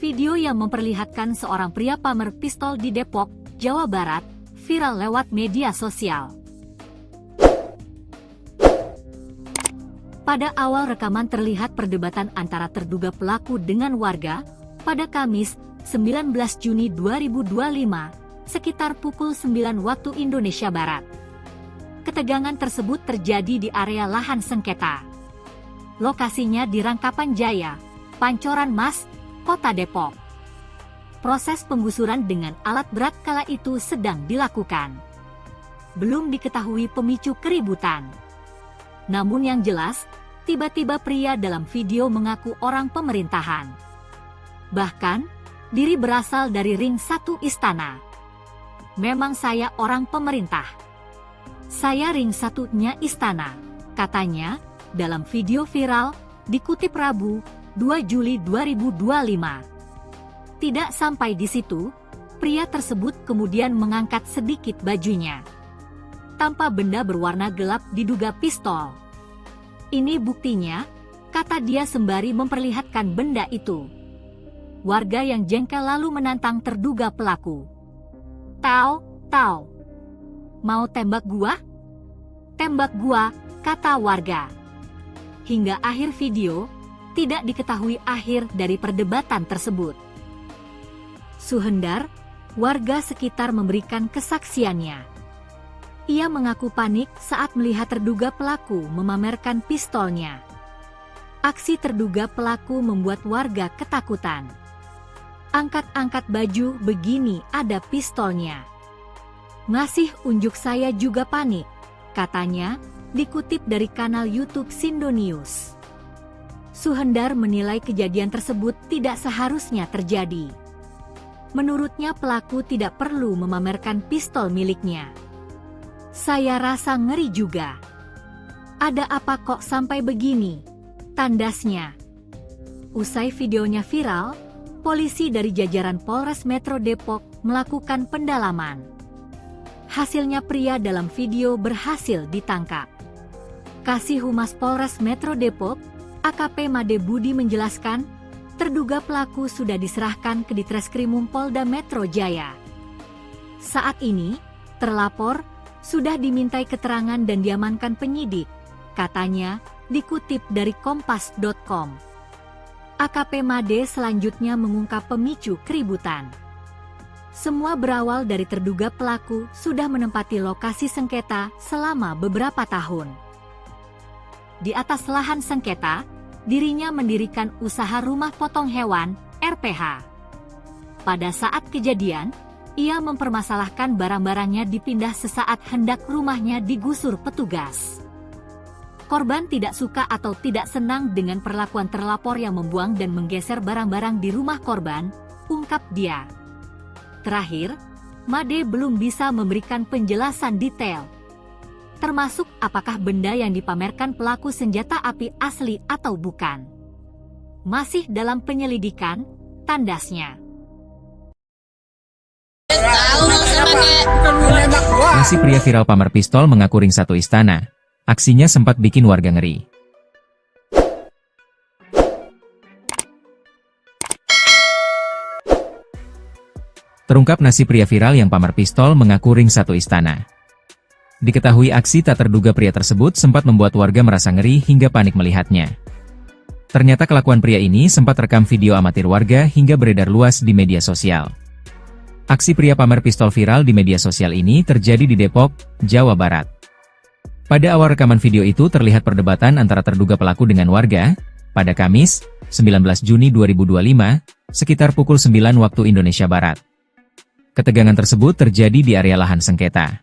Video yang memperlihatkan seorang pria pamer pistol di Depok, Jawa Barat, viral lewat media sosial. Pada awal rekaman terlihat perdebatan antara terduga pelaku dengan warga pada Kamis, 19 Juni 2025, sekitar pukul 9 waktu Indonesia Barat. Ketegangan tersebut terjadi di area lahan sengketa. Lokasinya di Rangkapan Jaya, Pancoran Mas, Kota Depok. Proses penggusuran dengan alat berat kala itu sedang dilakukan. Belum diketahui pemicu keributan. Namun yang jelas, tiba-tiba pria dalam video mengaku orang pemerintahan. Bahkan, diri berasal dari ring 1 istana. Memang saya orang pemerintah. Saya ring 1-nya istana, katanya, dalam video viral, dikutip Rabu, 2 Juli 2025. Tidak sampai di situ, pria tersebut kemudian mengangkat sedikit bajunya. Tanpa benda berwarna gelap diduga pistol. Ini buktinya, kata dia sembari memperlihatkan benda itu. Warga yang jengkel lalu menantang terduga pelaku. Tahu, mau tembak gua? Tembak gua, kata warga. Hingga akhir video, tidak diketahui akhir dari perdebatan tersebut. Suhendar, warga sekitar memberikan kesaksiannya. Ia mengaku panik saat melihat terduga pelaku memamerkan pistolnya. Aksi terduga pelaku membuat warga ketakutan. Angkat-angkat baju begini ada pistolnya. Ngasih unjuk saya juga panik, katanya, dikutip dari kanal YouTube Sindo News. Suhendar menilai kejadian tersebut tidak seharusnya terjadi. Menurutnya pelaku tidak perlu memamerkan pistol miliknya. Saya rasa ngeri juga. Ada apa kok sampai begini? Tandasnya. Usai videonya viral, polisi dari jajaran Polres Metro Depok melakukan pendalaman. Hasilnya pria dalam video berhasil ditangkap. Kasih Humas Polres Metro Depok, AKP Made Budi menjelaskan, terduga pelaku sudah diserahkan ke Ditreskrimum Polda Metro Jaya. Saat ini, terlapor sudah dimintai keterangan dan diamankan penyidik, katanya, dikutip dari kompas.com. AKP Made selanjutnya mengungkap pemicu keributan. Semua berawal dari terduga pelaku sudah menempati lokasi sengketa selama beberapa tahun. Di atas lahan sengketa, dirinya mendirikan usaha rumah potong hewan, RPH. Pada saat kejadian, ia mempermasalahkan barang-barangnya dipindah sesaat hendak rumahnya digusur petugas. Korban tidak suka atau tidak senang dengan perlakuan terlapor yang membuang dan menggeser barang-barang di rumah korban, ungkap dia. Terakhir, Made belum bisa memberikan penjelasan detail, termasuk apakah benda yang dipamerkan pelaku senjata api asli atau bukan. Masih dalam penyelidikan, tandasnya. Nasi pria viral pamer pistol mengaku ring 1 istana. Aksinya sempat bikin warga ngeri. Terungkap nasi pria viral yang pamer pistol mengaku ring 1 istana. Diketahui aksi tak terduga pria tersebut sempat membuat warga merasa ngeri hingga panik melihatnya. Ternyata kelakuan pria ini sempat rekam video amatir warga hingga beredar luas di media sosial. Aksi pria pamer pistol viral di media sosial ini terjadi di Depok, Jawa Barat. Pada awal rekaman video itu terlihat perdebatan antara terduga pelaku dengan warga, pada Kamis, 19 Juni 2025, sekitar pukul 9 waktu Indonesia Barat. Ketegangan tersebut terjadi di area lahan sengketa.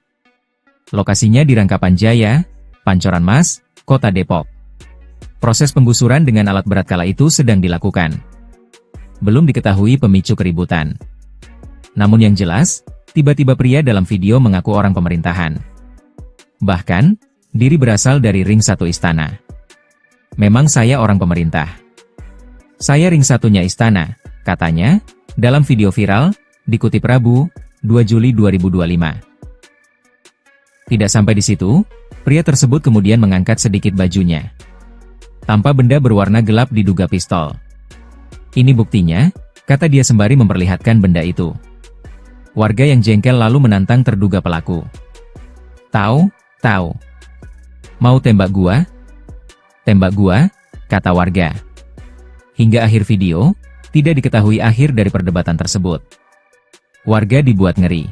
Lokasinya di Rangkapan Jaya, Pancoran Mas, Kota Depok. Proses penggusuran dengan alat berat kala itu sedang dilakukan. Belum diketahui pemicu keributan. Namun yang jelas, tiba-tiba pria dalam video mengaku orang pemerintahan. Bahkan, diri berasal dari ring 1 istana. Memang saya orang pemerintah. Saya ring 1-nya istana, katanya, dalam video viral, dikutip Rabu, 2 Juli 2025. Tidak sampai di situ, pria tersebut kemudian mengangkat sedikit bajunya. Tanpa benda berwarna gelap diduga pistol. Ini buktinya, kata dia sembari memperlihatkan benda itu. Warga yang jengkel lalu menantang terduga pelaku. Tahu? Mau tembak gua? Tembak gua, kata warga. Hingga akhir video, tidak diketahui akhir dari perdebatan tersebut. Warga dibuat ngeri.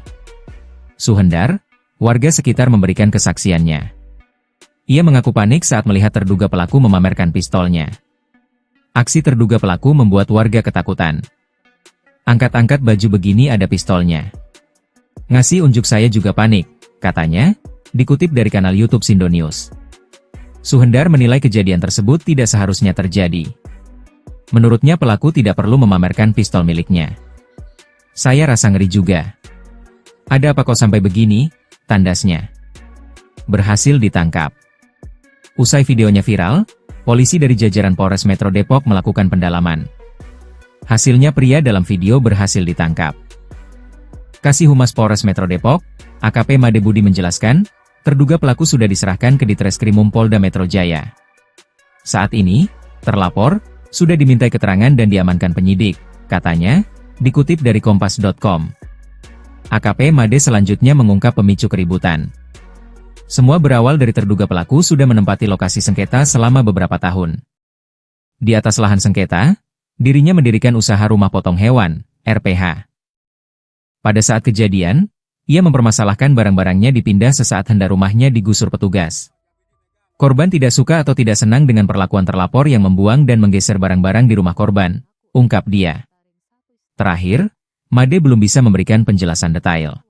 Suhendar, warga sekitar memberikan kesaksiannya. Ia mengaku panik saat melihat terduga pelaku memamerkan pistolnya. Aksi terduga pelaku membuat warga ketakutan. Angkat-angkat baju begini ada pistolnya. Ngasih unjuk saya juga panik, katanya, dikutip dari kanal YouTube Sindo News. Suhendar menilai kejadian tersebut tidak seharusnya terjadi. Menurutnya pelaku tidak perlu memamerkan pistol miliknya. Saya rasa ngeri juga. Ada apa kok sampai begini? Tandasnya. Berhasil ditangkap. Usai videonya viral, polisi dari jajaran Polres Metro Depok melakukan pendalaman. Hasilnya pria dalam video berhasil ditangkap. Kasih Humas Polres Metro Depok, AKP Made Budi menjelaskan, terduga pelaku sudah diserahkan ke Ditreskrimum Polda Metro Jaya. Saat ini, terlapor sudah dimintai keterangan dan diamankan penyidik, katanya, dikutip dari Kompas.com. AKP Made selanjutnya mengungkap pemicu keributan. Semua berawal dari terduga pelaku sudah menempati lokasi sengketa selama beberapa tahun. Di atas lahan sengketa, dirinya mendirikan usaha rumah potong hewan, RPH. Pada saat kejadian, ia mempermasalahkan barang-barangnya dipindah sesaat hendak rumahnya digusur petugas. Korban tidak suka atau tidak senang dengan perlakuan terlapor yang membuang dan menggeser barang-barang di rumah korban, ungkap dia. Terakhir, Made belum bisa memberikan penjelasan detail.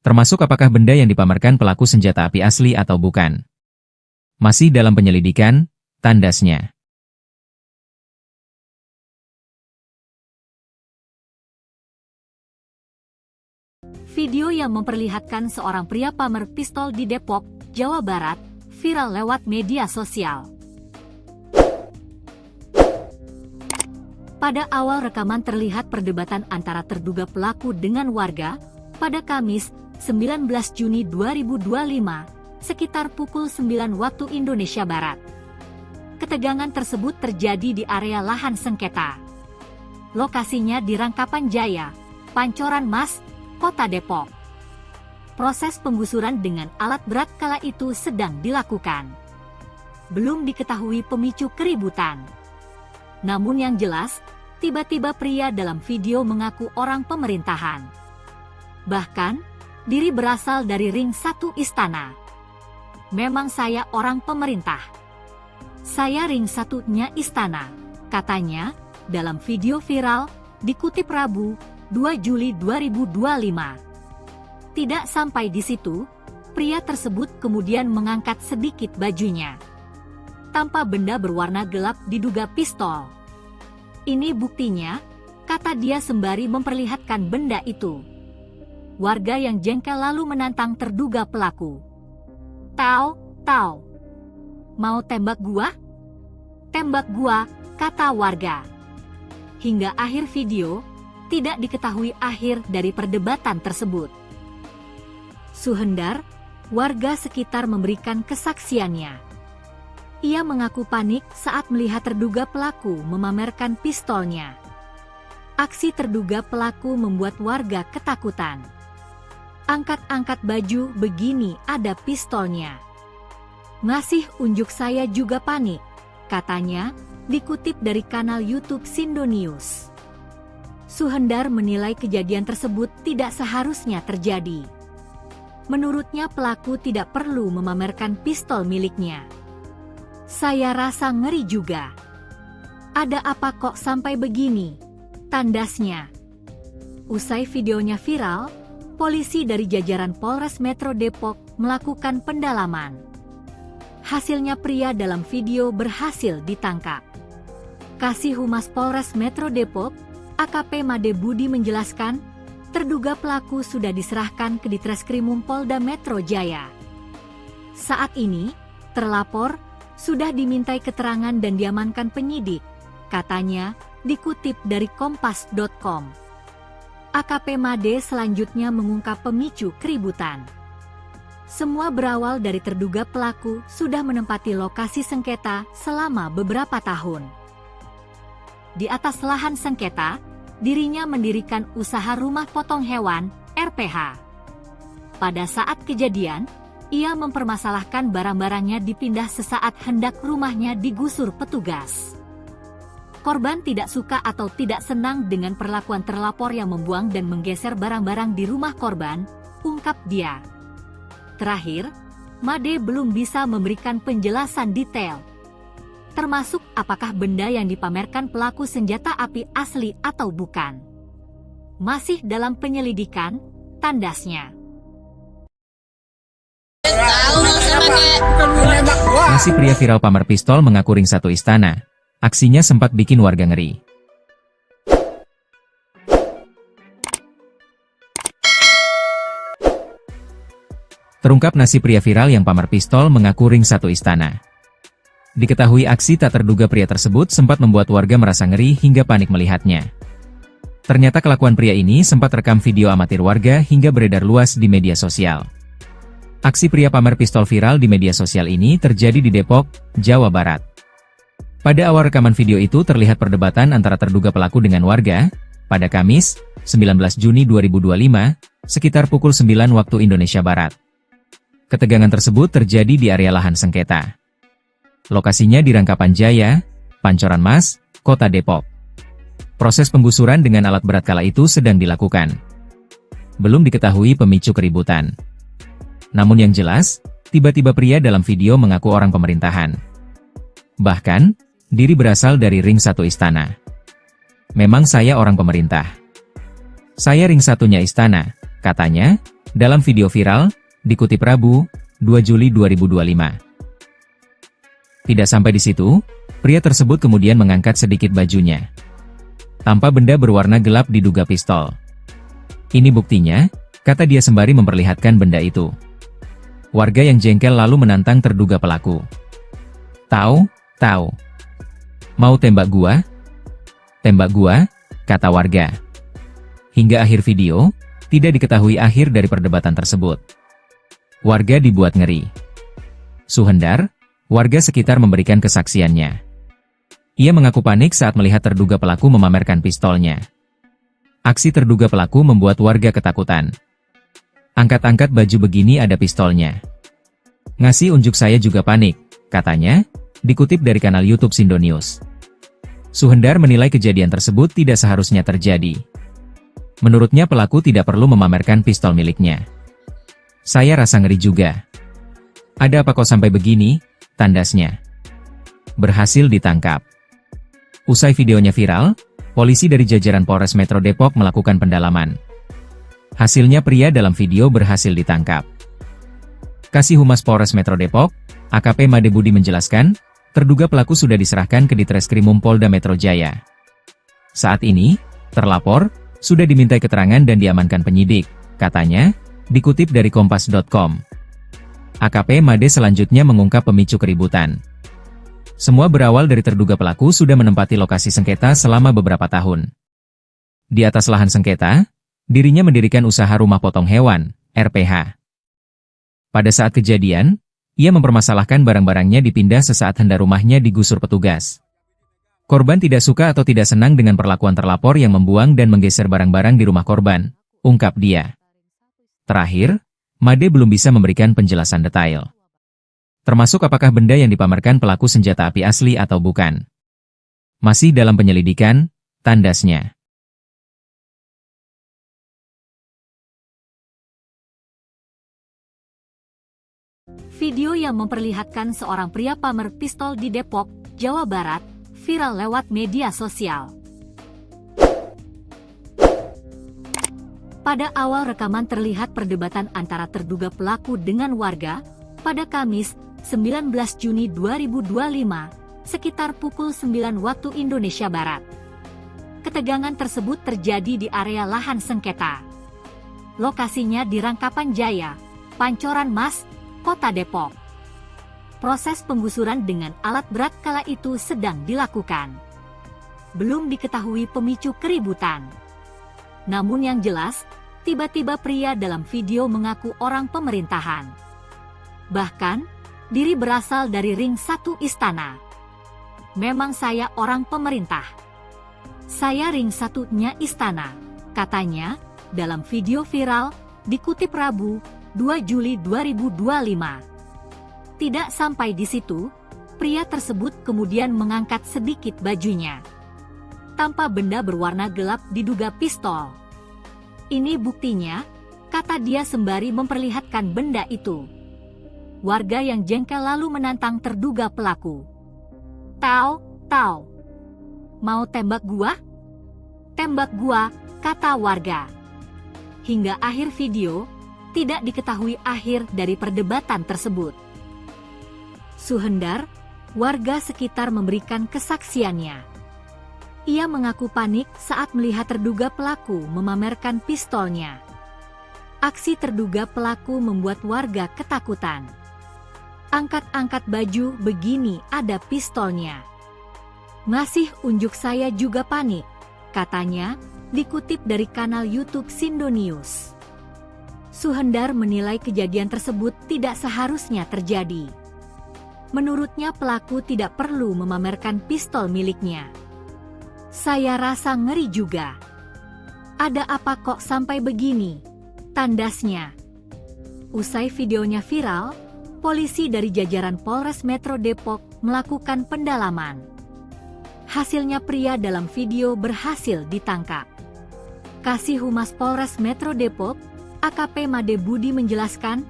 Termasuk apakah benda yang dipamerkan pelaku senjata api asli atau bukan. Masih dalam penyelidikan, tandasnya. Video yang memperlihatkan seorang pria pamer pistol di Depok, Jawa Barat, viral lewat media sosial. Pada awal rekaman terlihat perdebatan antara terduga pelaku dengan warga, pada Kamis, 19 Juni 2025, sekitar pukul 9 waktu Indonesia Barat. Ketegangan tersebut terjadi di area lahan sengketa. Lokasinya di Rangkapan Jaya, Pancoran Mas, Kota Depok. Proses penggusuran dengan alat berat kala itu sedang dilakukan. Belum diketahui pemicu keributan. Namun yang jelas, tiba-tiba pria dalam video mengaku orang pemerintahan. Bahkan, diri berasal dari Ring 1 Istana. Memang saya orang pemerintah. Saya Ring 1-nya Istana, katanya, dalam video viral, dikutip Rabu, 2 Juli 2025. Tidak sampai di situ, pria tersebut kemudian mengangkat sedikit bajunya. Tanpa benda berwarna gelap diduga pistol. Ini buktinya, kata dia sembari memperlihatkan benda itu. Warga yang jengkel lalu menantang terduga pelaku. Tahu? Mau tembak gua? Tembak gua, kata warga. Hingga akhir video, tidak diketahui akhir dari perdebatan tersebut. Suhendar, warga sekitar memberikan kesaksiannya. Ia mengaku panik saat melihat terduga pelaku memamerkan pistolnya. Aksi terduga pelaku membuat warga ketakutan. Angkat-angkat baju begini ada pistolnya. Ngasih unjuk saya juga panik, katanya, dikutip dari kanal YouTube Sindo News. Suhendar menilai kejadian tersebut tidak seharusnya terjadi. Menurutnya pelaku tidak perlu memamerkan pistol miliknya. Saya rasa ngeri juga. Ada apa kok sampai begini? Tandasnya. Usai videonya viral, polisi dari jajaran Polres Metro Depok melakukan pendalaman. Hasilnya pria dalam video berhasil ditangkap. Kasih Humas Polres Metro Depok, AKP Made Budi menjelaskan, terduga pelaku sudah diserahkan ke Ditreskrimum Polda Metro Jaya. Saat ini, terlapor sudah dimintai keterangan dan diamankan penyidik, katanya, dikutip dari Kompas.com. AKP Made selanjutnya mengungkap pemicu keributan. Semua berawal dari terduga pelaku sudah menempati lokasi sengketa selama beberapa tahun. Di atas lahan sengketa, dirinya mendirikan usaha rumah potong hewan, RPH. Pada saat kejadian, ia mempermasalahkan barang-barangnya dipindah sesaat hendak rumahnya digusur petugas. Korban tidak suka atau tidak senang dengan perlakuan terlapor yang membuang dan menggeser barang-barang di rumah korban, ungkap dia. Terakhir, Made belum bisa memberikan penjelasan detail, termasuk apakah benda yang dipamerkan pelaku senjata api asli atau bukan. Masih dalam penyelidikan, tandasnya. Nasi pria viral pamer pistol mengaku ring satu istana. Aksinya sempat bikin warga ngeri. Terungkap nasi pria viral yang pamer pistol mengaku ring satu istana. Diketahui aksi tak terduga pria tersebut sempat membuat warga merasa ngeri hingga panik melihatnya. Ternyata kelakuan pria ini sempat rekam video amatir warga hingga beredar luas di media sosial. Aksi pria pamer pistol viral di media sosial ini terjadi di Depok, Jawa Barat. Pada awal rekaman video itu terlihat perdebatan antara terduga pelaku dengan warga, pada Kamis, 19 Juni 2025, sekitar pukul 9 waktu Indonesia Barat. Ketegangan tersebut terjadi di area lahan sengketa. Lokasinya di Rangkapan Jaya, Pancoran Mas, Kota Depok. Proses penggusuran dengan alat berat kala itu sedang dilakukan. Belum diketahui pemicu keributan. Namun yang jelas, tiba-tiba pria dalam video mengaku orang pemerintahan. Bahkan, diri berasal dari ring satu istana. Memang saya orang pemerintah. Saya ring satunya istana, katanya, dalam video viral, dikutip Rabu, 2 Juli 2025. Tidak sampai di situ, pria tersebut kemudian mengangkat sedikit bajunya. Tanpa benda berwarna gelap diduga pistol. Ini buktinya, kata dia sembari memperlihatkan benda itu. Warga yang jengkel lalu menantang terduga pelaku. Tahu? Mau tembak gua? Tembak gua, kata warga. Hingga akhir video, tidak diketahui akhir dari perdebatan tersebut. Warga dibuat ngeri. Suhendar, warga sekitar memberikan kesaksiannya. Ia mengaku panik saat melihat terduga pelaku memamerkan pistolnya. Aksi terduga pelaku membuat warga ketakutan. Angkat-angkat baju begini ada pistolnya. Ngasih unjuk saya juga panik, katanya, dikutip dari kanal YouTube Sindo News. Suhendar menilai kejadian tersebut tidak seharusnya terjadi. Menurutnya pelaku tidak perlu memamerkan pistol miliknya. Saya rasa ngeri juga. Ada apa kok sampai begini, tandasnya. Berhasil ditangkap. Usai videonya viral, polisi dari jajaran Polres Metro Depok melakukan pendalaman. Hasilnya pria dalam video berhasil ditangkap. Kasih Humas Polres Metro Depok, AKP Made Budi menjelaskan, terduga pelaku sudah diserahkan ke Ditreskrimum Polda Metro Jaya. Saat ini, terlapor, sudah dimintai keterangan dan diamankan penyidik, katanya, dikutip dari Kompas.com. AKP Made selanjutnya mengungkap pemicu keributan. Semua berawal dari terduga pelaku sudah menempati lokasi sengketa selama beberapa tahun. Di atas lahan sengketa, dirinya mendirikan usaha rumah potong hewan, RPH. Pada saat kejadian, ia mempermasalahkan barang-barangnya dipindah sesaat hendak rumahnya digusur petugas. Korban tidak suka atau tidak senang dengan perlakuan terlapor yang membuang dan menggeser barang-barang di rumah korban, ungkap dia. Terakhir, Made belum bisa memberikan penjelasan detail. Termasuk apakah benda yang dipamerkan pelaku senjata api asli atau bukan. Masih dalam penyelidikan, tandasnya. Video yang memperlihatkan seorang pria pamer pistol di Depok, Jawa Barat, viral lewat media sosial. Pada awal rekaman terlihat perdebatan antara terduga pelaku dengan warga, pada Kamis, 19 Juni 2025, sekitar pukul 9 waktu Indonesia Barat. Ketegangan tersebut terjadi di area lahan sengketa. Lokasinya di Rangkapan Jaya, Pancoran Mas, Kota Depok. Proses penggusuran dengan alat berat kala itu sedang dilakukan. Belum diketahui pemicu keributan. Namun yang jelas, tiba-tiba pria dalam video mengaku orang pemerintahan. Bahkan, diri berasal dari ring satu istana. Memang saya orang pemerintah. Saya ring satunya istana, katanya, dalam video viral, dikutip Rabu, 2 Juli 2025. Tidak sampai di situ, pria tersebut kemudian mengangkat sedikit bajunya. Tanpa benda berwarna gelap diduga pistol. Ini buktinya, kata dia sembari memperlihatkan benda itu. Warga yang jengkel lalu menantang terduga pelaku. Tahu, mau tembak gua? Tembak gua, kata warga. Hingga akhir video, tidak diketahui akhir dari perdebatan tersebut. Suhendar, warga sekitar memberikan kesaksiannya. Ia mengaku panik saat melihat terduga pelaku memamerkan pistolnya. Aksi terduga pelaku membuat warga ketakutan. Angkat-angkat baju begini ada pistolnya. Masih unjuk saya juga panik, katanya, dikutip dari kanal YouTube Sindo News. Suhendar menilai kejadian tersebut tidak seharusnya terjadi. Menurutnya pelaku tidak perlu memamerkan pistol miliknya. Saya rasa ngeri juga. Ada apa kok sampai begini? Tandasnya. Usai videonya viral, polisi dari jajaran Polres Metro Depok melakukan pendalaman. Hasilnya pria dalam video berhasil ditangkap. Kasih Humas Polres Metro Depok, AKP Made Budi menjelaskan,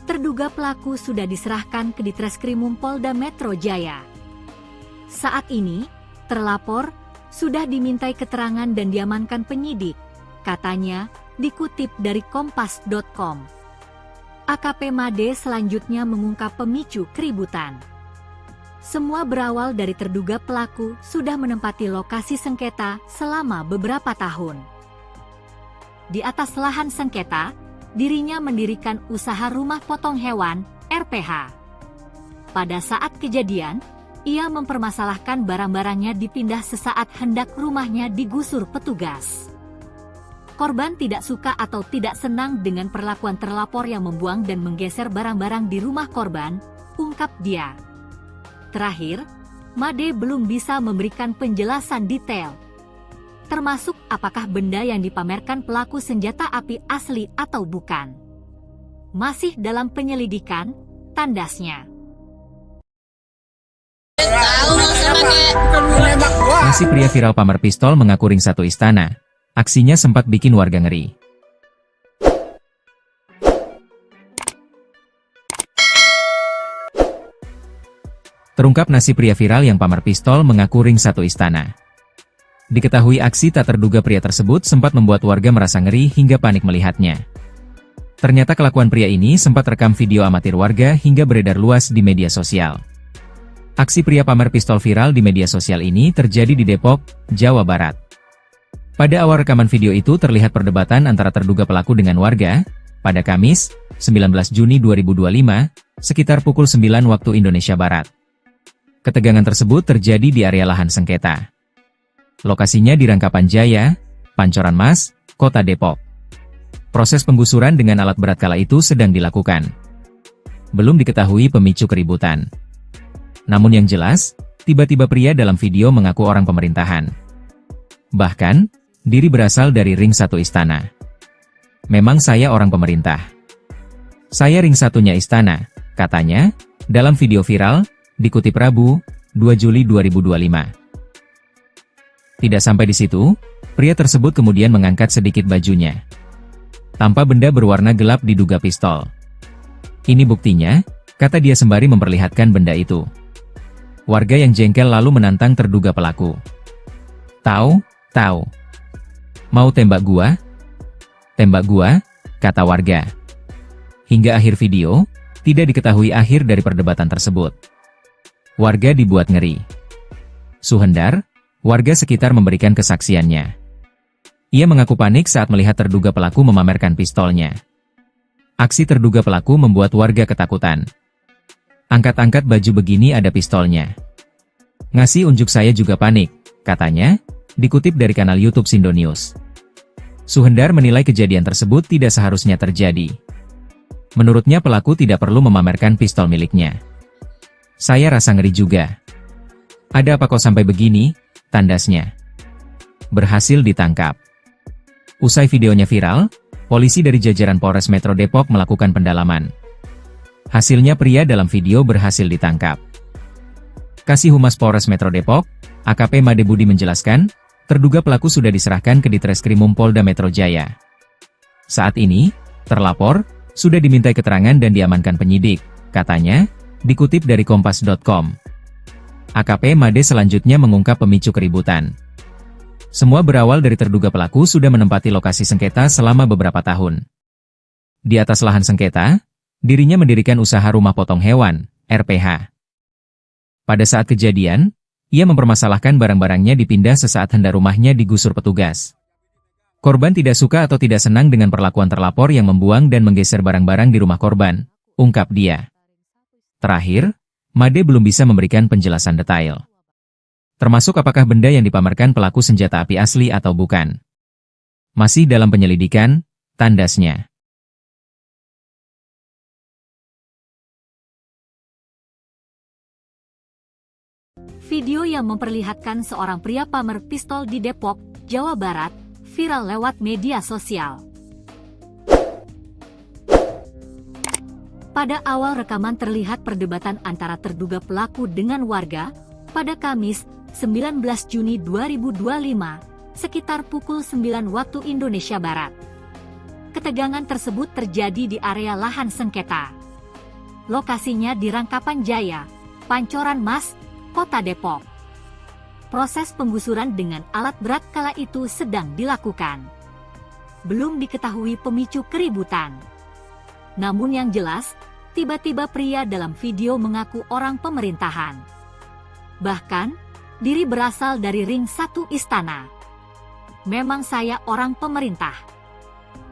terduga pelaku sudah diserahkan ke Ditreskrimum Polda Metro Jaya. Saat ini, terlapor sudah dimintai keterangan dan diamankan penyidik, katanya, dikutip dari kompas.com. AKP Made selanjutnya mengungkap pemicu keributan. Semua berawal dari terduga pelaku sudah menempati lokasi sengketa selama beberapa tahun. Di atas lahan sengketa, dirinya mendirikan usaha rumah potong hewan, RPH. Pada saat kejadian, ia mempermasalahkan barang-barangnya dipindah sesaat hendak rumahnya digusur petugas. Korban tidak suka atau tidak senang dengan perlakuan terlapor yang membuang dan menggeser barang-barang di rumah korban, ungkap dia. Terakhir, Made belum bisa memberikan penjelasan detail, termasuk apakah benda yang dipamerkan pelaku senjata api asli atau bukan. Masih dalam penyelidikan, tandasnya. Nasi pria viral pamer pistol mengaku ring satu istana. Aksinya sempat bikin warga ngeri. Terungkap nasi pria viral yang pamer pistol mengaku ring satu istana. Diketahui aksi tak terduga pria tersebut sempat membuat warga merasa ngeri hingga panik melihatnya. Ternyata kelakuan pria ini sempat rekam video amatir warga hingga beredar luas di media sosial. Aksi pria pamer pistol viral di media sosial ini terjadi di Depok, Jawa Barat. Pada awal rekaman video itu terlihat perdebatan antara terduga pelaku dengan warga, pada Kamis, 19 Juni 2025, sekitar pukul 9 waktu Indonesia Barat. Ketegangan tersebut terjadi di area lahan sengketa. Lokasinya di Rangkapan Jaya, Pancoran Mas, Kota Depok. Proses penggusuran dengan alat berat kala itu sedang dilakukan. Belum diketahui pemicu keributan. Namun yang jelas, tiba-tiba pria dalam video mengaku orang pemerintahan. Bahkan, diri berasal dari ring satu istana. Memang saya orang pemerintah. Saya ring satunya istana, katanya, dalam video viral, dikutip Rabu, 2 Juli 2025. Tidak sampai di situ, pria tersebut kemudian mengangkat sedikit bajunya. Tanpa benda berwarna gelap diduga pistol. Ini buktinya, kata dia sembari memperlihatkan benda itu. Warga yang jengkel lalu menantang terduga pelaku. Tahu? Mau tembak gua? Tembak gua, kata warga. Hingga akhir video, tidak diketahui akhir dari perdebatan tersebut. Warga dibuat ngeri. Suhendar, warga sekitar memberikan kesaksiannya. Ia mengaku panik saat melihat terduga pelaku memamerkan pistolnya. Aksi terduga pelaku membuat warga ketakutan. Angkat-angkat baju begini ada pistolnya. Ngasih unjuk saya juga panik, katanya, dikutip dari kanal YouTube Sindo News. Suhendar menilai kejadian tersebut tidak seharusnya terjadi. Menurutnya pelaku tidak perlu memamerkan pistol miliknya. Saya rasa ngeri juga. Ada apa kok sampai begini? Tandasnya. berhasil ditangkap. Usai videonya viral, polisi dari jajaran Polres Metro Depok melakukan pendalaman. Hasilnya pria dalam video berhasil ditangkap. Kasih Humas Polres Metro Depok, AKP Made Budi menjelaskan, terduga pelaku sudah diserahkan ke Ditreskrimum Polda Metro Jaya. Saat ini, terlapor sudah dimintai keterangan dan diamankan penyidik, katanya, dikutip dari Kompas.com. AKP Made selanjutnya mengungkap pemicu keributan. Semua berawal dari terduga pelaku sudah menempati lokasi sengketa selama beberapa tahun. Di atas lahan sengketa, dirinya mendirikan usaha rumah potong hewan, RPH. Pada saat kejadian, ia mempermasalahkan barang-barangnya dipindah sesaat hendak rumahnya digusur petugas. Korban tidak suka atau tidak senang dengan perlakuan terlapor yang membuang dan menggeser barang-barang di rumah korban, ungkap dia. Terakhir, Made belum bisa memberikan penjelasan detail. Termasuk apakah benda yang dipamerkan pelaku senjata api asli atau bukan. Masih dalam penyelidikan, tandasnya. Video yang memperlihatkan seorang pria pamer pistol di Depok, Jawa Barat, viral lewat media sosial. Pada awal rekaman terlihat perdebatan antara terduga pelaku dengan warga, pada Kamis, 19 Juni 2025, sekitar pukul 9 waktu Indonesia Barat. Ketegangan tersebut terjadi di area lahan sengketa. Lokasinya di Rangkapan Jaya, Pancoran Mas, Kota Depok. Proses penggusuran dengan alat berat kala itu sedang dilakukan. Belum diketahui pemicu keributan. Namun yang jelas, tiba-tiba pria dalam video mengaku orang pemerintahan. Bahkan, diri berasal dari ring 1 istana. Memang saya orang pemerintah.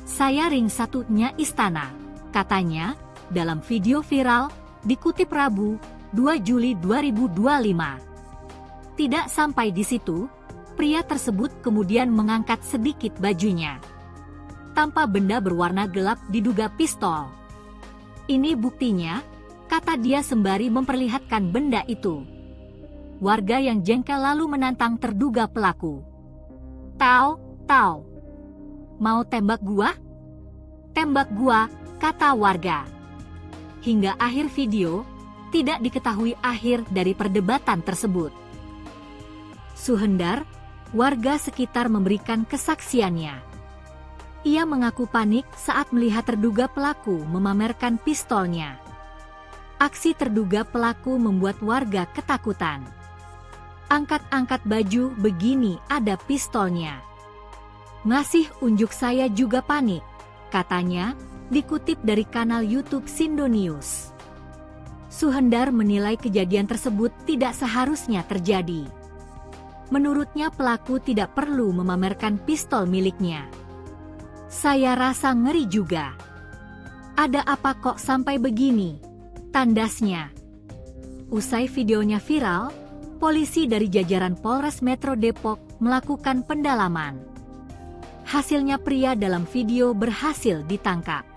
Saya ring 1-nya istana, katanya, dalam video viral, dikutip Rabu, 2 Juli 2025. Tidak sampai di situ, pria tersebut kemudian mengangkat sedikit bajunya. Tanpa benda berwarna gelap diduga pistol. Ini buktinya, kata dia sembari memperlihatkan benda itu. Warga yang jengkel lalu menantang terduga pelaku. Tahu, mau tembak gua? Tembak gua, kata warga. Hingga akhir video, tidak diketahui akhir dari perdebatan tersebut. Suhendar, warga sekitar memberikan kesaksiannya. Ia mengaku panik saat melihat terduga pelaku memamerkan pistolnya. Aksi terduga pelaku membuat warga ketakutan. Angkat-angkat baju begini ada pistolnya. Ngasih unjuk saya juga panik, katanya, dikutip dari kanal YouTube Sindo News. Suhendar menilai kejadian tersebut tidak seharusnya terjadi. Menurutnya pelaku tidak perlu memamerkan pistol miliknya. Saya rasa ngeri juga. Ada apa kok sampai begini? Tandasnya. Usai videonya viral, polisi dari jajaran Polres Metro Depok melakukan pendalaman. Hasilnya pria dalam video berhasil ditangkap.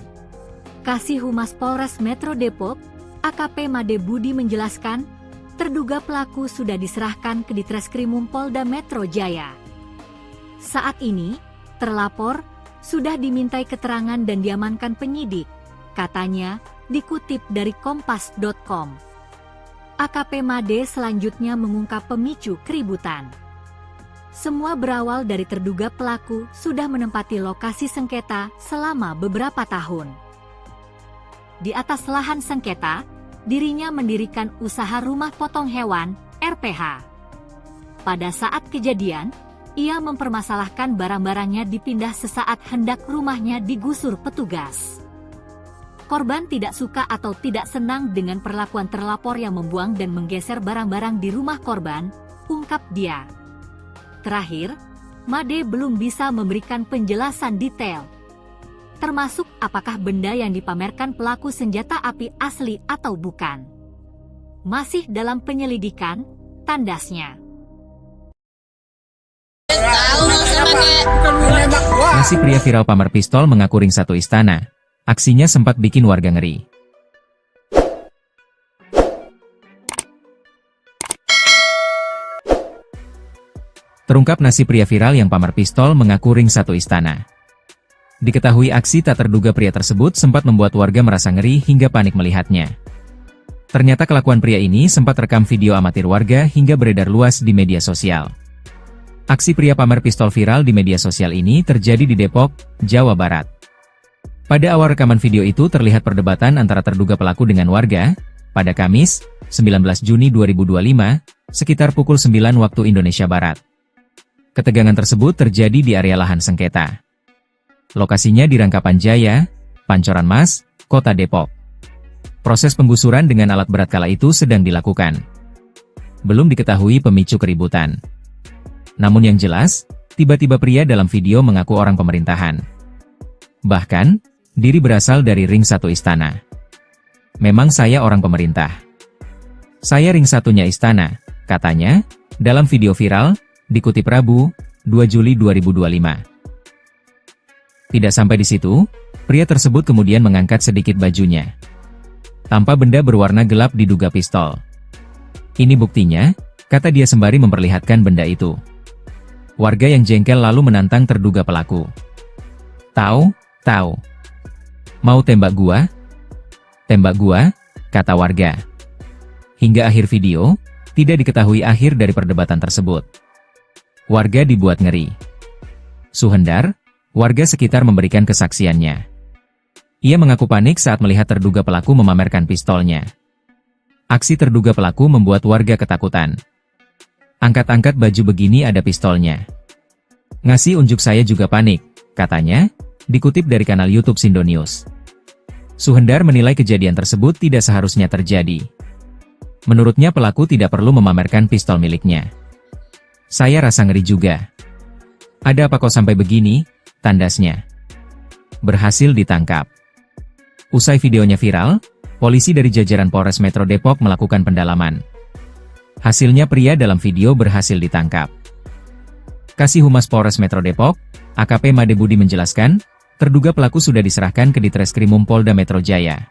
Kasih Humas Polres Metro Depok, AKP Made Budi menjelaskan, terduga pelaku sudah diserahkan ke Ditreskrimum Polda Metro Jaya. Saat ini, terlapor sudah dimintai keterangan dan diamankan penyidik, katanya, dikutip dari Kompas.com. AKP Made selanjutnya mengungkap pemicu keributan. Semua berawal dari terduga pelaku sudah menempati lokasi sengketa selama beberapa tahun. Di atas lahan sengketa, dirinya mendirikan usaha rumah potong hewan, RPH. Pada saat kejadian, ia mempermasalahkan barang-barangnya dipindah sesaat hendak rumahnya digusur petugas. Korban tidak suka atau tidak senang dengan perlakuan terlapor yang membuang dan menggeser barang-barang di rumah korban, ungkap dia. Terakhir, Made belum bisa memberikan penjelasan detail, termasuk apakah benda yang dipamerkan pelaku senjata api asli atau bukan. Masih dalam penyelidikan, tandasnya. Nasib pria viral pamer pistol mengaku ring 1 istana. Aksinya sempat bikin warga ngeri. Terungkap nasib pria viral yang pamer pistol mengaku ring satu istana. Diketahui aksi tak terduga pria tersebut sempat membuat warga merasa ngeri hingga panik melihatnya. Ternyata kelakuan pria ini sempat rekam video amatir warga hingga beredar luas di media sosial. Aksi pria pamer pistol viral di media sosial ini terjadi di Depok, Jawa Barat. Pada awal rekaman video itu terlihat perdebatan antara terduga pelaku dengan warga, pada Kamis, 19 Juni 2025, sekitar pukul 9 waktu Indonesia Barat. Ketegangan tersebut terjadi di area lahan sengketa. Lokasinya di Rangkapan Jaya, Pancoran Mas, Kota Depok. Proses penggusuran dengan alat berat kala itu sedang dilakukan. Belum diketahui pemicu keributan. Namun yang jelas, tiba-tiba pria dalam video mengaku orang pemerintahan. Bahkan, diri berasal dari ring satu istana. Memang saya orang pemerintah. Saya ring satunya istana, katanya, dalam video viral, dikutip Rabu, 2 Juli 2025. Tidak sampai di situ, pria tersebut kemudian mengangkat sedikit bajunya. Tanpa benda berwarna gelap diduga pistol. Ini buktinya, kata dia sembari memperlihatkan benda itu. Warga yang jengkel lalu menantang terduga pelaku. Tahu? Mau tembak gua? Tembak gua, kata warga. Hingga akhir video, tidak diketahui akhir dari perdebatan tersebut. Warga dibuat ngeri. Suhendar, warga sekitar memberikan kesaksiannya. Ia mengaku panik saat melihat terduga pelaku memamerkan pistolnya. Aksi terduga pelaku membuat warga ketakutan. Angkat-angkat baju begini ada pistolnya. Ngasih unjuk saya juga panik, katanya, dikutip dari kanal YouTube Sindo News. Suhendar menilai kejadian tersebut tidak seharusnya terjadi. Menurutnya pelaku tidak perlu memamerkan pistol miliknya. Saya rasa ngeri juga. Ada apa kok sampai begini? Tandasnya. Berhasil ditangkap. Usai videonya viral, polisi dari jajaran Polres Metro Depok melakukan pendalaman. Hasilnya pria dalam video berhasil ditangkap. Kasih Humas Polres Metro Depok, AKP Made Budi menjelaskan, terduga pelaku sudah diserahkan ke Ditreskrimum Polda Metro Jaya.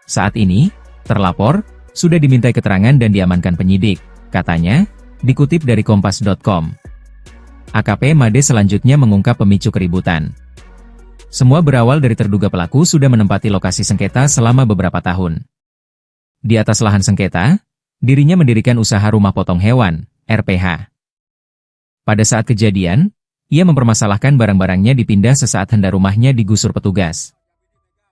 Saat ini, terlapor, sudah dimintai keterangan dan diamankan penyidik, katanya, dikutip dari Kompas.com. AKP Made selanjutnya mengungkap pemicu keributan. Semua berawal dari terduga pelaku sudah menempati lokasi sengketa selama beberapa tahun. Di atas lahan sengketa, dirinya mendirikan usaha rumah potong hewan, RPH. Pada saat kejadian, ia mempermasalahkan barang-barangnya dipindah sesaat hendak rumahnya digusur petugas.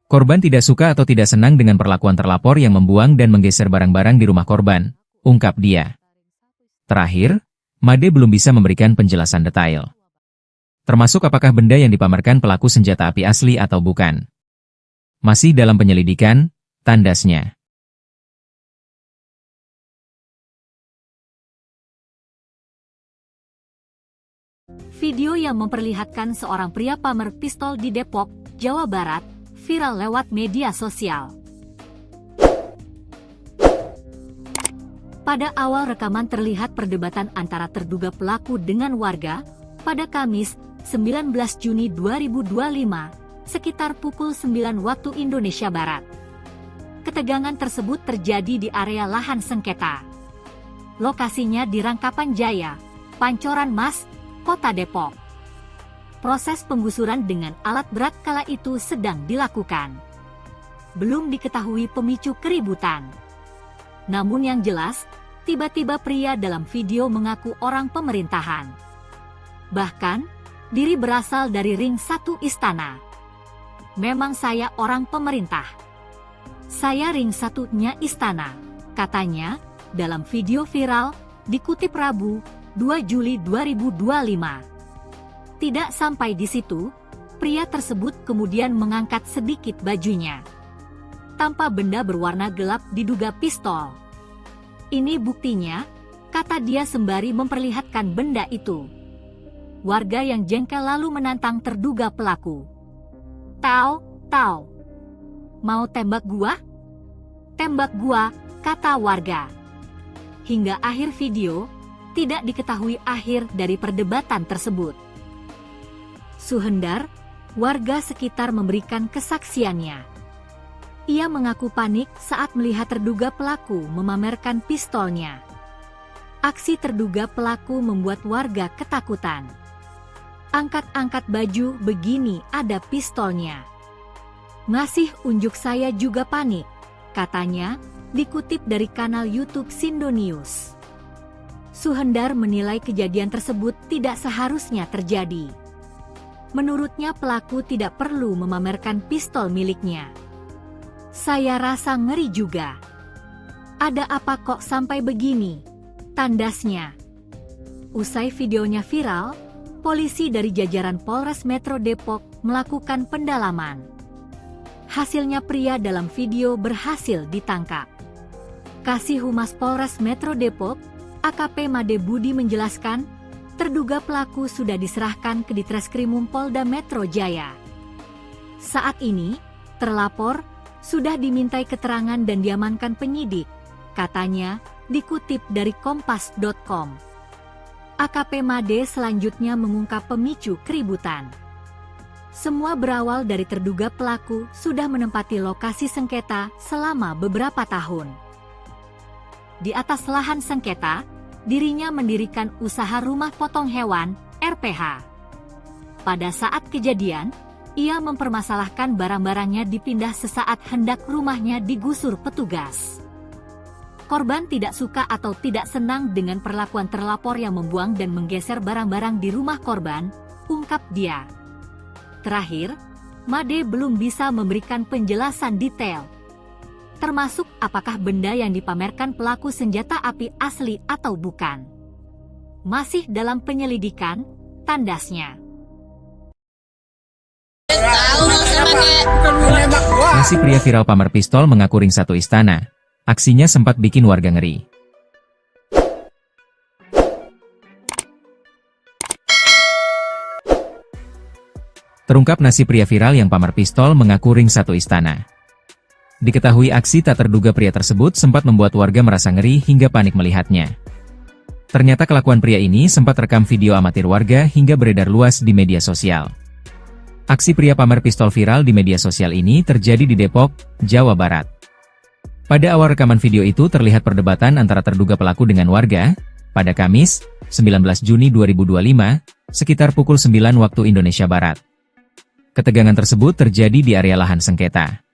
Korban tidak suka atau tidak senang dengan perlakuan terlapor yang membuang dan menggeser barang-barang di rumah korban, ungkap dia. Terakhir, Made belum bisa memberikan penjelasan detail. Termasuk apakah benda yang dipamerkan pelaku senjata api asli atau bukan. Masih dalam penyelidikan, tandasnya. Video yang memperlihatkan seorang pria pamer pistol di Depok, Jawa Barat, viral lewat media sosial. Pada awal rekaman terlihat perdebatan antara terduga pelaku dengan warga, pada Kamis, 19 Juni 2025, sekitar pukul 9 waktu Indonesia Barat. Ketegangan tersebut terjadi di area lahan sengketa. Lokasinya di Rangkapan Jaya, Pancoran Mas, Kota Depok. Proses penggusuran dengan alat berat kala itu sedang dilakukan. Belum diketahui pemicu keributan. Namun yang jelas, tiba-tiba pria dalam video mengaku orang pemerintahan. Bahkan, diri berasal dari ring satu istana. Memang saya orang pemerintah. Saya ring satunya istana, katanya, dalam video viral, dikutip Rabu, 2 Juli 2025. Tidak sampai di situ, pria tersebut kemudian mengangkat sedikit bajunya. Tanpa benda berwarna gelap diduga pistol. Ini buktinya, kata dia sembari memperlihatkan benda itu. Warga yang jengkel lalu menantang terduga pelaku. Tahu? Mau tembak gua? Tembak gua, kata warga. Hingga akhir video, tidak diketahui akhir dari perdebatan tersebut. Suhendar, warga sekitar memberikan kesaksiannya. Ia mengaku panik saat melihat terduga pelaku memamerkan pistolnya. Aksi terduga pelaku membuat warga ketakutan. Angkat-angkat baju begini ada pistolnya. Ngasih unjuk saya juga panik, katanya, dikutip dari kanal YouTube Sindonews. Suhendar menilai kejadian tersebut tidak seharusnya terjadi. Menurutnya pelaku tidak perlu memamerkan pistol miliknya. Saya rasa ngeri juga. Ada apa kok sampai begini? Tandasnya. Usai videonya viral, polisi dari jajaran Polres Metro Depok melakukan pendalaman. Hasilnya pria dalam video berhasil ditangkap. Kasih Humas Polres Metro Depok, AKP Made Budi menjelaskan, terduga pelaku sudah diserahkan ke Ditreskrimum Polda Metro Jaya. Saat ini, terlapor sudah dimintai keterangan dan diamankan penyidik, katanya, dikutip dari kompas.com. AKP Made selanjutnya mengungkap pemicu keributan. Semua berawal dari terduga pelaku sudah menempati lokasi sengketa selama beberapa tahun. Di atas lahan sengketa, dirinya mendirikan usaha rumah potong hewan, RPH. Pada saat kejadian, ia mempermasalahkan barang-barangnya dipindah sesaat hendak rumahnya digusur petugas. Korban tidak suka atau tidak senang dengan perlakuan terlapor yang membuang dan menggeser barang-barang di rumah korban, ungkap dia. Terakhir, Made belum bisa memberikan penjelasan detail, termasuk apakah benda yang dipamerkan pelaku senjata api asli atau bukan. Masih dalam penyelidikan, tandasnya. Nasi pria viral pamer pistol mengaku ring satu istana. Aksinya sempat bikin warga ngeri. Terungkap nasi pria viral yang pamer pistol mengaku ring satu istana. Diketahui aksi tak terduga pria tersebut sempat membuat warga merasa ngeri hingga panik melihatnya. Ternyata kelakuan pria ini sempat rekam video amatir warga hingga beredar luas di media sosial. Aksi pria pamer pistol viral di media sosial ini terjadi di Depok, Jawa Barat. Pada awal rekaman video itu terlihat perdebatan antara terduga pelaku dengan warga, pada Kamis, 19 Juni 2025, sekitar pukul 9 waktu Indonesia Barat. Ketegangan tersebut terjadi di area lahan sengketa.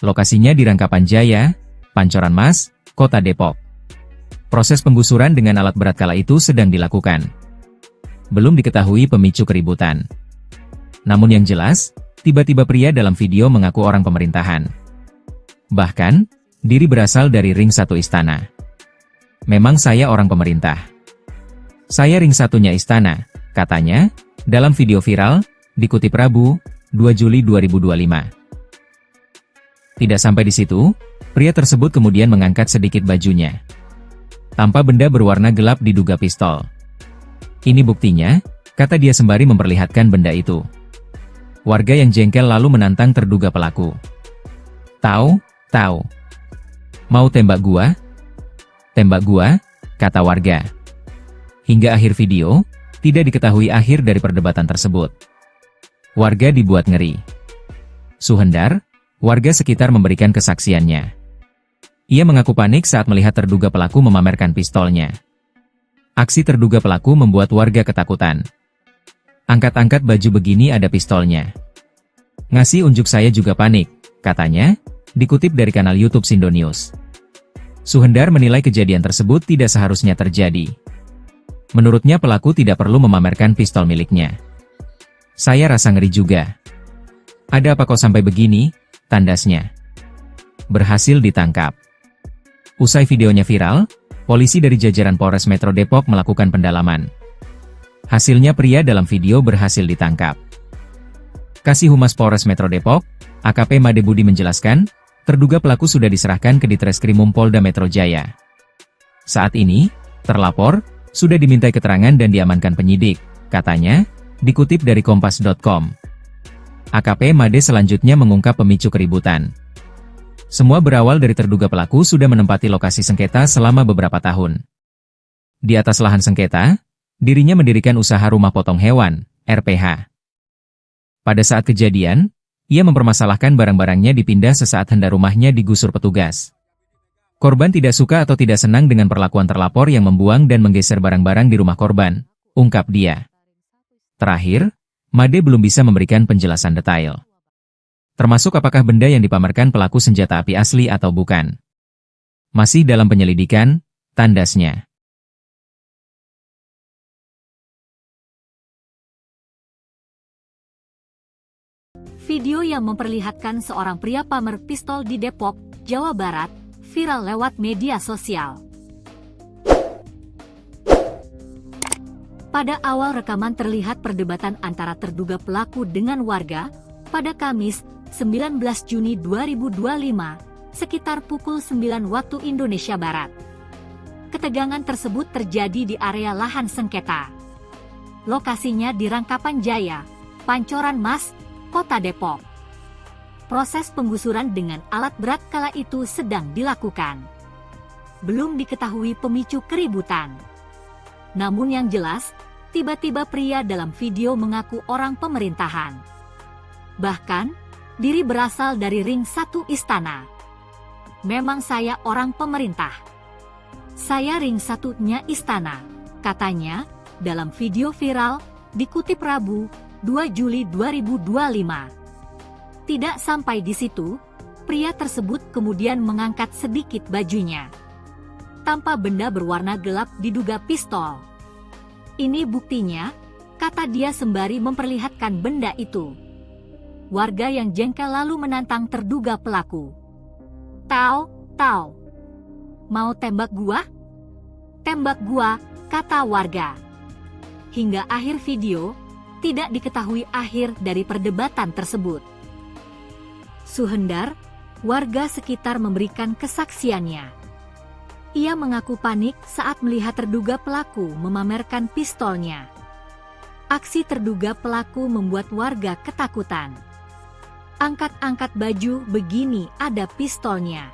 Lokasinya di Rangkapan Jaya, Pancoran Mas, Kota Depok. Proses penggusuran dengan alat berat kala itu sedang dilakukan. Belum diketahui pemicu keributan. Namun yang jelas, tiba-tiba pria dalam video mengaku orang pemerintahan. Bahkan, diri berasal dari ring satu istana. Memang saya orang pemerintah. Saya ring satunya istana, katanya, dalam video viral, dikutip Rabu, 2 Juli 2025. Tidak sampai di situ, pria tersebut kemudian mengangkat sedikit bajunya. Tanpa benda berwarna gelap diduga pistol. Ini buktinya, kata dia sembari memperlihatkan benda itu. Warga yang jengkel lalu menantang terduga pelaku. Tahu? Mau tembak gua? Tembak gua, kata warga. Hingga akhir video, tidak diketahui akhir dari perdebatan tersebut. Warga dibuat ngeri. Suhendar, warga sekitar memberikan kesaksiannya. Ia mengaku panik saat melihat terduga pelaku memamerkan pistolnya. Aksi terduga pelaku membuat warga ketakutan. Angkat-angkat baju begini ada pistolnya. Ngasih unjuk saya juga panik, katanya, dikutip dari kanal YouTube Sindonews. Suhendar menilai kejadian tersebut tidak seharusnya terjadi. Menurutnya pelaku tidak perlu memamerkan pistol miliknya. Saya rasa ngeri juga. Ada apa kok sampai begini? Tandasnya. Berhasil ditangkap. Usai videonya viral, polisi dari jajaran Polres Metro Depok melakukan pendalaman. Hasilnya pria dalam video berhasil ditangkap. Kasih Humas Polres Metro Depok, AKP Made Budi menjelaskan, terduga pelaku sudah diserahkan ke Ditreskrimum Polda Metro Jaya. Saat ini, terlapor, sudah dimintai keterangan dan diamankan penyidik, katanya, dikutip dari kompas.com. AKP Made selanjutnya mengungkap pemicu keributan. Semua berawal dari terduga pelaku sudah menempati lokasi sengketa selama beberapa tahun. Di atas lahan sengketa, dirinya mendirikan usaha rumah potong hewan, RPH. Pada saat kejadian, ia mempermasalahkan barang-barangnya dipindah sesaat hendak rumahnya digusur petugas. Korban tidak suka atau tidak senang dengan perlakuan terlapor yang membuang dan menggeser barang-barang di rumah korban, ungkap dia. Terakhir, Made belum bisa memberikan penjelasan detail. Termasuk apakah benda yang dipamerkan pelaku senjata api asli atau bukan. Masih dalam penyelidikan, tandasnya. Video yang memperlihatkan seorang pria pamer pistol di Depok, Jawa Barat, viral lewat media sosial. Pada awal rekaman terlihat perdebatan antara terduga pelaku dengan warga pada Kamis, 19 Juni 2025, sekitar pukul 9 waktu Indonesia Barat. Ketegangan tersebut terjadi di area lahan sengketa. Lokasinya di Rangkapan Jaya, Pancoran Mas, Kota Depok. Proses penggusuran dengan alat berat kala itu sedang dilakukan. Belum diketahui pemicu keributan. Namun yang jelas, tiba-tiba pria dalam video mengaku orang pemerintahan. Bahkan, diri berasal dari ring 1 istana. Memang saya orang pemerintah. Saya ring 1-nya istana, katanya, dalam video viral, dikutip Rabu, 2 Juli 2025. Tidak sampai di situ, pria tersebut kemudian mengangkat sedikit bajunya. Tanpa benda berwarna gelap diduga pistol. Ini buktinya, kata dia sembari memperlihatkan benda itu. Warga yang jengkel lalu menantang terduga pelaku. Tahu, mau tembak gua? Tembak gua, kata warga. Hingga akhir video, tidak diketahui akhir dari perdebatan tersebut. Suhendar, warga sekitar memberikan kesaksiannya. Ia mengaku panik saat melihat terduga pelaku memamerkan pistolnya. Aksi terduga pelaku membuat warga ketakutan. Angkat-angkat baju begini ada pistolnya.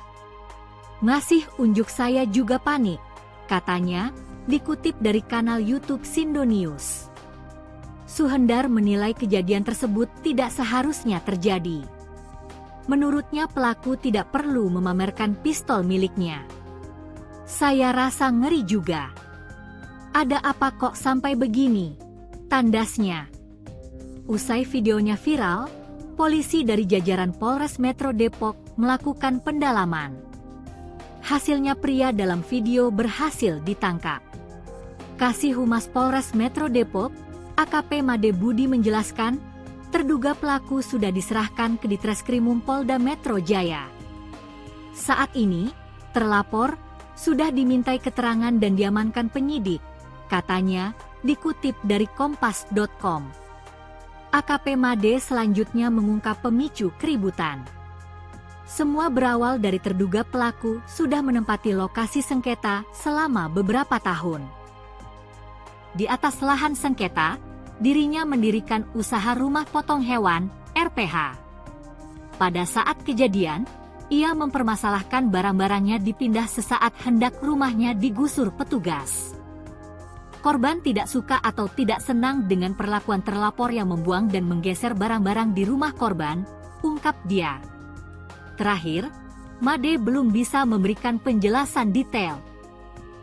Ngasih unjuk saya juga panik, katanya, dikutip dari kanal YouTube Sindo News. Suhendar menilai kejadian tersebut tidak seharusnya terjadi. Menurutnya pelaku tidak perlu memamerkan pistol miliknya. Saya rasa ngeri juga. Ada apa kok sampai begini? Tandasnya. Usai videonya viral, polisi dari jajaran Polres Metro Depok melakukan pendalaman. Hasilnya pria dalam video berhasil ditangkap. Kasih Humas Polres Metro Depok, AKP Made Budi menjelaskan, terduga pelaku sudah diserahkan ke Ditreskrimum Polda Metro Jaya. Saat ini, terlapor sudah dimintai keterangan dan diamankan penyidik, katanya, dikutip dari kompas.com. AKP Made selanjutnya mengungkap pemicu keributan. Semua berawal dari terduga pelaku sudah menempati lokasi sengketa selama beberapa tahun. Di atas lahan sengketa, dirinya mendirikan usaha rumah potong hewan, RPH. Pada saat kejadian, ia mempermasalahkan barang-barangnya dipindah sesaat hendak rumahnya digusur petugas. Korban tidak suka atau tidak senang dengan perlakuan terlapor yang membuang dan menggeser barang-barang di rumah korban, ungkap dia. Terakhir, Made belum bisa memberikan penjelasan detail,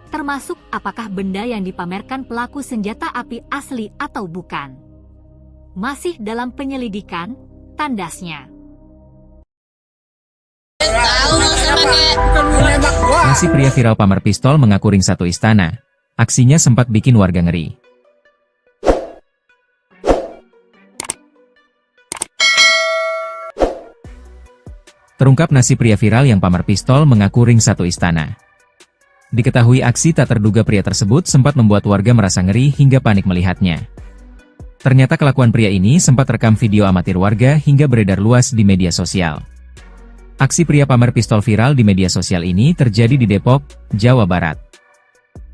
termasuk apakah benda yang dipamerkan pelaku senjata api asli atau bukan. Masih dalam penyelidikan, tandasnya. Nasi pria viral pamer pistol mengaku ring 1 istana. Aksinya sempat bikin warga ngeri. Terungkap nasi pria viral yang pamer pistol mengaku ring 1 istana. Diketahui aksi tak terduga pria tersebut sempat membuat warga merasa ngeri hingga panik melihatnya. Ternyata kelakuan pria ini sempat rekam video amatir warga hingga beredar luas di media sosial. Aksi pria pamer pistol viral di media sosial ini terjadi di Depok, Jawa Barat.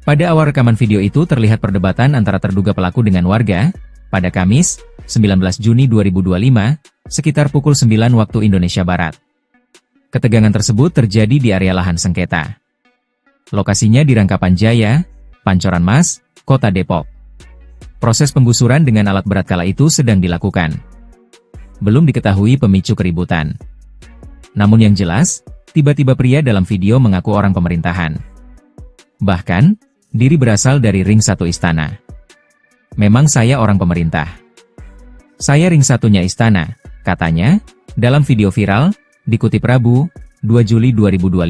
Pada awal rekaman video itu terlihat perdebatan antara terduga pelaku dengan warga, pada Kamis, 19 Juni 2025, sekitar pukul 9 waktu Indonesia Barat. Ketegangan tersebut terjadi di area lahan sengketa. Lokasinya di Rangkapan Jaya, Pancoran Mas, Kota Depok. Proses penggusuran dengan alat berat kala itu sedang dilakukan. Belum diketahui pemicu keributan. Namun yang jelas, Tiba-tiba pria dalam video mengaku orang pemerintahan. Bahkan, diri berasal dari ring 1 istana. Memang saya orang pemerintah. Saya ring 1-nya istana, katanya, dalam video viral, dikutip Rabu, 2 Juli 2025.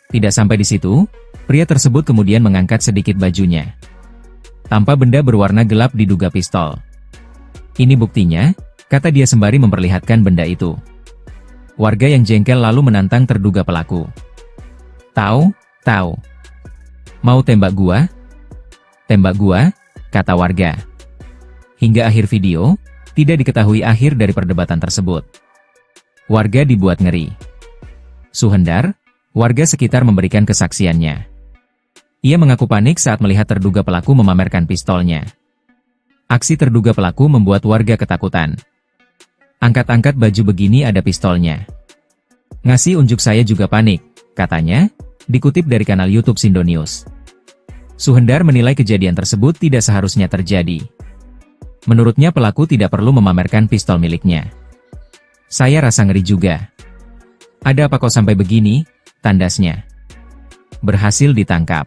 Tidak sampai di situ, pria tersebut kemudian mengangkat sedikit bajunya. Tanpa benda berwarna gelap diduga pistol. Ini buktinya, kata dia sembari memperlihatkan benda itu. Warga yang jengkel lalu menantang terduga pelaku. Tahu? Mau tembak gua? Tembak gua, kata warga. Hingga akhir video, tidak diketahui akhir dari perdebatan tersebut. Warga dibuat ngeri. Suhendar, warga sekitar memberikan kesaksiannya. Ia mengaku panik saat melihat terduga pelaku memamerkan pistolnya. Aksi terduga pelaku membuat warga ketakutan. Angkat-angkat baju begini ada pistolnya. Ngasih unjuk saya juga panik, katanya, dikutip dari kanal YouTube Sindo News. Suhendar menilai kejadian tersebut tidak seharusnya terjadi. Menurutnya pelaku tidak perlu memamerkan pistol miliknya. Saya rasa ngeri juga. Ada apa kok sampai begini? Tandasnya. Berhasil ditangkap.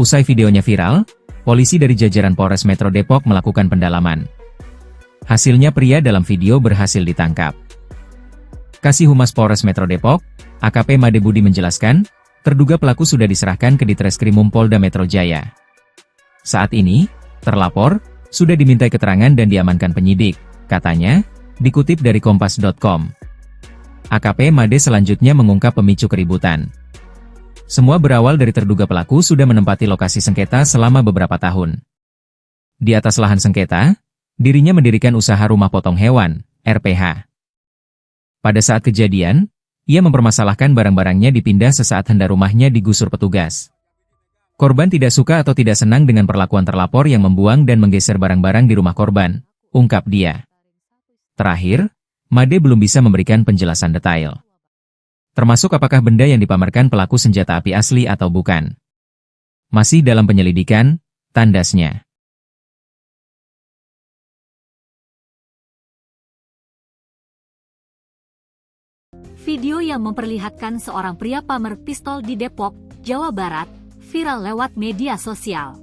Usai videonya viral, polisi dari jajaran Polres Metro Depok melakukan pendalaman. Hasilnya pria dalam video berhasil ditangkap. Kasih Humas Polres Metro Depok, AKP Made Budi menjelaskan, terduga pelaku sudah diserahkan ke Ditreskrimum Polda Metro Jaya. Saat ini, terlapor, sudah dimintai keterangan dan diamankan penyidik, katanya, dikutip dari Kompas.com. AKP Made selanjutnya mengungkap pemicu keributan. Semua berawal dari terduga pelaku sudah menempati lokasi sengketa selama beberapa tahun. Di atas lahan sengketa, dirinya mendirikan usaha rumah potong hewan, RPH. Pada saat kejadian, ia mempermasalahkan barang-barangnya dipindah sesaat hendak rumahnya digusur petugas. Korban tidak suka atau tidak senang dengan perlakuan terlapor yang membuang dan menggeser barang-barang di rumah korban, ungkap dia. Terakhir, Made belum bisa memberikan penjelasan detail. Termasuk apakah benda yang dipamerkan pelaku senjata api asli atau bukan. Masih dalam penyelidikan, tandasnya. Video yang memperlihatkan seorang pria pamer pistol di Depok, Jawa Barat, viral lewat media sosial.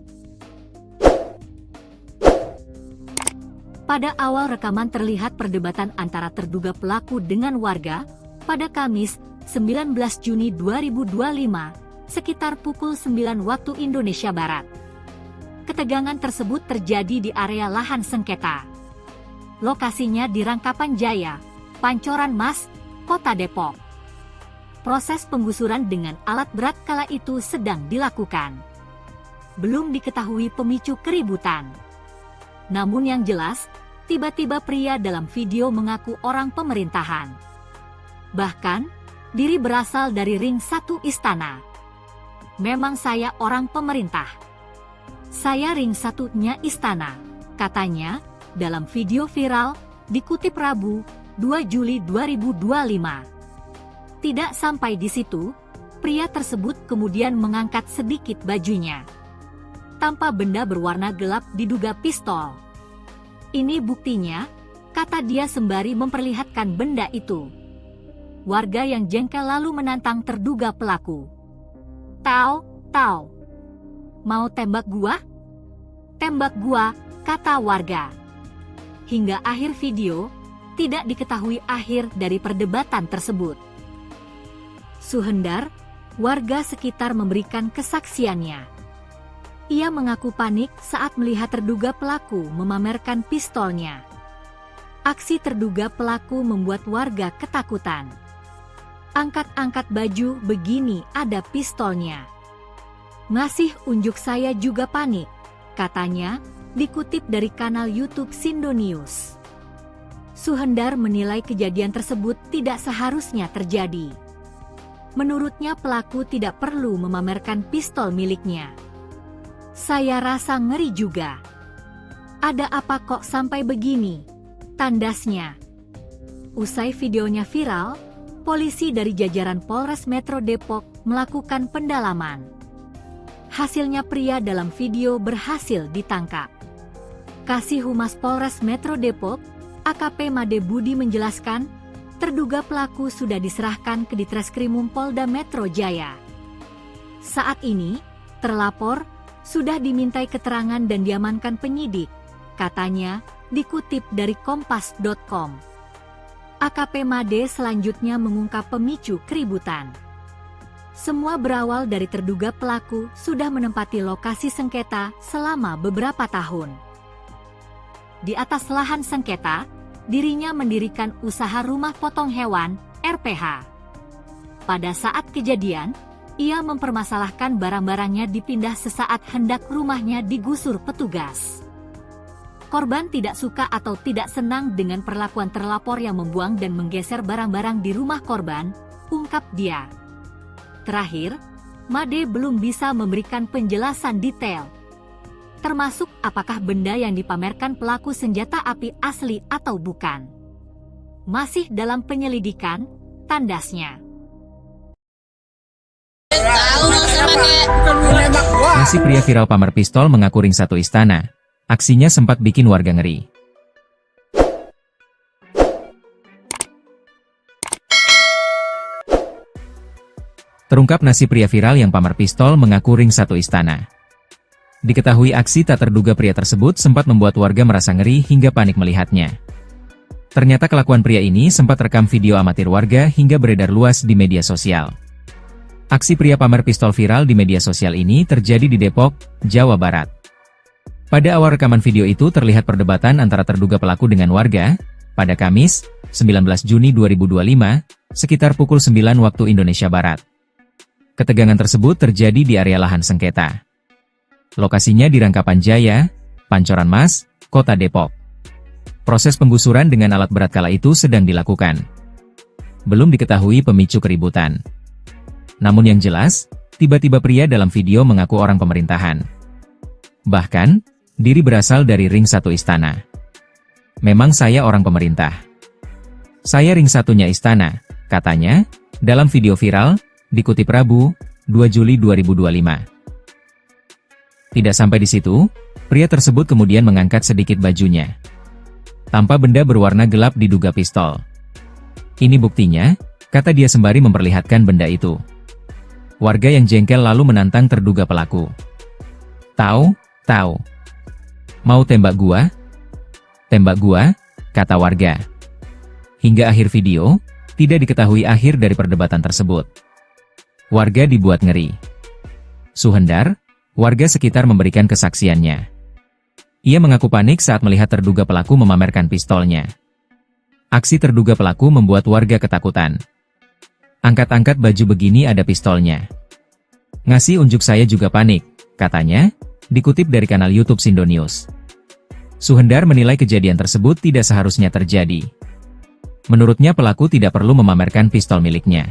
Pada awal rekaman terlihat perdebatan antara terduga pelaku dengan warga, pada Kamis, 19 Juni 2025, sekitar pukul 9 waktu Indonesia Barat. Ketegangan tersebut terjadi di area lahan sengketa. Lokasinya di Rangkapan Jaya, Pancoran Mas, Kota Depok. Proses penggusuran dengan alat berat kala itu sedang dilakukan. Belum diketahui pemicu keributan. Namun yang jelas, tiba-tiba pria dalam video mengaku orang pemerintahan. Bahkan, diri berasal dari ring 1 istana. Memang saya orang pemerintah. Saya ring 1-nya istana, katanya, dalam video viral, dikutip Rabu, 2 Juli 2025. Tidak sampai di situ, pria tersebut kemudian mengangkat sedikit bajunya. Tanpa benda berwarna gelap diduga pistol. Ini buktinya, kata dia sembari memperlihatkan benda itu. Warga yang jengkel lalu menantang terduga pelaku. Tahu? Mau tembak gua? Tembak gua, kata warga. Hingga akhir video, tidak diketahui akhir dari perdebatan tersebut. Suhendar, warga sekitar memberikan kesaksiannya. Ia mengaku panik saat melihat terduga pelaku memamerkan pistolnya. Aksi terduga pelaku membuat warga ketakutan. Angkat-angkat baju begini ada pistolnya. Ngasih unjuk saya juga panik, katanya, dikutip dari kanal YouTube Sindo News. Suhendar menilai kejadian tersebut tidak seharusnya terjadi. Menurutnya pelaku tidak perlu memamerkan pistol miliknya. Saya rasa ngeri juga. Ada apa kok sampai begini? Tandasnya. Usai videonya viral, polisi dari jajaran Polres Metro Depok melakukan pendalaman. Hasilnya pria dalam video berhasil ditangkap. Kasih Humas Polres Metro Depok, AKP Made Budi menjelaskan, terduga pelaku sudah diserahkan ke Ditreskrimum Polda Metro Jaya. Saat ini, terlapor sudah dimintai keterangan dan diamankan penyidik, katanya, dikutip dari kompas.com. AKP Made selanjutnya mengungkap pemicu keributan. Semua berawal dari terduga pelaku sudah menempati lokasi sengketa selama beberapa tahun. Di atas lahan sengketa, dirinya mendirikan usaha rumah potong hewan, RPH. Pada saat kejadian, ia mempermasalahkan barang-barangnya dipindah sesaat hendak rumahnya digusur petugas. Korban tidak suka atau tidak senang dengan perlakuan terlapor yang membuang dan menggeser barang-barang di rumah korban, ungkap dia. Terakhir, Made belum bisa memberikan penjelasan detail, termasuk apakah benda yang dipamerkan pelaku senjata api asli atau bukan. Masih dalam penyelidikan, tandasnya. Nasi pria viral pamer pistol mengaku ring satu istana. Aksinya sempat bikin warga ngeri. Terungkap nasi pria viral yang pamer pistol mengaku ring satu istana. Diketahui aksi tak terduga pria tersebut sempat membuat warga merasa ngeri hingga panik melihatnya. Ternyata kelakuan pria ini sempat rekam video amatir warga hingga beredar luas di media sosial. Aksi pria pamer pistol viral di media sosial ini terjadi di Depok, Jawa Barat. Pada awal rekaman video itu terlihat perdebatan antara terduga pelaku dengan warga, pada Kamis, 19 Juni 2025, sekitar pukul 9 waktu Indonesia Barat. Ketegangan tersebut terjadi di area lahan sengketa. Lokasinya di Rangkapan Jaya, Pancoran Mas, Kota Depok. Proses penggusuran dengan alat berat kala itu sedang dilakukan. Belum diketahui pemicu keributan. Namun yang jelas, tiba-tiba pria dalam video mengaku orang pemerintahan. Bahkan, diri berasal dari ring satu istana. Memang saya orang pemerintah. Saya ring satunya istana, katanya, dalam video viral, dikutip Rabu, 2 Juli 2025. Tidak sampai di situ, pria tersebut kemudian mengangkat sedikit bajunya. Tanpa benda berwarna gelap diduga pistol. Ini buktinya, kata dia sembari memperlihatkan benda itu. Warga yang jengkel lalu menantang terduga pelaku. Tahu? Mau tembak gua? Tembak gua, kata warga. Hingga akhir video, tidak diketahui akhir dari perdebatan tersebut. Warga dibuat ngeri. Suhendar, warga sekitar memberikan kesaksiannya. Ia mengaku panik saat melihat terduga pelaku memamerkan pistolnya. Aksi terduga pelaku membuat warga ketakutan. Angkat-angkat baju begini ada pistolnya. Ngasih unjuk saya juga panik, katanya, dikutip dari kanal YouTube Sindo News. Suhendar menilai kejadian tersebut tidak seharusnya terjadi. Menurutnya pelaku tidak perlu memamerkan pistol miliknya.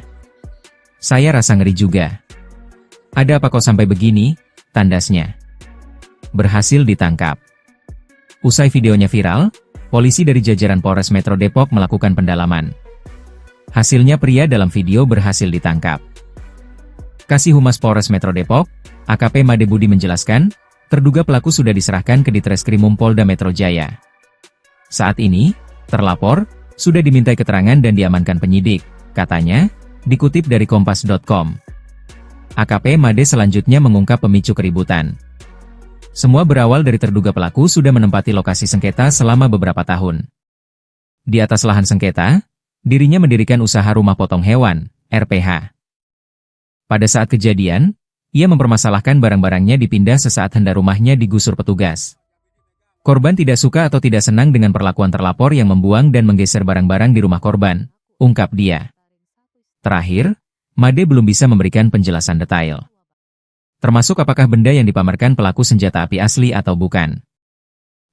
Saya rasa ngeri juga. Ada apa kok sampai begini? Tandasnya. Berhasil ditangkap. Usai videonya viral, polisi dari jajaran Polres Metro Depok melakukan pendalaman. Hasilnya pria dalam video berhasil ditangkap. Kasih Humas Polres Metro Depok, AKP Made Budi menjelaskan, terduga pelaku sudah diserahkan ke Ditreskrimum Polda Metro Jaya. Saat ini, terlapor, sudah dimintai keterangan dan diamankan penyidik, katanya, dikutip dari kompas.com. AKP Made selanjutnya mengungkap pemicu keributan. Semua berawal dari terduga pelaku sudah menempati lokasi sengketa selama beberapa tahun. Di atas lahan sengketa, dirinya mendirikan usaha rumah potong hewan, RPH. Pada saat kejadian, ia mempermasalahkan barang-barangnya dipindah sesaat hendak rumahnya digusur petugas. Korban tidak suka atau tidak senang dengan perlakuan terlapor yang membuang dan menggeser barang-barang di rumah korban, ungkap dia. Terakhir, Made belum bisa memberikan penjelasan detail. Termasuk apakah benda yang dipamerkan pelaku senjata api asli atau bukan.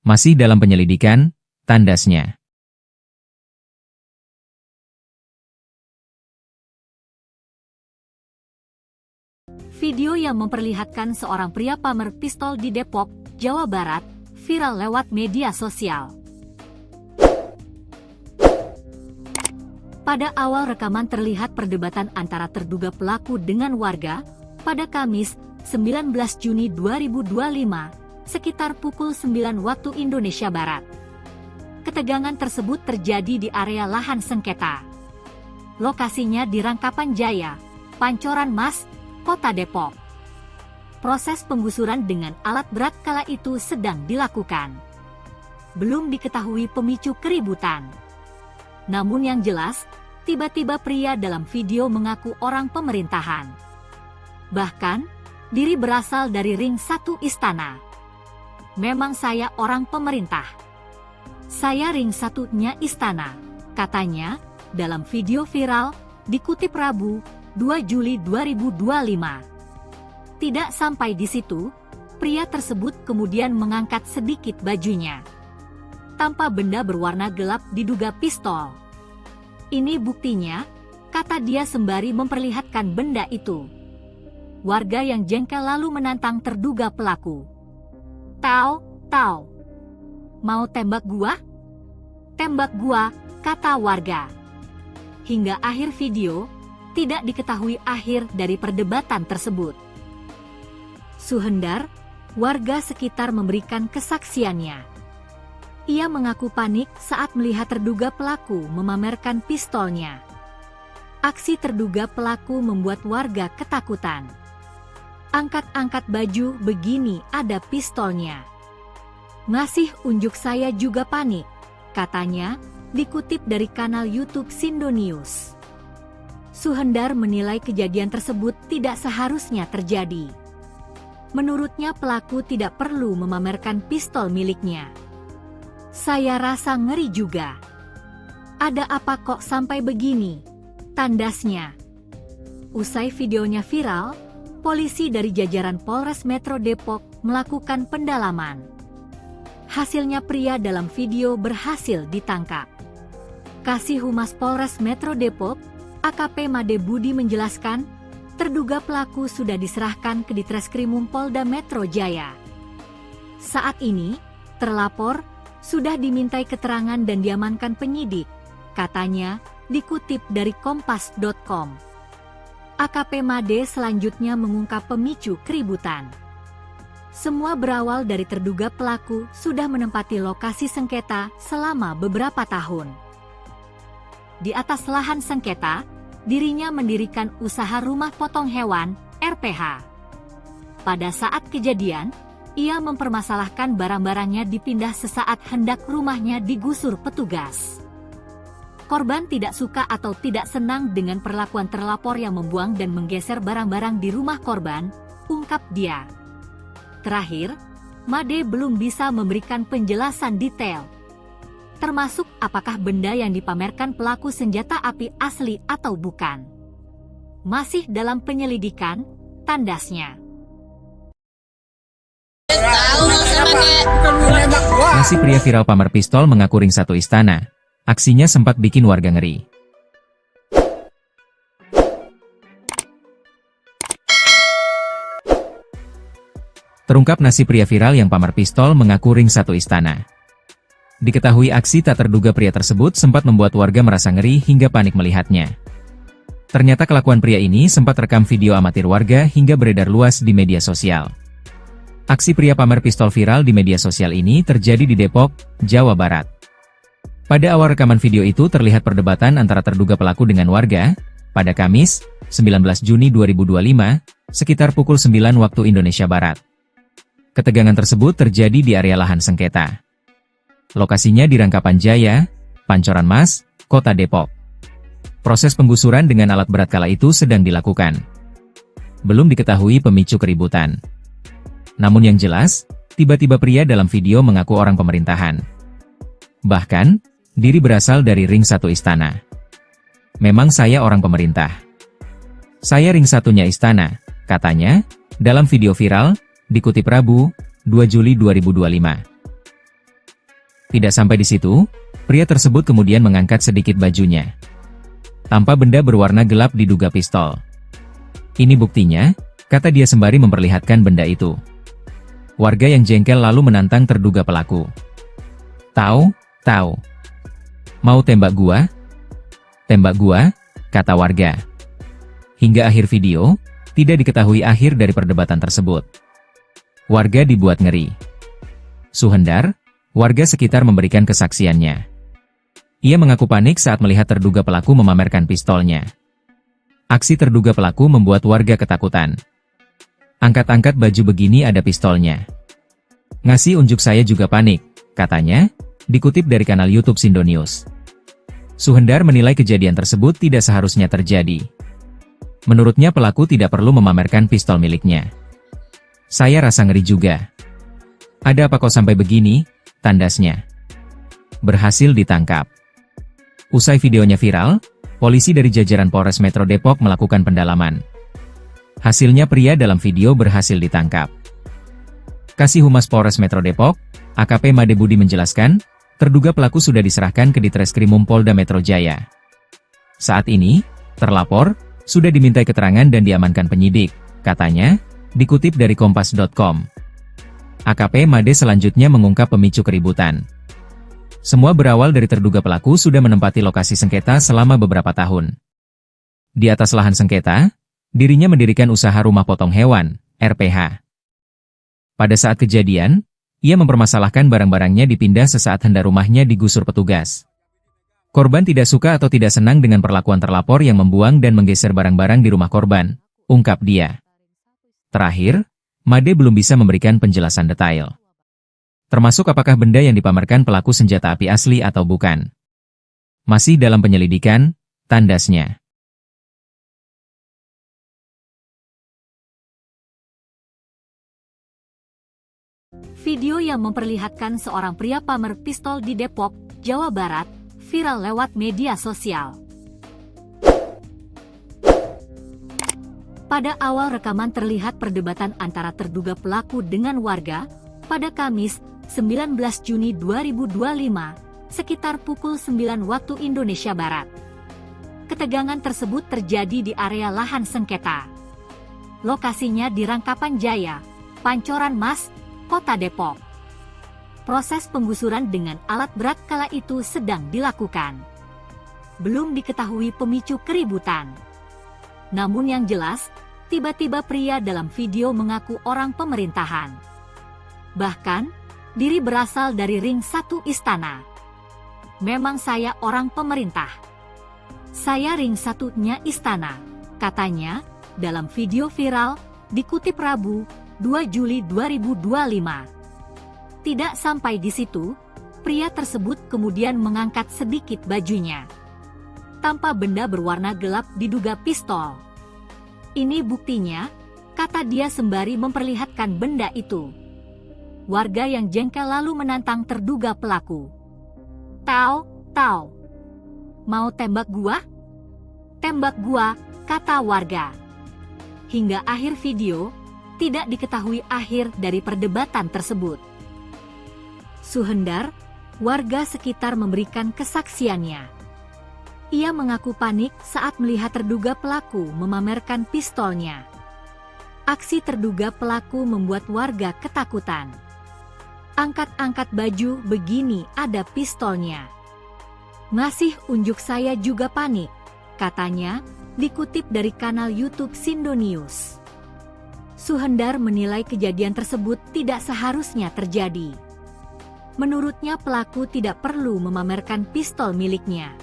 Masih dalam penyelidikan, tandasnya. Video yang memperlihatkan seorang pria pamer pistol di Depok, Jawa Barat, viral lewat media sosial. Pada awal rekaman terlihat perdebatan antara terduga pelaku dengan warga, pada Kamis, 19 Juni 2025, sekitar pukul 9 waktu Indonesia Barat. Ketegangan tersebut terjadi di area lahan sengketa. Lokasinya di Rangkapan Jaya, Pancoran Mas, Kota Depok. Proses penggusuran dengan alat berat kala itu sedang dilakukan. Belum diketahui pemicu keributan. Namun yang jelas, tiba-tiba pria dalam video mengaku orang pemerintahan. Bahkan, diri berasal dari ring 1 istana. Memang saya orang pemerintah. Saya ring 1-nya istana, katanya, dalam video viral, dikutip Rabu, 2 Juli 2025. Tidak sampai di situ, pria tersebut kemudian mengangkat sedikit bajunya. Tanpa benda berwarna gelap diduga pistol. Ini buktinya, kata dia sembari memperlihatkan benda itu. Warga yang jengkel lalu menantang terduga pelaku. Tau, mau tembak gua? Tembak gua, kata warga. Hingga akhir video, tidak diketahui akhir dari perdebatan tersebut. Suhendar, warga sekitar memberikan kesaksiannya. Ia mengaku panik saat melihat terduga pelaku memamerkan pistolnya. Aksi terduga pelaku membuat warga ketakutan. Angkat-angkat baju begini ada pistolnya. Ngasih unjuk saya juga panik, katanya, dikutip dari kanal YouTube Sindo News. Suhendar menilai kejadian tersebut tidak seharusnya terjadi. Menurutnya pelaku tidak perlu memamerkan pistol miliknya. Saya rasa ngeri juga. Ada apa kok sampai begini? Tandasnya. Usai videonya viral, polisi dari jajaran Polres Metro Depok melakukan pendalaman. Hasilnya pria dalam video berhasil ditangkap. Kasih Humas Polres Metro Depok, AKP Made Budi menjelaskan, terduga pelaku sudah diserahkan ke Ditreskrimum Polda Metro Jaya. Saat ini, terlapor sudah dimintai keterangan dan diamankan penyidik, katanya, dikutip dari kompas.com. AKP Made selanjutnya mengungkap pemicu keributan. Semua berawal dari terduga pelaku sudah menempati lokasi sengketa selama beberapa tahun. Di atas lahan sengketa, dirinya mendirikan usaha rumah potong hewan, RPH. Pada saat kejadian, ia mempermasalahkan barang-barangnya dipindah sesaat hendak rumahnya digusur petugas. Korban tidak suka atau tidak senang dengan perlakuan terlapor yang membuang dan menggeser barang-barang di rumah korban, ungkap dia. Terakhir, Made belum bisa memberikan penjelasan detail, termasuk apakah benda yang dipamerkan pelaku senjata api asli atau bukan. Masih dalam penyelidikan, tandasnya. Nasi pria viral pamer pistol mengaku ring 1 istana. Aksinya sempat bikin warga ngeri. Terungkap nasi pria viral yang pamer pistol mengaku ring 1 istana. Diketahui aksi tak terduga pria tersebut sempat membuat warga merasa ngeri hingga panik melihatnya. Ternyata kelakuan pria ini sempat rekam video amatir warga hingga beredar luas di media sosial. Aksi pria pamer pistol viral di media sosial ini terjadi di Depok, Jawa Barat. Pada awal rekaman video itu terlihat perdebatan antara terduga pelaku dengan warga, pada Kamis, 19 Juni 2025, sekitar pukul 9 waktu Indonesia Barat. Ketegangan tersebut terjadi di area lahan sengketa. Lokasinya di Rangkapan Jaya, Pancoran Mas, Kota Depok. Proses penggusuran dengan alat berat kala itu sedang dilakukan. Belum diketahui pemicu keributan. Namun yang jelas, tiba-tiba pria dalam video mengaku orang pemerintahan. Bahkan, diri berasal dari ring 1 istana. Memang saya orang pemerintah. Saya ring 1-nya istana, katanya, dalam video viral, dikutip Rabu, 2 Juli 2025. Tidak sampai di situ, pria tersebut kemudian mengangkat sedikit bajunya. Tanpa benda berwarna gelap diduga pistol. Ini buktinya, kata dia sembari memperlihatkan benda itu. Warga yang jengkel lalu menantang terduga pelaku. Tahu? Mau tembak gua? Tembak gua, kata warga. Hingga akhir video, tidak diketahui akhir dari perdebatan tersebut. Warga dibuat ngeri. Suhendar, warga sekitar memberikan kesaksiannya. Ia mengaku panik saat melihat terduga pelaku memamerkan pistolnya. Aksi terduga pelaku membuat warga ketakutan. "Angkat-angkat baju begini ada pistolnya. Ngasih unjuk saya juga panik," katanya, dikutip dari kanal YouTube Sindo News. Suhendar menilai kejadian tersebut tidak seharusnya terjadi. Menurutnya pelaku tidak perlu memamerkan pistol miliknya. "Saya rasa ngeri juga. Ada apa kok sampai begini?" tandasnya. Berhasil ditangkap. Usai videonya viral, polisi dari jajaran Polres Metro Depok melakukan pendalaman. Hasilnya pria dalam video berhasil ditangkap. Kasih Humas Polres Metro Depok, AKP Made Budi menjelaskan, terduga pelaku sudah diserahkan ke Ditreskrimum Polda Metro Jaya. Saat ini, terlapor sudah dimintai keterangan dan diamankan penyidik, katanya, dikutip dari kompas.com. AKP Made selanjutnya mengungkap pemicu keributan. Semua berawal dari terduga pelaku sudah menempati lokasi sengketa selama beberapa tahun. Di atas lahan sengketa, dirinya mendirikan usaha rumah potong hewan, RPH. Pada saat kejadian, ia mempermasalahkan barang-barangnya dipindah sesaat hendak rumahnya digusur petugas. Korban tidak suka atau tidak senang dengan perlakuan terlapor yang membuang dan menggeser barang-barang di rumah korban, ungkap dia. Terakhir, Made belum bisa memberikan penjelasan detail. Termasuk apakah benda yang dipamerkan pelaku senjata api asli atau bukan. Masih dalam penyelidikan, tandasnya. Video yang memperlihatkan seorang pria pamer pistol di Depok, Jawa Barat, viral lewat media sosial. Pada awal rekaman terlihat perdebatan antara terduga pelaku dengan warga, pada Kamis, 19 Juni 2025, sekitar pukul 9 waktu Indonesia Barat. Ketegangan tersebut terjadi di area lahan sengketa. Lokasinya di Rangkapan Jaya, Pancoran Mas, Kota Depok. Proses penggusuran dengan alat berat kala itu sedang dilakukan. Belum diketahui pemicu keributan. Namun yang jelas, tiba-tiba pria dalam video mengaku orang pemerintahan. Bahkan, diri berasal dari ring 1 istana. "Memang saya orang pemerintah. Saya ring 1-nya istana," katanya, dalam video viral, dikutip Rabu, 2 Juli 2025. Tidak sampai di situ, pria tersebut kemudian mengangkat sedikit bajunya. Tanpa benda berwarna gelap diduga pistol. "Ini buktinya," kata dia sembari memperlihatkan benda itu. Warga yang jengkel lalu menantang terduga pelaku. Tau, mau tembak gua? Tembak gua," kata warga. Hingga akhir video, tidak diketahui akhir dari perdebatan tersebut. Suhendar, warga sekitar memberikan kesaksiannya. Ia mengaku panik saat melihat terduga pelaku memamerkan pistolnya. Aksi terduga pelaku membuat warga ketakutan. "Angkat-angkat baju begini ada pistolnya. Ngasih unjuk saya juga panik," katanya, dikutip dari kanal YouTube Sindo News. Suhendar menilai kejadian tersebut tidak seharusnya terjadi. Menurutnya pelaku tidak perlu memamerkan pistol miliknya.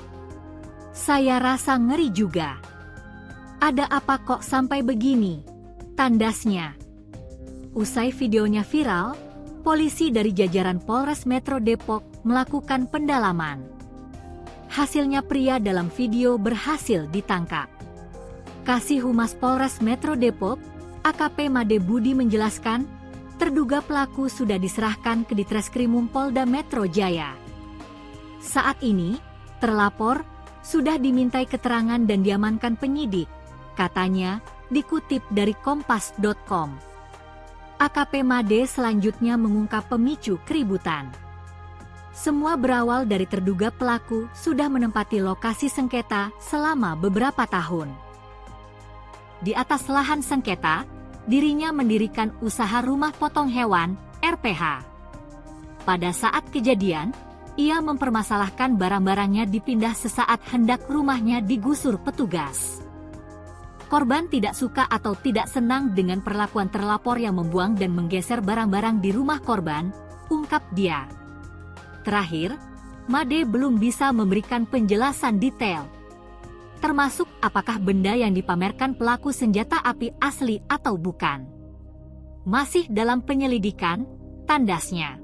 "Saya rasa ngeri juga. Ada apa kok sampai begini?" tandasnya. Usai videonya viral, polisi dari jajaran Polres Metro Depok melakukan pendalaman. Hasilnya pria dalam video berhasil ditangkap. Kasih Humas Polres Metro Depok, AKP Made Budi menjelaskan, terduga pelaku sudah diserahkan ke Ditreskrimum Polda Metro Jaya. Saat ini, terlapor sudah dimintai keterangan dan diamankan penyidik, katanya, dikutip dari kompas.com. AKP Made selanjutnya mengungkap pemicu keributan. Semua berawal dari terduga pelaku sudah menempati lokasi sengketa selama beberapa tahun. Di atas lahan sengketa, dirinya mendirikan usaha rumah potong hewan, RPH. Pada saat kejadian, ia mempermasalahkan barang-barangnya dipindah sesaat hendak rumahnya digusur petugas. Korban tidak suka atau tidak senang dengan perlakuan terlapor yang membuang dan menggeser barang-barang di rumah korban, ungkap dia. Terakhir, Made belum bisa memberikan penjelasan detail, termasuk apakah benda yang dipamerkan pelaku senjata api asli atau bukan. Masih dalam penyelidikan, tandasnya.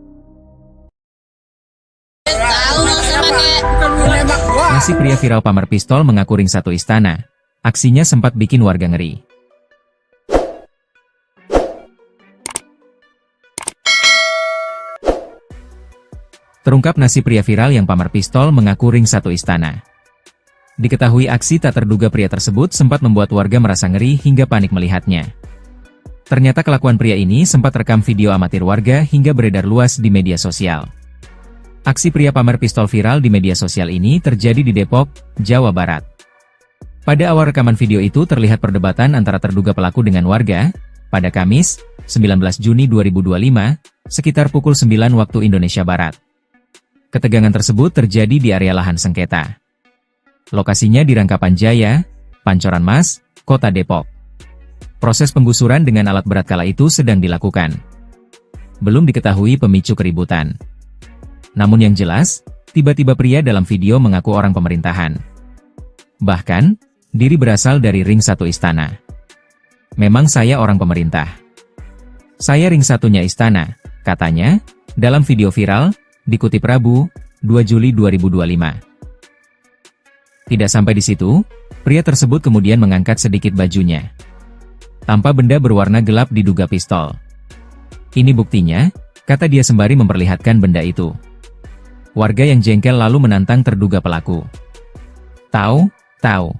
Nasi pria viral pamer pistol mengaku ring satu istana. Aksinya sempat bikin warga ngeri. Terungkap nasi pria viral yang pamer pistol mengaku ring satu istana. Diketahui aksi tak terduga pria tersebut sempat membuat warga merasa ngeri hingga panik melihatnya. Ternyata kelakuan pria ini sempat rekam video amatir warga hingga beredar luas di media sosial. Aksi pria pamer pistol viral di media sosial ini terjadi di Depok, Jawa Barat. Pada awal rekaman video itu terlihat perdebatan antara terduga pelaku dengan warga, pada Kamis, 19 Juni 2025, sekitar pukul 9 waktu Indonesia Barat. Ketegangan tersebut terjadi di area lahan sengketa. Lokasinya di Rangkapan Jaya, Pancoran Mas, Kota Depok. Proses penggusuran dengan alat berat kala itu sedang dilakukan. Belum diketahui pemicu keributan. Namun yang jelas, tiba-tiba pria dalam video mengaku orang pemerintahan. Bahkan, diri berasal dari ring satu istana. Memang saya orang pemerintah. Saya ring satunya istana, katanya, dalam video viral, dikutip Rabu, 2 Juli 2025. Tidak sampai di situ, pria tersebut kemudian mengangkat sedikit bajunya. Tanpa benda berwarna gelap diduga pistol. Ini buktinya, kata dia sembari memperlihatkan benda itu. Warga yang jengkel lalu menantang terduga pelaku. Tahu?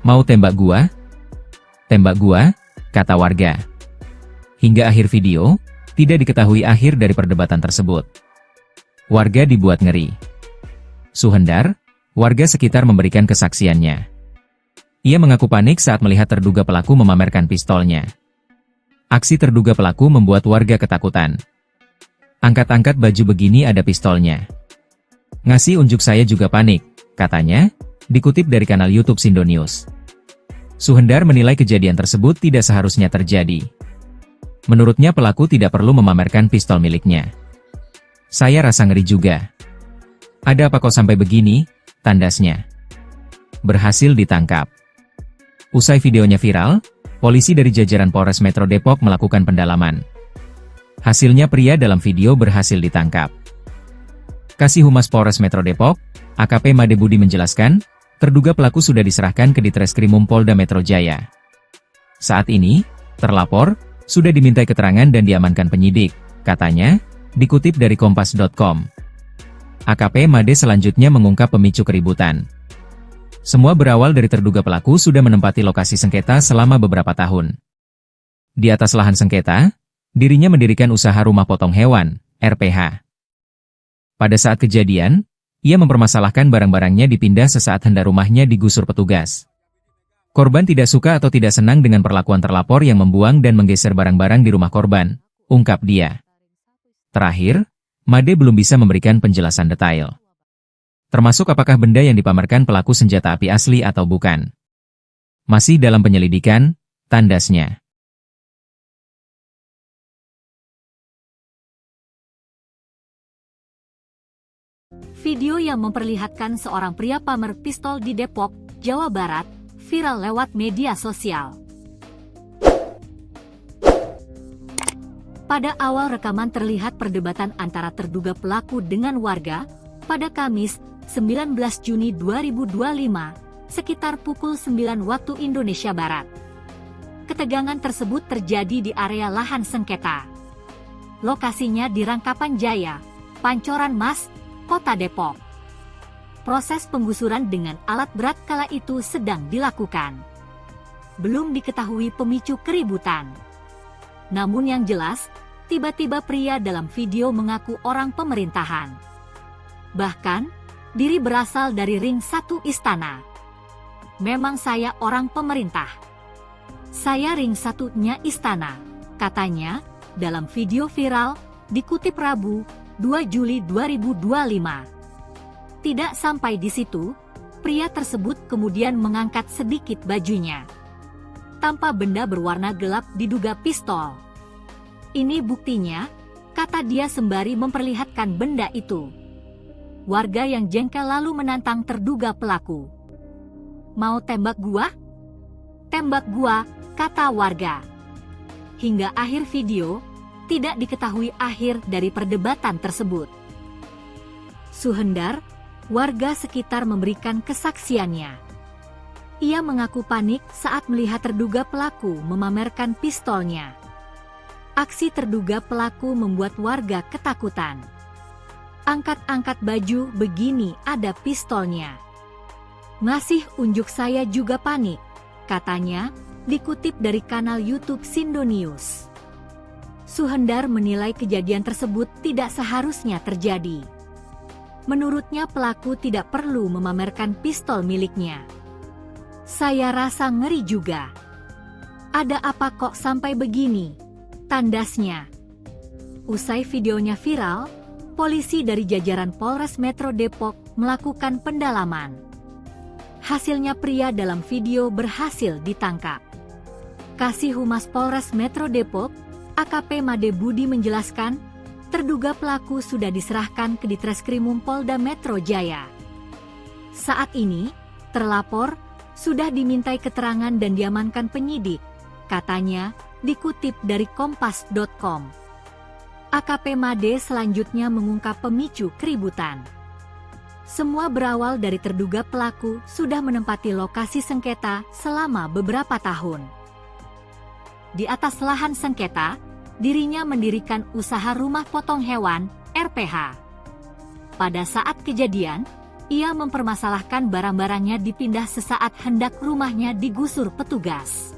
Mau tembak gua? Tembak gua, kata warga. Hingga akhir video, tidak diketahui akhir dari perdebatan tersebut. Warga dibuat ngeri. Suhendar, warga sekitar memberikan kesaksiannya. Ia mengaku panik saat melihat terduga pelaku memamerkan pistolnya. Aksi terduga pelaku membuat warga ketakutan. Angkat-angkat baju begini ada pistolnya. Ngasih unjuk saya juga panik, katanya, dikutip dari kanal YouTube Sindo News. Suhendar menilai kejadian tersebut tidak seharusnya terjadi. Menurutnya pelaku tidak perlu memamerkan pistol miliknya. Saya rasa ngeri juga. Ada apa kok sampai begini? Tandasnya. Berhasil ditangkap. Usai videonya viral, polisi dari jajaran Polres Metro Depok melakukan pendalaman. Hasilnya pria dalam video berhasil ditangkap. Kasih Humas Polres Metro Depok, AKP Made Budi menjelaskan, terduga pelaku sudah diserahkan ke Ditreskrimum Polda Metro Jaya. Saat ini, terlapor, sudah dimintai keterangan dan diamankan penyidik, katanya, dikutip dari Kompas.com. AKP Made selanjutnya mengungkap pemicu keributan. Semua berawal dari terduga pelaku sudah menempati lokasi sengketa selama beberapa tahun. Di atas lahan sengketa, dirinya mendirikan usaha rumah potong hewan, RPH. Pada saat kejadian, ia mempermasalahkan barang-barangnya dipindah sesaat hendak rumahnya digusur petugas. Korban tidak suka atau tidak senang dengan perlakuan terlapor yang membuang dan menggeser barang-barang di rumah korban, ungkap dia. Terakhir, Made belum bisa memberikan penjelasan detail. Termasuk apakah benda yang dipamerkan pelaku senjata api asli atau bukan. Masih dalam penyelidikan, tandasnya. Video yang memperlihatkan seorang pria pamer pistol di Depok, Jawa Barat, viral lewat media sosial. Pada awal rekaman terlihat perdebatan antara terduga pelaku dengan warga, pada Kamis, 19 Juni 2025, sekitar pukul 9 waktu Indonesia Barat. Ketegangan tersebut terjadi di area lahan sengketa. Lokasinya di Rangkapan Jaya, Pancoran Mas, Kota Depok. Proses penggusuran dengan alat berat kala itu sedang dilakukan. Belum diketahui pemicu keributan. Namun yang jelas, tiba-tiba pria dalam video mengaku orang pemerintahan. Bahkan, diri berasal dari ring satu istana. Memang saya orang pemerintah. Saya ring satunya istana, katanya, dalam video viral, dikutip Rabu, 2 Juli 2025. Tidak sampai di situ, pria tersebut kemudian mengangkat sedikit bajunya. Tanpa benda berwarna gelap diduga pistol. Ini buktinya, kata dia sembari memperlihatkan benda itu. Warga yang jengkel lalu menantang terduga pelaku. "Mau tembak gua? Tembak gua," kata warga. Hingga akhir video, tidak diketahui akhir dari perdebatan tersebut. Suhendar, warga sekitar memberikan kesaksiannya. Ia mengaku panik saat melihat terduga pelaku memamerkan pistolnya. Aksi terduga pelaku membuat warga ketakutan. "Angkat-angkat baju begini ada pistolnya. Ngasih unjuk saya juga panik," katanya, dikutip dari kanal YouTube Sindo News. Suhendar menilai kejadian tersebut tidak seharusnya terjadi. Menurutnya pelaku tidak perlu memamerkan pistol miliknya. "Saya rasa ngeri juga. Ada apa kok sampai begini?" tandasnya. Usai videonya viral, polisi dari jajaran Polres Metro Depok melakukan pendalaman. Hasilnya pria dalam video berhasil ditangkap. Kasih Humas Polres Metro Depok, AKP Made Budi menjelaskan, terduga pelaku sudah diserahkan ke Ditreskrimum Polda Metro Jaya. Saat ini, terlapor sudah dimintai keterangan dan diamankan penyidik, katanya, dikutip dari kompas.com. AKP Made selanjutnya mengungkap pemicu keributan. Semua berawal dari terduga pelaku sudah menempati lokasi sengketa selama beberapa tahun. Di atas lahan sengketa, dirinya mendirikan usaha rumah potong hewan, RPH. Pada saat kejadian, ia mempermasalahkan barang-barangnya dipindah sesaat hendak rumahnya digusur petugas.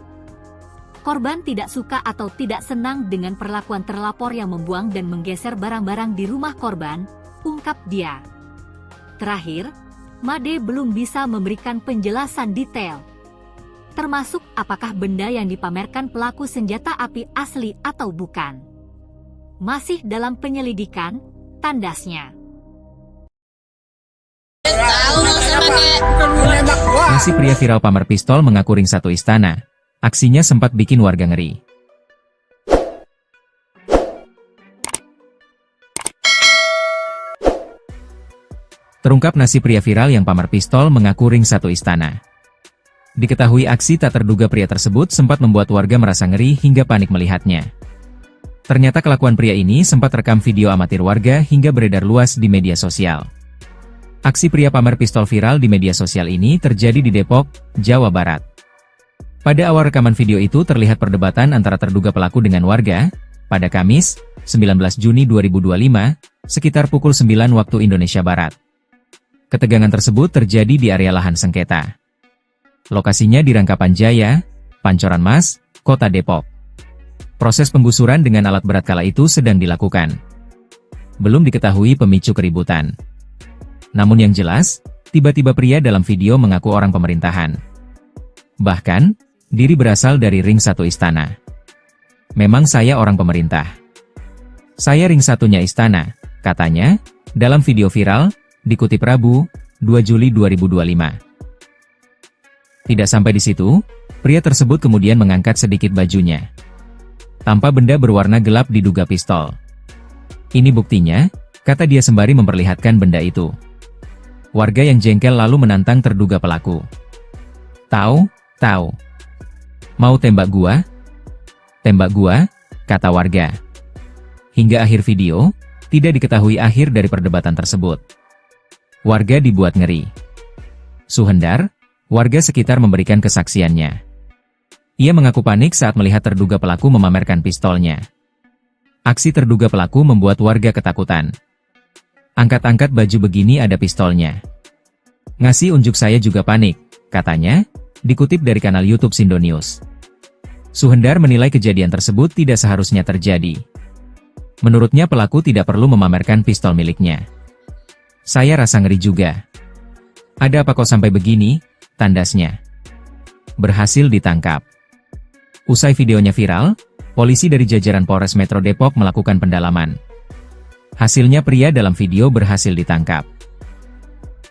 Korban tidak suka atau tidak senang dengan perlakuan terlapor yang membuang dan menggeser barang-barang di rumah korban, ungkap dia. Terakhir, Made belum bisa memberikan penjelasan detail, termasuk apakah benda yang dipamerkan pelaku senjata api asli atau bukan. Masih dalam penyelidikan, tandasnya. Nasi pria viral pamer pistol mengaku ring satu istana. Aksinya sempat bikin warga ngeri. Terungkap nasi pria viral yang pamer pistol mengaku ring satu istana. Diketahui aksi tak terduga pria tersebut sempat membuat warga merasa ngeri hingga panik melihatnya. Ternyata kelakuan pria ini sempat rekam video amatir warga hingga beredar luas di media sosial. Aksi pria pamer pistol viral di media sosial ini terjadi di Depok, Jawa Barat. Pada awal rekaman video itu terlihat perdebatan antara terduga pelaku dengan warga, pada Kamis, 19 Juni 2025, sekitar pukul 9 waktu Indonesia Barat. Ketegangan tersebut terjadi di area lahan sengketa. Lokasinya di Rangkapan Jaya, Pancoran Mas, Kota Depok. Proses penggusuran dengan alat berat kala itu sedang dilakukan. Belum diketahui pemicu keributan. Namun yang jelas, tiba-tiba pria dalam video mengaku orang pemerintahan. Bahkan, diri berasal dari ring satu istana. "Memang saya orang pemerintah. Saya ring satunya istana," katanya, dalam video viral, dikutip Rabu, 2 Juli 2025. Tidak sampai di situ, pria tersebut kemudian mengangkat sedikit bajunya. Tampak benda berwarna gelap diduga pistol. "Ini buktinya," kata dia sembari memperlihatkan benda itu. Warga yang jengkel lalu menantang terduga pelaku. Tahu? Mau tembak gua? Tembak gua?" kata warga. Hingga akhir video, tidak diketahui akhir dari perdebatan tersebut. Warga dibuat ngeri. Suhendar, warga sekitar memberikan kesaksiannya. Ia mengaku panik saat melihat terduga pelaku memamerkan pistolnya. Aksi terduga pelaku membuat warga ketakutan. "Angkat-angkat baju begini ada pistolnya. Ngasih unjuk saya juga panik," katanya, dikutip dari kanal YouTube Sindo News. Suhendar menilai kejadian tersebut tidak seharusnya terjadi. Menurutnya pelaku tidak perlu memamerkan pistol miliknya. "Saya rasa ngeri juga. Ada apa kok sampai begini?" tandasnya. Berhasil ditangkap. Usai videonya viral, polisi dari jajaran Polres Metro Depok melakukan pendalaman. Hasilnya pria dalam video berhasil ditangkap.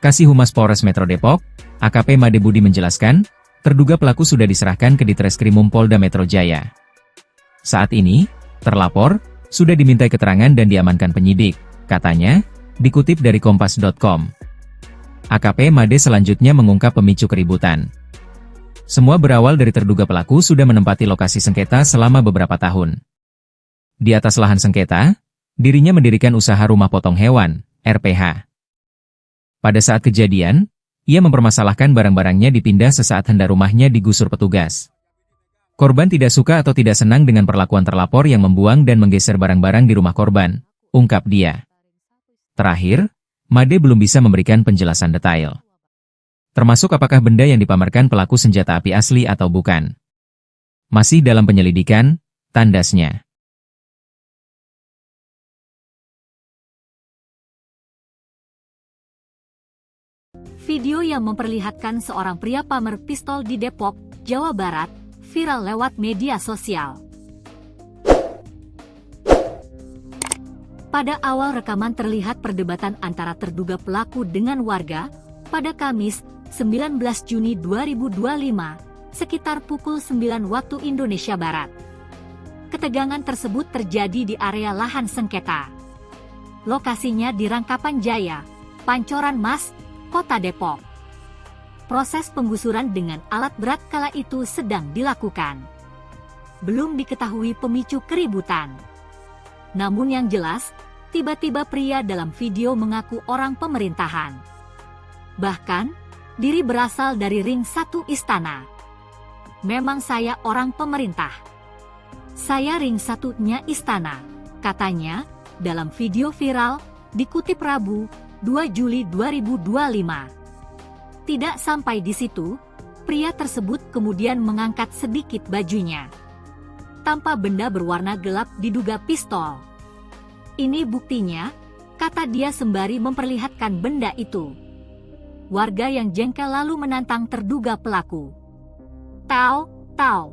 Kasih Humas Polres Metro Depok, AKP Made Budi menjelaskan, terduga pelaku sudah diserahkan ke Ditreskrimum Polda Metro Jaya. Saat ini, terlapor sudah dimintai keterangan dan diamankan penyidik, katanya, Dikutip dari Kompas.com, AKP Made selanjutnya mengungkap pemicu keributan. Semua berawal dari terduga pelaku sudah menempati lokasi sengketa selama beberapa tahun. Di atas lahan sengketa, dirinya mendirikan usaha rumah potong hewan, RPH. Pada saat kejadian, ia mempermasalahkan barang-barangnya dipindah sesaat hendak rumahnya digusur petugas. Korban tidak suka atau tidak senang dengan perlakuan terlapor yang membuang dan menggeser barang-barang di rumah korban, ungkap dia. Terakhir, Made belum bisa memberikan penjelasan detail. Termasuk apakah benda yang dipamerkan pelaku senjata api asli atau bukan. Masih dalam penyelidikan, tandasnya. Video yang memperlihatkan seorang pria pamer pistol di Depok, Jawa Barat, viral lewat media sosial. Pada awal rekaman terlihat perdebatan antara terduga pelaku dengan warga pada Kamis, 19 Juni 2025, sekitar pukul 9 waktu Indonesia Barat. Ketegangan tersebut terjadi di area lahan sengketa. Lokasinya di Rangkapan Jaya, Pancoran Mas, Kota Depok. Proses penggusuran dengan alat berat kala itu sedang dilakukan. Belum diketahui pemicu keributan. Namun yang jelas, tiba-tiba pria dalam video mengaku orang pemerintahan. Bahkan, diri berasal dari ring 1 istana. Memang saya orang pemerintah. Saya ring 1-nya istana, katanya, dalam video viral, dikutip Rabu, 2 Juli 2025. Tidak sampai di situ, pria tersebut kemudian mengangkat sedikit bajunya. Tanpa benda berwarna gelap diduga pistol. Ini buktinya, kata dia sembari memperlihatkan benda itu. Warga yang jengkel lalu menantang terduga pelaku. Tahu,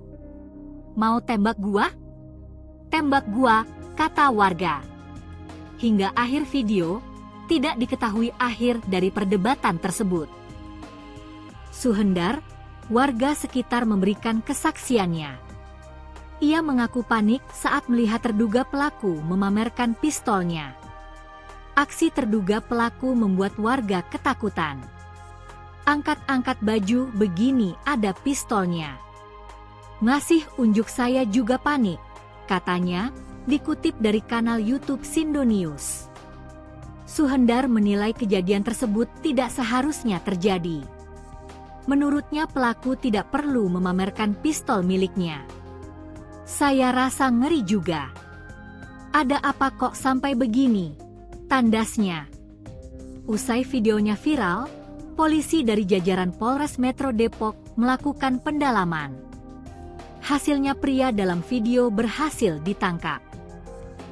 mau tembak gua? Tembak gua, kata warga. Hingga akhir video, tidak diketahui akhir dari perdebatan tersebut. Suhendar, warga sekitar memberikan kesaksiannya. Ia mengaku panik saat melihat terduga pelaku memamerkan pistolnya. Aksi terduga pelaku membuat warga ketakutan. Angkat-angkat baju begini ada pistolnya. Ngasih unjuk saya juga panik, katanya, dikutip dari kanal YouTube Sindo News. Suhendar menilai kejadian tersebut tidak seharusnya terjadi. Menurutnya pelaku tidak perlu memamerkan pistol miliknya. Saya rasa ngeri juga. Ada apa kok sampai begini? Tandasnya. Usai videonya viral, polisi dari jajaran Polres Metro Depok melakukan pendalaman. Hasilnya pria dalam video berhasil ditangkap.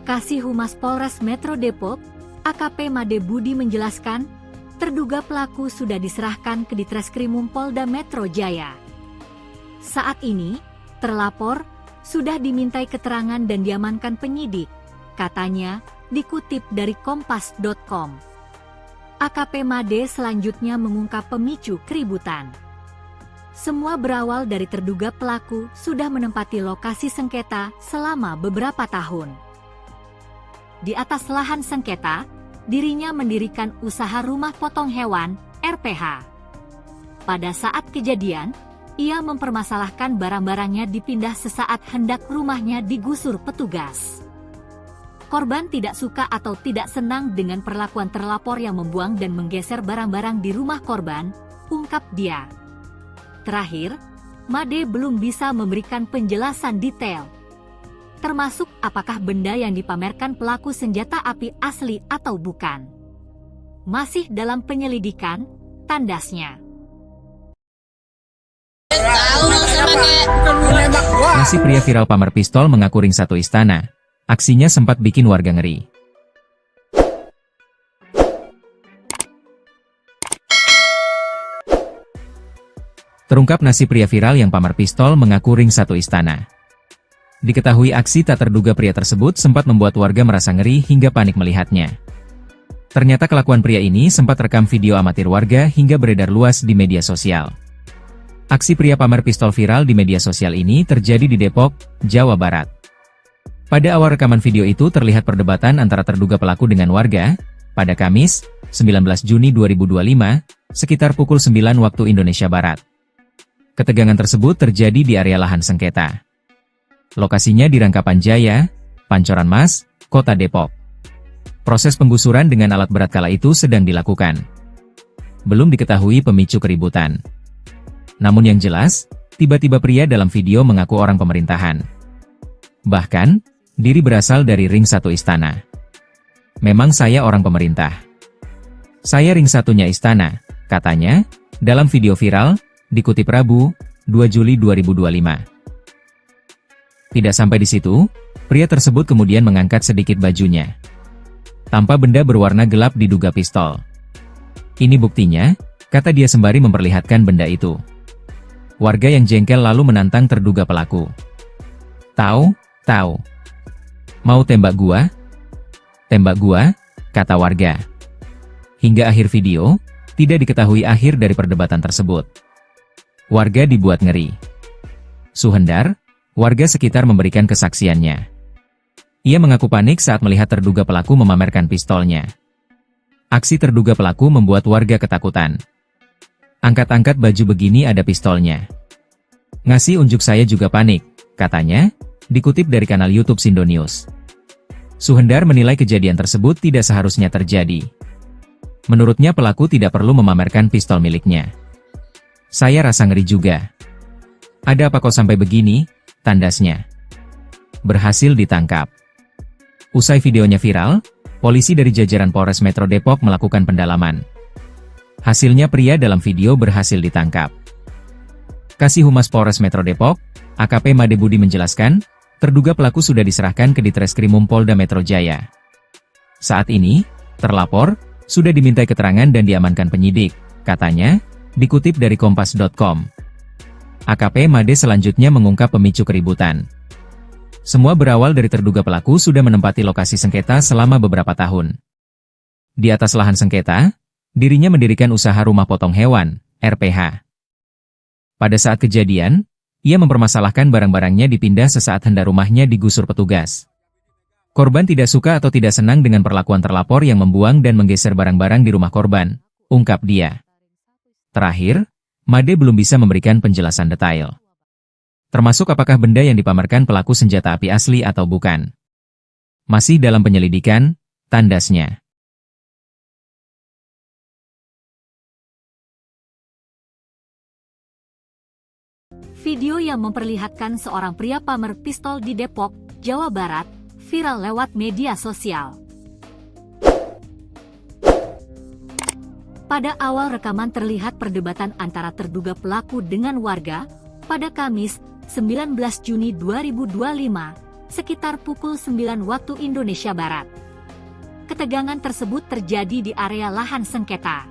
Kasih Humas Polres Metro Depok, AKP Made Budi menjelaskan, terduga pelaku sudah diserahkan ke Ditreskrimum Polda Metro Jaya. Saat ini, terlapor sudah dimintai keterangan dan diamankan penyidik, katanya, dikutip dari Kompas.com. AKP Made selanjutnya mengungkap pemicu keributan. Semua berawal dari terduga pelaku sudah menempati lokasi sengketa selama beberapa tahun. Di atas lahan sengketa, dirinya mendirikan usaha rumah potong hewan, RPH. Pada saat kejadian, ia mempermasalahkan barang-barangnya dipindah sesaat hendak rumahnya digusur petugas. Korban tidak suka atau tidak senang dengan perlakuan terlapor yang membuang dan menggeser barang-barang di rumah korban, ungkap dia. Terakhir, Made belum bisa memberikan penjelasan detail, termasuk apakah benda yang dipamerkan pelaku senjata api asli atau bukan. Masih dalam penyelidikan, tandasnya. Nasi pria viral pamer pistol mengaku ring 1 istana. Aksinya sempat bikin warga ngeri. Terungkap nasib pria viral yang pamer pistol mengaku ring 1 istana. Diketahui aksi tak terduga pria tersebut sempat membuat warga merasa ngeri hingga panik melihatnya. Ternyata kelakuan pria ini sempat rekam video amatir warga hingga beredar luas di media sosial. Aksi pria pamer pistol viral di media sosial ini terjadi di Depok, Jawa Barat. Pada awal rekaman video itu terlihat perdebatan antara terduga pelaku dengan warga, pada Kamis, 19 Juni 2025, sekitar pukul 9 waktu Indonesia Barat. Ketegangan tersebut terjadi di area lahan sengketa. Lokasinya di Rangkapan Jaya, Pancoran Mas, Kota Depok. Proses penggusuran dengan alat berat kala itu sedang dilakukan. Belum diketahui pemicu keributan. Namun yang jelas, tiba-tiba pria dalam video mengaku orang pemerintahan. Bahkan, diri berasal dari ring 1 istana. Memang saya orang pemerintah. Saya ring 1-nya istana, katanya, dalam video viral, dikutip Rabu, 2 Juli 2025. Tidak sampai di situ, pria tersebut kemudian mengangkat sedikit bajunya. Tanpa benda berwarna gelap diduga pistol. Ini buktinya, kata dia sembari memperlihatkan benda itu. Warga yang jengkel lalu menantang terduga pelaku. Tahu? Mau tembak gua? Tembak gua, kata warga. Hingga akhir video, tidak diketahui akhir dari perdebatan tersebut. Warga dibuat ngeri. Suhendar, warga sekitar memberikan kesaksiannya. Ia mengaku panik saat melihat terduga pelaku memamerkan pistolnya. Aksi terduga pelaku membuat warga ketakutan. Angkat-angkat baju begini ada pistolnya. Ngasih unjuk saya juga panik, katanya, dikutip dari kanal YouTube Sindo News. Suhendar menilai kejadian tersebut tidak seharusnya terjadi. Menurutnya pelaku tidak perlu memamerkan pistol miliknya. Saya rasa ngeri juga. Ada apa kok sampai begini, tandasnya. Berhasil ditangkap. Usai videonya viral, polisi dari jajaran Polres Metro Depok melakukan pendalaman. Hasilnya pria dalam video berhasil ditangkap. Kasih Humas Polres Metro Depok, AKP Made Budi menjelaskan, terduga pelaku sudah diserahkan ke Ditreskrimum Polda Metro Jaya. Saat ini, terlapor, sudah dimintai keterangan dan diamankan penyidik, katanya, dikutip dari Kompas.com. AKP Made selanjutnya mengungkap pemicu keributan. Semua berawal dari terduga pelaku sudah menempati lokasi sengketa selama beberapa tahun. Di atas lahan sengketa, dirinya mendirikan usaha rumah potong hewan, RPH. Pada saat kejadian, ia mempermasalahkan barang-barangnya dipindah sesaat hendak rumahnya digusur petugas. Korban tidak suka atau tidak senang dengan perlakuan terlapor yang membuang dan menggeser barang-barang di rumah korban, ungkap dia. Terakhir, Made belum bisa memberikan penjelasan detail. Termasuk apakah benda yang dipamerkan pelaku senjata api asli atau bukan. Masih dalam penyelidikan, tandasnya. Video yang memperlihatkan seorang pria pamer pistol di Depok, Jawa Barat, viral lewat media sosial. Pada awal rekaman terlihat perdebatan antara terduga pelaku dengan warga, pada Kamis, 19 Juni 2025, sekitar pukul 9 waktu Indonesia Barat. Ketegangan tersebut terjadi di area lahan sengketa.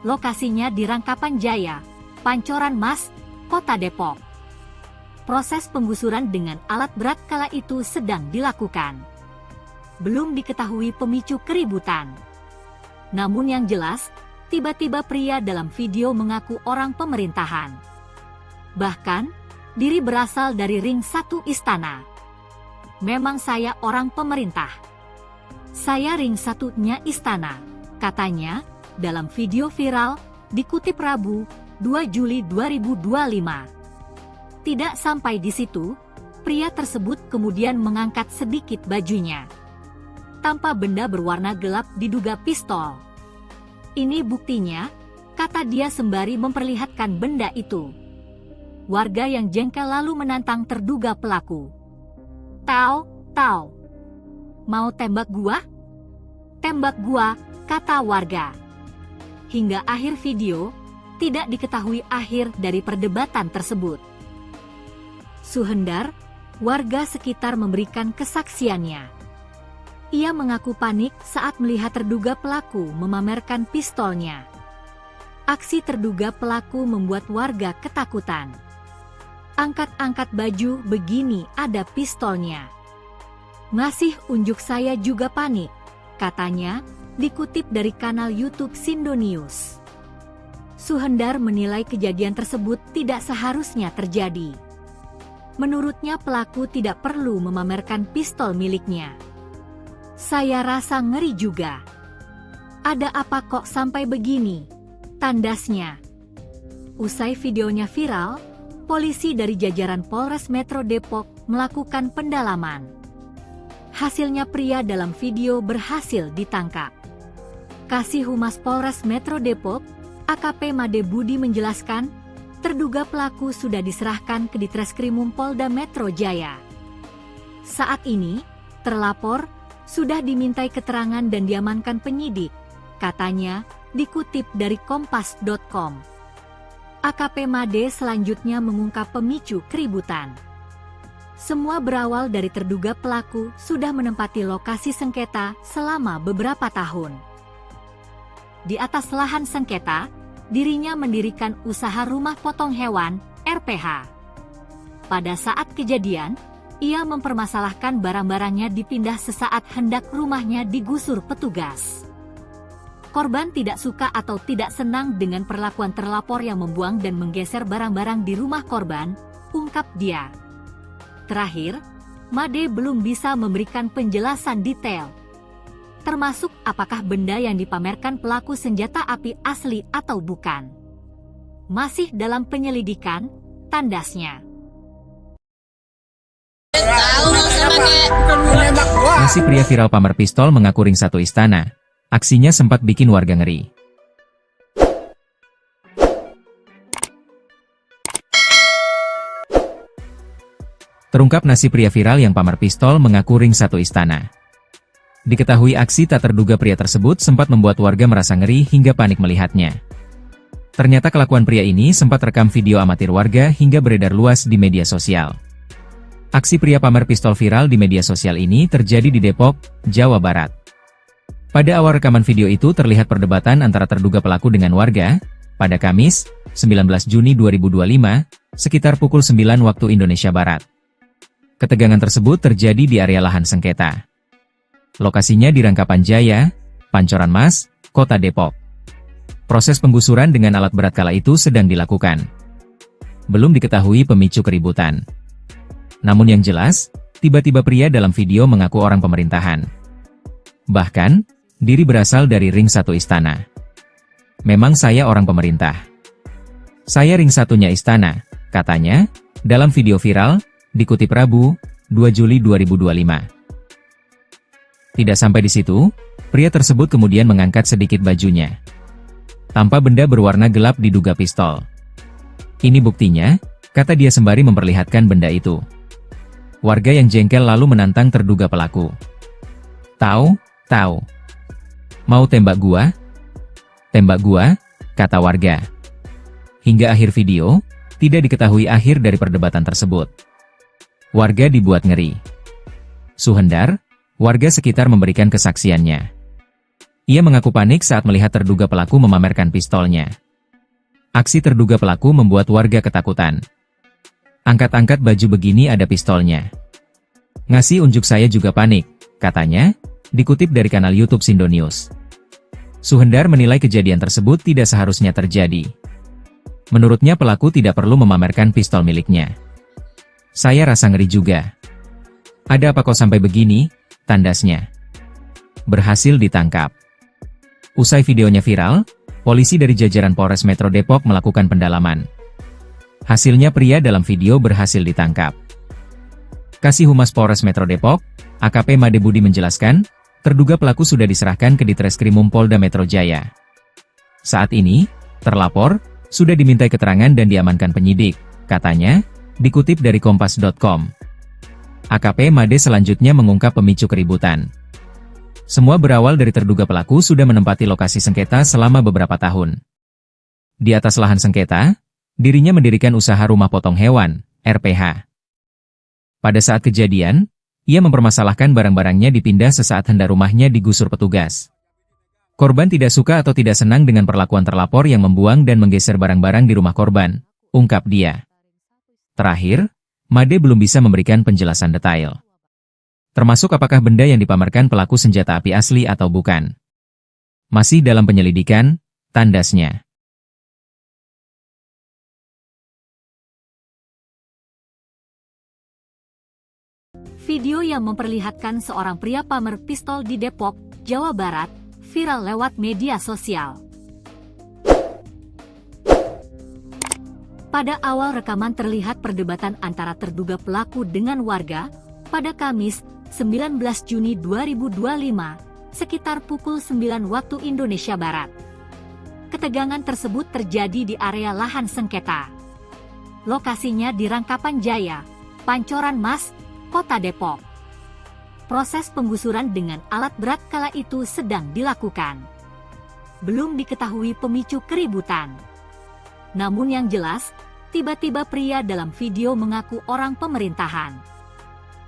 Lokasinya di Rangkapan Jaya, Pancoran Mas, Kota Depok. Proses penggusuran dengan alat berat kala itu sedang dilakukan. Belum diketahui pemicu keributan. Namun yang jelas, tiba-tiba pria dalam video mengaku orang pemerintahan. Bahkan, diri berasal dari ring 1 istana. Memang saya orang pemerintah. Saya ring 1-nya istana, katanya, dalam video viral, dikutip Rabu, 2 Juli 2025. Tidak sampai di situ, pria tersebut kemudian mengangkat sedikit bajunya. Tanpa benda berwarna gelap diduga pistol. Ini buktinya, kata dia sembari memperlihatkan benda itu. Warga yang jengkel lalu menantang terduga pelaku. Tahu? Mau tembak gua? Tembak gua, kata warga. Hingga akhir video, tidak diketahui akhir dari perdebatan tersebut. Suhendar, warga sekitar memberikan kesaksiannya. Ia mengaku panik saat melihat terduga pelaku memamerkan pistolnya. Aksi terduga pelaku membuat warga ketakutan. Angkat-angkat baju begini ada pistolnya. Ngasih unjuk saya juga panik, katanya, dikutip dari kanal YouTube Sindo News. Suhendar menilai kejadian tersebut tidak seharusnya terjadi. Menurutnya pelaku tidak perlu memamerkan pistol miliknya. Saya rasa ngeri juga. Ada apa kok sampai begini? Tandasnya. Usai videonya viral, polisi dari jajaran Polres Metro Depok melakukan pendalaman. Hasilnya pria dalam video berhasil ditangkap. Kasih Humas Polres Metro Depok, AKP Made Budi menjelaskan, terduga pelaku sudah diserahkan ke Ditreskrimum Polda Metro Jaya. Saat ini, terlapor sudah dimintai keterangan dan diamankan penyidik, katanya, dikutip dari kompas.com. AKP Made selanjutnya mengungkap pemicu keributan. Semua berawal dari terduga pelaku sudah menempati lokasi sengketa selama beberapa tahun. Di atas lahan sengketa, dirinya mendirikan usaha rumah potong hewan, RPH. Pada saat kejadian, ia mempermasalahkan barang-barangnya dipindah sesaat hendak rumahnya digusur petugas. Korban tidak suka atau tidak senang dengan perlakuan terlapor yang membuang dan menggeser barang-barang di rumah korban, ungkap dia. Terakhir, Made belum bisa memberikan penjelasan detail, termasuk apakah benda yang dipamerkan pelaku senjata api asli atau bukan. Masih dalam penyelidikan, tandasnya. Nasi pria viral pamer pistol mengaku ring satu istana. Aksinya sempat bikin warga ngeri. Terungkap nasi pria viral yang pamer pistol mengaku ring satu istana. Diketahui aksi tak terduga pria tersebut sempat membuat warga merasa ngeri hingga panik melihatnya. Ternyata kelakuan pria ini sempat rekam video amatir warga hingga beredar luas di media sosial. Aksi pria pamer pistol viral di media sosial ini terjadi di Depok, Jawa Barat. Pada awal rekaman video itu terlihat perdebatan antara terduga pelaku dengan warga, pada Kamis, 19 Juni 2025, sekitar pukul 9 waktu Indonesia Barat. Ketegangan tersebut terjadi di area lahan sengketa. Lokasinya di Rangkapan Jaya, Pancoran Mas, Kota Depok. Proses penggusuran dengan alat berat kala itu sedang dilakukan. Belum diketahui pemicu keributan. Namun yang jelas, tiba-tiba pria dalam video mengaku orang pemerintahan. Bahkan, diri berasal dari ring satu istana. Memang saya orang pemerintah. Saya ring satunya istana, katanya, dalam video viral, dikutip Rabu, 2 Juli 2025. Tidak sampai di situ, pria tersebut kemudian mengangkat sedikit bajunya. Tanpa benda berwarna gelap diduga pistol. Ini buktinya, kata dia sembari memperlihatkan benda itu. Warga yang jengkel lalu menantang terduga pelaku. Tahu? Mau tembak gua? Tembak gua, kata warga. Hingga akhir video, tidak diketahui akhir dari perdebatan tersebut. Warga dibuat ngeri. Suhendar, warga sekitar memberikan kesaksiannya. Ia mengaku panik saat melihat terduga pelaku memamerkan pistolnya. Aksi terduga pelaku membuat warga ketakutan. Angkat-angkat baju begini ada pistolnya. Ngasih unjuk saya juga panik, katanya, dikutip dari kanal YouTube Sindo News. Suhendar menilai kejadian tersebut tidak seharusnya terjadi. Menurutnya pelaku tidak perlu memamerkan pistol miliknya. Saya rasa ngeri juga. Ada apa kok sampai begini? Tandasnya. Berhasil ditangkap. Usai videonya viral, polisi dari jajaran Polres Metro Depok melakukan pendalaman. Hasilnya pria dalam video berhasil ditangkap. Kasih Humas Polres Metro Depok, AKP Made Budi menjelaskan, terduga pelaku sudah diserahkan ke Ditreskrimum Polda Metro Jaya. Saat ini, terlapor, sudah dimintai keterangan dan diamankan penyidik, katanya, dikutip dari kompas.com. AKP Made selanjutnya mengungkap pemicu keributan. Semua berawal dari terduga pelaku sudah menempati lokasi sengketa selama beberapa tahun. Di atas lahan sengketa, dirinya mendirikan usaha rumah potong hewan, RPH. Pada saat kejadian, ia mempermasalahkan barang-barangnya dipindah sesaat hendak rumahnya digusur petugas. Korban tidak suka atau tidak senang dengan perlakuan terlapor yang membuang dan menggeser barang-barang di rumah korban, ungkap dia. Terakhir, Made belum bisa memberikan penjelasan detail. Termasuk apakah benda yang dipamerkan pelaku senjata api asli atau bukan. Masih dalam penyelidikan, tandasnya. Video yang memperlihatkan seorang pria pamer pistol di Depok, Jawa Barat, viral lewat media sosial. Pada awal rekaman terlihat perdebatan antara terduga pelaku dengan warga pada Kamis, 19 Juni 2025, sekitar pukul 9 waktu Indonesia Barat. Ketegangan tersebut terjadi di area lahan sengketa. Lokasinya di Rangkapan Jaya, Pancoran Mas, Kota Depok. Proses penggusuran dengan alat berat kala itu sedang dilakukan. Belum diketahui pemicu keributan. Namun yang jelas, tiba-tiba pria dalam video mengaku orang pemerintahan.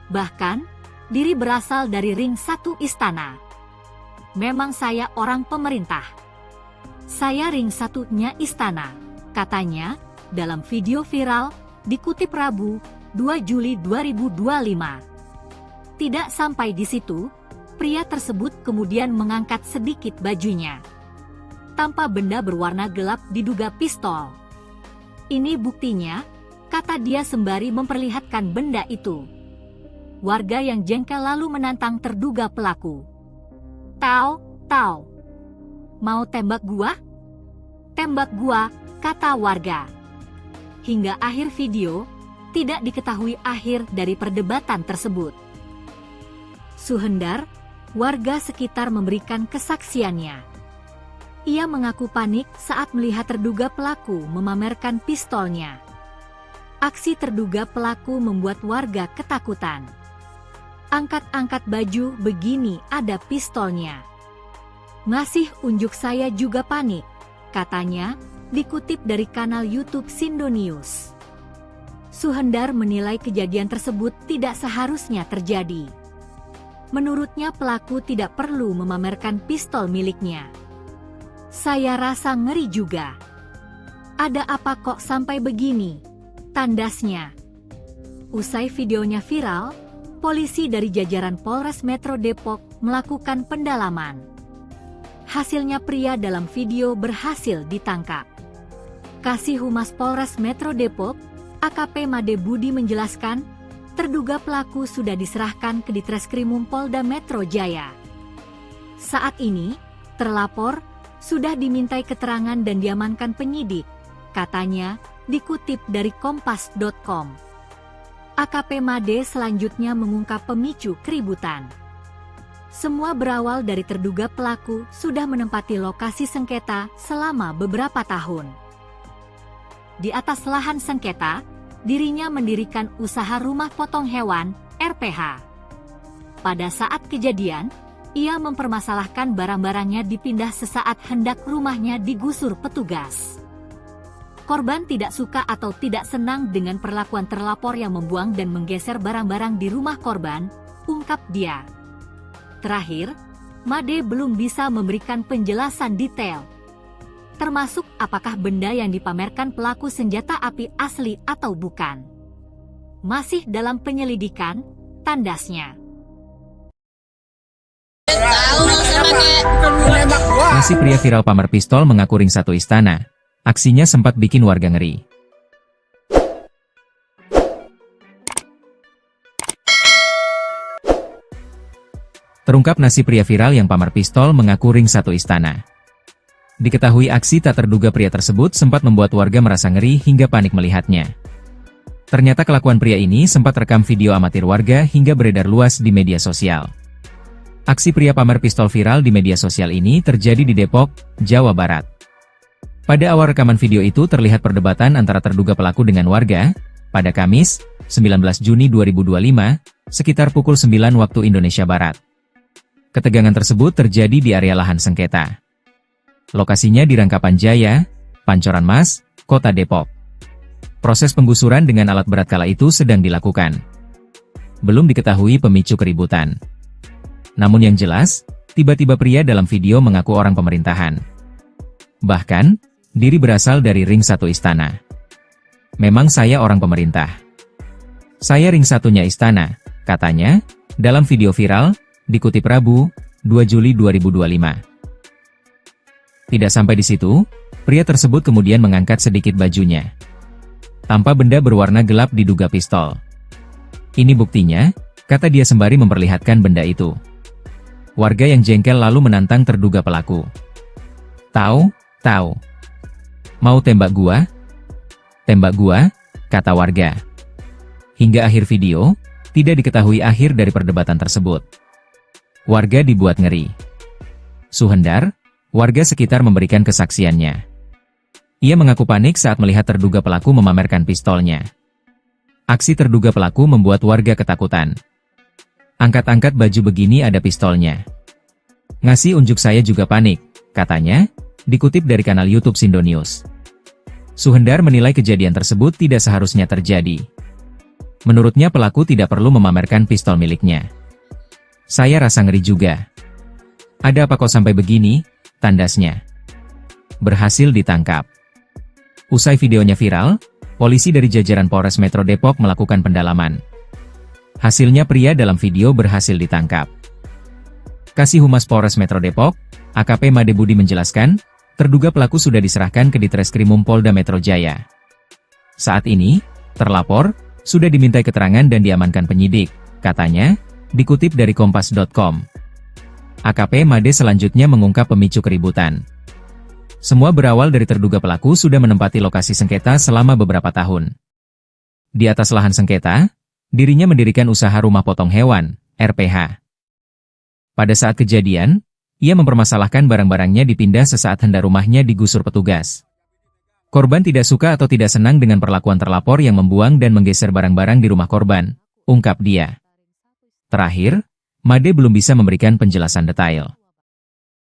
Bahkan, diri berasal dari ring 1 istana. Memang saya orang pemerintah. Saya ring 1-nya istana, katanya, dalam video viral, dikutip Rabu, 2 Juli 2025. Tidak sampai di situ, pria tersebut kemudian mengangkat sedikit bajunya. Tanpa benda berwarna gelap diduga pistol. Ini buktinya, kata dia sembari memperlihatkan benda itu. Warga yang jengkel lalu menantang terduga pelaku. Tau, mau tembak gua? Tembak gua, kata warga. Hingga akhir video, tidak diketahui akhir dari perdebatan tersebut. Suhendar, warga sekitar memberikan kesaksiannya. Ia mengaku panik saat melihat terduga pelaku memamerkan pistolnya. Aksi terduga pelaku membuat warga ketakutan. Angkat-angkat baju begini ada pistolnya. Ngasih unjuk saya juga panik, katanya, dikutip dari kanal YouTube Sindo News. Suhendar menilai kejadian tersebut tidak seharusnya terjadi. Menurutnya pelaku tidak perlu memamerkan pistol miliknya. Saya rasa ngeri juga. Ada apa kok sampai begini? Tandasnya. Usai videonya viral, polisi dari jajaran Polres Metro Depok melakukan pendalaman. Hasilnya pria dalam video berhasil ditangkap. Kasih Humas Polres Metro Depok, AKP Made Budi menjelaskan, terduga pelaku sudah diserahkan ke Ditreskrimum Polda Metro Jaya. Saat ini, terlapor sudah dimintai keterangan dan diamankan penyidik, katanya, dikutip dari kompas.com. AKP Made selanjutnya mengungkap pemicu keributan. Semua berawal dari terduga pelaku sudah menempati lokasi sengketa selama beberapa tahun. Di atas lahan sengketa, dirinya mendirikan usaha rumah potong hewan, RPH. Pada saat kejadian, ia mempermasalahkan barang-barangnya dipindah sesaat hendak rumahnya digusur petugas. Korban tidak suka atau tidak senang dengan perlakuan terlapor yang membuang dan menggeser barang-barang di rumah korban, ungkap dia. Terakhir, Made belum bisa memberikan penjelasan detail, termasuk apakah benda yang dipamerkan pelaku senjata api asli atau bukan. Masih dalam penyelidikan, tandasnya. Nasi pria viral pamer pistol mengaku ring 1 istana. Aksinya sempat bikin warga ngeri. Terungkap nasi pria viral yang pamer pistol mengaku ring 1 istana. Diketahui aksi tak terduga pria tersebut sempat membuat warga merasa ngeri hingga panik melihatnya. Ternyata kelakuan pria ini sempat rekam video amatir warga hingga beredar luas di media sosial. Aksi pria pamer pistol viral di media sosial ini terjadi di Depok, Jawa Barat. Pada awal rekaman video itu terlihat perdebatan antara terduga pelaku dengan warga, pada Kamis, 19 Juni 2025, sekitar pukul 9 waktu Indonesia Barat. Ketegangan tersebut terjadi di area lahan sengketa. Lokasinya di Rangkapan Jaya, Pancoran Mas, Kota Depok. Proses penggusuran dengan alat berat kala itu sedang dilakukan. Belum diketahui pemicu keributan. Namun yang jelas, tiba-tiba pria dalam video mengaku orang pemerintahan. Bahkan, diri berasal dari ring 1 istana. Memang saya orang pemerintah. Saya ring 1-nya istana, katanya, dalam video viral, dikutip Rabu, 2 Juli 2025. Tidak sampai di situ, pria tersebut kemudian mengangkat sedikit bajunya. Tanpa benda berwarna gelap diduga pistol. Ini buktinya, kata dia sembari memperlihatkan benda itu. Warga yang jengkel lalu menantang terduga pelaku. "Tahu, tahu. Mau tembak gua? Tembak gua," kata warga. Hingga akhir video, tidak diketahui akhir dari perdebatan tersebut. Warga dibuat ngeri. Suhendar, warga sekitar memberikan kesaksiannya. Ia mengaku panik saat melihat terduga pelaku memamerkan pistolnya. Aksi terduga pelaku membuat warga ketakutan. "Angkat-angkat baju begini ada pistolnya. Ngasih unjuk saya juga panik," katanya, dikutip dari kanal YouTube Sindonews. Suhendar menilai kejadian tersebut tidak seharusnya terjadi. Menurutnya pelaku tidak perlu memamerkan pistol miliknya. "Saya rasa ngeri juga. Ada apa kok sampai begini?" tandasnya. Berhasil ditangkap. Usai videonya viral, polisi dari jajaran Polres Metro Depok melakukan pendalaman. Hasilnya pria dalam video berhasil ditangkap. Kasih Humas Polres Metro Depok, AKP Made Budi menjelaskan, terduga pelaku sudah diserahkan ke Ditreskrimum Polda Metro Jaya. Saat ini, terlapor sudah dimintai keterangan dan diamankan penyidik, katanya, dikutip dari kompas.com. AKP Made selanjutnya mengungkap pemicu keributan. Semua berawal dari terduga pelaku sudah menempati lokasi sengketa selama beberapa tahun. Di atas lahan sengketa, dirinya mendirikan usaha rumah potong hewan, RPH. Pada saat kejadian, ia mempermasalahkan barang-barangnya dipindah sesaat hendak rumahnya digusur petugas. Korban tidak suka atau tidak senang dengan perlakuan terlapor yang membuang dan menggeser barang-barang di rumah korban, ungkap dia. Terakhir, Made belum bisa memberikan penjelasan detail.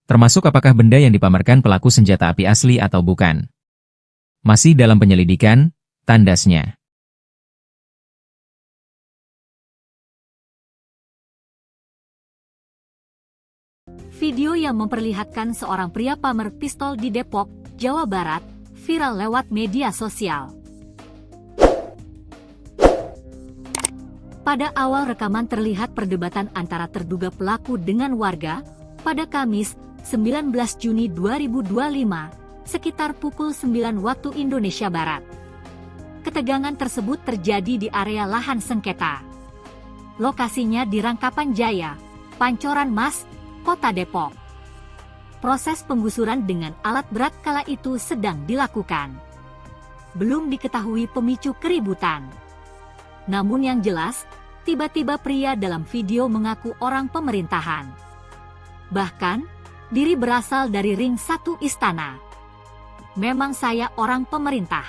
Termasuk apakah benda yang dipamerkan pelaku senjata api asli atau bukan. Masih dalam penyelidikan, tandasnya. Video yang memperlihatkan seorang pria pamer pistol di Depok, Jawa Barat, viral lewat media sosial. Pada awal rekaman terlihat perdebatan antara terduga pelaku dengan warga pada Kamis, 19 Juni 2025, sekitar pukul 9 waktu Indonesia Barat. Ketegangan tersebut terjadi di area lahan sengketa. Lokasinya di Rangkapan Jaya, Pancoran Mas, Kota Depok. Proses penggusuran dengan alat berat kala itu sedang dilakukan. Belum diketahui pemicu keributan. Namun yang jelas, tiba-tiba pria dalam video mengaku orang pemerintahan. Bahkan, diri berasal dari Ring 1 Istana. "Memang saya orang pemerintah.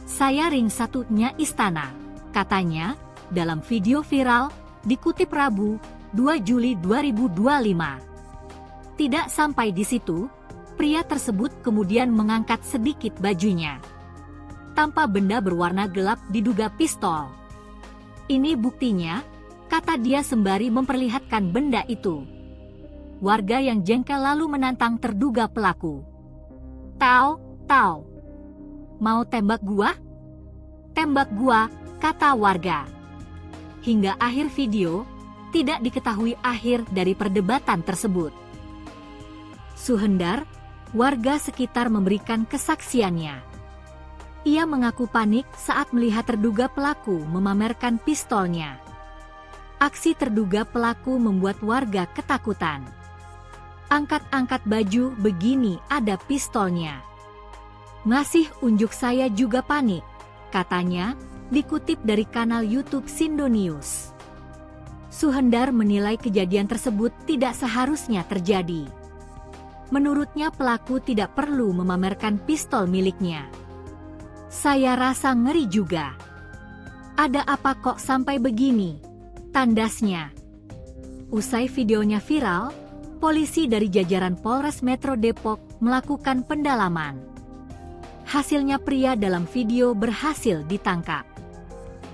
Saya Ring 1-nya Istana," katanya, dalam video viral, dikutip Rabu, 2 Juli 2025. Tidak sampai di situ, pria tersebut kemudian mengangkat sedikit bajunya. Tanpa benda berwarna gelap diduga pistol. "Ini buktinya," kata dia sembari memperlihatkan benda itu. Warga yang jengkel lalu menantang terduga pelaku. Tahu, mau tembak gua? Tembak gua," kata warga. Hingga akhir video, tidak diketahui akhir dari perdebatan tersebut. Suhendar, warga sekitar memberikan kesaksiannya. Ia mengaku panik saat melihat terduga pelaku memamerkan pistolnya. Aksi terduga pelaku membuat warga ketakutan. "Angkat-angkat baju begini ada pistolnya. Ngasih unjuk saya juga panik," katanya, dikutip dari kanal YouTube Sindonews. Suhendar menilai kejadian tersebut tidak seharusnya terjadi. Menurutnya pelaku tidak perlu memamerkan pistol miliknya. "Saya rasa ngeri juga. Ada apa kok sampai begini?" tandasnya. Usai videonya viral, polisi dari jajaran Polres Metro Depok melakukan pendalaman. Hasilnya pria dalam video berhasil ditangkap.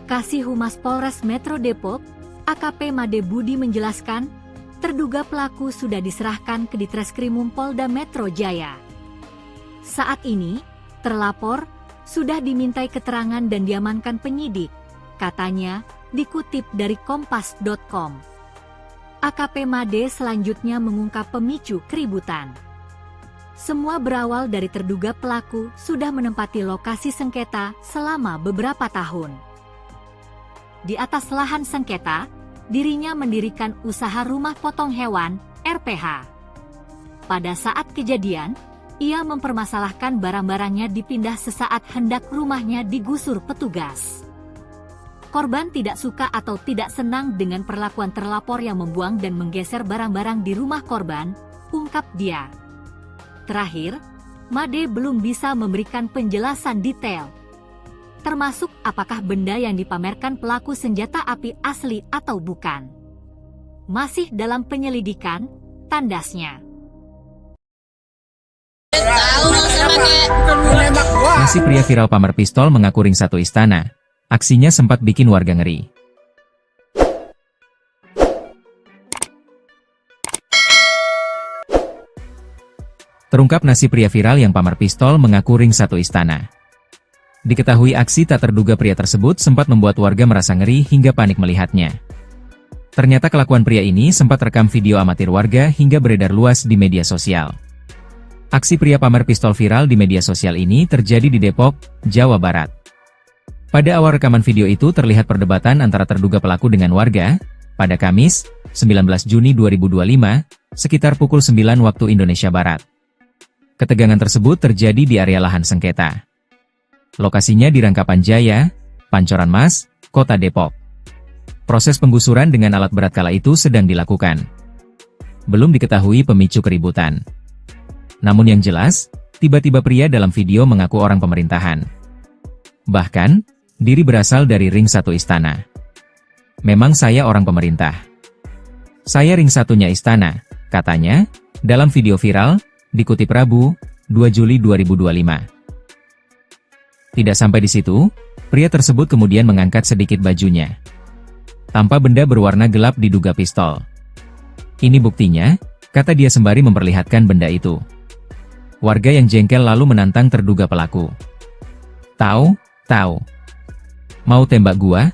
Kasih Humas Polres Metro Depok, AKP Made Budi menjelaskan, terduga pelaku sudah diserahkan ke Ditreskrimum Polda Metro Jaya. Saat ini, terlapor sudah dimintai keterangan dan diamankan penyidik, katanya, dikutip dari kompas.com. AKP Made selanjutnya mengungkap pemicu keributan. Semua berawal dari terduga pelaku sudah menempati lokasi sengketa selama beberapa tahun. Di atas lahan sengketa, dirinya mendirikan usaha rumah potong hewan, RPH. Pada saat kejadian, ia mempermasalahkan barang-barangnya dipindah sesaat hendak rumahnya digusur petugas. Korban tidak suka atau tidak senang dengan perlakuan terlapor yang membuang dan menggeser barang-barang di rumah korban, ungkap dia. Terakhir, Made belum bisa memberikan penjelasan detail, termasuk apakah benda yang dipamerkan pelaku senjata api asli atau bukan. Masih dalam penyelidikan, tandasnya. Nasi pria viral pamer pistol mengaku ring satu istana. Aksinya sempat bikin warga ngeri. Terungkap nasi pria viral yang pamer pistol mengaku ring satu istana. Diketahui aksi tak terduga pria tersebut sempat membuat warga merasa ngeri hingga panik melihatnya. Ternyata kelakuan pria ini sempat rekam video amatir warga hingga beredar luas di media sosial. Aksi pria pamer pistol viral di media sosial ini terjadi di Depok, Jawa Barat. Pada awal rekaman video itu terlihat perdebatan antara terduga pelaku dengan warga, pada Kamis, 19 Juni 2025, sekitar pukul 9 waktu Indonesia Barat. Ketegangan tersebut terjadi di area lahan sengketa. Lokasinya di Rangkapan Jaya, Pancoran Mas, Kota Depok. Proses penggusuran dengan alat berat kala itu sedang dilakukan. Belum diketahui pemicu keributan. Namun yang jelas, tiba-tiba pria dalam video mengaku orang pemerintahan. Bahkan, diri berasal dari ring satu istana. Memang saya orang pemerintah. Saya ring satunya istana, katanya, dalam video viral, dikutip Rabu, 2 Juli 2025. Tidak sampai di situ, pria tersebut kemudian mengangkat sedikit bajunya. Tanpa benda berwarna gelap diduga pistol. Ini buktinya, kata dia sembari memperlihatkan benda itu. Warga yang jengkel lalu menantang terduga pelaku. Tahu? Mau tembak gua?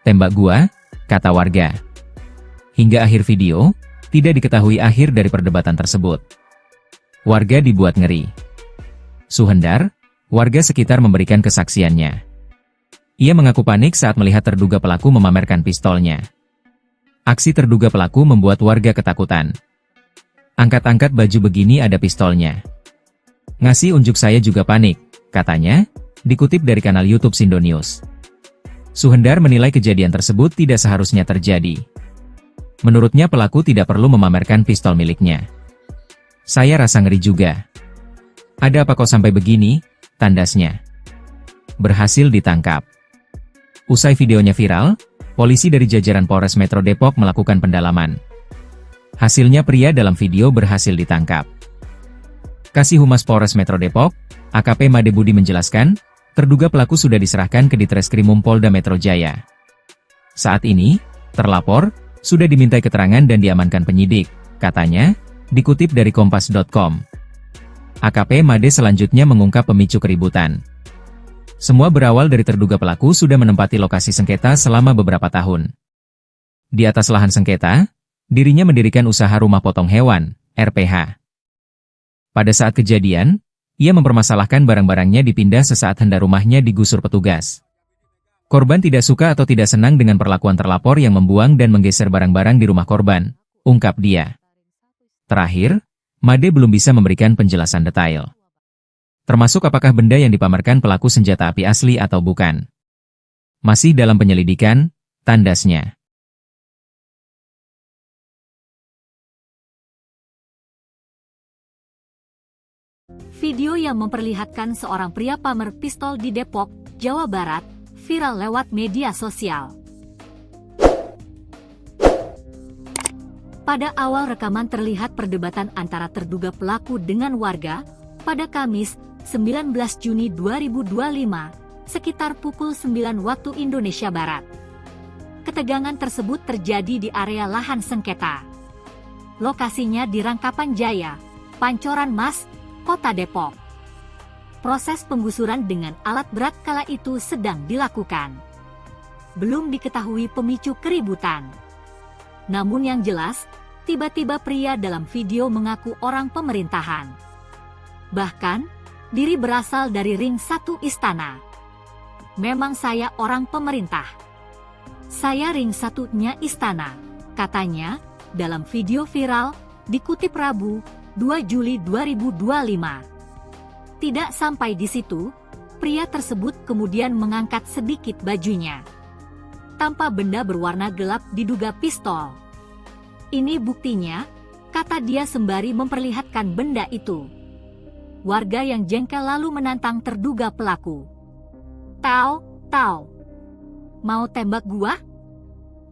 Tembak gua, kata warga. Hingga akhir video, tidak diketahui akhir dari perdebatan tersebut. Warga dibuat ngeri. Suhendar, warga sekitar memberikan kesaksiannya. Ia mengaku panik saat melihat terduga pelaku memamerkan pistolnya. Aksi terduga pelaku membuat warga ketakutan. Angkat-angkat baju begini ada pistolnya. Ngasih unjuk saya juga panik, katanya, dikutip dari kanal YouTube Sindo News. Suhendar menilai kejadian tersebut tidak seharusnya terjadi. Menurutnya pelaku tidak perlu memamerkan pistol miliknya. Saya rasa ngeri juga. Ada apa kok sampai begini? Tandasnya. Berhasil ditangkap. Usai videonya viral, polisi dari jajaran Polres Metro Depok melakukan pendalaman. Hasilnya pria dalam video berhasil ditangkap. Kasih Humas Polres Metro Depok, AKP Made Budi menjelaskan, terduga pelaku sudah diserahkan ke Ditreskrimum Polda Metro Jaya. Saat ini, terlapor, sudah dimintai keterangan dan diamankan penyidik, katanya, dikutip dari Kompas.com. AKP Made selanjutnya mengungkap pemicu keributan. Semua berawal dari terduga pelaku sudah menempati lokasi sengketa selama beberapa tahun. Di atas lahan sengketa, dirinya mendirikan usaha rumah potong hewan, RPH. Pada saat kejadian, ia mempermasalahkan barang-barangnya dipindah sesaat hendak rumahnya digusur petugas. Korban tidak suka atau tidak senang dengan perlakuan terlapor yang membuang dan menggeser barang-barang di rumah korban, ungkap dia. Terakhir, Made belum bisa memberikan penjelasan detail. Termasuk apakah benda yang dipamerkan pelaku senjata api asli atau bukan. Masih dalam penyelidikan, tandasnya. Video yang memperlihatkan seorang pria pamer pistol di Depok, Jawa Barat, viral lewat media sosial. Pada awal rekaman terlihat perdebatan antara terduga pelaku dengan warga, pada Kamis, 19 Juni 2025, sekitar pukul 9 waktu Indonesia Barat. Ketegangan tersebut terjadi di area lahan sengketa. Lokasinya di Rangkapan Jaya, Pancoran Mas, Kota Depok. Proses penggusuran dengan alat berat kala itu sedang dilakukan. Belum diketahui pemicu keributan. Namun yang jelas, tiba-tiba pria dalam video mengaku orang pemerintahan. Bahkan, diri berasal dari ring satu istana. Memang saya orang pemerintah. Saya ring satunya istana, katanya, dalam video viral, dikutip Rabu, 2 Juli 2025. Tidak sampai di situ, pria tersebut kemudian mengangkat sedikit bajunya. Tanpa benda berwarna gelap diduga pistol. Ini buktinya, kata dia sembari memperlihatkan benda itu. Warga yang jengkel lalu menantang terduga pelaku. Tau, mau tembak gua?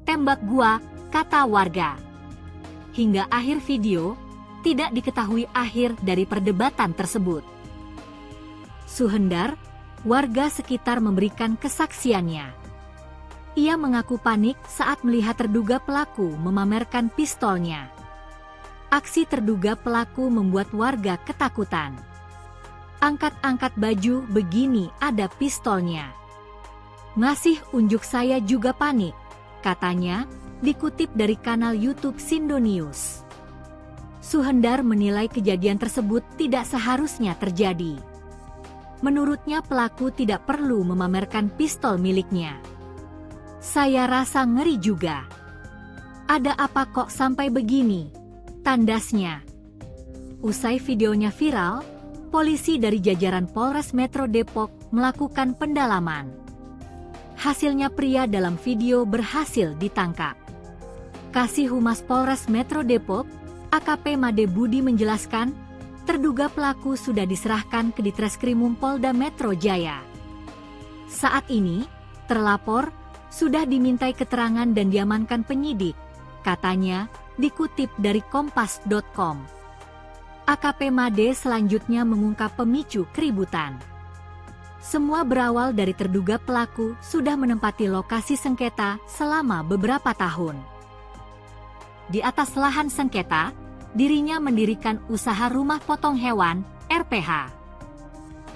Tembak gua, kata warga. Hingga akhir video, tidak diketahui akhir dari perdebatan tersebut. Suhendar, warga sekitar memberikan kesaksiannya. Ia mengaku panik saat melihat terduga pelaku memamerkan pistolnya. Aksi terduga pelaku membuat warga ketakutan. Angkat-angkat baju begini ada pistolnya. Ngasih unjuk saya juga panik, katanya, dikutip dari kanal YouTube Sindo News. Suhendar menilai kejadian tersebut tidak seharusnya terjadi. Menurutnya pelaku tidak perlu memamerkan pistol miliknya. Saya rasa ngeri juga. Ada apa kok sampai begini? Tandasnya. Usai videonya viral, polisi dari jajaran Polres Metro Depok melakukan pendalaman. Hasilnya pria dalam video berhasil ditangkap. Kasih Humas Polres Metro Depok, AKP Made Budi menjelaskan, terduga pelaku sudah diserahkan ke Ditreskrimum Polda Metro Jaya. Saat ini, terlapor sudah dimintai keterangan dan diamankan penyidik, katanya, dikutip dari kompas.com. AKP Made selanjutnya mengungkap pemicu keributan. Semua berawal dari terduga pelaku sudah menempati lokasi sengketa selama beberapa tahun. Di atas lahan sengketa, dirinya mendirikan usaha rumah potong hewan, RPH.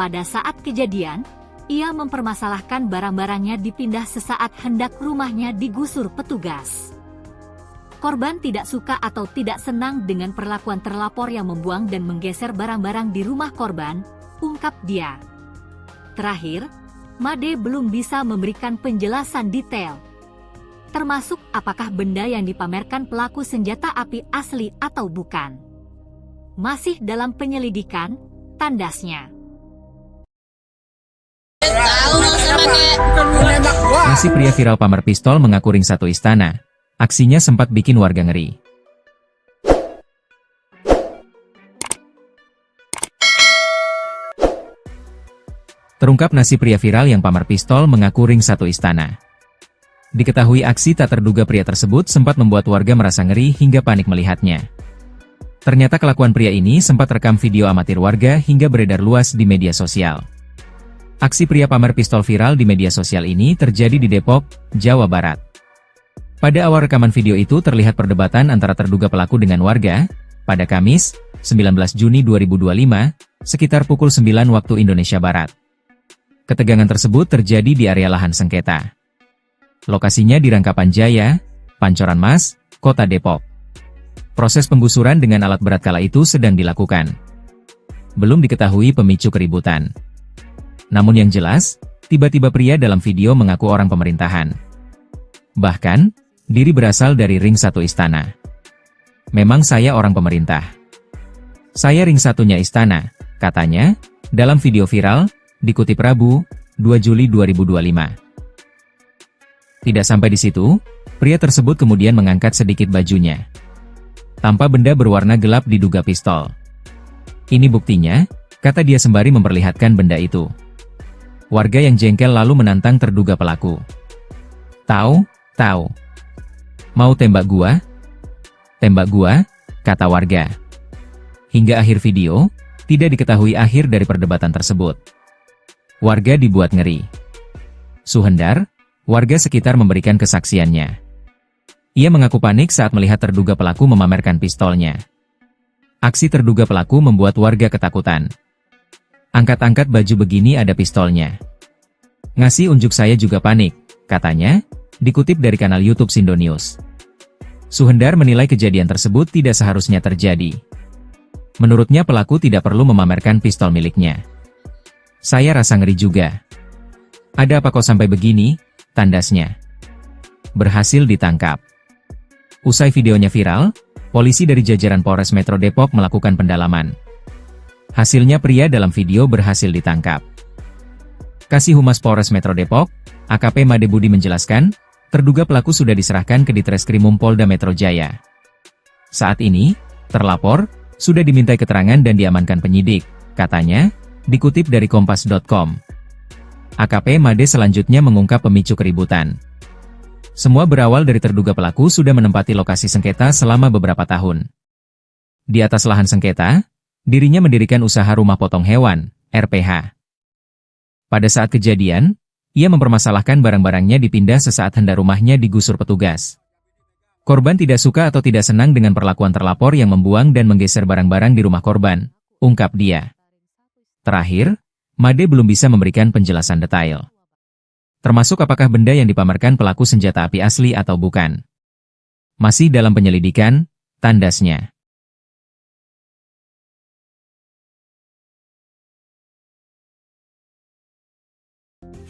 Pada saat kejadian, ia mempermasalahkan barang-barangnya dipindah sesaat hendak rumahnya digusur petugas. Korban tidak suka atau tidak senang dengan perlakuan terlapor yang membuang dan menggeser barang-barang di rumah korban, ungkap dia. Terakhir, Made belum bisa memberikan penjelasan detail, termasuk apakah benda yang dipamerkan pelaku senjata api asli atau bukan. Masih dalam penyelidikan, tandasnya. Nasi pria viral pamer pistol mengaku ring satu istana. Aksinya sempat bikin warga ngeri. Terungkap nasi pria viral yang pamer pistol mengaku ring satu istana. Diketahui aksi tak terduga pria tersebut sempat membuat warga merasa ngeri hingga panik melihatnya. Ternyata kelakuan pria ini sempat rekam video amatir warga hingga beredar luas di media sosial. Aksi pria pamer pistol viral di media sosial ini terjadi di Depok, Jawa Barat. Pada awal rekaman video itu terlihat perdebatan antara terduga pelaku dengan warga, pada Kamis, 19 Juni 2025, sekitar pukul 9 waktu Indonesia Barat. Ketegangan tersebut terjadi di area lahan sengketa. Lokasinya di Rangkapan Jaya, Pancoran Mas, Kota Depok. Proses penggusuran dengan alat berat kala itu sedang dilakukan. Belum diketahui pemicu keributan. Namun yang jelas, tiba-tiba pria dalam video mengaku orang pemerintahan. Bahkan, diri berasal dari ring satu istana. Memang saya orang pemerintah. Saya ring satunya istana, katanya, dalam video viral, dikutip Rabu, 2 Juli 2025. Tidak sampai di situ, pria tersebut kemudian mengangkat sedikit bajunya. Tanpa benda berwarna gelap diduga pistol. Ini buktinya, kata dia sembari memperlihatkan benda itu. Warga yang jengkel lalu menantang terduga pelaku. Tahu, mau tembak gua? Tembak gua, kata warga. Hingga akhir video, tidak diketahui akhir dari perdebatan tersebut. Warga dibuat ngeri. Suhendar, warga sekitar memberikan kesaksiannya. Ia mengaku panik saat melihat terduga pelaku memamerkan pistolnya. Aksi terduga pelaku membuat warga ketakutan. Angkat-angkat baju begini ada pistolnya. Ngasih unjuk saya juga panik, katanya, dikutip dari kanal YouTube Sindo News. Suhendar menilai kejadian tersebut tidak seharusnya terjadi. Menurutnya pelaku tidak perlu memamerkan pistol miliknya. Saya rasa ngeri juga. Ada apa kok sampai begini? Tandasnya. Berhasil ditangkap. Usai videonya viral, polisi dari jajaran Polres Metro Depok melakukan pendalaman. Hasilnya pria dalam video berhasil ditangkap. Kasih Humas Polres Metro Depok, AKP Made Budi menjelaskan, terduga pelaku sudah diserahkan ke Ditreskrimum Polda Metro Jaya. Saat ini, terlapor sudah dimintai keterangan dan diamankan penyidik, katanya, dikutip dari Kompas.com. AKP Made selanjutnya mengungkap pemicu keributan. Semua berawal dari terduga pelaku sudah menempati lokasi sengketa selama beberapa tahun. Di atas lahan sengketa, dirinya mendirikan usaha rumah potong hewan, RPH. Pada saat kejadian, ia mempermasalahkan barang-barangnya dipindah sesaat hendak rumahnya digusur petugas. Korban tidak suka atau tidak senang dengan perlakuan terlapor yang membuang dan menggeser barang-barang di rumah korban, ungkap dia. Terakhir, Made belum bisa memberikan penjelasan detail. Termasuk apakah benda yang dipamerkan pelaku senjata api asli atau bukan. Masih dalam penyelidikan, tandasnya.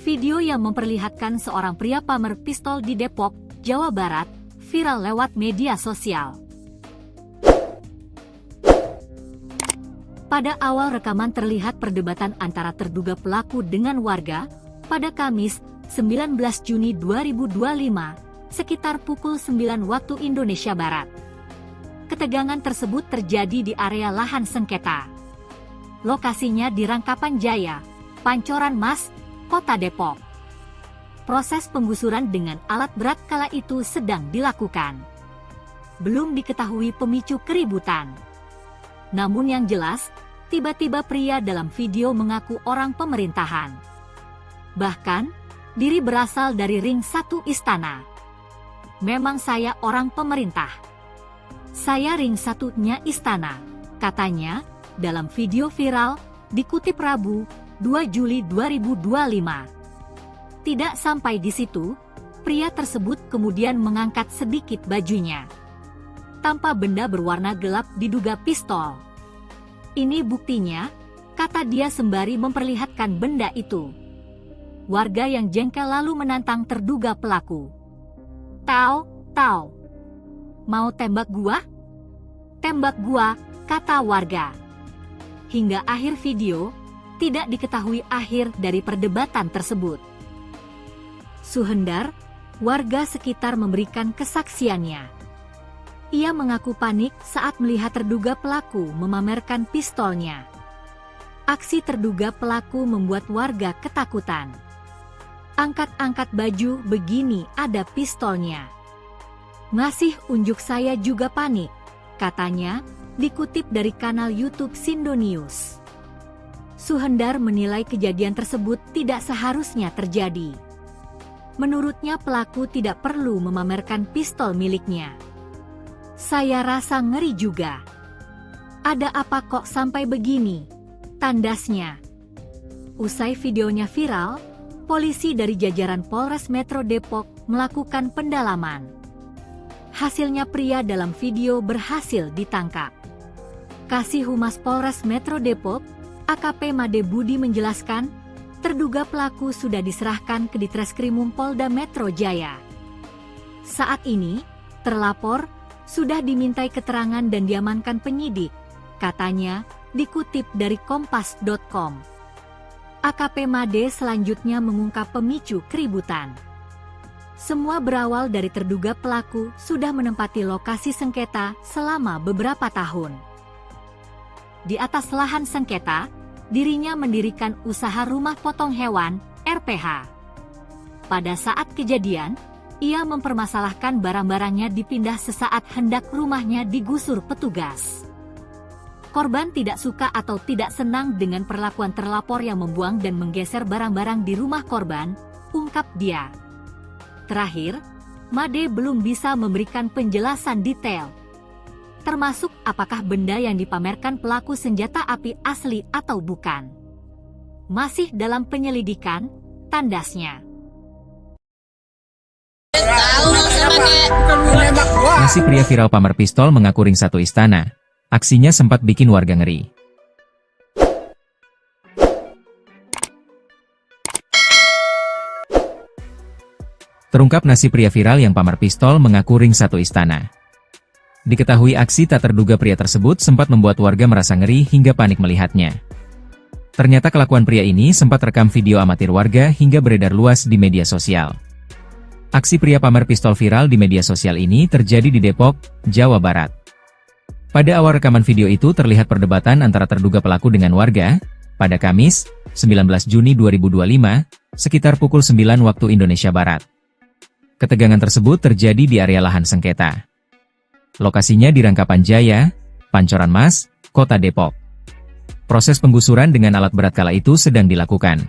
Video yang memperlihatkan seorang pria pamer pistol di Depok, Jawa Barat, viral lewat media sosial. Pada awal rekaman terlihat perdebatan antara terduga pelaku dengan warga, pada Kamis, 19 Juni 2025, sekitar pukul 9 waktu Indonesia Barat. Ketegangan tersebut terjadi di area lahan sengketa. Lokasinya di Rangkapan Jaya, Pancoran Mas, Kota Depok. Proses penggusuran dengan alat berat kala itu sedang dilakukan. Belum diketahui pemicu keributan. Namun yang jelas, tiba-tiba pria dalam video mengaku orang pemerintahan. Bahkan, diri berasal dari ring 1 istana. Memang saya orang pemerintah. Saya ring 1-nya istana, katanya, dalam video viral, dikutip Rabu, 2 Juli 2025. Tidak sampai di situ, pria tersebut kemudian mengangkat sedikit bajunya. Tanpa benda berwarna gelap diduga pistol. Ini buktinya, kata dia sembari memperlihatkan benda itu. Warga yang jengkel lalu menantang terduga pelaku. Tau, mau tembak gua? Tembak gua, kata warga. Hingga akhir video, tidak diketahui akhir dari perdebatan tersebut. Suhendar, warga sekitar memberikan kesaksiannya. Ia mengaku panik saat melihat terduga pelaku memamerkan pistolnya. Aksi terduga pelaku membuat warga ketakutan. Angkat-angkat baju begini ada pistolnya. Ngasih unjuk saya juga panik, katanya, dikutip dari kanal YouTube Sindo News. Suhendar menilai kejadian tersebut tidak seharusnya terjadi. Menurutnya pelaku tidak perlu memamerkan pistol miliknya. Saya rasa ngeri juga. Ada apa kok sampai begini? Tandasnya. Usai videonya viral, polisi dari jajaran Polres Metro Depok melakukan pendalaman. Hasilnya pria dalam video berhasil ditangkap. Kasih Humas Polres Metro Depok, AKP Made Budi menjelaskan, terduga pelaku sudah diserahkan ke Ditreskrimum Polda Metro Jaya. Saat ini, terlapor sudah dimintai keterangan dan diamankan penyidik, katanya, dikutip dari Kompas.com. AKP Made selanjutnya mengungkap pemicu keributan. Semua berawal dari terduga pelaku sudah menempati lokasi sengketa selama beberapa tahun. Di atas lahan sengketa, dirinya mendirikan usaha rumah potong hewan, RPH. Pada saat kejadian, ia mempermasalahkan barang-barangnya dipindah sesaat hendak rumahnya digusur petugas. Korban tidak suka atau tidak senang dengan perlakuan terlapor yang membuang dan menggeser barang-barang di rumah korban, ungkap dia. Terakhir, Made belum bisa memberikan penjelasan detail, termasuk apakah benda yang dipamerkan pelaku senjata api asli atau bukan. Masih dalam penyelidikan, tandasnya. Nasi pria viral pamer pistol mengaku ring 1 istana. Aksinya sempat bikin warga ngeri. Terungkap nasi pria viral yang pamer pistol mengaku ring 1 istana. Diketahui aksi tak terduga pria tersebut sempat membuat warga merasa ngeri hingga panik melihatnya. Ternyata kelakuan pria ini sempat rekam video amatir warga hingga beredar luas di media sosial. Aksi pria pamer pistol viral di media sosial ini terjadi di Depok, Jawa Barat. Pada awal rekaman video itu terlihat perdebatan antara terduga pelaku dengan warga, pada Kamis, 19 Juni 2025, sekitar pukul 9 waktu Indonesia Barat. Ketegangan tersebut terjadi di area lahan sengketa. Lokasinya di Rangkapan Jaya, Pancoran Mas, Kota Depok. Proses penggusuran dengan alat berat kala itu sedang dilakukan.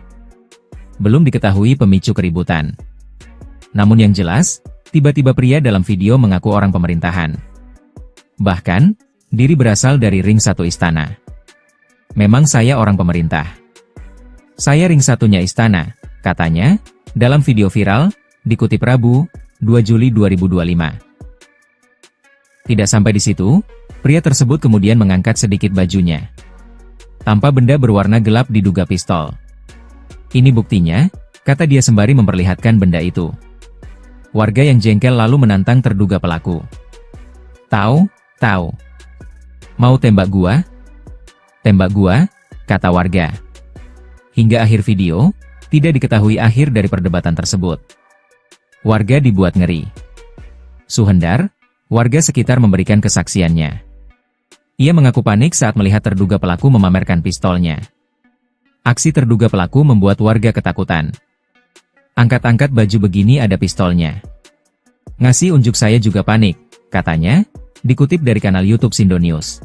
Belum diketahui pemicu keributan. Namun yang jelas, tiba-tiba pria dalam video mengaku orang pemerintahan. Bahkan, diri berasal dari ring 1 istana. Memang saya orang pemerintah. Saya ring satunya istana, katanya, dalam video viral, dikutip Rabu, 2 Juli 2025. Tidak sampai di situ, pria tersebut kemudian mengangkat sedikit bajunya. Tanpa benda berwarna gelap diduga pistol. Ini buktinya, kata dia sembari memperlihatkan benda itu. Warga yang jengkel lalu menantang terduga pelaku. Tahu? Mau tembak gua? Tembak gua, kata warga. Hingga akhir video, tidak diketahui akhir dari perdebatan tersebut. Warga dibuat ngeri. Suhendar, warga sekitar memberikan kesaksiannya. Ia mengaku panik saat melihat terduga pelaku memamerkan pistolnya. Aksi terduga pelaku membuat warga ketakutan. Angkat-angkat baju begini ada pistolnya. Ngasih unjuk saya juga panik, katanya, dikutip dari kanal YouTube Sindo News.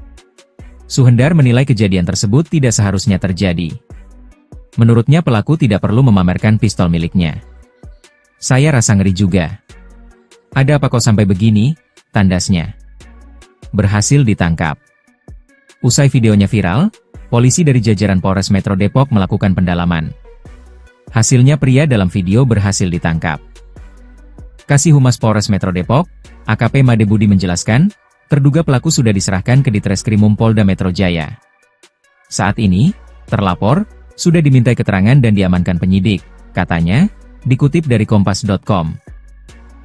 Suhendar menilai kejadian tersebut tidak seharusnya terjadi. Menurutnya pelaku tidak perlu memamerkan pistol miliknya. Saya rasa ngeri juga. Ada apa kok sampai begini? Tandasnya. Berhasil ditangkap. Usai videonya viral, polisi dari jajaran Polres Metro Depok melakukan pendalaman. Hasilnya pria dalam video berhasil ditangkap. Kasih Humas Polres Metro Depok, AKP Made Budi menjelaskan, terduga pelaku sudah diserahkan ke Ditreskrimum Polda Metro Jaya. Saat ini, terlapor, sudah dimintai keterangan dan diamankan penyidik, katanya, dikutip dari Kompas.com.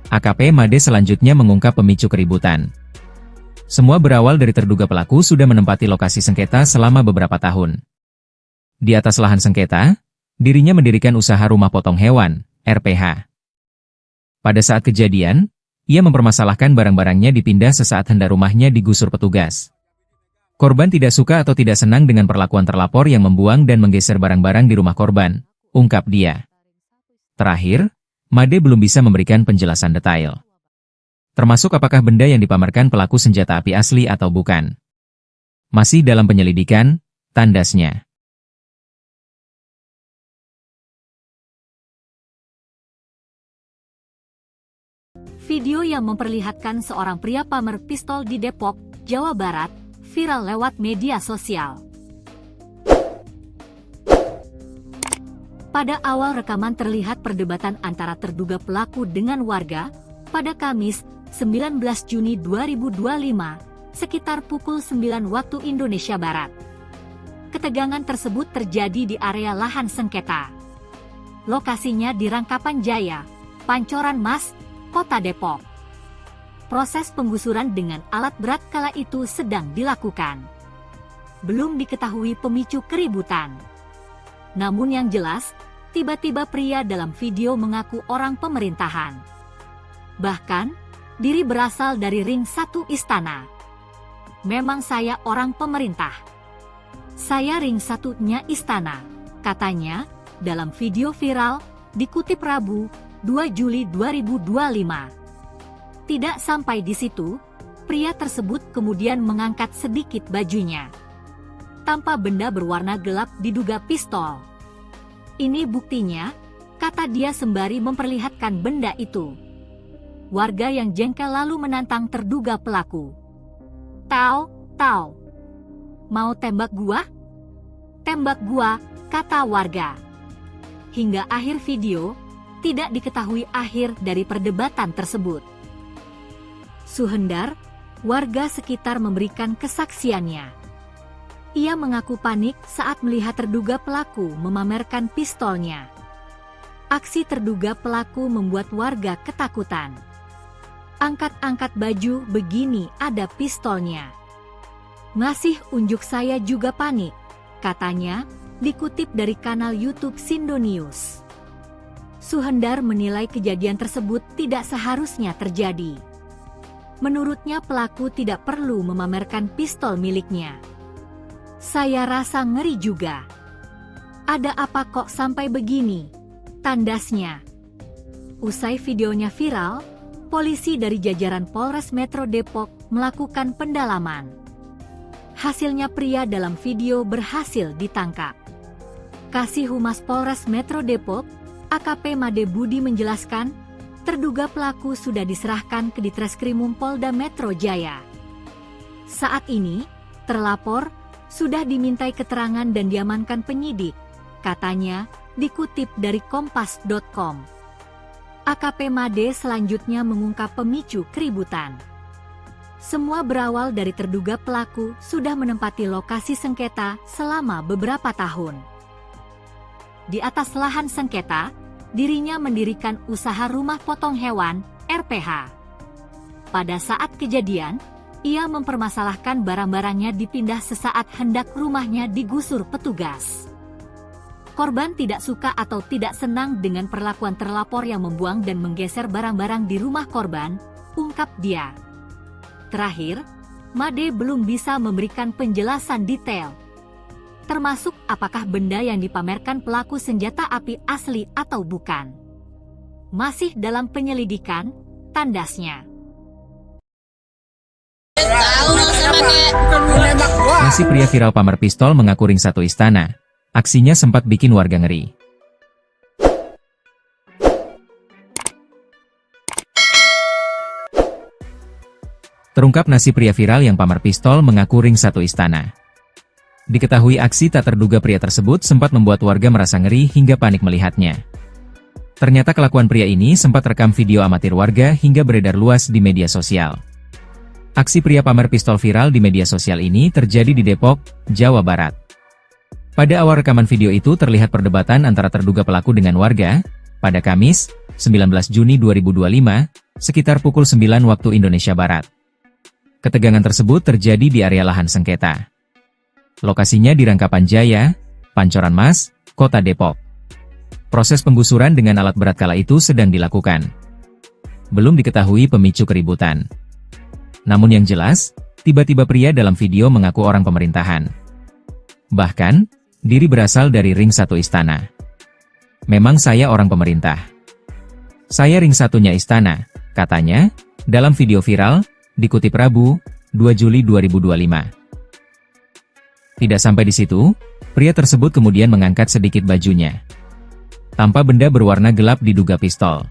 AKP Made selanjutnya mengungkap pemicu keributan. Semua berawal dari terduga pelaku sudah menempati lokasi sengketa selama beberapa tahun. Di atas lahan sengketa, dirinya mendirikan usaha rumah potong hewan, RPH. Pada saat kejadian, ia mempermasalahkan barang-barangnya dipindah sesaat hendak rumahnya digusur petugas. Korban tidak suka atau tidak senang dengan perlakuan terlapor yang membuang dan menggeser barang-barang di rumah korban, ungkap dia. Terakhir, Made belum bisa memberikan penjelasan detail. Termasuk apakah benda yang dipamerkan pelaku senjata api asli atau bukan. Masih dalam penyelidikan, tandasnya. Video yang memperlihatkan seorang pria pamer pistol di Depok, Jawa Barat, viral lewat media sosial. Pada awal rekaman terlihat perdebatan antara terduga pelaku dengan warga, pada Kamis, 19 Juni 2025, sekitar pukul 9 waktu Indonesia Barat. Ketegangan tersebut terjadi di area lahan sengketa. Lokasinya di Rangkapan Jaya, Pancoran Mas, Kota Depok. Proses penggusuran dengan alat berat kala itu sedang dilakukan. Belum diketahui pemicu keributan. Namun yang jelas, tiba-tiba pria dalam video mengaku orang pemerintahan. Bahkan, diri berasal dari ring 1 istana. Memang saya orang pemerintah. Saya ring 1-nya istana, katanya, dalam video viral, dikutip Rabu, 2 Juli 2025. Tidak sampai di situ, pria tersebut kemudian mengangkat sedikit bajunya. Tanpa benda berwarna gelap diduga pistol. Ini buktinya, kata dia sembari memperlihatkan benda itu. Warga yang jengkel lalu menantang terduga pelaku. Tahu? Mau tembak gua? Tembak gua, kata warga. Hingga akhir video, tidak diketahui akhir dari perdebatan tersebut. Suhendar, warga sekitar memberikan kesaksiannya. Ia mengaku panik saat melihat terduga pelaku memamerkan pistolnya. Aksi terduga pelaku membuat warga ketakutan. Angkat-angkat baju begini ada pistolnya. Ngasih unjuk saya juga panik, katanya, dikutip dari kanal YouTube Sindo News. Suhendar menilai kejadian tersebut tidak seharusnya terjadi. Menurutnya pelaku tidak perlu memamerkan pistol miliknya. Saya rasa ngeri juga. Ada apa kok sampai begini? Tandasnya. Usai videonya viral, polisi dari jajaran Polres Metro Depok melakukan pendalaman. Hasilnya pria dalam video berhasil ditangkap. Kasih Humas Polres Metro Depok, AKP Made Budi menjelaskan, terduga pelaku sudah diserahkan ke Ditreskrimum Polda Metro Jaya. Saat ini, terlapor sudah dimintai keterangan dan diamankan penyidik, katanya, dikutip dari kompas.com. AKP Made selanjutnya mengungkap pemicu keributan. Semua berawal dari terduga pelaku sudah menempati lokasi sengketa selama beberapa tahun. Di atas lahan sengketa, dirinya mendirikan usaha rumah potong hewan, RPH. Pada saat kejadian, ia mempermasalahkan barang-barangnya dipindah sesaat hendak rumahnya digusur petugas. Korban tidak suka atau tidak senang dengan perlakuan terlapor yang membuang dan menggeser barang-barang di rumah korban, ungkap dia. Terakhir, Made belum bisa memberikan penjelasan detail, termasuk apakah benda yang dipamerkan pelaku senjata api asli atau bukan. Masih dalam penyelidikan, tandasnya. Nasi pria viral pamer pistol mengaku ring satu istana. Aksinya sempat bikin warga ngeri. Terungkap nasi pria viral yang pamer pistol mengaku ring satu istana. Diketahui aksi tak terduga pria tersebut sempat membuat warga merasa ngeri hingga panik melihatnya. Ternyata kelakuan pria ini sempat rekam video amatir warga hingga beredar luas di media sosial. Aksi pria pamer pistol viral di media sosial ini terjadi di Depok, Jawa Barat. Pada awal rekaman video itu terlihat perdebatan antara terduga pelaku dengan warga, pada Kamis, 19 Juni 2025, sekitar pukul 9 waktu Indonesia Barat. Ketegangan tersebut terjadi di area lahan sengketa. Lokasinya di Rangkapan Jaya, Pancoran Mas, Kota Depok. Proses penggusuran dengan alat berat kala itu sedang dilakukan. Belum diketahui pemicu keributan. Namun yang jelas, tiba-tiba pria dalam video mengaku orang pemerintahan. Bahkan, diri berasal dari ring satu istana. Memang saya orang pemerintah. Saya ring satunya istana, katanya, dalam video viral, dikutip Rabu, 2 Juli 2025. Tidak sampai di situ, pria tersebut kemudian mengangkat sedikit bajunya. Tanpa benda berwarna gelap diduga pistol.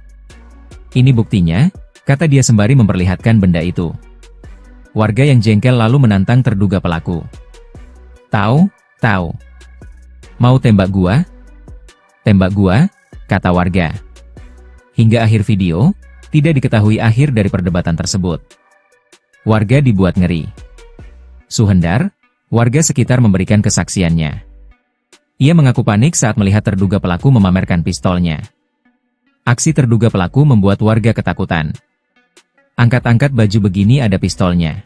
Ini buktinya, kata dia sembari memperlihatkan benda itu. Warga yang jengkel lalu menantang terduga pelaku. Tahu? Mau tembak gua? Tembak gua, kata warga. Hingga akhir video, tidak diketahui akhir dari perdebatan tersebut. Warga dibuat ngeri. Suhendar, warga sekitar memberikan kesaksiannya. Ia mengaku panik saat melihat terduga pelaku memamerkan pistolnya. Aksi terduga pelaku membuat warga ketakutan. Angkat-angkat baju begini ada pistolnya.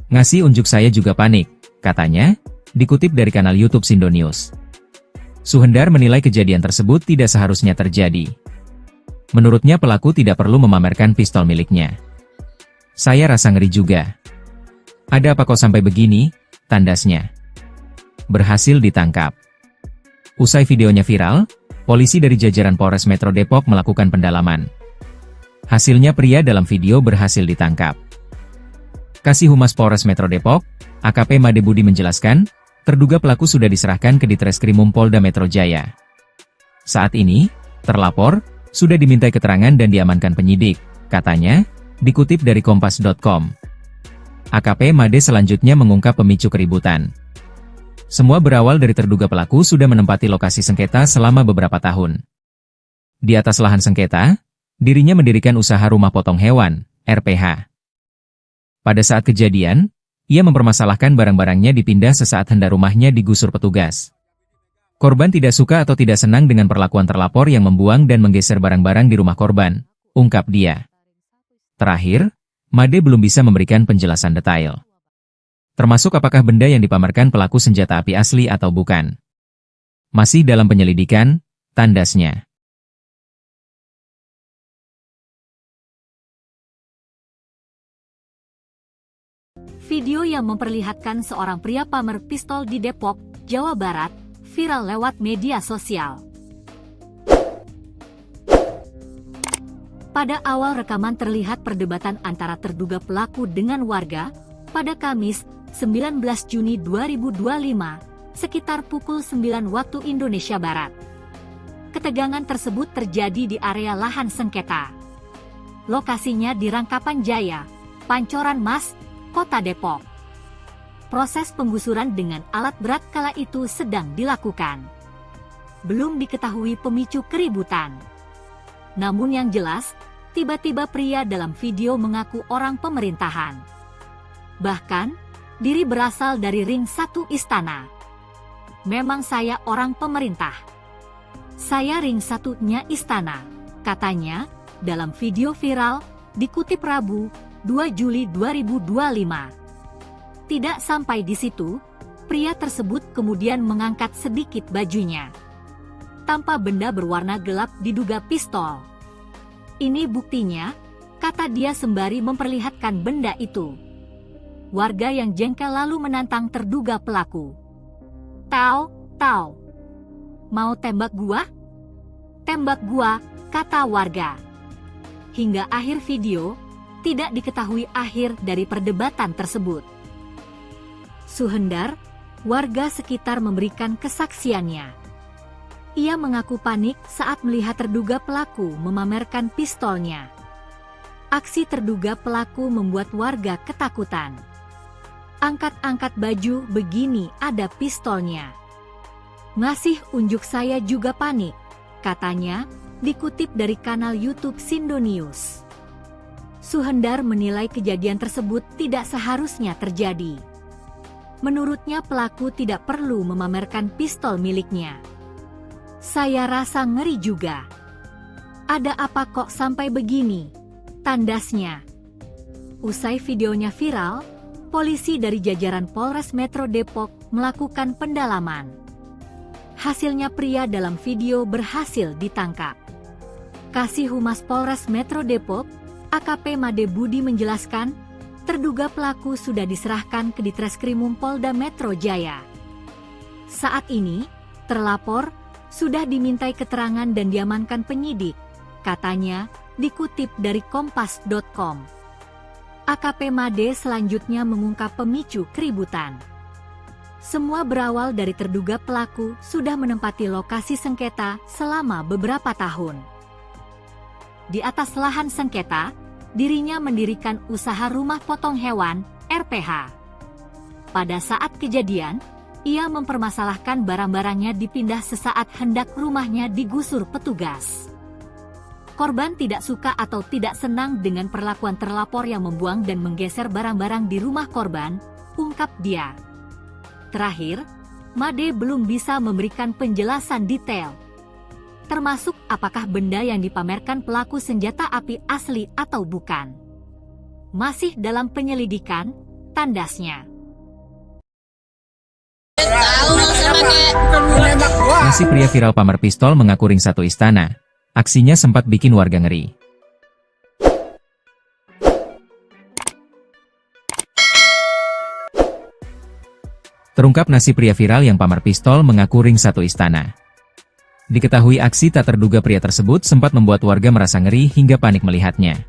Ngasih unjuk saya juga panik, katanya, dikutip dari kanal YouTube Sindo News. Suhendar menilai kejadian tersebut tidak seharusnya terjadi. Menurutnya pelaku tidak perlu memamerkan pistol miliknya. Saya rasa ngeri juga. Ada apa kok sampai begini? Tandasnya. Berhasil ditangkap. Usai videonya viral, polisi dari jajaran Polres Metro Depok melakukan pendalaman. Hasilnya pria dalam video berhasil ditangkap. Kasih Humas Polres Metro Depok, AKP Made Budi menjelaskan, terduga pelaku sudah diserahkan ke Ditreskrimum Polda Metro Jaya. Saat ini, terlapor, sudah dimintai keterangan dan diamankan penyidik, katanya, dikutip dari kompas.com. AKP Made selanjutnya mengungkap pemicu keributan. Semua berawal dari terduga pelaku sudah menempati lokasi sengketa selama beberapa tahun. Di atas lahan sengketa, dirinya mendirikan usaha rumah potong hewan, RPH. Pada saat kejadian, ia mempermasalahkan barang-barangnya dipindah sesaat hendak rumahnya digusur petugas. Korban tidak suka atau tidak senang dengan perlakuan terlapor yang membuang dan menggeser barang-barang di rumah korban, ungkap dia. Terakhir, Made belum bisa memberikan penjelasan detail. Termasuk apakah benda yang dipamerkan pelaku senjata api asli atau bukan. Masih dalam penyelidikan, tandasnya. Video yang memperlihatkan seorang pria pamer pistol di Depok, Jawa Barat, viral lewat media sosial. Pada awal rekaman terlihat perdebatan antara terduga pelaku dengan warga pada Kamis, 19 Juni 2025, sekitar pukul 9 waktu Indonesia Barat. Ketegangan tersebut terjadi di area lahan sengketa. Lokasinya di Rangkapan Jaya, Pancoran Mas, Kota Depok. Proses penggusuran dengan alat berat kala itu sedang dilakukan. Belum diketahui pemicu keributan. Namun yang jelas, tiba-tiba pria dalam video mengaku orang pemerintahan. Bahkan, diri berasal dari ring 1 istana. Memang saya orang pemerintah. Saya ring 1-nya istana, katanya, dalam video viral, dikutip Rabu, 2 Juli 2025. Tidak sampai di situ, pria tersebut kemudian mengangkat sedikit bajunya. Tanpa benda berwarna gelap diduga pistol. Ini buktinya, kata dia sembari memperlihatkan benda itu. Warga yang jengkel lalu menantang terduga pelaku. Tau, mau tembak gua? Tembak gua, kata warga. Hingga akhir video, tidak diketahui akhir dari perdebatan tersebut. Suhendar, warga sekitar memberikan kesaksiannya. Ia mengaku panik saat melihat terduga pelaku memamerkan pistolnya. Aksi terduga pelaku membuat warga ketakutan. Angkat-angkat baju begini ada pistolnya. Ngasih unjuk saya juga panik, katanya, dikutip dari kanal YouTube Sindo News. Suhendar menilai kejadian tersebut tidak seharusnya terjadi. Menurutnya pelaku tidak perlu memamerkan pistol miliknya. Saya rasa ngeri juga. Ada apa kok sampai begini? Tandasnya. Usai videonya viral, polisi dari jajaran Polres Metro Depok melakukan pendalaman. Hasilnya pria dalam video berhasil ditangkap. Kasih Humas Polres Metro Depok, AKP Made Budi menjelaskan, terduga pelaku sudah diserahkan ke Ditreskrimum Polda Metro Jaya. Saat ini, terlapor sudah dimintai keterangan dan diamankan penyidik, katanya, dikutip dari kompas.com. AKP Made selanjutnya mengungkap pemicu keributan. Semua berawal dari terduga pelaku sudah menempati lokasi sengketa selama beberapa tahun. Di atas lahan sengketa, dirinya mendirikan usaha rumah potong hewan, RPH. Pada saat kejadian, ia mempermasalahkan barang-barangnya dipindah sesaat hendak rumahnya digusur petugas. Korban tidak suka atau tidak senang dengan perlakuan terlapor yang membuang dan menggeser barang-barang di rumah korban, ungkap dia. Terakhir, Made belum bisa memberikan penjelasan detail, termasuk apakah benda yang dipamerkan pelaku senjata api asli atau bukan. Masih dalam penyelidikan, tandasnya. Nasi pria viral pamer pistol mengaku ring 1 istana. Aksinya sempat bikin warga ngeri. Terungkap nasi pria viral yang pamer pistol mengaku ring 1 istana. Diketahui aksi tak terduga pria tersebut sempat membuat warga merasa ngeri hingga panik melihatnya.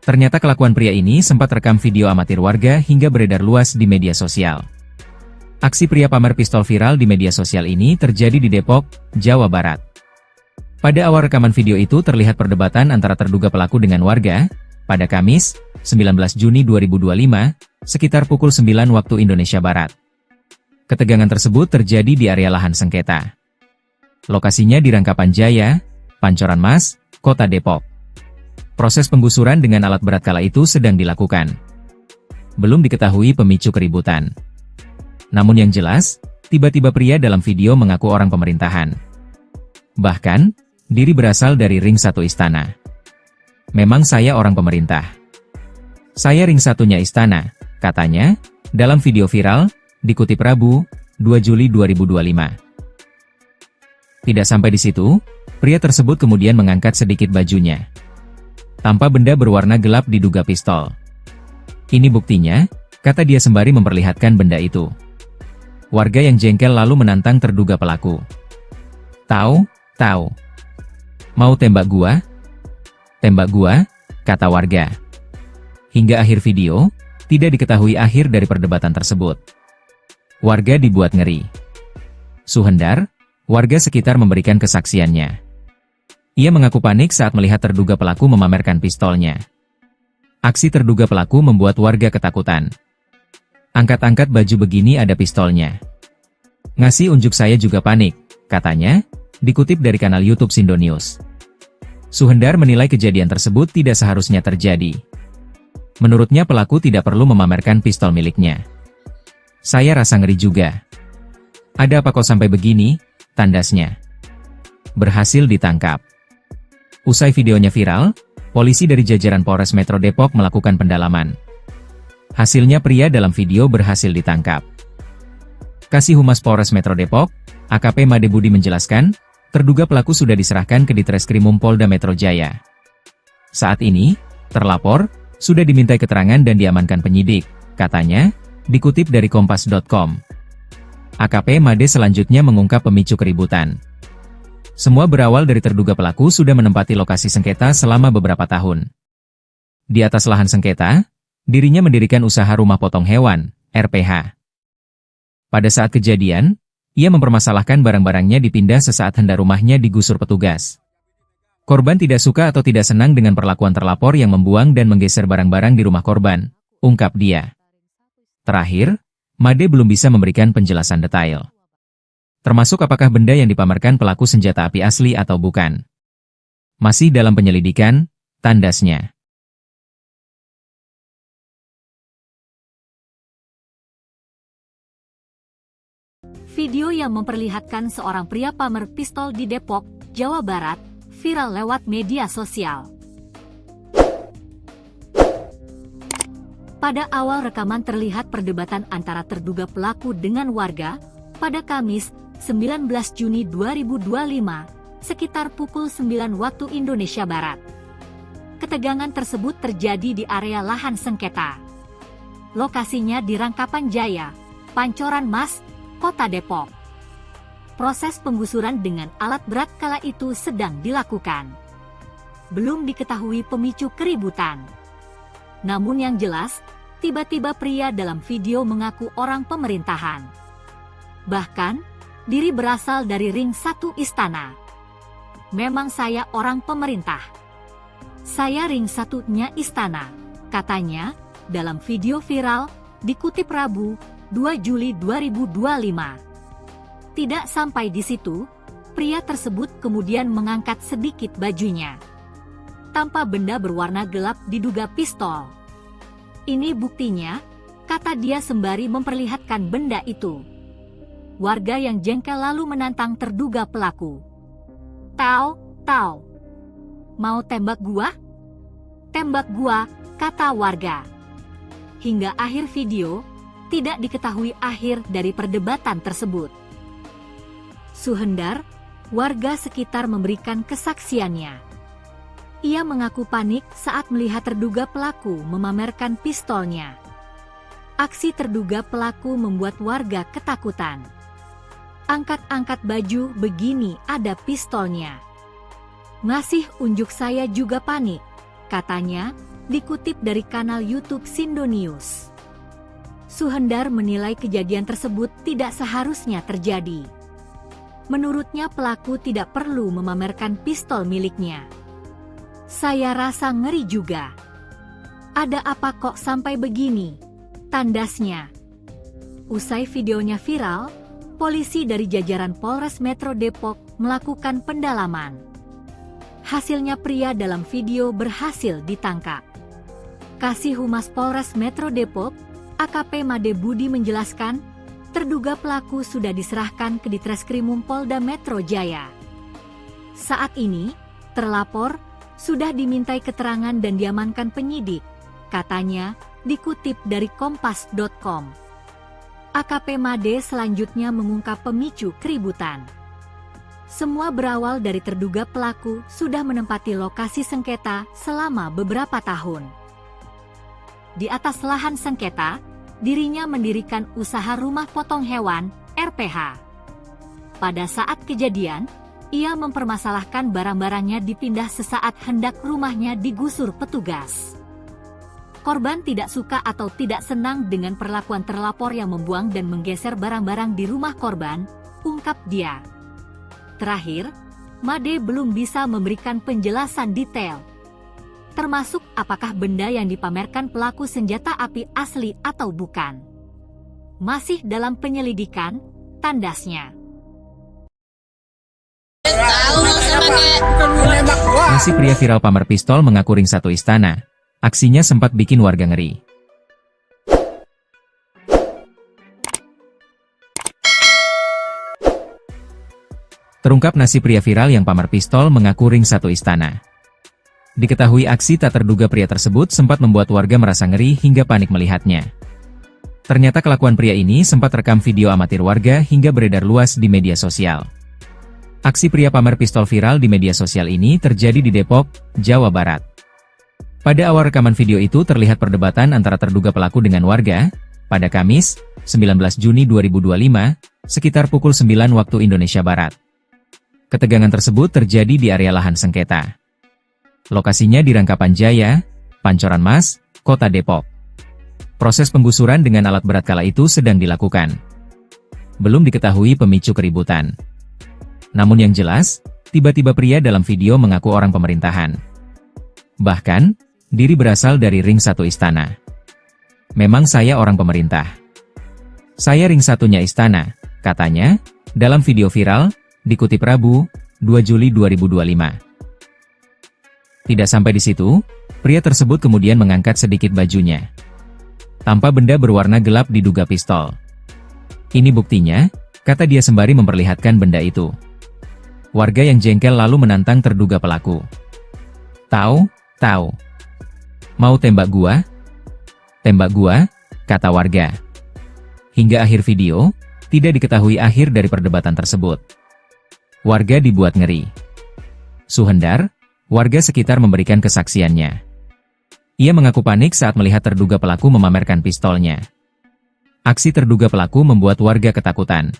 Ternyata kelakuan pria ini sempat rekam video amatir warga hingga beredar luas di media sosial. Aksi pria pamer pistol viral di media sosial ini terjadi di Depok, Jawa Barat. Pada awal rekaman video itu terlihat perdebatan antara terduga pelaku dengan warga, pada Kamis, 19 Juni 2025, sekitar pukul 9 waktu Indonesia Barat. Ketegangan tersebut terjadi di area lahan sengketa. Lokasinya di Rangkapan Jaya, Pancoran Mas, Kota Depok. Proses penggusuran dengan alat berat kala itu sedang dilakukan. Belum diketahui pemicu keributan. Namun yang jelas, tiba-tiba pria dalam video mengaku orang pemerintahan. Bahkan, diri berasal dari ring 1 istana. Memang saya orang pemerintah. Saya ring satunya istana, katanya, dalam video viral, dikutip Rabu, 2 Juli 2025. Tidak sampai di situ, pria tersebut kemudian mengangkat sedikit bajunya. Tanpa benda berwarna gelap diduga pistol. Ini buktinya, kata dia sembari memperlihatkan benda itu. Warga yang jengkel lalu menantang terduga pelaku. Tahu? Mau tembak gua? Tembak gua, kata warga. Hingga akhir video, tidak diketahui akhir dari perdebatan tersebut. Warga dibuat ngeri. Suhendar, warga sekitar memberikan kesaksiannya. Ia mengaku panik saat melihat terduga pelaku memamerkan pistolnya. Aksi terduga pelaku membuat warga ketakutan. Angkat-angkat baju begini ada pistolnya. Ngasih unjuk saya juga panik, katanya, dikutip dari kanal YouTube Sindonews. Suhendar menilai kejadian tersebut tidak seharusnya terjadi. Menurutnya pelaku tidak perlu memamerkan pistol miliknya. Saya rasa ngeri juga. Ada apa kok sampai begini? Tandasnya. Berhasil ditangkap. Usai videonya viral, polisi dari jajaran Polres Metro Depok melakukan pendalaman. Hasilnya pria dalam video berhasil ditangkap. Kasih Humas Polres Metro Depok, AKP Made Budi menjelaskan, terduga pelaku sudah diserahkan ke Ditreskrimum Polda Metro Jaya. Saat ini, terlapor, sudah dimintai keterangan dan diamankan penyidik, katanya, dikutip dari Kompas.com. AKP Made selanjutnya mengungkap pemicu keributan. Semua berawal dari terduga pelaku sudah menempati lokasi sengketa selama beberapa tahun. Di atas lahan sengketa, dirinya mendirikan usaha rumah potong hewan, RPH. Pada saat kejadian, ia mempermasalahkan barang-barangnya dipindah sesaat hendak rumahnya digusur petugas. Korban tidak suka atau tidak senang dengan perlakuan terlapor yang membuang dan menggeser barang-barang di rumah korban, ungkap dia. Terakhir, Made belum bisa memberikan penjelasan detail. Termasuk apakah benda yang dipamerkan pelaku senjata api asli atau bukan. Masih dalam penyelidikan, tandasnya. Video yang memperlihatkan seorang pria pamer pistol di Depok, Jawa Barat, viral lewat media sosial. Pada awal rekaman terlihat perdebatan antara terduga pelaku dengan warga, pada Kamis, 19 Juni 2025, sekitar pukul 9 waktu Indonesia Barat. Ketegangan tersebut terjadi di area lahan sengketa. Lokasinya di Rangkapan Jaya, Pancoran Mas, Kota Depok. Proses penggusuran dengan alat berat kala itu sedang dilakukan. Belum diketahui pemicu keributan. Namun yang jelas, tiba-tiba pria dalam video mengaku orang pemerintahan. Bahkan, diri berasal dari ring 1 istana. Memang saya orang pemerintah. Saya ring 1-nya istana, katanya, dalam video viral, dikutip Rabu, 2 Juli 2025. Tidak sampai di situ, pria tersebut kemudian mengangkat sedikit bajunya. Tanpa benda berwarna gelap diduga pistol. Ini buktinya, kata dia sembari memperlihatkan benda itu. Warga yang jengkel lalu menantang terduga pelaku. Tahu? Mau tembak gua? Tembak gua, kata warga. Hingga akhir video, tidak diketahui akhir dari perdebatan tersebut. Suhendar, warga sekitar memberikan kesaksiannya. Ia mengaku panik saat melihat terduga pelaku memamerkan pistolnya. Aksi terduga pelaku membuat warga ketakutan. Angkat-angkat baju begini ada pistolnya. Ngasih unjuk saya juga panik, katanya, dikutip dari kanal YouTube Sindonews. Suhendar menilai kejadian tersebut tidak seharusnya terjadi. Menurutnya pelaku tidak perlu memamerkan pistol miliknya. Saya rasa ngeri juga. Ada apa kok sampai begini? Tandasnya. Usai videonya viral, polisi dari jajaran Polres Metro Depok melakukan pendalaman. Hasilnya pria dalam video berhasil ditangkap. Kasih Humas Polres Metro Depok, AKP Made Budi menjelaskan, terduga pelaku sudah diserahkan ke Ditreskrimum Polda Metro Jaya. Saat ini, terlapor, sudah dimintai keterangan dan diamankan penyidik, katanya, dikutip dari kompas.com. AKP Made selanjutnya mengungkap pemicu keributan. Semua berawal dari terduga pelaku sudah menempati lokasi sengketa selama beberapa tahun. Di atas lahan sengketa, dirinya mendirikan usaha rumah potong hewan, RPH. Pada saat kejadian, ia mempermasalahkan barang-barangnya dipindah sesaat hendak rumahnya digusur petugas. Korban tidak suka atau tidak senang dengan perlakuan terlapor yang membuang dan menggeser barang-barang di rumah korban, ungkap dia. Terakhir, Made belum bisa memberikan penjelasan detail, termasuk apakah benda yang dipamerkan pelaku senjata api asli atau bukan. Masih dalam penyelidikan, tandasnya. Nasi pria viral pamer pistol mengaku ring satu istana. Aksinya sempat bikin warga ngeri. Terungkap nasi pria viral yang pamer pistol mengaku ring satu istana. Diketahui aksi tak terduga pria tersebut sempat membuat warga merasa ngeri hingga panik melihatnya. Ternyata kelakuan pria ini sempat rekam video amatir warga hingga beredar luas di media sosial. Aksi pria pamer pistol viral di media sosial ini terjadi di Depok, Jawa Barat. Pada awal rekaman video itu terlihat perdebatan antara terduga pelaku dengan warga, pada Kamis, 19 Juni 2025, sekitar pukul 9 waktu Indonesia Barat. Ketegangan tersebut terjadi di area lahan sengketa. Lokasinya di Rangkapan Jaya, Pancoran Mas, Kota Depok. Proses penggusuran dengan alat berat kala itu sedang dilakukan. Belum diketahui pemicu keributan. Namun yang jelas, tiba-tiba pria dalam video mengaku orang pemerintahan. Bahkan, diri berasal dari ring satu istana. Memang saya orang pemerintah. Saya ring satunya istana, katanya, dalam video viral, dikutip Rabu, 2 Juli 2025. Tidak sampai di situ, pria tersebut kemudian mengangkat sedikit bajunya. Tanpa benda berwarna gelap diduga pistol. Ini buktinya, kata dia sembari memperlihatkan benda itu. Warga yang jengkel lalu menantang terduga pelaku. Tahu? Mau tembak gua? Tembak gua, kata warga. Hingga akhir video, tidak diketahui akhir dari perdebatan tersebut. Warga dibuat ngeri. Suhendar, warga sekitar memberikan kesaksiannya. Ia mengaku panik saat melihat terduga pelaku memamerkan pistolnya. Aksi terduga pelaku membuat warga ketakutan.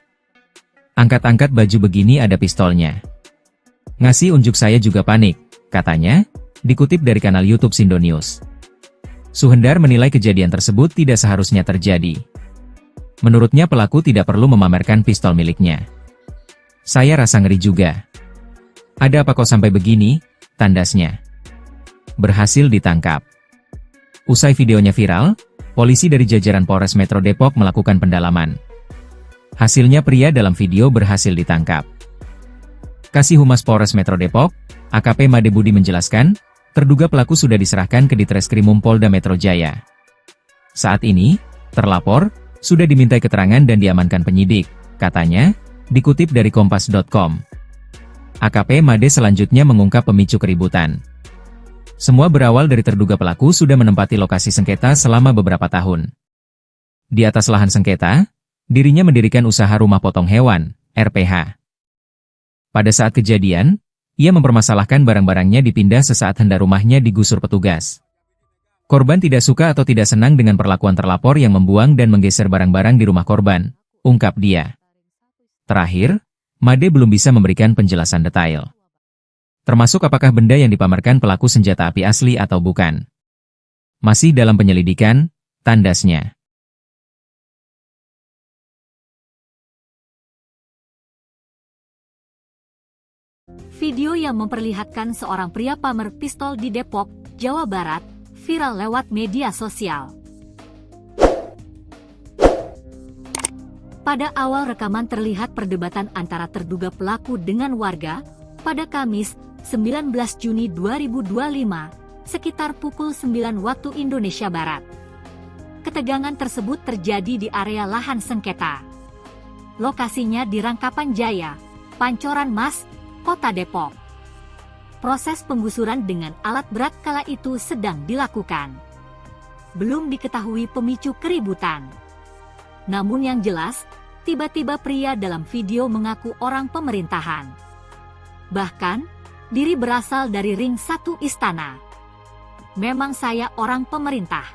Angkat-angkat baju begini ada pistolnya. Ngasih unjuk saya juga panik, katanya, dikutip dari kanal YouTube Sindo News. Suhendar menilai kejadian tersebut tidak seharusnya terjadi. Menurutnya pelaku tidak perlu memamerkan pistol miliknya. Saya rasa ngeri juga. Ada apa kok sampai begini? Tandasnya. Berhasil ditangkap. Usai videonya viral, polisi dari jajaran Polres Metro Depok melakukan pendalaman. Hasilnya pria dalam video berhasil ditangkap. Kasih Humas Polres Metro Depok, AKP Made Budi menjelaskan, terduga pelaku sudah diserahkan ke Ditreskrimum Polda Metro Jaya. Saat ini, terlapor, sudah dimintai keterangan dan diamankan penyidik, katanya, dikutip dari kompas.com. AKP Made selanjutnya mengungkap pemicu keributan. Semua berawal dari terduga pelaku sudah menempati lokasi sengketa selama beberapa tahun. Di atas lahan sengketa, dirinya mendirikan usaha rumah potong hewan, RPH. Pada saat kejadian, ia mempermasalahkan barang-barangnya dipindah sesaat hendak rumahnya digusur petugas. Korban tidak suka atau tidak senang dengan perlakuan terlapor yang membuang dan menggeser barang-barang di rumah korban, ungkap dia. Terakhir, Made belum bisa memberikan penjelasan detail. Termasuk apakah benda yang dipamerkan pelaku senjata api asli atau bukan. Masih dalam penyelidikan, tandasnya. Video yang memperlihatkan seorang pria pamer pistol di Depok, Jawa Barat, viral lewat media sosial. Pada awal rekaman terlihat perdebatan antara terduga pelaku dengan warga, pada Kamis, 19 Juni 2025, sekitar pukul 9 waktu Indonesia Barat. Ketegangan tersebut terjadi di area lahan sengketa. Lokasinya di Rangkapan Jaya, Pancoran Mas, Kota Depok. Proses penggusuran dengan alat berat kala itu sedang dilakukan. Belum diketahui pemicu keributan. Namun yang jelas, tiba-tiba pria dalam video mengaku orang pemerintahan. Bahkan, diri berasal dari ring 1 istana. Memang saya orang pemerintah.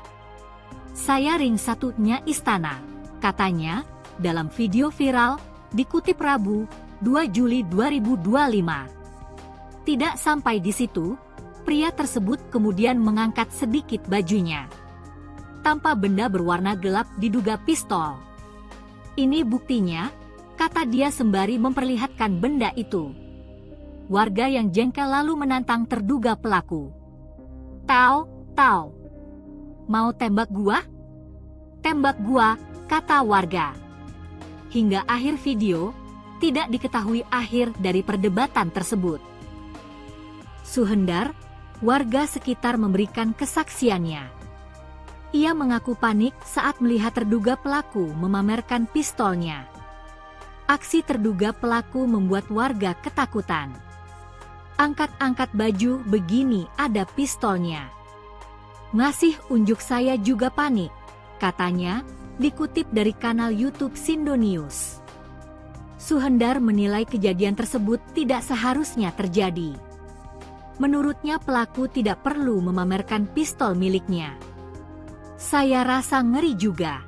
Saya ring 1-nya istana, katanya, dalam video viral, dikutip Rabu, 2 Juli 2025. Tidak sampai di situ, pria tersebut kemudian mengangkat sedikit bajunya. Tanpa benda berwarna gelap diduga pistol. Ini buktinya, kata dia sembari memperlihatkan benda itu. Warga yang jengkel lalu menantang terduga pelaku. Tahu, mau tembak gua? Tembak gua, kata warga. Hingga akhir video, tidak diketahui akhir dari perdebatan tersebut. Suhendar, warga sekitar memberikan kesaksiannya. Ia mengaku panik saat melihat terduga pelaku memamerkan pistolnya. Aksi terduga pelaku membuat warga ketakutan. Angkat-angkat baju begini ada pistolnya. Ngasih unjuk saya juga panik, katanya, dikutip dari kanal YouTube Sindo News. Suhendar menilai kejadian tersebut tidak seharusnya terjadi. Menurutnya pelaku tidak perlu memamerkan pistol miliknya. Saya rasa ngeri juga.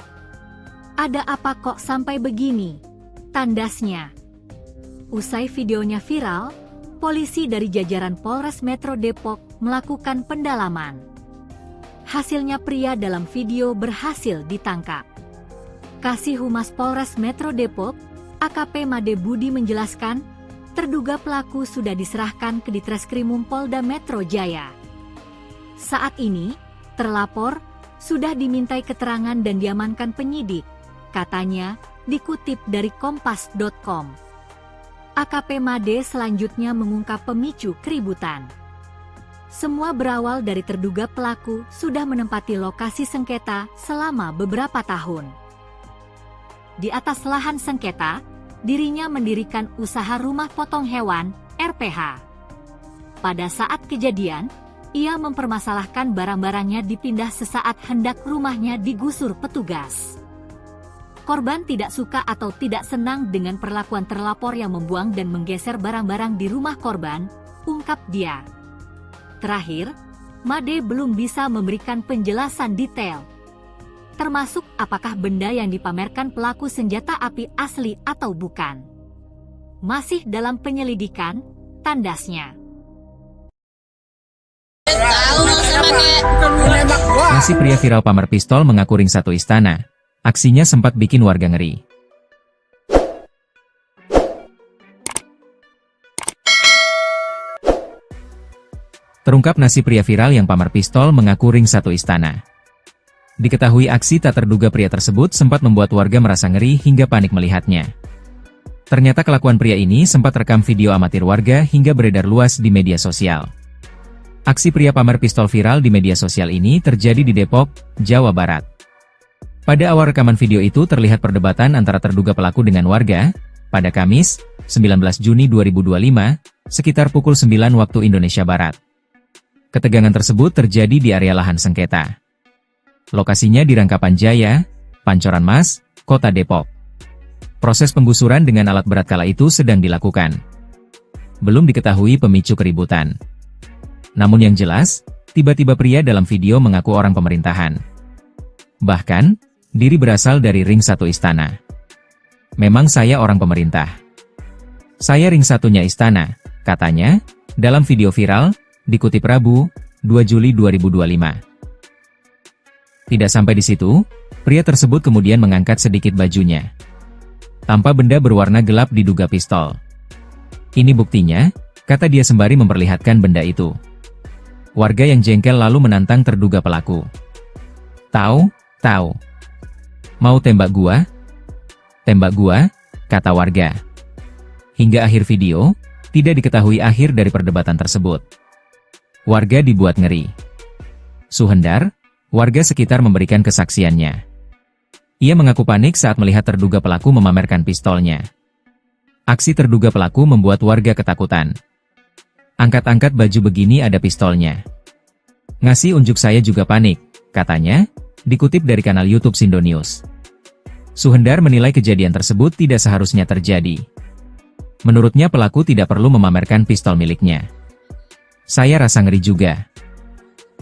Ada apa kok sampai begini? Tandasnya. Usai videonya viral, polisi dari jajaran Polres Metro Depok melakukan pendalaman. Hasilnya pria dalam video berhasil ditangkap. Kasih Humas Polres Metro Depok, AKP Made Budi menjelaskan, terduga pelaku sudah diserahkan ke Ditreskrimum Polda Metro Jaya. Saat ini, terlapor sudah dimintai keterangan dan diamankan penyidik, katanya, dikutip dari kompas.com. AKP Made selanjutnya mengungkap pemicu keributan. Semua berawal dari terduga pelaku sudah menempati lokasi sengketa selama beberapa tahun. Di atas lahan sengketa, dirinya mendirikan usaha rumah potong hewan, RPH. Pada saat kejadian, ia mempermasalahkan barang-barangnya dipindah sesaat hendak rumahnya digusur petugas. Korban tidak suka atau tidak senang dengan perlakuan terlapor yang membuang dan menggeser barang-barang di rumah korban, ungkap dia. Terakhir, Made belum bisa memberikan penjelasan detail, termasuk apakah benda yang dipamerkan pelaku senjata api asli atau bukan. Masih dalam penyelidikan, tandasnya. Nasi pria viral pamer pistol mengaku ring 1 istana. Aksinya sempat bikin warga ngeri. Terungkap nasi pria viral yang pamer pistol mengaku ring 1 istana. Diketahui aksi tak terduga pria tersebut sempat membuat warga merasa ngeri hingga panik melihatnya. Ternyata kelakuan pria ini sempat rekam video amatir warga hingga beredar luas di media sosial. Aksi pria pamer pistol viral di media sosial ini terjadi di Depok, Jawa Barat. Pada awal rekaman video itu terlihat perdebatan antara terduga pelaku dengan warga, pada Kamis, 19 Juni 2025, sekitar pukul 9 waktu Indonesia Barat. Ketegangan tersebut terjadi di area lahan sengketa. Lokasinya di Rangkapan Jaya, Pancoran Mas, Kota Depok. Proses penggusuran dengan alat berat kala itu sedang dilakukan. Belum diketahui pemicu keributan. Namun yang jelas, tiba-tiba pria dalam video mengaku orang pemerintahan. Bahkan, diri berasal dari ring 1 istana. Memang saya orang pemerintah. Saya ring 1-nya istana, katanya, dalam video viral, dikutip Rabu, 2 Juli 2025. Tidak sampai di situ, pria tersebut kemudian mengangkat sedikit bajunya. Tanpa benda berwarna gelap diduga pistol. Ini buktinya, kata dia sembari memperlihatkan benda itu. Warga yang jengkel lalu menantang terduga pelaku. Tahu? Mau tembak gua? Tembak gua, kata warga. Hingga akhir video, tidak diketahui akhir dari perdebatan tersebut. Warga dibuat ngeri. Suhendar, warga sekitar memberikan kesaksiannya. Ia mengaku panik saat melihat terduga pelaku memamerkan pistolnya. Aksi terduga pelaku membuat warga ketakutan. Angkat-angkat baju begini ada pistolnya. Ngasih unjuk saya juga panik, katanya, dikutip dari kanal YouTube Sindo News. Suhendar menilai kejadian tersebut tidak seharusnya terjadi. Menurutnya pelaku tidak perlu memamerkan pistol miliknya. Saya rasa ngeri juga.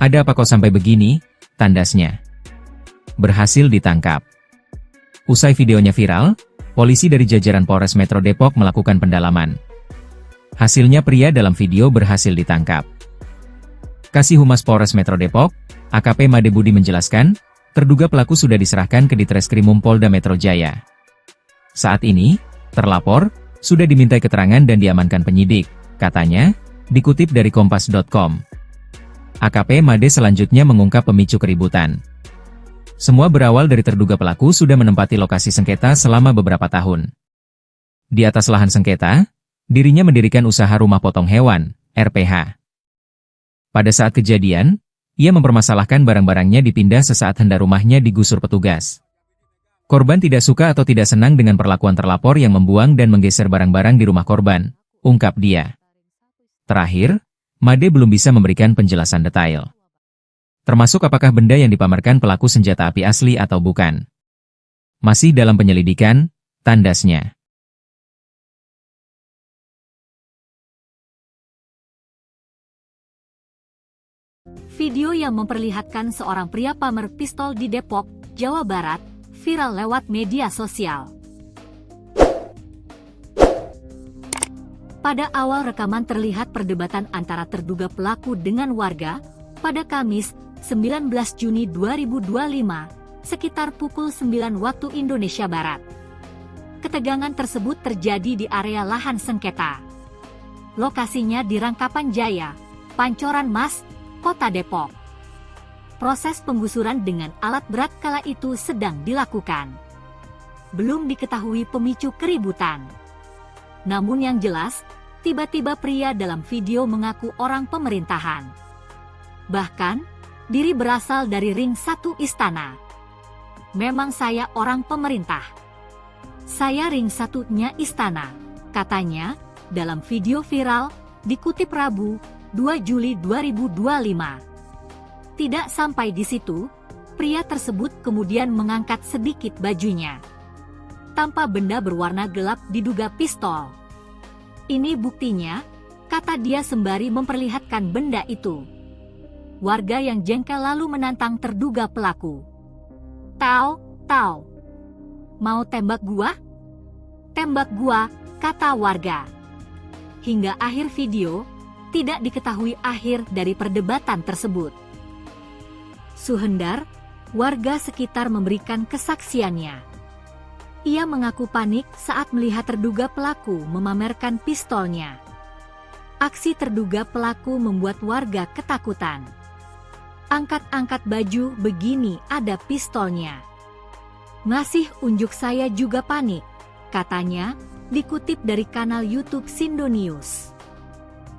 Ada apa kok sampai begini? Tandasnya. Berhasil ditangkap. Usai videonya viral, polisi dari jajaran Polres Metro Depok melakukan pendalaman. Hasilnya pria dalam video berhasil ditangkap. Kasih Humas Polres Metro Depok, AKP Made Budi menjelaskan, terduga pelaku sudah diserahkan ke Ditreskrimum Polda Metro Jaya. Saat ini, terlapor, sudah dimintai keterangan dan diamankan penyidik, katanya, dikutip dari Kompas.com. AKP Made selanjutnya mengungkap pemicu keributan. Semua berawal dari terduga pelaku sudah menempati lokasi sengketa selama beberapa tahun. Di atas lahan sengketa, dirinya mendirikan usaha rumah potong hewan, RPH. Pada saat kejadian, ia mempermasalahkan barang-barangnya dipindah sesaat hendak rumahnya digusur petugas. Korban tidak suka atau tidak senang dengan perlakuan terlapor yang membuang dan menggeser barang-barang di rumah korban, ungkap dia. Terakhir, Made belum bisa memberikan penjelasan detail. Termasuk apakah benda yang dipamerkan pelaku senjata api asli atau bukan. Masih dalam penyelidikan, tandasnya. Video yang memperlihatkan seorang pria pamer pistol di Depok, Jawa Barat, viral lewat media sosial. Pada awal rekaman terlihat perdebatan antara terduga pelaku dengan warga, pada Kamis, 19 Juni 2025, sekitar pukul 9 waktu Indonesia Barat. Ketegangan tersebut terjadi di area lahan sengketa. Lokasinya di Rangkapan Jaya, Pancoran Mas, Kota Depok. Proses penggusuran dengan alat berat kala itu sedang dilakukan. Belum diketahui pemicu keributan. Namun yang jelas, tiba-tiba pria dalam video mengaku orang pemerintahan. Bahkan, diri berasal dari ring 1 istana. Memang saya orang pemerintah. Saya ring 1-nya istana, katanya, dalam video viral, dikutip Rabu, 2 Juli 2025. Tidak sampai di situ, pria tersebut kemudian mengangkat sedikit bajunya. Tanpa benda berwarna gelap diduga pistol. Ini buktinya, kata dia sembari memperlihatkan benda itu. Warga yang jengkel lalu menantang terduga pelaku. Tahu, mau tembak gua? Tembak gua, kata warga. Hingga akhir video, tidak diketahui akhir dari perdebatan tersebut. Suhendar, warga sekitar memberikan kesaksiannya. Ia mengaku panik saat melihat terduga pelaku memamerkan pistolnya. Aksi terduga pelaku membuat warga ketakutan. Angkat-angkat baju begini ada pistolnya. Ngasih unjuk saya juga panik, katanya, dikutip dari kanal YouTube Sindo News.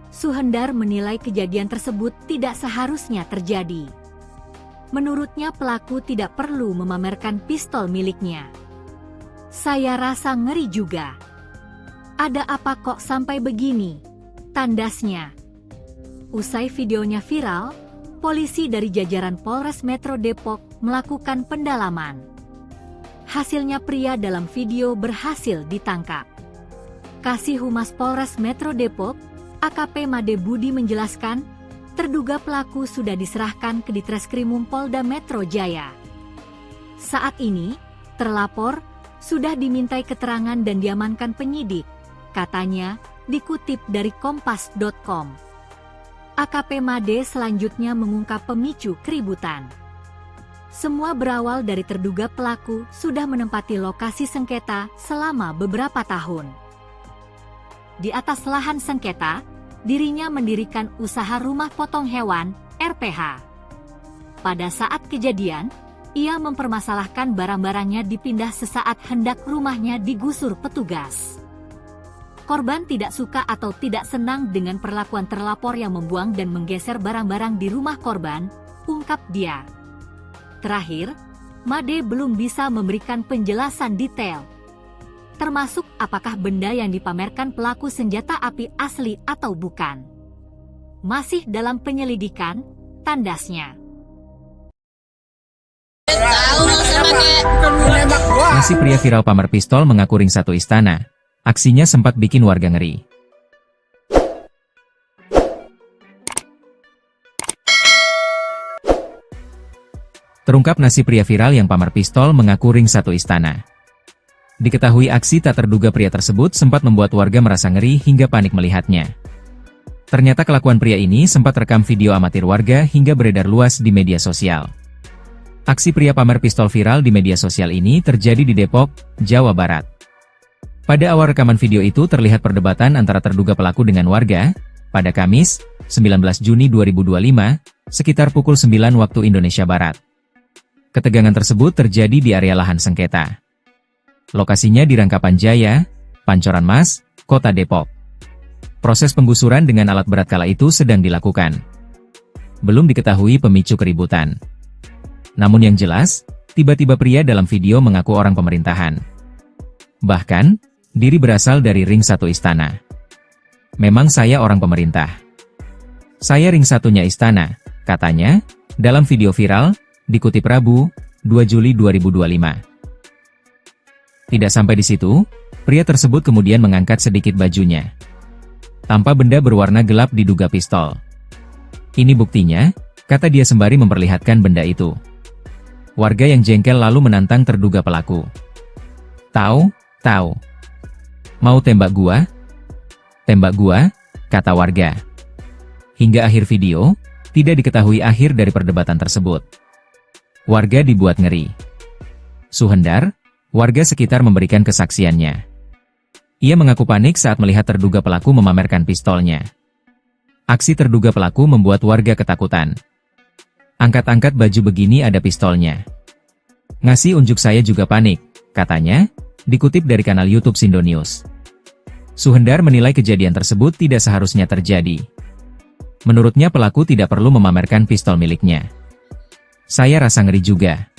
Suhendar menilai kejadian tersebut tidak seharusnya terjadi. Menurutnya pelaku tidak perlu memamerkan pistol miliknya. Saya rasa ngeri juga. Ada apa kok sampai begini? Tandasnya. Usai videonya viral, polisi dari jajaran Polres Metro Depok melakukan pendalaman. Hasilnya pria dalam video berhasil ditangkap. Kasih Humas Polres Metro Depok, AKP Made Budi menjelaskan, terduga pelaku sudah diserahkan ke Ditreskrimum Polda Metro Jaya. Saat ini, terlapor sudah dimintai keterangan dan diamankan penyidik, katanya, dikutip dari Kompas.com. AKP Made selanjutnya mengungkap pemicu keributan. Semua berawal dari terduga pelaku sudah menempati lokasi sengketa selama beberapa tahun. Di atas lahan sengketa, dirinya mendirikan usaha rumah potong hewan, RPH. Pada saat kejadian, ia mempermasalahkan barang-barangnya dipindah sesaat hendak rumahnya digusur petugas. Korban tidak suka atau tidak senang dengan perlakuan terlapor yang membuang dan menggeser barang-barang di rumah korban, ungkap dia. Terakhir, Made belum bisa memberikan penjelasan detail, termasuk apakah benda yang dipamerkan pelaku senjata api asli atau bukan. Masih dalam penyelidikan, tandasnya. Nasi pria viral pamer pistol mengaku ring satu istana. Aksinya sempat bikin warga ngeri. Terungkap nasi pria viral yang pamer pistol mengaku ring satu istana. Diketahui aksi tak terduga pria tersebut sempat membuat warga merasa ngeri hingga panik melihatnya. Ternyata kelakuan pria ini sempat rekam video amatir warga hingga beredar luas di media sosial. Aksi pria pamer pistol viral di media sosial ini terjadi di Depok, Jawa Barat. Pada awal rekaman video itu terlihat perdebatan antara terduga pelaku dengan warga, pada Kamis, 19 Juni 2025, sekitar pukul 9 waktu Indonesia Barat. Ketegangan tersebut terjadi di area lahan sengketa. Lokasinya di Rangkapan Jaya, Pancoran Mas, Kota Depok. Proses penggusuran dengan alat berat kala itu sedang dilakukan. Belum diketahui pemicu keributan. Namun yang jelas, tiba-tiba pria dalam video mengaku orang pemerintahan. Bahkan, diri berasal dari ring satu istana. Memang saya orang pemerintah. Saya ring satunya istana, katanya, dalam video viral, dikutip Rabu, 2 Juli 2025. Tidak sampai di situ, pria tersebut kemudian mengangkat sedikit bajunya. Tanpa benda berwarna gelap diduga pistol. Ini buktinya, kata dia sembari memperlihatkan benda itu. Warga yang jengkel lalu menantang terduga pelaku. Tahu? Mau tembak gua? Tembak gua, kata warga. Hingga akhir video, tidak diketahui akhir dari perdebatan tersebut. Warga dibuat ngeri. Suhendar, warga sekitar memberikan kesaksiannya. Ia mengaku panik saat melihat terduga pelaku memamerkan pistolnya. Aksi terduga pelaku membuat warga ketakutan. Angkat-angkat baju begini ada pistolnya. Ngasih unjuk saya juga panik, katanya, dikutip dari kanal YouTube Sindo News. Suhendar menilai kejadian tersebut tidak seharusnya terjadi. Menurutnya pelaku tidak perlu memamerkan pistol miliknya. Saya rasa ngeri juga.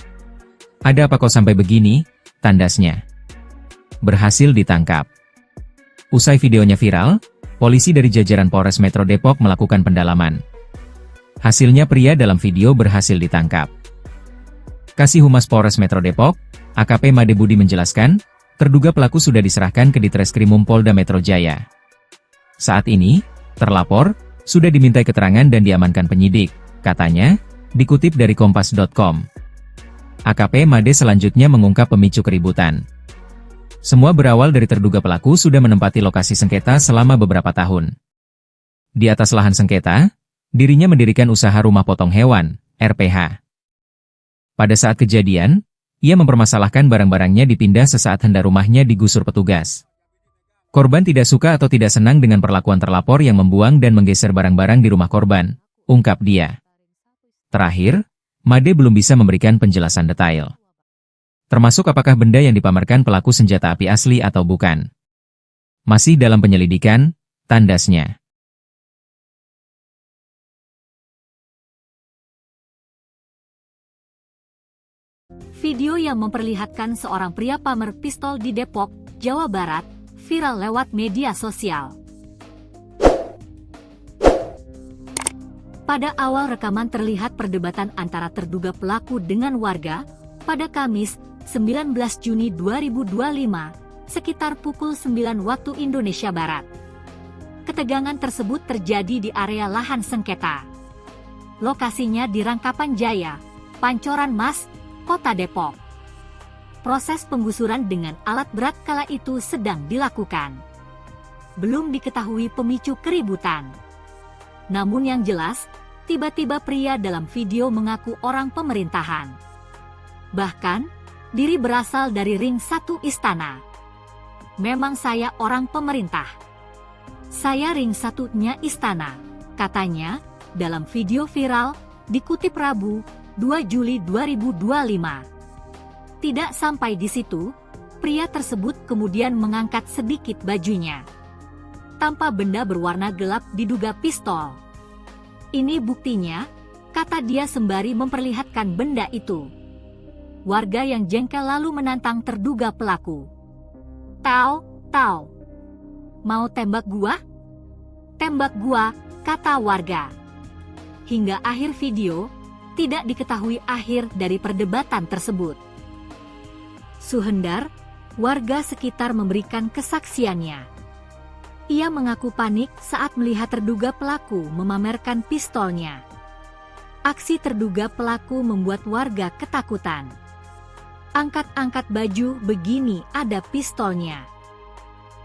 Ada apa kok sampai begini? Tandasnya. Berhasil ditangkap. Usai videonya viral, polisi dari jajaran Polres Metro Depok melakukan pendalaman. Hasilnya pria dalam video berhasil ditangkap. Kasih Humas Polres Metro Depok, AKP Made Budi menjelaskan, terduga pelaku sudah diserahkan ke Ditreskrimum Polda Metro Jaya. Saat ini, terlapor, sudah dimintai keterangan dan diamankan penyidik, katanya, dikutip dari Kompas.com. AKP Made selanjutnya mengungkap pemicu keributan. Semua berawal dari terduga pelaku sudah menempati lokasi sengketa selama beberapa tahun. Di atas lahan sengketa, dirinya mendirikan usaha rumah potong hewan, RPH. Pada saat kejadian, ia mempermasalahkan barang-barangnya dipindah sesaat hendak rumahnya digusur petugas. Korban tidak suka atau tidak senang dengan perlakuan terlapor yang membuang dan menggeser barang-barang di rumah korban, ungkap dia. Terakhir, Made belum bisa memberikan penjelasan detail. Termasuk apakah benda yang dipamerkan pelaku senjata api asli atau bukan. Masih dalam penyelidikan, tandasnya. Video yang memperlihatkan seorang pria pamer pistol di Depok, Jawa Barat, viral lewat media sosial. Pada awal rekaman terlihat perdebatan antara terduga pelaku dengan warga, pada Kamis, 19 Juni 2025, sekitar pukul 9 waktu Indonesia Barat. Ketegangan tersebut terjadi di area lahan sengketa. Lokasinya di Rangkapan Jaya, Pancoran Mas, Kota Depok. Proses penggusuran dengan alat berat kala itu sedang dilakukan. Belum diketahui pemicu keributan. Namun yang jelas, tiba-tiba pria dalam video mengaku orang pemerintahan. Bahkan, diri berasal dari ring satu istana. Memang saya orang pemerintah. Saya ring satunya istana, katanya, dalam video viral, dikutip Rabu, 2 Juli 2025. Tidak sampai di situ, pria tersebut kemudian mengangkat sedikit bajunya. Tanpa benda berwarna gelap diduga pistol. Ini buktinya, kata dia sembari memperlihatkan benda itu. Warga yang jengkel lalu menantang terduga pelaku. Tahu, mau tembak gua? Tembak gua, kata warga. Hingga akhir video, tidak diketahui akhir dari perdebatan tersebut. Suhendar, warga sekitar memberikan kesaksiannya. Ia mengaku panik saat melihat terduga pelaku memamerkan pistolnya. Aksi terduga pelaku membuat warga ketakutan. Angkat-angkat baju begini ada pistolnya.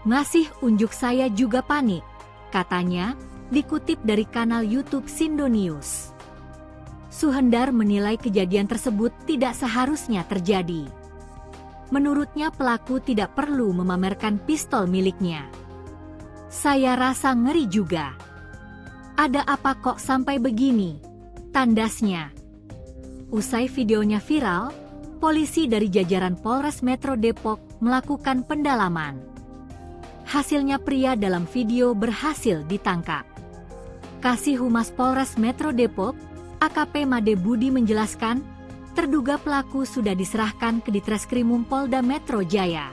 Masih unjuk saya juga panik, katanya, dikutip dari kanal YouTube Sindo News. Suhendar menilai kejadian tersebut tidak seharusnya terjadi. Menurutnya pelaku tidak perlu memamerkan pistol miliknya. Saya rasa ngeri juga. Ada apa kok sampai begini? Tandasnya. Usai videonya viral, polisi dari jajaran Polres Metro Depok melakukan pendalaman. Hasilnya pria dalam video berhasil ditangkap. Kasih Humas Polres Metro Depok, AKP Made Budi menjelaskan, terduga pelaku sudah diserahkan ke Ditreskrimum Polda Metro Jaya.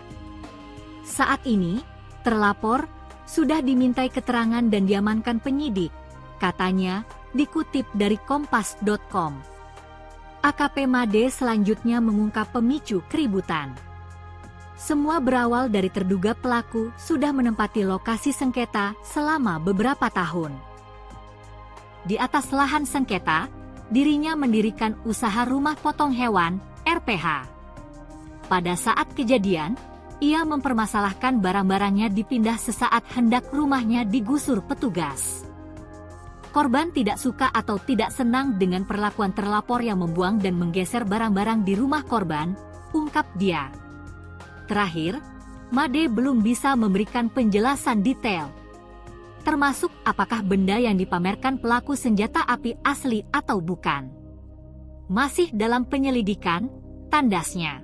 Saat ini, terlapor sudah dimintai keterangan dan diamankan penyidik, katanya, dikutip dari kompas.com. AKP Made selanjutnya mengungkap pemicu keributan. Semua berawal dari terduga pelaku sudah menempati lokasi sengketa selama beberapa tahun. Di atas lahan sengketa, dirinya mendirikan usaha rumah potong hewan, RPH. Pada saat kejadian, ia mempermasalahkan barang-barangnya dipindah sesaat hendak rumahnya digusur petugas. Korban tidak suka atau tidak senang dengan perlakuan terlapor yang membuang dan menggeser barang-barang di rumah korban, ungkap dia. Terakhir, Made belum bisa memberikan penjelasan detail, termasuk apakah benda yang dipamerkan pelaku senjata api asli atau bukan. Masih dalam penyelidikan, tandasnya.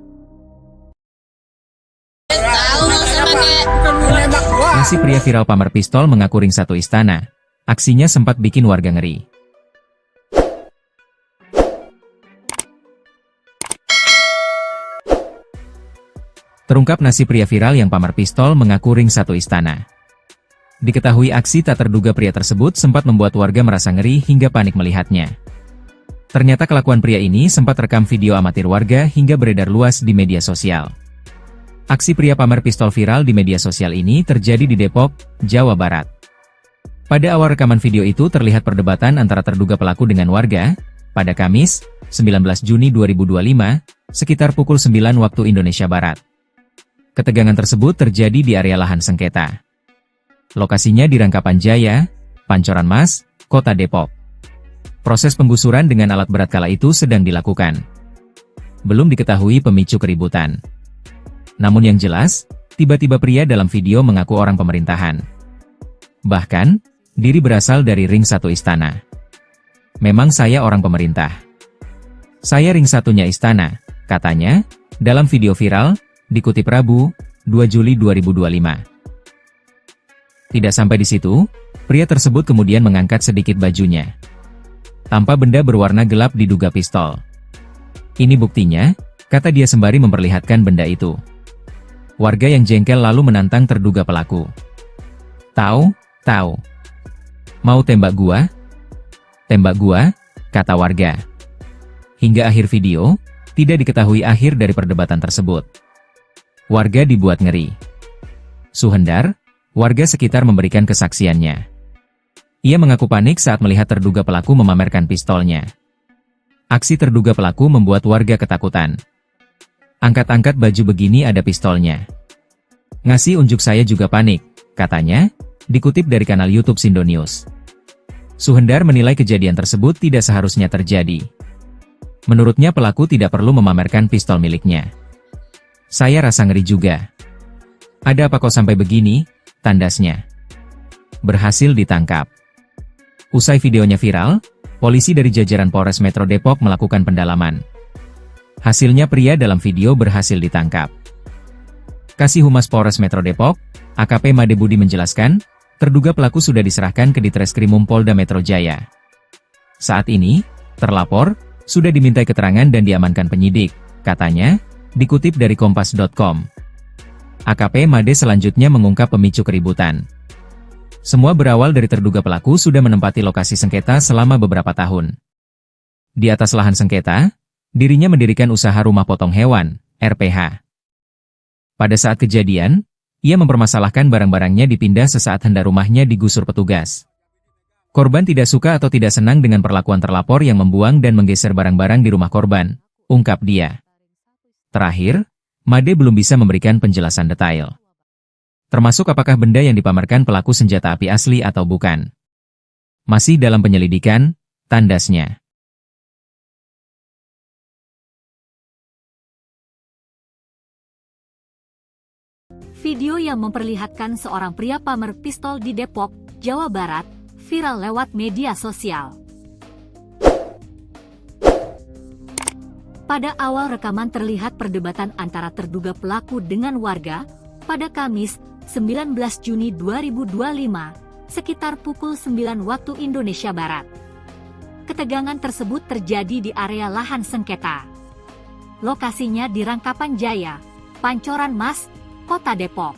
Nasi pria viral pamer pistol mengaku ring satu istana. Aksinya sempat bikin warga ngeri. Terungkap nasi pria viral yang pamer pistol mengaku ring satu istana. Diketahui aksi tak terduga pria tersebut sempat membuat warga merasa ngeri hingga panik melihatnya. Ternyata kelakuan pria ini sempat rekam video amatir warga hingga beredar luas di media sosial. Aksi pria pamer pistol viral di media sosial ini terjadi di Depok, Jawa Barat. Pada awal rekaman video itu terlihat perdebatan antara terduga pelaku dengan warga, pada Kamis, 19 Juni 2025, sekitar pukul 9 waktu Indonesia Barat. Ketegangan tersebut terjadi di area lahan sengketa. Lokasinya di Rangkapan Jaya, Pancoran Mas, Kota Depok. Proses penggusuran dengan alat berat kala itu sedang dilakukan. Belum diketahui pemicu keributan. Namun yang jelas, tiba-tiba pria dalam video mengaku orang pemerintahan. Bahkan, diri berasal dari ring satu istana. Memang saya orang pemerintah. Saya ring satunya istana, katanya, dalam video viral, dikutip Rabu, 2 Juli 2025. Tidak sampai di situ, pria tersebut kemudian mengangkat sedikit bajunya. Tanpa benda berwarna gelap diduga pistol. Ini buktinya, kata dia sembari memperlihatkan benda itu. Warga yang jengkel lalu menantang terduga pelaku. Tahu? Mau tembak gua? Tembak gua, kata warga. Hingga akhir video, tidak diketahui akhir dari perdebatan tersebut. Warga dibuat ngeri. Suhendar, warga sekitar memberikan kesaksiannya. Ia mengaku panik saat melihat terduga pelaku memamerkan pistolnya. Aksi terduga pelaku membuat warga ketakutan. Angkat-angkat baju begini ada pistolnya. Ngasih unjuk saya juga panik, katanya, dikutip dari kanal YouTube Sindo News. Suhendar menilai kejadian tersebut tidak seharusnya terjadi. Menurutnya pelaku tidak perlu memamerkan pistol miliknya. Saya rasa ngeri juga. Ada apa kok sampai begini? Tandasnya. Berhasil ditangkap. Usai videonya viral, polisi dari jajaran Polres Metro Depok melakukan pendalaman. Hasilnya pria dalam video berhasil ditangkap. Kasih Humas Polres Metro Depok, AKP Made Budi menjelaskan, terduga pelaku sudah diserahkan ke Ditreskrimum Polda Metro Jaya. Saat ini, terlapor, sudah dimintai keterangan dan diamankan penyidik, katanya, dikutip dari kompas.com. AKP Made selanjutnya mengungkap pemicu keributan. Semua berawal dari terduga pelaku sudah menempati lokasi sengketa selama beberapa tahun. Di atas lahan sengketa, dirinya mendirikan usaha rumah potong hewan, RPH. Pada saat kejadian, ia mempermasalahkan barang-barangnya dipindah sesaat hendak rumahnya digusur petugas. Korban tidak suka atau tidak senang dengan perlakuan terlapor yang membuang dan menggeser barang-barang di rumah korban, ungkap dia. Terakhir, Made belum bisa memberikan penjelasan detail. Termasuk apakah benda yang dipamerkan pelaku senjata api asli atau bukan. Masih dalam penyelidikan, tandasnya. Video yang memperlihatkan seorang pria pamer pistol di Depok, Jawa Barat, viral lewat media sosial. Pada awal rekaman terlihat perdebatan antara terduga pelaku dengan warga pada Kamis, 19 Juni 2025, sekitar pukul 9 waktu Indonesia Barat. Ketegangan tersebut terjadi di area lahan sengketa. Lokasinya di Rangkapan Jaya, Pancoran Mas, Kota Depok.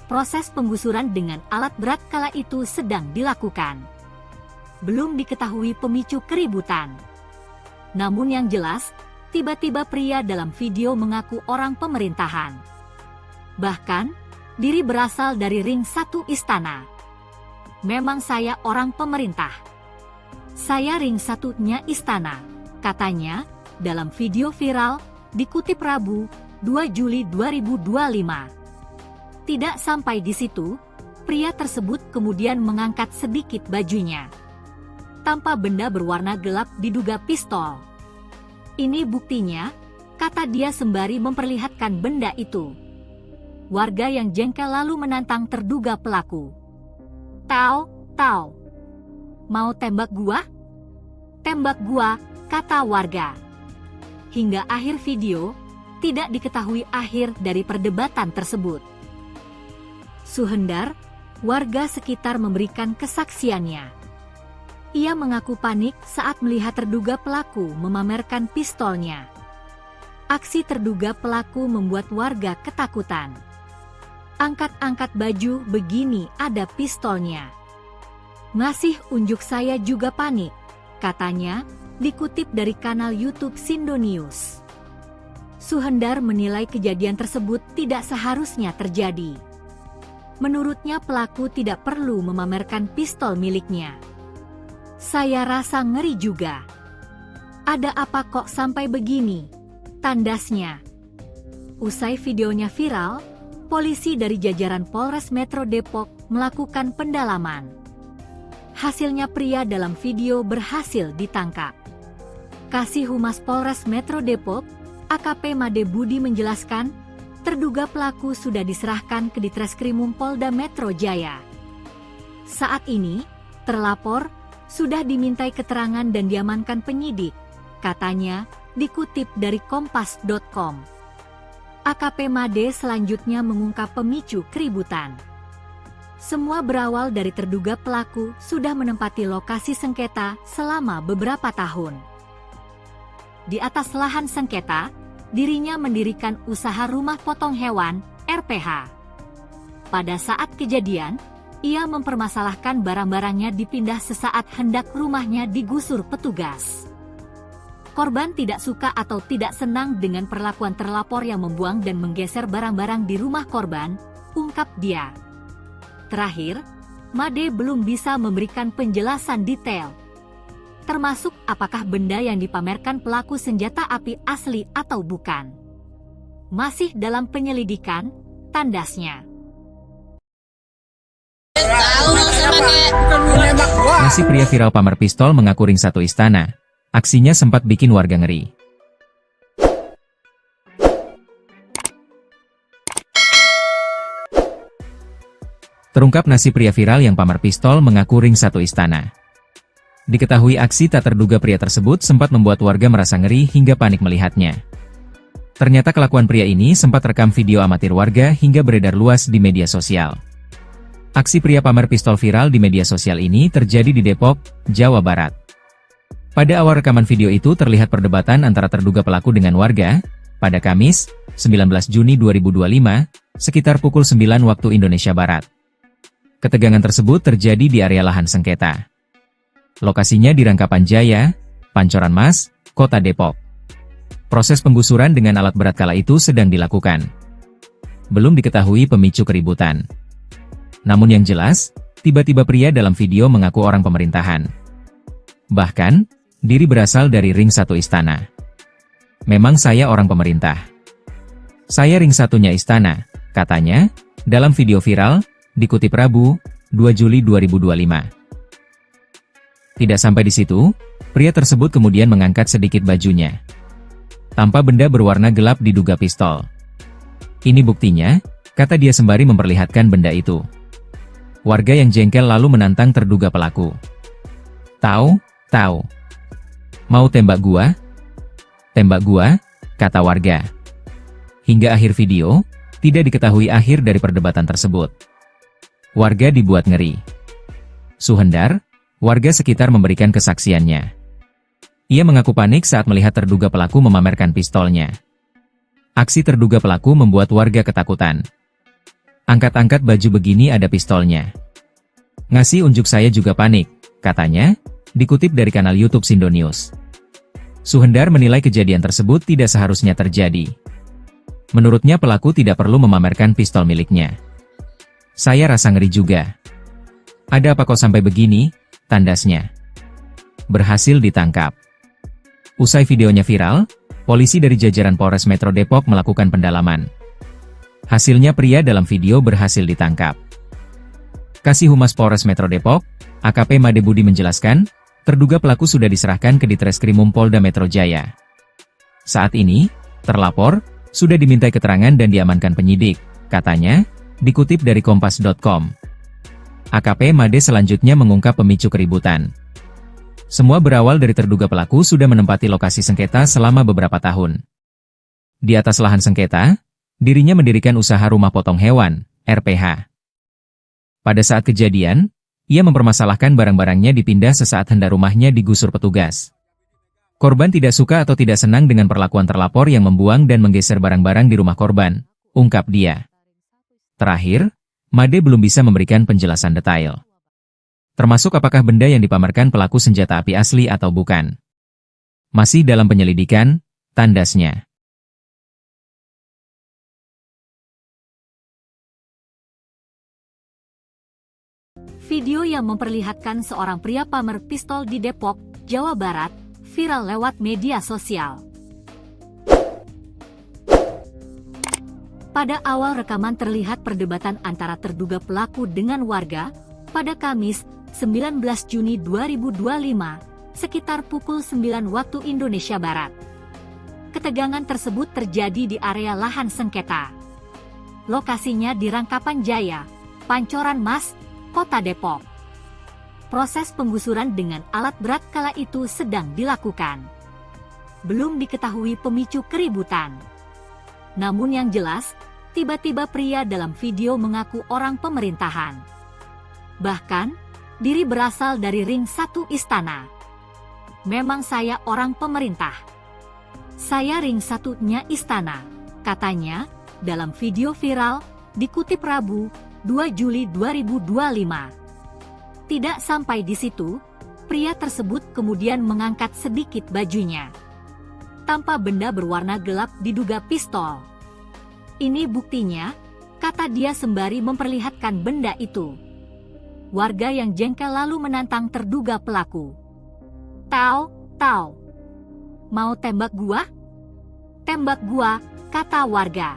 Proses penggusuran dengan alat berat kala itu sedang dilakukan. Belum diketahui pemicu keributan. Namun yang jelas, tiba-tiba pria dalam video mengaku orang pemerintahan. Bahkan, diri berasal dari Ring 1 Istana. Memang saya orang pemerintah. Saya Ring 1-nya Istana, katanya, dalam video viral, dikutip Rabu, 2 Juli 2025. Tidak sampai di situ, pria tersebut kemudian mengangkat sedikit bajunya. Tanpa benda berwarna gelap diduga pistol. Ini buktinya, kata dia sembari memperlihatkan benda itu. Warga yang jengkel lalu menantang terduga pelaku. Tahu, mau tembak gua? Tembak gua, kata warga. Hingga akhir video, tidak diketahui akhir dari perdebatan tersebut. Suhendar, warga sekitar memberikan kesaksiannya. Ia mengaku panik saat melihat terduga pelaku memamerkan pistolnya. Aksi terduga pelaku membuat warga ketakutan. Angkat-angkat baju begini ada pistolnya. Masih unjuk saya juga panik, katanya, dikutip dari kanal YouTube Sindo News. Suhendar menilai kejadian tersebut tidak seharusnya terjadi. Menurutnya pelaku tidak perlu memamerkan pistol miliknya. Saya rasa ngeri juga. Ada apa kok sampai begini? Tandasnya. Usai videonya viral, polisi dari jajaran Polres Metro Depok melakukan pendalaman. Hasilnya pria dalam video berhasil ditangkap. Kasih Humas Polres Metro Depok, AKP Made Budi menjelaskan, terduga pelaku sudah diserahkan ke Ditreskrimum Polda Metro Jaya. Saat ini, terlapor sudah dimintai keterangan dan diamankan penyidik, katanya, dikutip dari kompas.com. AKP Made selanjutnya mengungkap pemicu keributan. Semua berawal dari terduga pelaku sudah menempati lokasi sengketa selama beberapa tahun. Di atas lahan sengketa, dirinya mendirikan usaha rumah potong hewan, RPH. Pada saat kejadian, ia mempermasalahkan barang-barangnya dipindah sesaat hendak rumahnya digusur petugas. Korban tidak suka atau tidak senang dengan perlakuan terlapor yang membuang dan menggeser barang-barang di rumah korban, ungkap dia. Terakhir, Made belum bisa memberikan penjelasan detail, termasuk apakah benda yang dipamerkan pelaku senjata api asli atau bukan. Masih dalam penyelidikan, tandasnya. Nasib pria viral pamer pistol mengaku Ring 1 Istana. Aksinya sempat bikin warga ngeri. Terungkap nasib pria viral yang pamer pistol mengaku Ring 1 Istana. Diketahui aksi tak terduga pria tersebut sempat membuat warga merasa ngeri hingga panik melihatnya. Ternyata kelakuan pria ini sempat rekam video amatir warga hingga beredar luas di media sosial. Aksi pria pamer pistol viral di media sosial ini terjadi di Depok, Jawa Barat. Pada awal rekaman video itu terlihat perdebatan antara terduga pelaku dengan warga, pada Kamis, 19 Juni 2025, sekitar pukul 9 waktu Indonesia Barat. Ketegangan tersebut terjadi di area lahan sengketa. Lokasinya di Rangkapan Jaya, Pancoran Mas, Kota Depok. Proses penggusuran dengan alat berat kala itu sedang dilakukan. Belum diketahui pemicu keributan. Namun yang jelas, tiba-tiba pria dalam video mengaku orang pemerintahan. Bahkan, diri berasal dari ring 1 istana. Memang saya orang pemerintah. Saya ring 1-nya istana, katanya, dalam video viral, dikutip Rabu, 2 Juli 2025. Tidak sampai di situ, pria tersebut kemudian mengangkat sedikit bajunya. Tanpa benda berwarna gelap diduga pistol. Ini buktinya, kata dia sembari memperlihatkan benda itu. Warga yang jengkel lalu menantang terduga pelaku. Tahu? Mau tembak gua? Tembak gua, kata warga. Hingga akhir video, tidak diketahui akhir dari perdebatan tersebut. Warga dibuat ngeri. Suhendar, warga sekitar memberikan kesaksiannya. Ia mengaku panik saat melihat terduga pelaku memamerkan pistolnya. Aksi terduga pelaku membuat warga ketakutan. Angkat-angkat baju begini ada pistolnya. Ngasih unjuk saya juga panik, katanya, dikutip dari kanal YouTube Sindonews. Suhendar menilai kejadian tersebut tidak seharusnya terjadi. Menurutnya pelaku tidak perlu memamerkan pistol miliknya. Saya rasa ngeri juga. Ada apa kok sampai begini? Tandasnya. Berhasil ditangkap. Usai videonya viral, polisi dari jajaran Polres Metro Depok melakukan pendalaman. Hasilnya pria dalam video berhasil ditangkap. Kasih Humas Polres Metro Depok, AKP Made Budi menjelaskan, terduga pelaku sudah diserahkan ke Ditreskrimum Polda Metro Jaya. Saat ini, terlapor, sudah dimintai keterangan dan diamankan penyidik, katanya, dikutip dari Kompas.com. AKP Made selanjutnya mengungkap pemicu keributan. Semua berawal dari terduga pelaku sudah menempati lokasi sengketa selama beberapa tahun. Di atas lahan sengketa, dirinya mendirikan usaha rumah potong hewan, RPH. Pada saat kejadian, ia mempermasalahkan barang-barangnya dipindah sesaat hendak rumahnya digusur petugas. Korban tidak suka atau tidak senang dengan perlakuan terlapor yang membuang dan menggeser barang-barang di rumah korban, ungkap dia. Terakhir, Made belum bisa memberikan penjelasan detail. Termasuk apakah benda yang dipamerkan pelaku senjata api asli atau bukan. Masih dalam penyelidikan, tandasnya. Video yang memperlihatkan seorang pria pamer pistol di Depok, Jawa Barat, viral lewat media sosial. Pada awal rekaman terlihat perdebatan antara terduga pelaku dengan warga, pada Kamis, 19 Juni 2025, sekitar pukul 9 waktu Indonesia Barat. Ketegangan tersebut terjadi di area lahan sengketa. Lokasinya di Rangkapan Jaya, Pancoran Mas, Kota Depok. Proses penggusuran dengan alat berat kala itu sedang dilakukan. Belum diketahui pemicu keributan. Namun yang jelas, tiba-tiba pria dalam video mengaku orang pemerintahan. Bahkan, diri berasal dari ring 1 istana. Memang saya orang pemerintah. Saya ring 1-nya istana, katanya, dalam video viral, dikutip Rabu, 2 Juli 2025. Tidak sampai di situ, pria tersebut kemudian mengangkat sedikit bajunya. Tanpa benda berwarna gelap diduga pistol. Ini buktinya, kata dia sembari memperlihatkan benda itu. Warga yang jengkel lalu menantang terduga pelaku. Tahu? Mau tembak gua? Tembak gua, kata warga.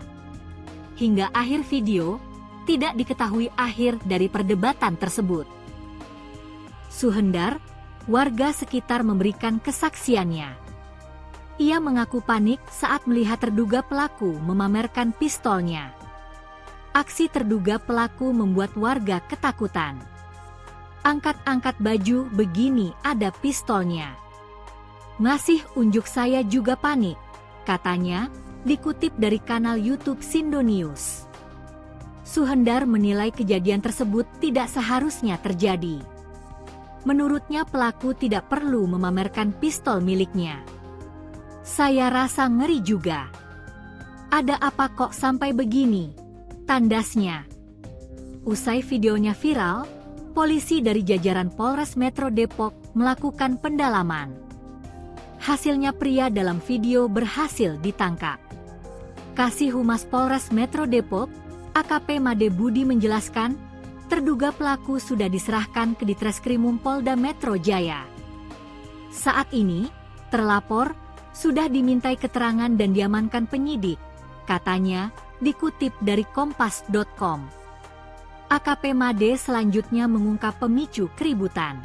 Hingga akhir video, tidak diketahui akhir dari perdebatan tersebut. Suhendar, warga sekitar memberikan kesaksiannya. Ia mengaku panik saat melihat terduga pelaku memamerkan pistolnya. Aksi terduga pelaku membuat warga ketakutan. Angkat-angkat baju begini ada pistolnya. Ngasih unjuk saya juga panik, katanya, dikutip dari kanal YouTube Sindonews. Suhendar menilai kejadian tersebut tidak seharusnya terjadi. Menurutnya pelaku tidak perlu memamerkan pistol miliknya. Saya rasa ngeri juga. Ada apa kok sampai begini? Tandasnya. Usai videonya viral, polisi dari jajaran Polres Metro Depok melakukan pendalaman. Hasilnya pria dalam video berhasil ditangkap. Kasih Humas Polres Metro Depok, AKP Made Budi menjelaskan, terduga pelaku sudah diserahkan ke Ditreskrimum Polda Metro Jaya. Saat ini, terlapor sudah dimintai keterangan dan diamankan penyidik, katanya, dikutip dari kompas.com. AKP Made selanjutnya mengungkap pemicu keributan.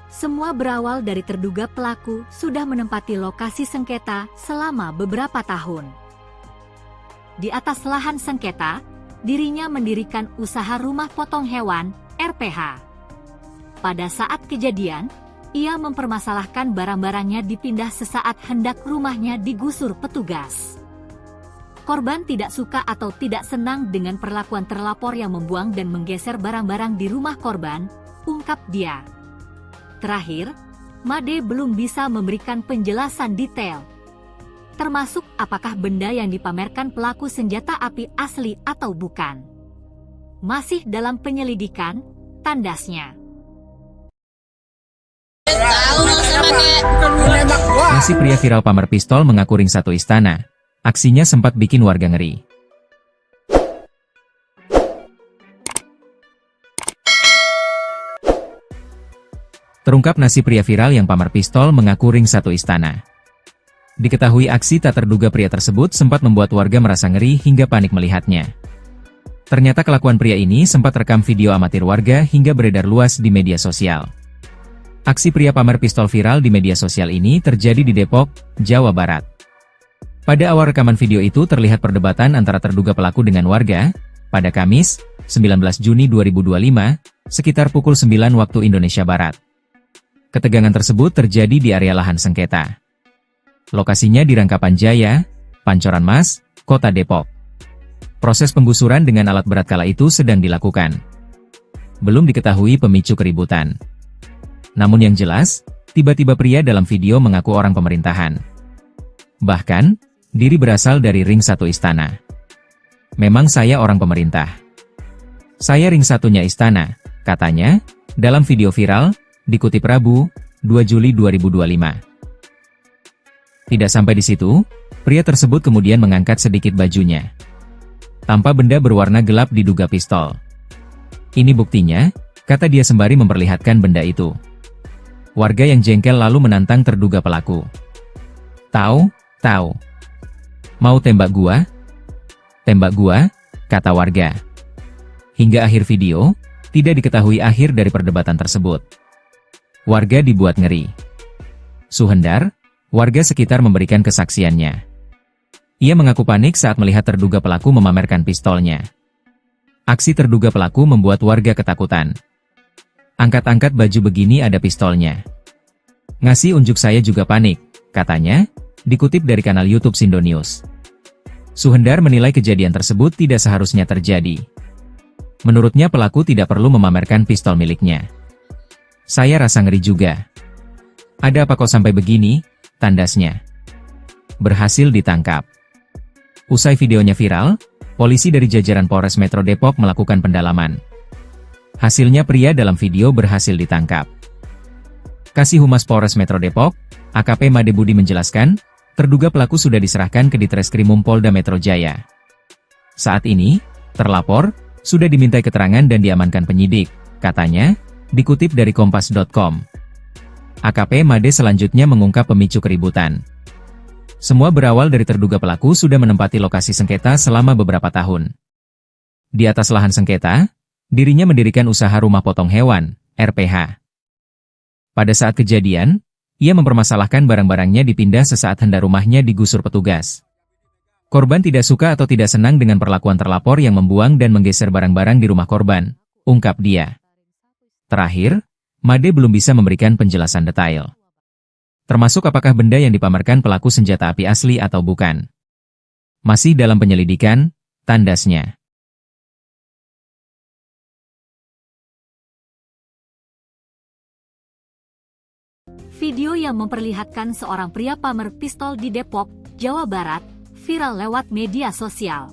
Semua berawal dari terduga pelaku sudah menempati lokasi sengketa selama beberapa tahun. Di atas lahan sengketa, dirinya mendirikan usaha rumah potong hewan, RPH. Pada saat kejadian, ia mempermasalahkan barang-barangnya dipindah sesaat hendak rumahnya digusur petugas. Korban tidak suka atau tidak senang dengan perlakuan terlapor yang membuang dan menggeser barang-barang di rumah korban, ungkap dia. Terakhir, Made belum bisa memberikan penjelasan detail, termasuk apakah benda yang dipamerkan pelaku senjata api asli atau bukan. Masih dalam penyelidikan, tandasnya. Nasi pria viral pamer pistol mengaku ring satu istana. Aksinya sempat bikin warga ngeri. Terungkap nasi pria viral yang pamer pistol mengaku ring satu istana. Diketahui aksi tak terduga pria tersebut sempat membuat warga merasa ngeri hingga panik melihatnya. Ternyata kelakuan pria ini sempat rekam video amatir warga hingga beredar luas di media sosial. Aksi pria pamer pistol viral di media sosial ini terjadi di Depok, Jawa Barat. Pada awal rekaman video itu terlihat perdebatan antara terduga pelaku dengan warga, pada Kamis, 19 Juni 2025, sekitar pukul 9 waktu Indonesia Barat. Ketegangan tersebut terjadi di area lahan sengketa. Lokasinya di Rangkapan Jaya, Pancoran Mas, Kota Depok. Proses penggusuran dengan alat berat kala itu sedang dilakukan. Belum diketahui pemicu keributan. Namun yang jelas, tiba-tiba pria dalam video mengaku orang pemerintahan. Bahkan, diri berasal dari ring satu istana. Memang saya orang pemerintah. Saya ring satunya istana, katanya, dalam video viral, dikutip Rabu, 2 Juli 2025. Tidak sampai di situ, pria tersebut kemudian mengangkat sedikit bajunya. Tanpa benda berwarna gelap diduga pistol. Ini buktinya, kata dia sembari memperlihatkan benda itu. Warga yang jengkel lalu menantang terduga pelaku. Tahu? Mau tembak gua? Tembak gua, kata warga. Hingga akhir video, tidak diketahui akhir dari perdebatan tersebut. Warga dibuat ngeri. Suhendar, warga sekitar memberikan kesaksiannya. Ia mengaku panik saat melihat terduga pelaku memamerkan pistolnya. Aksi terduga pelaku membuat warga ketakutan. Angkat-angkat baju begini ada pistolnya. Ngasih unjuk saya juga panik, katanya, dikutip dari kanal YouTube Sindo News. Suhendar menilai kejadian tersebut tidak seharusnya terjadi. Menurutnya pelaku tidak perlu memamerkan pistol miliknya. Saya rasa ngeri juga. Ada apa kok sampai begini, tandasnya. Berhasil ditangkap. Usai videonya viral, polisi dari jajaran Polres Metro Depok melakukan pendalaman. Hasilnya pria dalam video berhasil ditangkap. Kasih Humas Polres Metro Depok, AKP Made Budi menjelaskan, terduga pelaku sudah diserahkan ke Ditreskrimum Polda Metro Jaya. Saat ini, terlapor, sudah dimintai keterangan dan diamankan penyidik, katanya, dikutip dari kompas.com. AKP Made selanjutnya mengungkap pemicu keributan. Semua berawal dari terduga pelaku sudah menempati lokasi sengketa selama beberapa tahun. Di atas lahan sengketa, dirinya mendirikan usaha rumah potong hewan, RPH. Pada saat kejadian, ia mempermasalahkan barang-barangnya dipindah sesaat hendak rumahnya digusur petugas. Korban tidak suka atau tidak senang dengan perlakuan terlapor yang membuang dan menggeser barang-barang di rumah korban, ungkap dia. Terakhir, Made belum bisa memberikan penjelasan detail. Termasuk apakah benda yang dipamerkan pelaku senjata api asli atau bukan. Masih dalam penyelidikan, tandasnya. Video yang memperlihatkan seorang pria pamer pistol di Depok, Jawa Barat, viral lewat media sosial.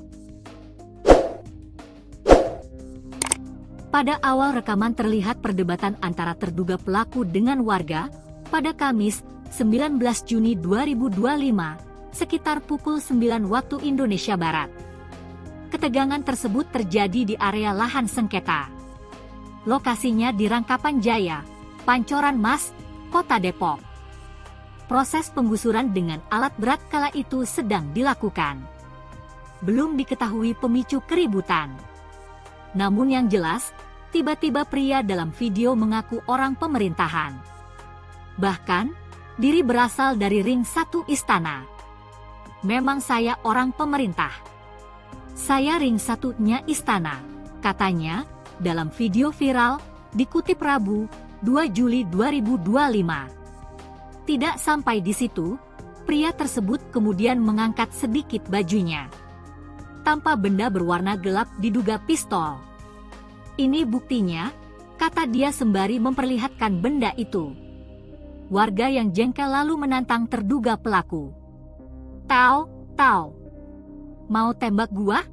Pada awal rekaman terlihat perdebatan antara terduga pelaku dengan warga pada Kamis, 19 Juni 2025, sekitar pukul 9 waktu Indonesia Barat. Ketegangan tersebut terjadi di area lahan sengketa. Lokasinya di Rangkapan Jaya, Pancoran Mas, Kota Depok. Proses penggusuran dengan alat berat kala itu sedang dilakukan. Belum diketahui pemicu keributan. Namun yang jelas, tiba-tiba pria dalam video mengaku orang pemerintahan. Bahkan, diri berasal dari ring 1 istana. Memang saya orang pemerintah. Saya ring 1-nya istana, katanya, dalam video viral, dikutip Rabu, 2 Juli 2025. Tidak sampai di situ, pria tersebut kemudian mengangkat sedikit bajunya. Tanpa benda berwarna gelap diduga pistol. Ini buktinya, kata dia sembari memperlihatkan benda itu. Warga yang jengkel lalu menantang terduga pelaku. Tahu, mau tembak gua?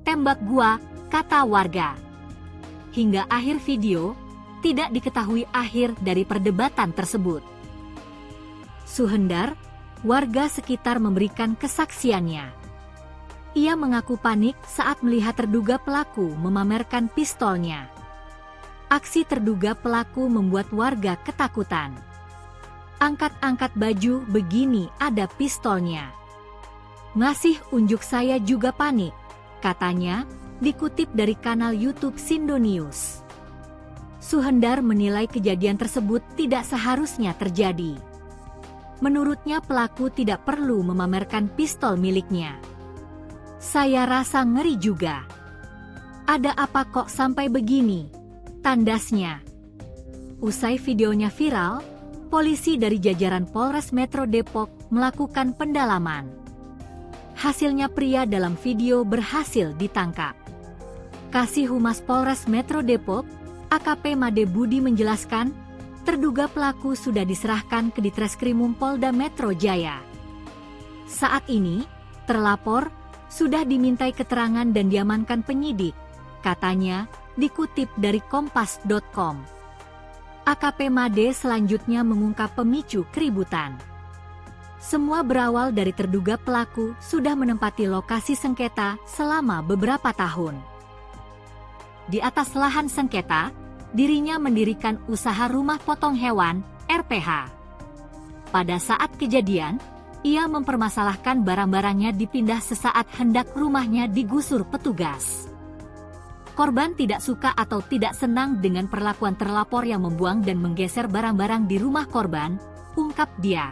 Tembak gua, kata warga. Hingga akhir video, tidak diketahui akhir dari perdebatan tersebut. Suhendar, warga sekitar memberikan kesaksiannya. Ia mengaku panik saat melihat terduga pelaku memamerkan pistolnya. Aksi terduga pelaku membuat warga ketakutan. Angkat-angkat baju begini ada pistolnya. Ngasih unjuk saya juga panik, katanya, dikutip dari kanal YouTube Sindo News. Suhendar menilai kejadian tersebut tidak seharusnya terjadi. Menurutnya pelaku tidak perlu memamerkan pistol miliknya. Saya rasa ngeri juga. Ada apa kok sampai begini? Tandasnya. Usai videonya viral, polisi dari jajaran Polres Metro Depok melakukan pendalaman. Hasilnya pria dalam video berhasil ditangkap. Kasih Humas Polres Metro Depok, AKP Made Budi menjelaskan, terduga pelaku sudah diserahkan ke Ditreskrimum Polda Metro Jaya. Saat ini, terlapor sudah dimintai keterangan dan diamankan penyidik, katanya, dikutip dari kompas.com. AKP Made selanjutnya mengungkap pemicu keributan. Semua berawal dari terduga pelaku sudah menempati lokasi sengketa selama beberapa tahun. Di atas lahan sengketa, dirinya mendirikan usaha rumah potong hewan, RPH. Pada saat kejadian, ia mempermasalahkan barang-barangnya dipindah sesaat hendak rumahnya digusur petugas. Korban tidak suka atau tidak senang dengan perlakuan terlapor yang membuang dan menggeser barang-barang di rumah korban, ungkap dia.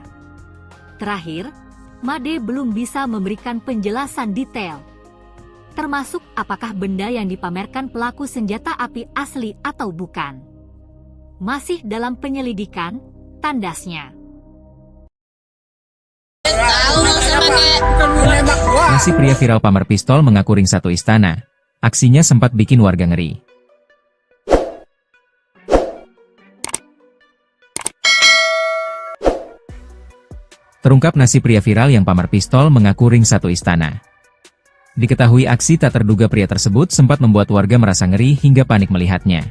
Terakhir, Made belum bisa memberikan penjelasan detail, termasuk apakah benda yang dipamerkan pelaku senjata api asli atau bukan. Masih dalam penyelidikan, tandasnya. Nasi pria viral pamer pistol mengaku ring 1 istana. Aksinya sempat bikin warga ngeri. Terungkap nasi pria viral yang pamer pistol mengaku ring 1 istana. Diketahui aksi tak terduga pria tersebut sempat membuat warga merasa ngeri hingga panik melihatnya.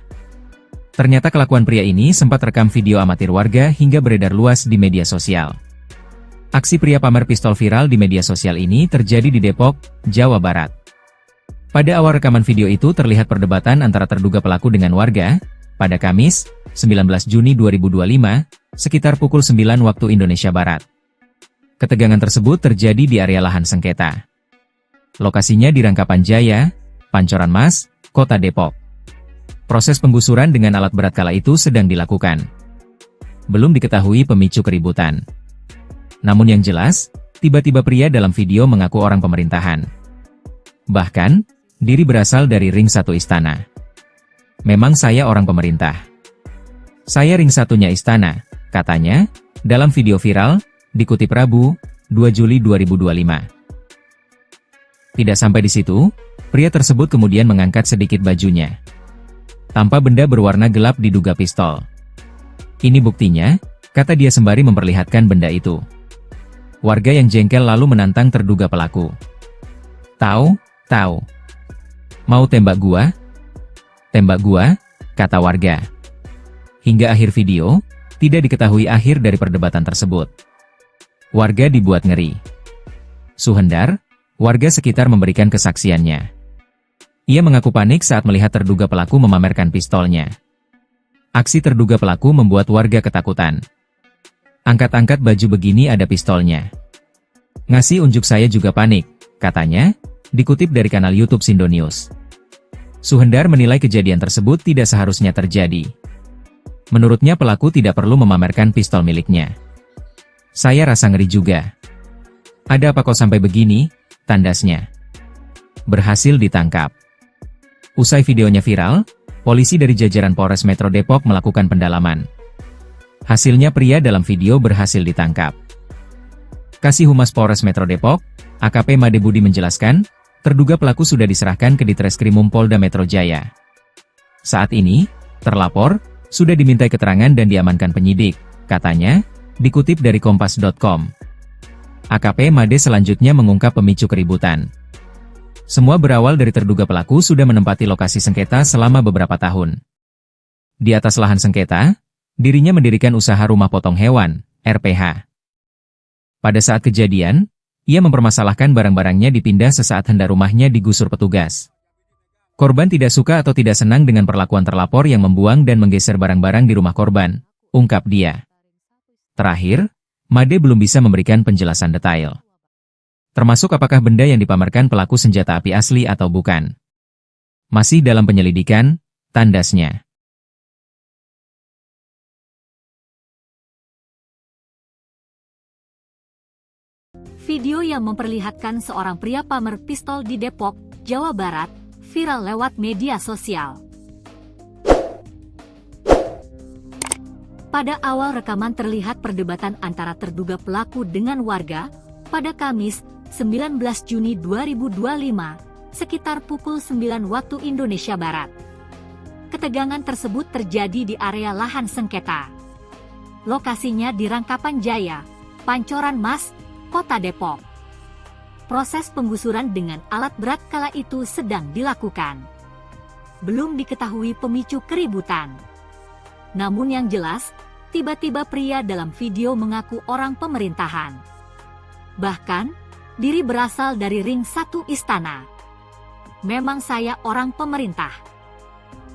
Ternyata kelakuan pria ini sempat rekam video amatir warga hingga beredar luas di media sosial. Aksi pria pamer pistol viral di media sosial ini terjadi di Depok, Jawa Barat. Pada awal rekaman video itu terlihat perdebatan antara terduga pelaku dengan warga, pada Kamis, 19 Juni 2025, sekitar pukul 9 waktu Indonesia Barat. Ketegangan tersebut terjadi di area lahan sengketa. Lokasinya di Rangkapan Jaya, Pancoran Mas, Kota Depok. Proses penggusuran dengan alat berat kala itu sedang dilakukan. Belum diketahui pemicu keributan. Namun yang jelas, tiba-tiba pria dalam video mengaku orang pemerintahan. Bahkan, diri berasal dari ring 1 istana. Memang saya orang pemerintah. Saya ring 1-nya istana, katanya, dalam video viral, dikutip Rabu, 2 Juli 2025. Tidak sampai di situ, pria tersebut kemudian mengangkat sedikit bajunya. Tanpa benda berwarna gelap diduga pistol. Ini buktinya, kata dia sembari memperlihatkan benda itu. Warga yang jengkel lalu menantang terduga pelaku. Tahu, mau tembak gua? Tembak gua, kata warga. Hingga akhir video, tidak diketahui akhir dari perdebatan tersebut. Warga dibuat ngeri. Suhendar, warga sekitar memberikan kesaksiannya. Ia mengaku panik saat melihat terduga pelaku memamerkan pistolnya. Aksi terduga pelaku membuat warga ketakutan. Angkat-angkat baju begini ada pistolnya. Ngasih unjuk saya juga panik, katanya, dikutip dari kanal YouTube Sindo News. Suhendar menilai kejadian tersebut tidak seharusnya terjadi. Menurutnya pelaku tidak perlu memamerkan pistol miliknya. Saya rasa ngeri juga. Ada apa kok sampai begini, tandasnya. Berhasil ditangkap. Usai videonya viral, polisi dari jajaran Polres Metro Depok melakukan pendalaman. Hasilnya pria dalam video berhasil ditangkap. Kasih Humas Polres Metro Depok, AKP Made Budi menjelaskan, terduga pelaku sudah diserahkan ke Ditreskrimum Polda Metro Jaya. Saat ini, terlapor, sudah dimintai keterangan dan diamankan penyidik, katanya, dikutip dari Kompas.com. AKP Made selanjutnya mengungkap pemicu keributan. Semua berawal dari terduga pelaku sudah menempati lokasi sengketa selama beberapa tahun. Di atas lahan sengketa, dirinya mendirikan usaha rumah potong hewan, RPH. Pada saat kejadian, ia mempermasalahkan barang-barangnya dipindah sesaat hendak rumahnya digusur petugas. Korban tidak suka atau tidak senang dengan perlakuan terlapor yang membuang dan menggeser barang-barang di rumah korban, ungkap dia. Terakhir, Made belum bisa memberikan penjelasan detail. Termasuk apakah benda yang dipamerkan pelaku senjata api asli atau bukan. Masih dalam penyelidikan, tandasnya. Video yang memperlihatkan seorang pria pamer pistol di Depok, Jawa Barat, viral lewat media sosial. Pada awal rekaman terlihat perdebatan antara terduga pelaku dengan warga, pada Kamis, 19 Juni 2025, sekitar pukul 9 waktu Indonesia Barat. Ketegangan tersebut terjadi di area lahan sengketa. Lokasinya di Rangkapan Jaya, Pancoran Mas, Kota Depok. Proses penggusuran dengan alat berat kala itu sedang dilakukan. Belum diketahui pemicu keributan. Namun yang jelas, tiba-tiba pria dalam video mengaku orang pemerintahan. Bahkan, diri berasal dari ring 1 istana. Memang saya orang pemerintah.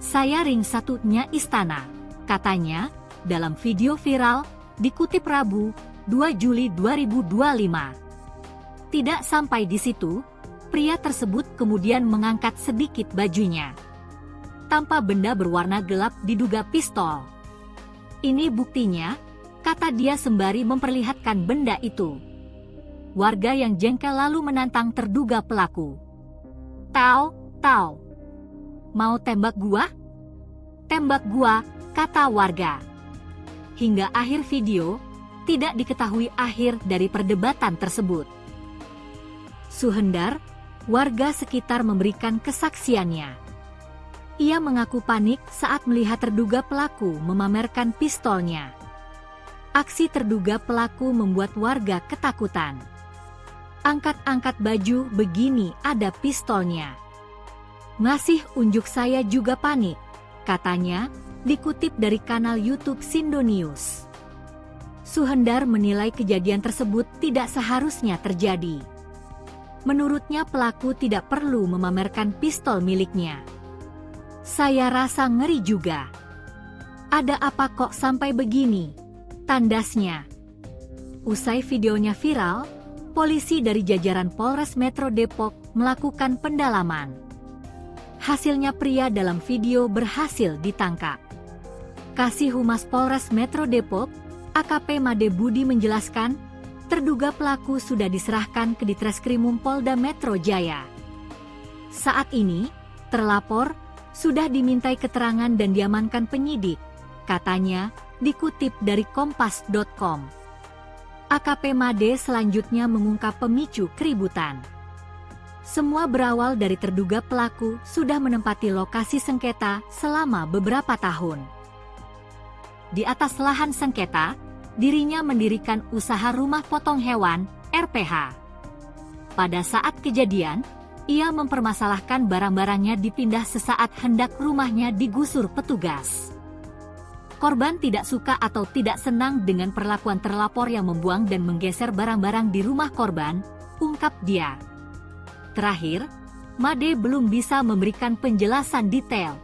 Saya ring 1-nya istana, katanya, dalam video viral, dikutip Rabu, 2 Juli 2025. Tidak sampai di situ, pria tersebut kemudian mengangkat sedikit bajunya. Tanpa benda berwarna gelap diduga pistol. Ini buktinya, kata dia sembari memperlihatkan benda itu. Warga yang jengkel lalu menantang terduga pelaku. Tahu, mau tembak gua? Tembak gua, kata warga. Hingga akhir video, tidak diketahui akhir dari perdebatan tersebut. Suhendar, warga sekitar memberikan kesaksiannya. Ia mengaku panik saat melihat terduga pelaku memamerkan pistolnya. Aksi terduga pelaku membuat warga ketakutan. Angkat-angkat baju begini ada pistolnya. Ngasih unjuk saya juga panik, katanya, dikutip dari kanal YouTube Sindo News. Suhendar menilai kejadian tersebut tidak seharusnya terjadi. Menurutnya pelaku tidak perlu memamerkan pistol miliknya. Saya rasa ngeri juga. Ada apa kok sampai begini? Tandasnya. Usai videonya viral, polisi dari jajaran Polres Metro Depok melakukan pendalaman. Hasilnya pria dalam video berhasil ditangkap. Kasih Humas Polres Metro Depok, AKP Made Budi menjelaskan, terduga pelaku sudah diserahkan ke Ditreskrimum Polda Metro Jaya. Saat ini, terlapor sudah dimintai keterangan dan diamankan penyidik, katanya, dikutip dari Kompas.com. AKP Made selanjutnya mengungkap pemicu keributan. Semua berawal dari terduga pelaku sudah menempati lokasi sengketa selama beberapa tahun. Di atas lahan sengketa, dirinya mendirikan usaha rumah potong hewan, RPH. Pada saat kejadian, Ia mempermasalahkan barang-barangnya dipindah sesaat hendak rumahnya digusur petugas. Korban tidak suka atau tidak senang dengan perlakuan terlapor yang membuang dan menggeser barang-barang di rumah korban, ungkap dia. Terakhir, Made belum bisa memberikan penjelasan detail,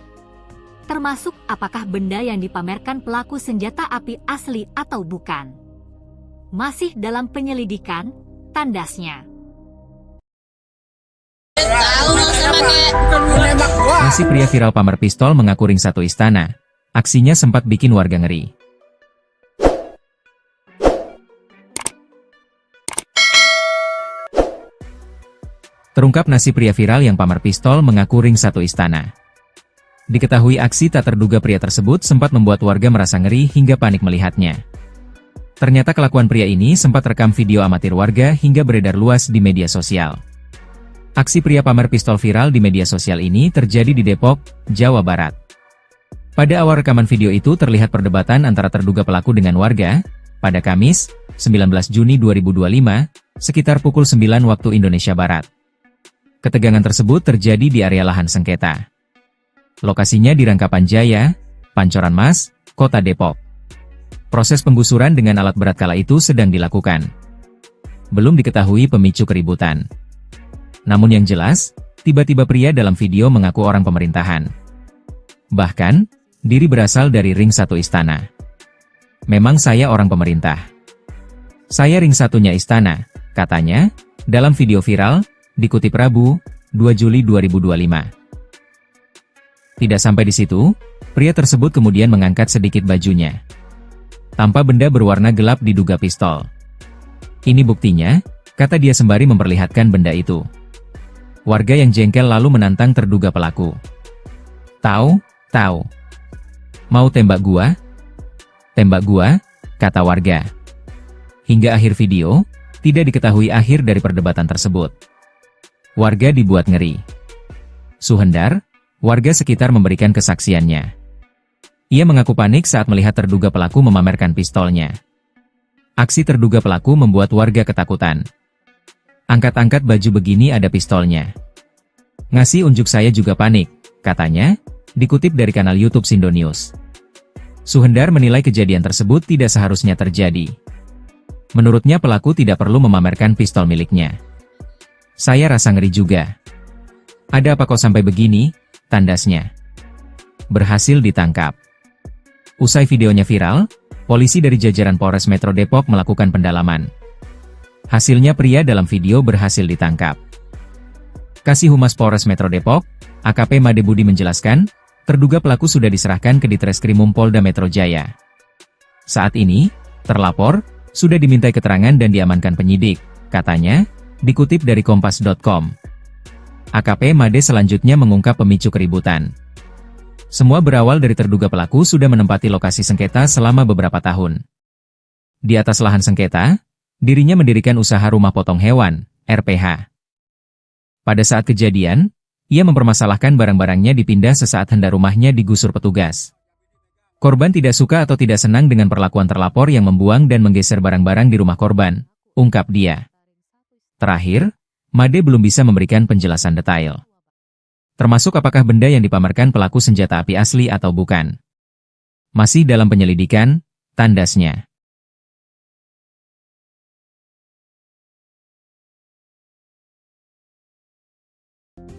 termasuk apakah benda yang dipamerkan pelaku senjata api asli atau bukan. Masih dalam penyelidikan, tandasnya. Nasi pria viral pamer pistol mengaku ring satu istana. Aksinya sempat bikin warga ngeri. Terungkap nasi pria viral yang pamer pistol mengaku ring satu istana. Diketahui aksi tak terduga pria tersebut sempat membuat warga merasa ngeri hingga panik melihatnya. Ternyata kelakuan pria ini sempat rekam video amatir warga hingga beredar luas di media sosial. Aksi pria pamer pistol viral di media sosial ini terjadi di Depok, Jawa Barat. Pada awal rekaman video itu terlihat perdebatan antara terduga pelaku dengan warga, pada Kamis, 19 Juni 2025, sekitar pukul 9 waktu Indonesia Barat. Ketegangan tersebut terjadi di area lahan sengketa. Lokasinya di Rangkapan Jaya, Pancoran Mas, Kota Depok. Proses penggusuran dengan alat berat kala itu sedang dilakukan. Belum diketahui pemicu keributan. Namun yang jelas, tiba-tiba pria dalam video mengaku orang pemerintahan. Bahkan, diri berasal dari ring satu istana. Memang saya orang pemerintah. Saya ring satunya istana, katanya, dalam video viral, dikutip Rabu, 2 Juli 2025. Tidak sampai di situ, pria tersebut kemudian mengangkat sedikit bajunya. Tanpa benda berwarna gelap diduga pistol. Ini buktinya, kata dia sembari memperlihatkan benda itu. Warga yang jengkel lalu menantang terduga pelaku. Tahu? Mau tembak gua? Tembak gua, kata warga. Hingga akhir video, tidak diketahui akhir dari perdebatan tersebut. Warga dibuat ngeri. Suhendar, warga sekitar memberikan kesaksiannya. Ia mengaku panik saat melihat terduga pelaku memamerkan pistolnya. Aksi terduga pelaku membuat warga ketakutan. Angkat-angkat baju begini ada pistolnya. Ngasih unjuk saya juga panik, katanya, dikutip dari kanal YouTube Sindo News. Suhendar menilai kejadian tersebut tidak seharusnya terjadi. Menurutnya pelaku tidak perlu memamerkan pistol miliknya. Saya rasa ngeri juga. Ada apa kok sampai begini? Tandasnya. Berhasil ditangkap. Usai videonya viral, polisi dari jajaran Polres Metro Depok melakukan pendalaman. Hasilnya pria dalam video berhasil ditangkap. Kasih Humas Polres Metro Depok, AKP Made Budi menjelaskan, terduga pelaku sudah diserahkan ke Ditreskrimum Polda Metro Jaya. Saat ini, terlapor, sudah dimintai keterangan dan diamankan penyidik, katanya, dikutip dari Kompas.com. AKP Made selanjutnya mengungkap pemicu keributan. Semua berawal dari terduga pelaku sudah menempati lokasi sengketa selama beberapa tahun. Di atas lahan sengketa, dirinya mendirikan usaha rumah potong hewan, RPH. Pada saat kejadian, ia mempermasalahkan barang-barangnya dipindah sesaat hendak rumahnya digusur petugas. Korban tidak suka atau tidak senang dengan perlakuan terlapor yang membuang dan menggeser barang-barang di rumah korban, ungkap dia. Terakhir, Made belum bisa memberikan penjelasan detail. Termasuk apakah benda yang dipamerkan pelaku senjata api asli atau bukan. Masih dalam penyelidikan, tandasnya.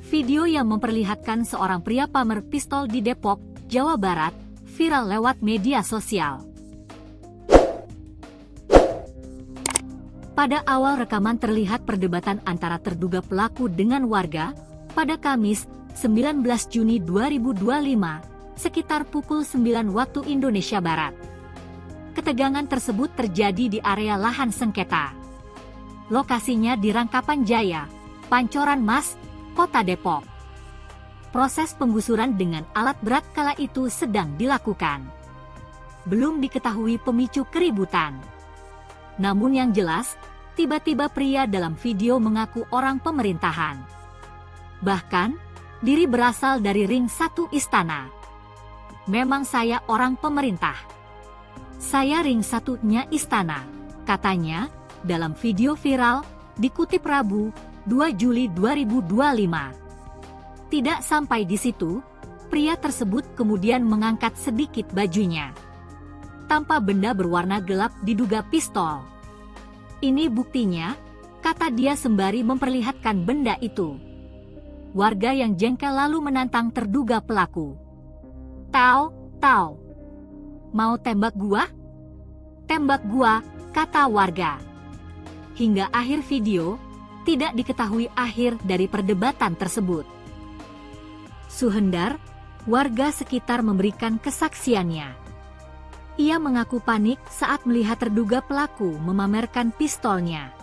Video yang memperlihatkan seorang pria pamer pistol di Depok, Jawa Barat, viral lewat media sosial. Pada awal rekaman terlihat perdebatan antara terduga pelaku dengan warga, pada Kamis, 19 Juni 2025, sekitar pukul 9 waktu Indonesia Barat. Ketegangan tersebut terjadi di area lahan sengketa. Lokasinya di Rangkapan Jaya, Pancoran Mas, Kota Depok. Proses penggusuran dengan alat berat kala itu sedang dilakukan. Belum diketahui pemicu keributan. Namun yang jelas, tiba-tiba pria dalam video mengaku orang pemerintahan. Bahkan, diri berasal dari ring satu istana. Memang saya orang pemerintah. Saya ring satunya istana, katanya, dalam video viral, dikutip Rabu, 2 Juli 2025. Tidak sampai di situ, pria tersebut kemudian mengangkat sedikit bajunya. Tanpa benda berwarna gelap diduga pistol. Ini buktinya, kata dia sembari memperlihatkan benda itu. Warga yang jengkel lalu menantang terduga pelaku. Tau, mau tembak gua? Tembak gua, kata warga. Hingga akhir video, tidak diketahui akhir dari perdebatan tersebut. Suhendar, warga sekitar memberikan kesaksiannya. Ia mengaku panik saat melihat terduga pelaku memamerkan pistolnya.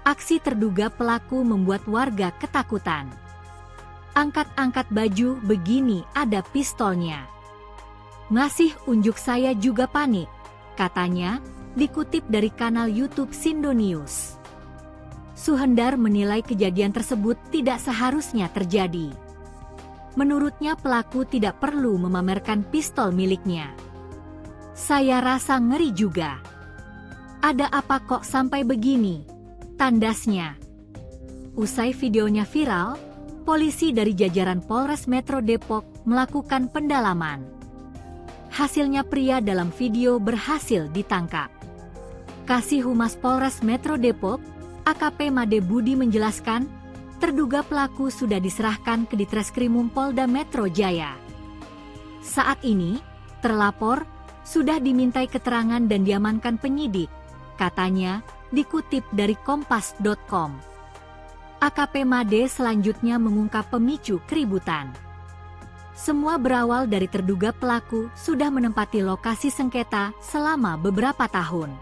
Aksi terduga pelaku membuat warga ketakutan. Angkat-angkat baju begini ada pistolnya. Ngasih unjuk saya juga panik, katanya, dikutip dari kanal YouTube Sindo News. Suhendar menilai kejadian tersebut tidak seharusnya terjadi. Menurutnya pelaku tidak perlu memamerkan pistol miliknya. Saya rasa ngeri juga. Ada apa kok sampai begini? Tandasnya. Usai videonya viral, polisi dari jajaran Polres Metro Depok melakukan pendalaman. Hasilnya pria dalam video berhasil ditangkap. Kasih Humas Polres Metro Depok, AKP Made Budi menjelaskan, terduga pelaku sudah diserahkan ke Ditreskrimum Polda Metro Jaya. Saat ini, terlapor sudah dimintai keterangan dan diamankan penyidik, katanya, dikutip dari kompas.com. AKP Made selanjutnya mengungkap pemicu keributan. Semua berawal dari terduga pelaku sudah menempati lokasi sengketa selama beberapa tahun.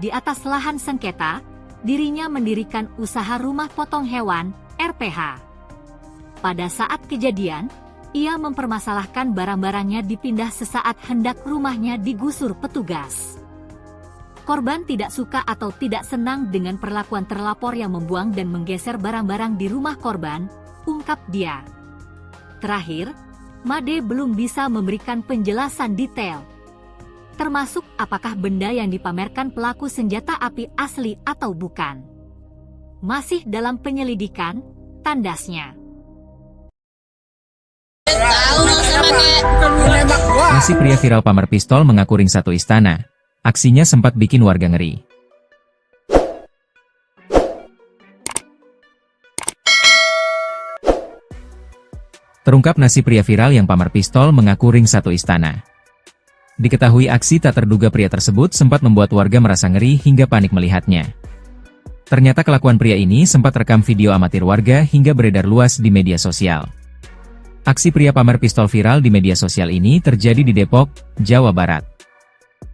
Di atas lahan sengketa, dirinya mendirikan usaha rumah potong hewan, RPH. Pada saat kejadian, ia mempermasalahkan barang-barangnya dipindah sesaat hendak rumahnya digusur petugas. Korban tidak suka atau tidak senang dengan perlakuan terlapor yang membuang dan menggeser barang-barang di rumah korban, ungkap dia. Terakhir, Made belum bisa memberikan penjelasan detail, termasuk apakah benda yang dipamerkan pelaku senjata api asli atau bukan. Masih dalam penyelidikan, tandasnya. Nasi pria viral pamer pistol mengaku ring satu istana. Aksinya sempat bikin warga ngeri. Terungkap nasi pria viral yang pamer pistol mengaku ring satu istana. Diketahui aksi tak terduga pria tersebut sempat membuat warga merasa ngeri hingga panik melihatnya. Ternyata kelakuan pria ini sempat rekam video amatir warga hingga beredar luas di media sosial. Aksi pria pamer pistol viral di media sosial ini terjadi di Depok, Jawa Barat.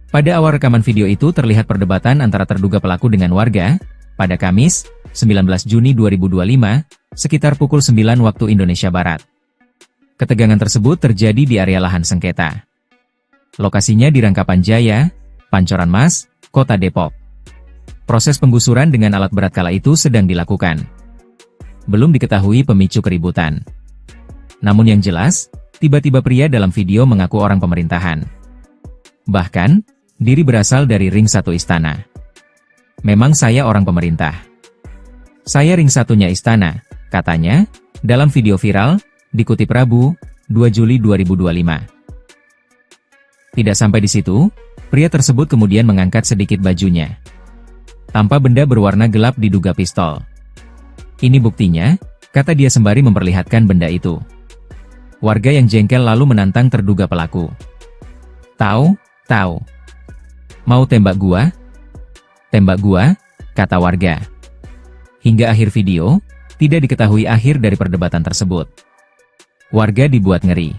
Pada awal rekaman video itu terlihat perdebatan antara terduga pelaku dengan warga, pada Kamis, 19 Juni 2025, sekitar pukul 9 waktu Indonesia Barat. Ketegangan tersebut terjadi di area lahan sengketa. Lokasinya di Rangkapan Jaya, Pancoran Mas, Kota Depok. Proses penggusuran dengan alat berat kala itu sedang dilakukan. Belum diketahui pemicu keributan. Namun yang jelas, tiba-tiba pria dalam video mengaku orang pemerintahan. Bahkan, diri berasal dari ring satu istana. Memang saya orang pemerintah. Saya ring satunya istana, katanya, dalam video viral, dikutip Rabu, 2 Juli 2025. Tidak sampai di situ, pria tersebut kemudian mengangkat sedikit bajunya. Tanpa benda berwarna gelap diduga pistol. Ini buktinya, kata dia sembari memperlihatkan benda itu. Warga yang jengkel lalu menantang terduga pelaku. Tahu? Mau tembak gua? Tembak gua, kata warga. Hingga akhir video, tidak diketahui akhir dari perdebatan tersebut. Warga dibuat ngeri.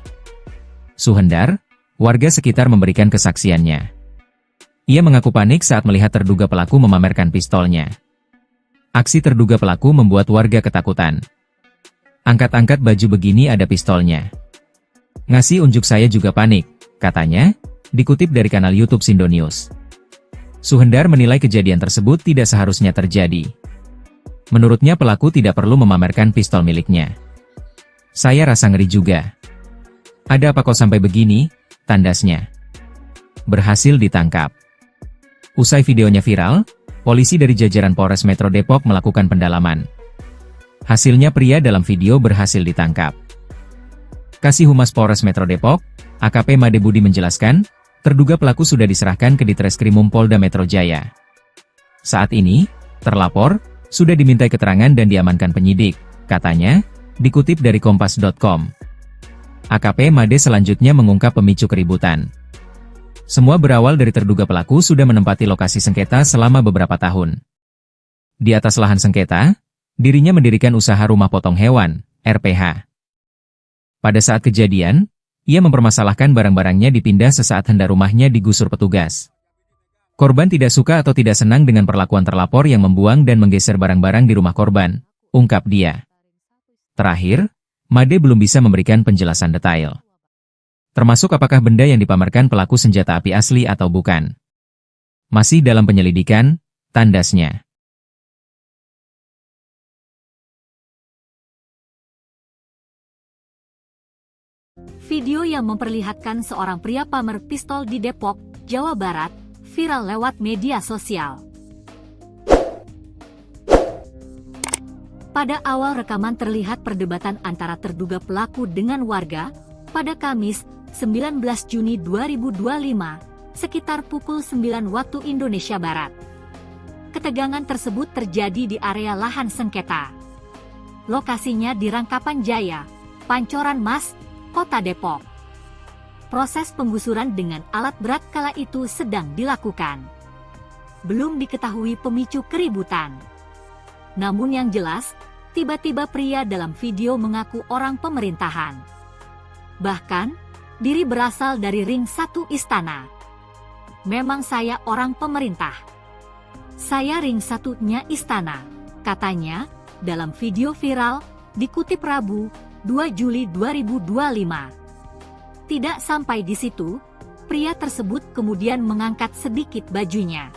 Suhendar, warga sekitar memberikan kesaksiannya. Ia mengaku panik saat melihat terduga pelaku memamerkan pistolnya. Aksi terduga pelaku membuat warga ketakutan. Angkat-angkat baju begini ada pistolnya. Ngasih unjuk saya juga panik, katanya, dikutip dari kanal YouTube Sindo News. Suhendar menilai kejadian tersebut tidak seharusnya terjadi. Menurutnya pelaku tidak perlu memamerkan pistol miliknya. Saya rasa ngeri juga. Ada apa kok sampai begini? Tandasnya. Berhasil ditangkap. Usai videonya viral, polisi dari jajaran Polres Metro Depok melakukan pendalaman. Hasilnya pria dalam video berhasil ditangkap. Kasih Humas Polres Metro Depok, AKP Made Budi menjelaskan, terduga pelaku sudah diserahkan ke Ditreskrimum Polda Metro Jaya. Saat ini, terlapor sudah dimintai keterangan dan diamankan penyidik, katanya, dikutip dari kompas.com. AKP Made selanjutnya mengungkap pemicu keributan. Semua berawal dari terduga pelaku sudah menempati lokasi sengketa selama beberapa tahun. Di atas lahan sengketa, dirinya mendirikan usaha rumah potong hewan, RPH. Pada saat kejadian, ia mempermasalahkan barang-barangnya dipindah sesaat hendak rumahnya digusur petugas. Korban tidak suka atau tidak senang dengan perlakuan terlapor yang membuang dan menggeser barang-barang di rumah korban, ungkap dia. Terakhir, Made belum bisa memberikan penjelasan detail. Termasuk apakah benda yang dipamerkan pelaku senjata api asli atau bukan. Masih dalam penyelidikan, tandasnya. Video yang memperlihatkan seorang pria pamer pistol di Depok, Jawa Barat, viral lewat media sosial. Pada awal rekaman terlihat perdebatan antara terduga pelaku dengan warga, pada Kamis, 19 Juni 2025, sekitar pukul 9 waktu Indonesia Barat. Ketegangan tersebut terjadi di area lahan sengketa. Lokasinya di Rangkapan Jaya, Pancoran Mas, Kota Depok. Proses penggusuran dengan alat berat kala itu sedang dilakukan. Belum diketahui pemicu keributan. Namun yang jelas, tiba-tiba pria dalam video mengaku orang pemerintahan. Bahkan, diri berasal dari ring 1 istana. Memang saya orang pemerintah. Saya ring 1-nya istana, katanya, dalam video viral, dikutip Rabu, 2 Juli 2025. Tidak sampai di situ, pria tersebut kemudian mengangkat sedikit bajunya.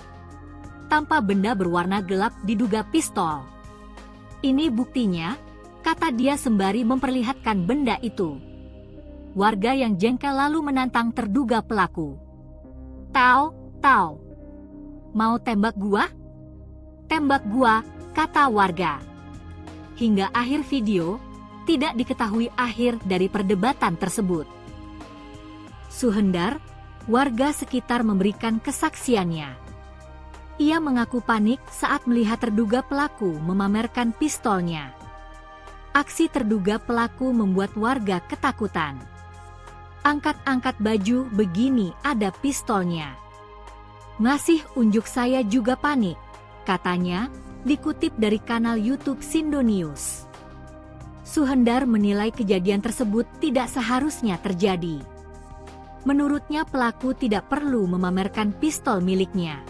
Tanpa benda berwarna gelap diduga pistol. Ini buktinya, kata dia sembari memperlihatkan benda itu. Warga yang jengkel lalu menantang terduga pelaku. Tahu, mau tembak gua? Tembak gua, kata warga. Hingga akhir video, tidak diketahui akhir dari perdebatan tersebut. Suhendar, warga sekitar memberikan kesaksiannya. Ia mengaku panik saat melihat terduga pelaku memamerkan pistolnya. Aksi terduga pelaku membuat warga ketakutan. Angkat-angkat baju begini ada pistolnya. Ngasih unjuk saya juga panik, katanya, dikutip dari kanal YouTube Sindo News. Suhendar menilai kejadian tersebut tidak seharusnya terjadi. Menurutnya pelaku tidak perlu memamerkan pistol miliknya.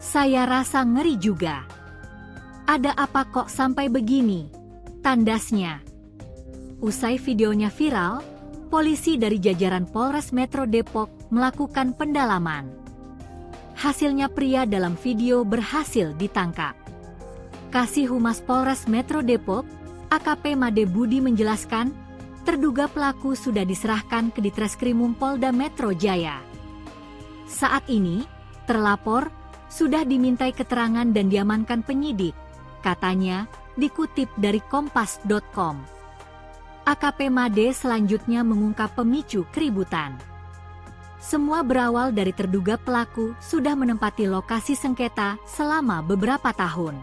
Saya rasa ngeri juga. Ada apa kok sampai begini? Tandasnya. Usai videonya viral, polisi dari jajaran Polres Metro Depok melakukan pendalaman. Hasilnya pria dalam video berhasil ditangkap. Kasih Humas Polres Metro Depok, AKP Made Budi menjelaskan, terduga pelaku sudah diserahkan ke Ditreskrimum Polda Metro Jaya. Saat ini, terlapor sudah dimintai keterangan dan diamankan penyidik, katanya, dikutip dari kompas.com. AKP Made selanjutnya mengungkap pemicu keributan. Semua berawal dari terduga pelaku sudah menempati lokasi sengketa selama beberapa tahun.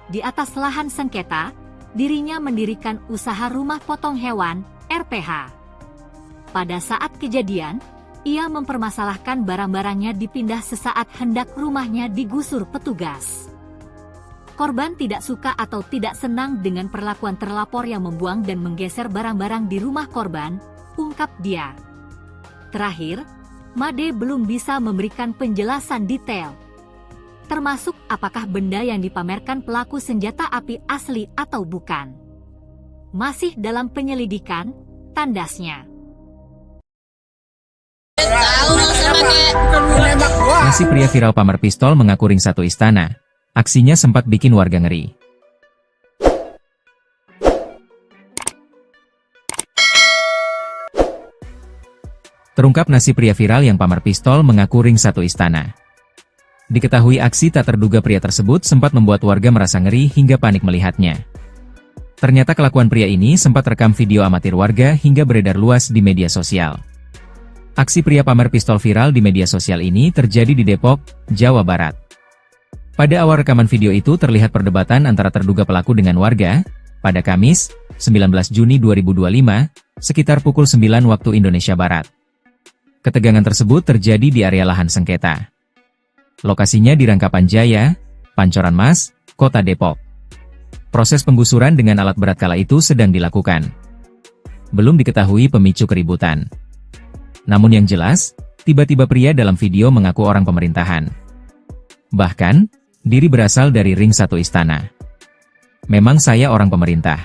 Di atas lahan sengketa, dirinya mendirikan usaha rumah potong hewan, RPH. Pada saat kejadian, ia mempermasalahkan barang-barangnya dipindah sesaat hendak rumahnya digusur petugas. Korban tidak suka atau tidak senang dengan perlakuan terlapor yang membuang dan menggeser barang-barang di rumah korban, ungkap dia. Terakhir, Made belum bisa memberikan penjelasan detail, termasuk apakah benda yang dipamerkan pelaku senjata api asli atau bukan. Masih dalam penyelidikan, tandasnya. Nasi pria viral pamer pistol mengaku ring 1 istana. Aksinya sempat bikin warga ngeri. Terungkap nasi pria viral yang pamer pistol mengaku ring 1 istana. Diketahui aksi tak terduga pria tersebut sempat membuat warga merasa ngeri hingga panik melihatnya. Ternyata kelakuan pria ini sempat rekam video amatir warga hingga beredar luas di media sosial. Aksi pria pamer pistol viral di media sosial ini terjadi di Depok, Jawa Barat. Pada awal rekaman video itu terlihat perdebatan antara terduga pelaku dengan warga, pada Kamis, 19 Juni 2025, sekitar pukul 9 waktu Indonesia Barat. Ketegangan tersebut terjadi di area lahan sengketa. Lokasinya di Rangkapan Jaya, Pancoran Mas, Kota Depok. Proses penggusuran dengan alat berat kala itu sedang dilakukan. Belum diketahui pemicu keributan. Namun yang jelas, tiba-tiba pria dalam video mengaku orang pemerintahan. Bahkan, diri berasal dari ring 1 istana. Memang saya orang pemerintah.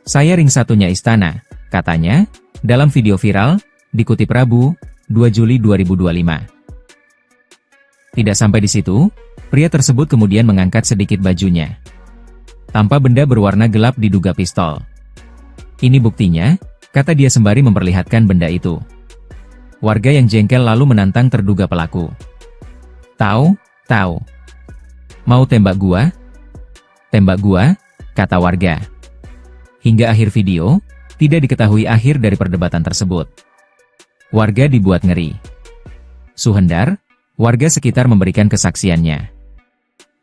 Saya ring 1-nya istana, katanya, dalam video viral, dikutip Rabu, 2 Juli 2025. Tidak sampai di situ, pria tersebut kemudian mengangkat sedikit bajunya. Tanpa benda berwarna gelap diduga pistol. Ini buktinya, kata dia sembari memperlihatkan benda itu. Warga yang jengkel lalu menantang terduga pelaku. Tahu? Mau tembak gua? Tembak gua, kata warga. Hingga akhir video, tidak diketahui akhir dari perdebatan tersebut. Warga dibuat ngeri. Suhendar, warga sekitar memberikan kesaksiannya.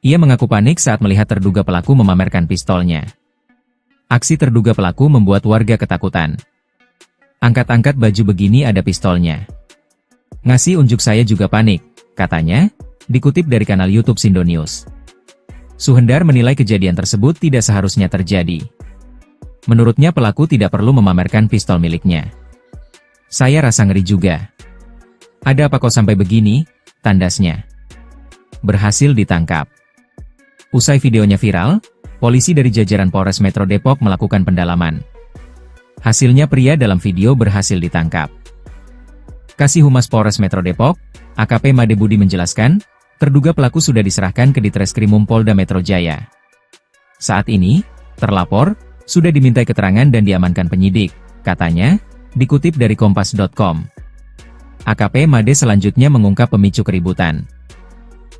Ia mengaku panik saat melihat terduga pelaku memamerkan pistolnya. Aksi terduga pelaku membuat warga ketakutan. Angkat-angkat baju begini ada pistolnya. Ngasih unjuk saya juga panik, katanya, dikutip dari kanal YouTube Sindo News. Suhendar menilai kejadian tersebut tidak seharusnya terjadi. Menurutnya pelaku tidak perlu memamerkan pistol miliknya. Saya rasa ngeri juga. Ada apa kok sampai begini? Tandasnya. Berhasil ditangkap. Usai videonya viral, polisi dari jajaran Polres Metro Depok melakukan pendalaman. Hasilnya pria dalam video berhasil ditangkap. Kasih Humas Polres Metro Depok, AKP Made Budi menjelaskan, terduga pelaku sudah diserahkan ke Ditreskrimum Polda Metro Jaya. Saat ini, terlapor, sudah dimintai keterangan dan diamankan penyidik, katanya, dikutip dari Kompas.com. AKP Made selanjutnya mengungkap pemicu keributan.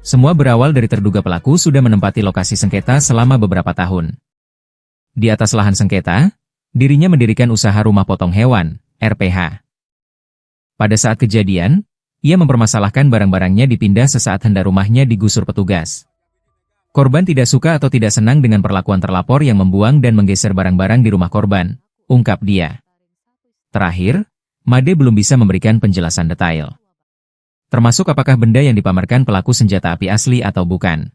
Semua berawal dari terduga pelaku sudah menempati lokasi sengketa selama beberapa tahun. Di atas lahan sengketa, dirinya mendirikan usaha rumah potong hewan, RPH. Pada saat kejadian, ia mempermasalahkan barang-barangnya dipindah sesaat hendak rumahnya digusur petugas. Korban tidak suka atau tidak senang dengan perlakuan terlapor yang membuang dan menggeser barang-barang di rumah korban, ungkap dia. Terakhir, Made belum bisa memberikan penjelasan detail. Termasuk apakah benda yang dipamerkan pelaku senjata api asli atau bukan.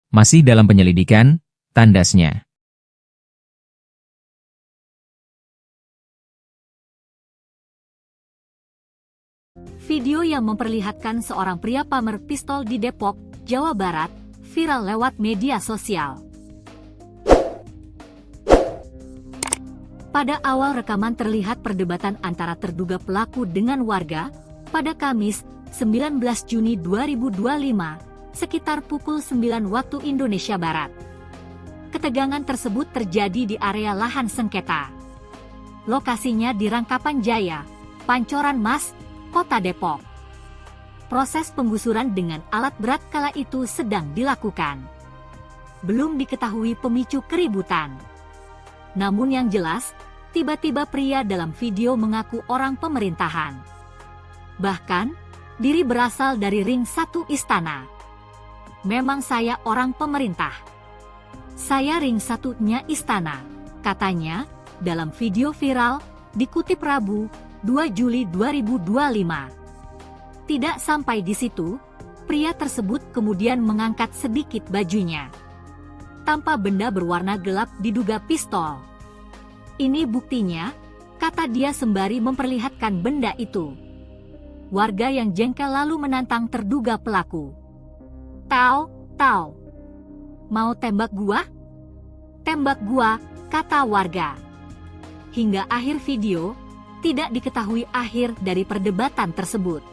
Masih dalam penyelidikan, tandasnya. Video yang memperlihatkan seorang pria pamer pistol di Depok, Jawa Barat, viral lewat media sosial. Pada awal rekaman terlihat perdebatan antara terduga pelaku dengan warga, pada Kamis, 19 Juni 2025, sekitar pukul 9 waktu Indonesia Barat. Ketegangan tersebut terjadi di area lahan sengketa. Lokasinya di Rangkapan Jaya, Pancoran Mas, Kota Depok. Proses penggusuran dengan alat berat kala itu sedang dilakukan. Belum diketahui pemicu keributan. Namun yang jelas, tiba-tiba pria dalam video mengaku orang pemerintahan. Bahkan, diri berasal dari ring 1 istana. Memang saya orang pemerintah. Saya ring 1-nya istana, katanya, dalam video viral, dikutip Rabu, 2 Juli 2025. Tidak sampai di situ, pria tersebut kemudian mengangkat sedikit bajunya. Tanpa benda berwarna gelap diduga pistol. Ini buktinya, kata dia sembari memperlihatkan benda itu. Warga yang jengkel lalu menantang terduga pelaku. Tahu? Mau tembak gua? Tembak gua, kata warga. Hingga akhir video, tidak diketahui akhir dari perdebatan tersebut.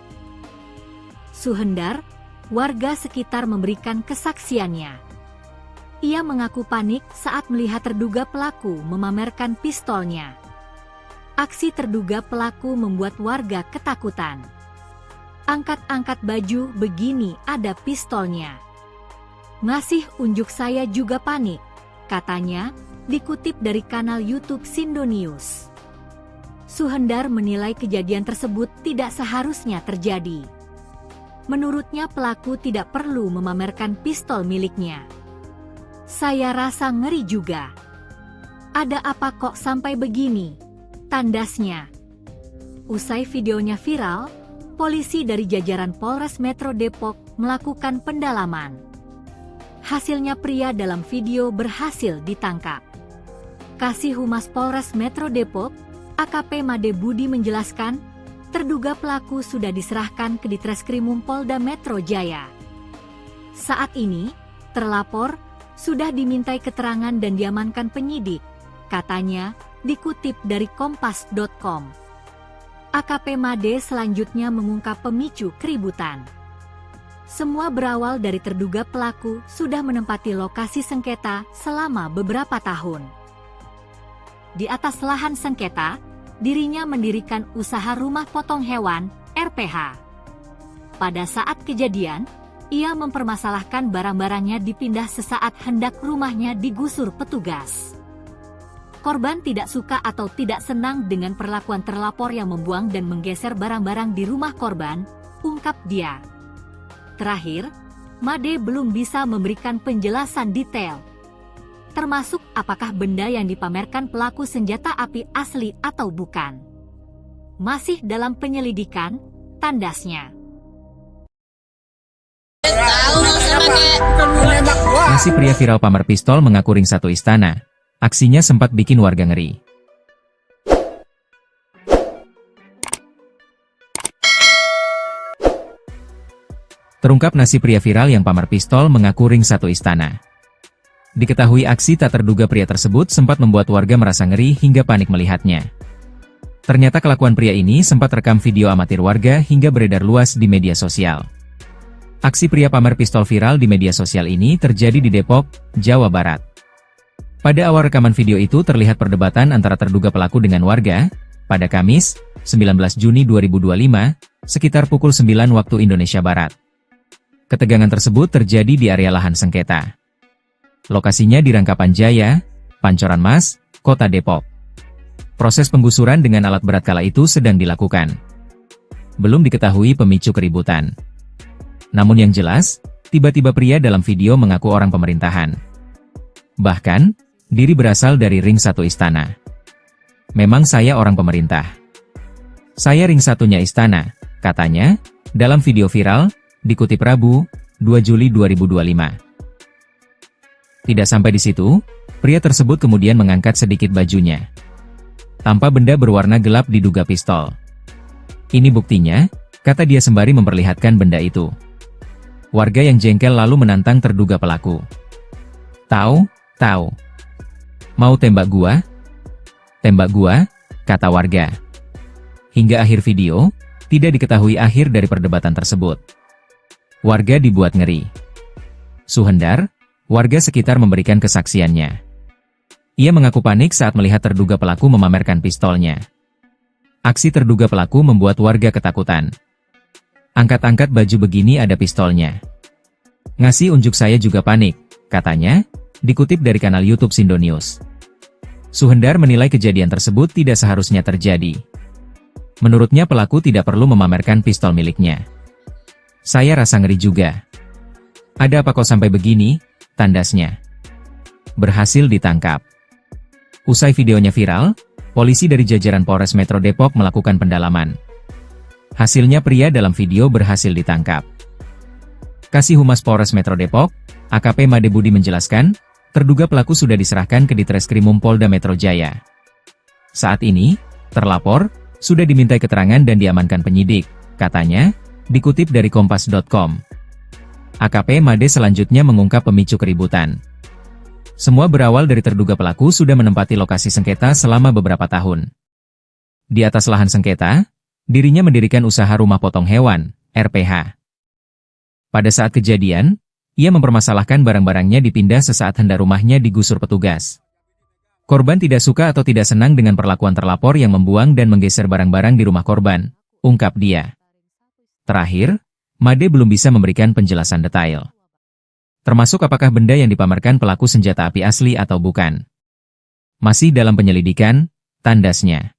Suhendar, warga sekitar memberikan kesaksiannya. Ia mengaku panik saat melihat terduga pelaku memamerkan pistolnya. Aksi terduga pelaku membuat warga ketakutan. Angkat-angkat baju begini ada pistolnya. Ngasih unjuk saya juga panik, katanya, dikutip dari kanal YouTube Sindo News. Suhendar menilai kejadian tersebut tidak seharusnya terjadi. Menurutnya pelaku tidak perlu memamerkan pistol miliknya. Saya rasa ngeri juga. Ada apa kok sampai begini? Tandasnya. Usai videonya viral, polisi dari jajaran Polres Metro Depok melakukan pendalaman. Hasilnya pria dalam video berhasil ditangkap. Kasih Humas Polres Metro Depok, AKP Made Budi menjelaskan, terduga pelaku sudah diserahkan ke Ditreskrimum Polda Metro Jaya. Saat ini, terlapor sudah dimintai keterangan dan diamankan penyidik, katanya, dikutip dari kompas.com. AKP Made selanjutnya mengungkap pemicu keributan. Semua berawal dari terduga pelaku sudah menempati lokasi sengketa selama beberapa tahun. Di atas lahan sengketa, dirinya mendirikan usaha rumah potong hewan, RPH. Pada saat kejadian, ia mempermasalahkan barang-barangnya dipindah sesaat hendak rumahnya digusur petugas. Korban tidak suka atau tidak senang dengan perlakuan terlapor yang membuang dan menggeser barang-barang di rumah korban, ungkap dia. Terakhir, Made belum bisa memberikan penjelasan detail, termasuk apakah benda yang dipamerkan pelaku senjata api asli atau bukan. Masih dalam penyelidikan, tandasnya. Nasi pria viral pamer pistol mengaku ring satu istana. Aksinya sempat bikin warga ngeri. Terungkap nasi pria viral yang pamer pistol mengaku ring satu istana. Diketahui aksi tak terduga pria tersebut sempat membuat warga merasa ngeri hingga panik melihatnya. Ternyata kelakuan pria ini sempat rekam video amatir warga hingga beredar luas di media sosial. Aksi pria pamer pistol viral di media sosial ini terjadi di Depok, Jawa Barat. Pada awal rekaman video itu terlihat perdebatan antara terduga pelaku dengan warga, pada Kamis, 19 Juni 2025, sekitar pukul 9 waktu Indonesia Barat. Ketegangan tersebut terjadi di area lahan sengketa. Lokasinya di Rangkapan Jaya, Pancoran Mas, Kota Depok. Proses penggusuran dengan alat berat kala itu sedang dilakukan. Belum diketahui pemicu keributan. Namun yang jelas, tiba-tiba pria dalam video mengaku orang pemerintahan. Bahkan, diri berasal dari ring satu istana. Memang saya orang pemerintah. Saya ring satunya istana, katanya, dalam video viral, dikutip Rabu, 2 Juli 2025. Tidak sampai di situ, pria tersebut kemudian mengangkat sedikit bajunya. Tanpa benda berwarna gelap diduga pistol. Ini buktinya, kata dia sembari memperlihatkan benda itu. Warga yang jengkel lalu menantang terduga pelaku. Tahu? Mau tembak gua? Tembak gua, kata warga. Hingga akhir video, tidak diketahui akhir dari perdebatan tersebut. Warga dibuat ngeri. Suhendar, warga sekitar memberikan kesaksiannya. Ia mengaku panik saat melihat terduga pelaku memamerkan pistolnya. Aksi terduga pelaku membuat warga ketakutan. Angkat-angkat baju begini ada pistolnya. Ngasih unjuk saya juga panik, katanya, dikutip dari kanal YouTube Sindo News. Suhendar menilai kejadian tersebut tidak seharusnya terjadi. Menurutnya pelaku tidak perlu memamerkan pistol miliknya. Saya rasa ngeri juga. Ada apa kok sampai begini? Tandasnya. Berhasil ditangkap. Usai videonya viral, polisi dari jajaran Polres Metro Depok melakukan pendalaman. Hasilnya pria dalam video berhasil ditangkap. Kasih Humas Polres Metro Depok, AKP Made Budi menjelaskan, terduga pelaku sudah diserahkan ke Ditreskrimum Polda Metro Jaya. Saat ini, terlapor, sudah dimintai keterangan dan diamankan penyidik, katanya, dikutip dari kompas.com. AKP Made selanjutnya mengungkap pemicu keributan. Semua berawal dari terduga pelaku sudah menempati lokasi sengketa selama beberapa tahun. Di atas lahan sengketa, dirinya mendirikan usaha rumah potong hewan, RPH. Pada saat kejadian, ia mempermasalahkan barang-barangnya dipindah sesaat hendak rumahnya digusur petugas. Korban tidak suka atau tidak senang dengan perlakuan terlapor yang membuang dan menggeser barang-barang di rumah korban, ungkap dia. Terakhir, Made belum bisa memberikan penjelasan detail. Termasuk apakah benda yang dipamerkan pelaku senjata api asli atau bukan. Masih dalam penyelidikan, tandasnya.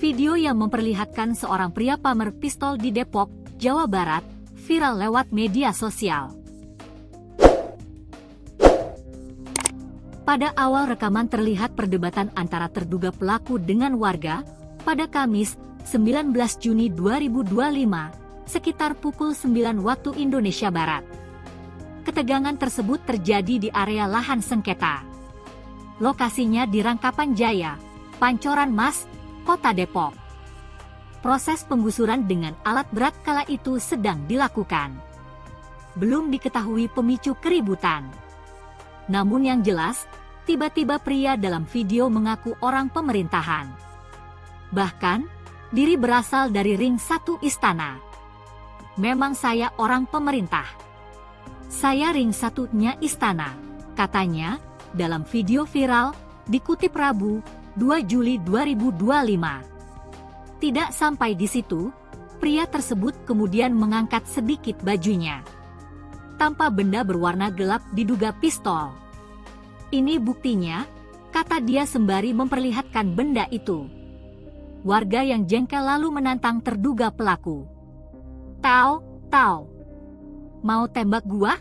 Video yang memperlihatkan seorang pria pamer pistol di Depok, Jawa Barat, viral lewat media sosial. Pada awal rekaman terlihat perdebatan antara terduga pelaku dengan warga pada Kamis, 19 Juni 2025, sekitar pukul 9 waktu Indonesia Barat. Ketegangan tersebut terjadi di area lahan sengketa. Lokasinya di Rangkapan Jaya, Pancoran Mas, Kota Depok. Proses penggusuran dengan alat berat kala itu sedang dilakukan. Belum diketahui pemicu keributan. Namun yang jelas, tiba-tiba pria dalam video mengaku orang pemerintahan. Bahkan, diri berasal dari ring 1 istana. Memang saya orang pemerintah. Saya ring 1-nya istana, katanya, dalam video viral, dikutip Rabu, 2 Juli 2025. Tidak sampai di situ, pria tersebut kemudian mengangkat sedikit bajunya. Tanpa benda berwarna gelap diduga pistol. Ini buktinya, kata dia sembari memperlihatkan benda itu. Warga yang jengkel lalu menantang terduga pelaku. Tau, mau tembak gua?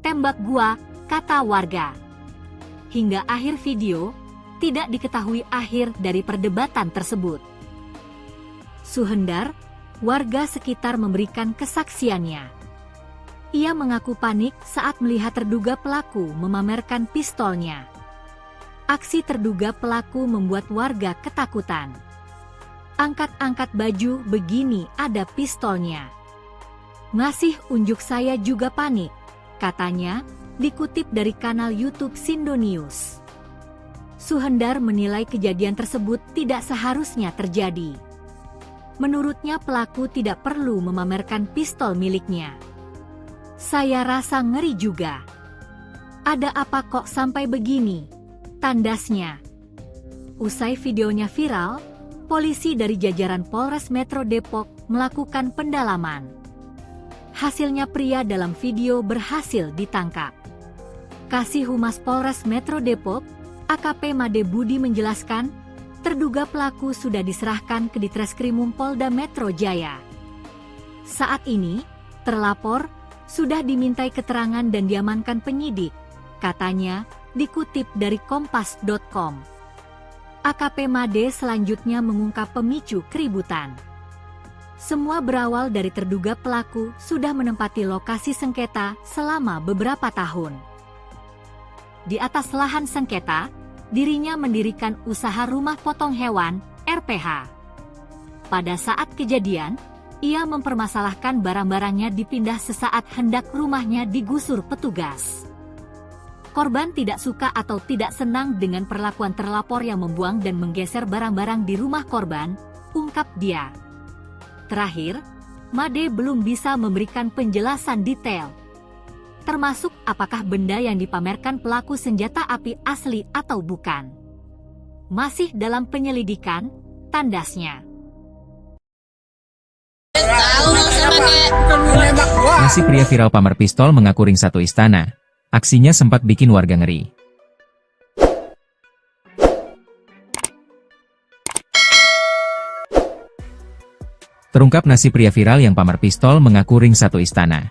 Tembak gua, kata warga. Hingga akhir video, tidak diketahui akhir dari perdebatan tersebut. Suhendar, warga sekitar memberikan kesaksiannya. Ia mengaku panik saat melihat terduga pelaku memamerkan pistolnya. Aksi terduga pelaku membuat warga ketakutan. Angkat-angkat baju begini ada pistolnya. Ngasih unjuk saya juga panik, katanya, dikutip dari kanal YouTube Sindo News. Suhendar menilai kejadian tersebut tidak seharusnya terjadi. Menurutnya pelaku tidak perlu memamerkan pistol miliknya. Saya rasa ngeri juga. Ada apa kok sampai begini? Tandasnya. Usai videonya viral, polisi dari jajaran Polres Metro Depok melakukan pendalaman. Hasilnya pria dalam video berhasil ditangkap. Kasih Humas Polres Metro Depok, AKP Made Budi menjelaskan, terduga pelaku sudah diserahkan ke Ditreskrimum Polda Metro Jaya. Saat ini, terlapor sudah dimintai keterangan dan diamankan penyidik, katanya, dikutip dari kompas.com. AKP Made selanjutnya mengungkap pemicu keributan. Semua berawal dari terduga pelaku sudah menempati lokasi sengketa selama beberapa tahun. Di atas lahan sengketa, dirinya mendirikan usaha rumah potong hewan, RPH. Pada saat kejadian, ia mempermasalahkan barang-barangnya dipindah sesaat hendak rumahnya digusur petugas. Korban tidak suka atau tidak senang dengan perlakuan terlapor yang membuang dan menggeser barang-barang di rumah korban, ungkap dia. Terakhir, Made belum bisa memberikan penjelasan detail, termasuk apakah benda yang dipamerkan pelaku senjata api asli atau bukan. Masih dalam penyelidikan, tandasnya. Nasi pria viral pamer pistol mengaku ring 1 istana. Aksinya sempat bikin warga ngeri. Terungkap nasi pria viral yang pamer pistol mengaku ring 1 istana.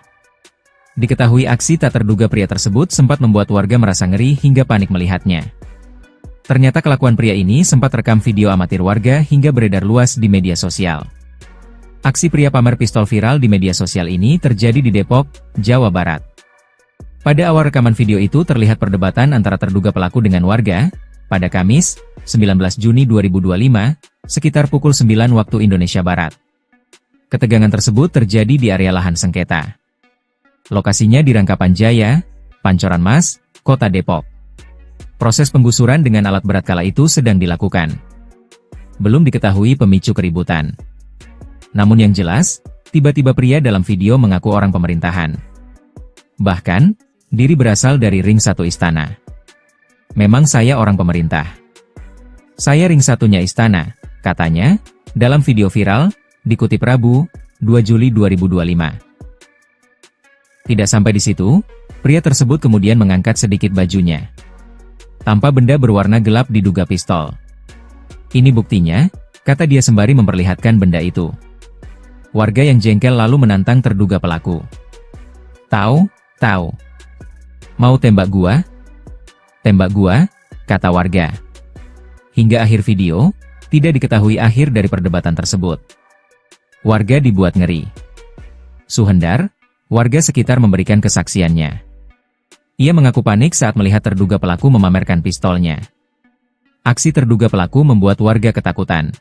Diketahui aksi tak terduga pria tersebut sempat membuat warga merasa ngeri hingga panik melihatnya. Ternyata kelakuan pria ini sempat rekam video amatir warga hingga beredar luas di media sosial. Aksi pria pamer pistol viral di media sosial ini terjadi di Depok, Jawa Barat. Pada awal rekaman video itu terlihat perdebatan antara terduga pelaku dengan warga, pada Kamis, 19 Juni 2025, sekitar pukul 9 waktu Indonesia Barat. Ketegangan tersebut terjadi di area lahan sengketa. Lokasinya di Rangkapan Jaya, Pancoran Mas, Kota Depok. Proses penggusuran dengan alat berat kala itu sedang dilakukan. Belum diketahui pemicu keributan. Namun yang jelas, tiba-tiba pria dalam video mengaku orang pemerintahan. Bahkan, diri berasal dari ring 1 istana. Memang saya orang pemerintah. Saya ring satunya istana, katanya, dalam video viral, dikutip Rabu, 2 Juli 2025. Tidak sampai di situ, pria tersebut kemudian mengangkat sedikit bajunya. Tanpa benda berwarna gelap diduga pistol. Ini buktinya, kata dia sembari memperlihatkan benda itu. Warga yang jengkel lalu menantang terduga pelaku. Tahu? Mau tembak gua? Tembak gua, kata warga. Hingga akhir video, tidak diketahui akhir dari perdebatan tersebut. Warga dibuat ngeri. Suhendar, warga sekitar memberikan kesaksiannya. Ia mengaku panik saat melihat terduga pelaku memamerkan pistolnya. Aksi terduga pelaku membuat warga ketakutan.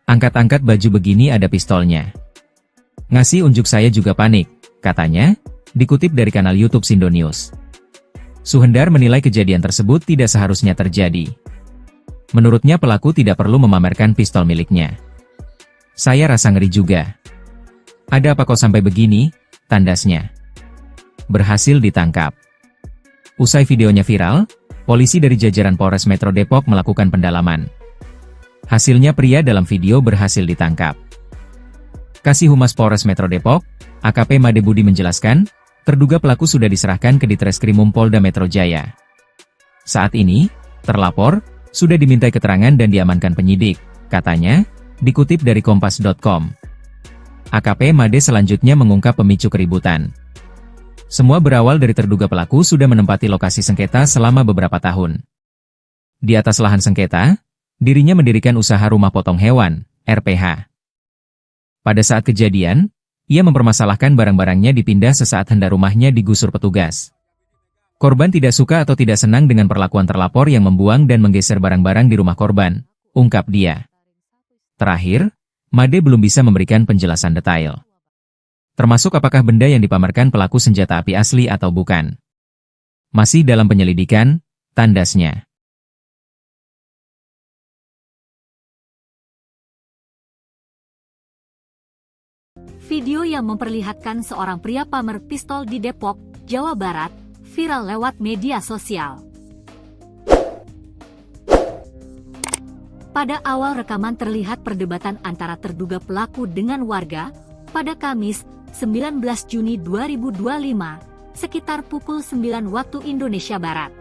Angkat-angkat baju begini ada pistolnya. Ngasih unjuk saya juga panik, katanya, dikutip dari kanal YouTube Sindo News. Suhendar menilai kejadian tersebut tidak seharusnya terjadi. Menurutnya pelaku tidak perlu memamerkan pistol miliknya. Saya rasa ngeri juga. Ada apa kok sampai begini? Tandasnya. Berhasil ditangkap. Usai videonya viral, polisi dari jajaran Polres Metro Depok melakukan pendalaman. Hasilnya pria dalam video berhasil ditangkap. Kasih Humas Polres Metro Depok, AKP Made Budi menjelaskan, terduga pelaku sudah diserahkan ke Ditreskrimum Polda Metro Jaya. Saat ini, terlapor, sudah dimintai keterangan dan diamankan penyidik, katanya, dikutip dari Kompas.com. AKP Made selanjutnya mengungkap pemicu keributan. Semua berawal dari terduga pelaku sudah menempati lokasi sengketa selama beberapa tahun. Di atas lahan sengketa, dirinya mendirikan usaha rumah potong hewan, RPH. Pada saat kejadian, ia mempermasalahkan barang-barangnya dipindah sesaat hendak rumahnya digusur petugas. Korban tidak suka atau tidak senang dengan perlakuan terlapor yang membuang dan menggeser barang-barang di rumah korban, ungkap dia. Terakhir, Made belum bisa memberikan penjelasan detail. Termasuk apakah benda yang dipamerkan pelaku senjata api asli atau bukan. Masih dalam penyelidikan, tandasnya. Video yang memperlihatkan seorang pria pamer pistol di Depok, Jawa Barat, viral lewat media sosial. Pada awal rekaman terlihat perdebatan antara terduga pelaku dengan warga, pada Kamis, 19 Juni 2025, sekitar pukul 9 waktu Indonesia Barat.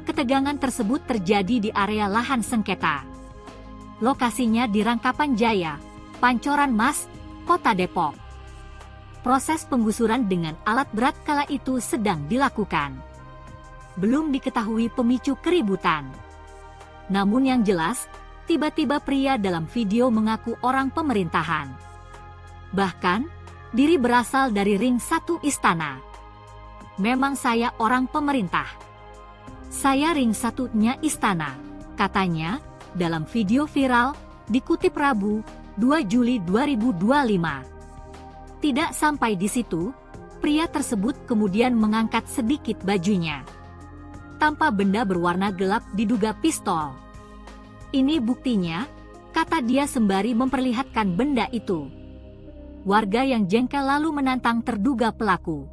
Ketegangan tersebut terjadi di area lahan sengketa. Lokasinya di Rangkapan Jaya, Pancoran Mas, Kota Depok. Proses penggusuran dengan alat berat kala itu sedang dilakukan. Belum diketahui pemicu keributan. Namun yang jelas, tiba-tiba pria dalam video mengaku orang pemerintahan. Bahkan, diri berasal dari ring 1 istana. Memang saya orang pemerintah. Saya ring 1-nya istana, katanya, dalam video viral, dikutip Rabu, 2 Juli 2025. Tidak sampai di situ, pria tersebut kemudian mengangkat sedikit bajunya. Tanpa benda berwarna gelap diduga pistol. Ini buktinya, kata dia sembari memperlihatkan benda itu. Warga yang jengkel lalu menantang terduga pelaku.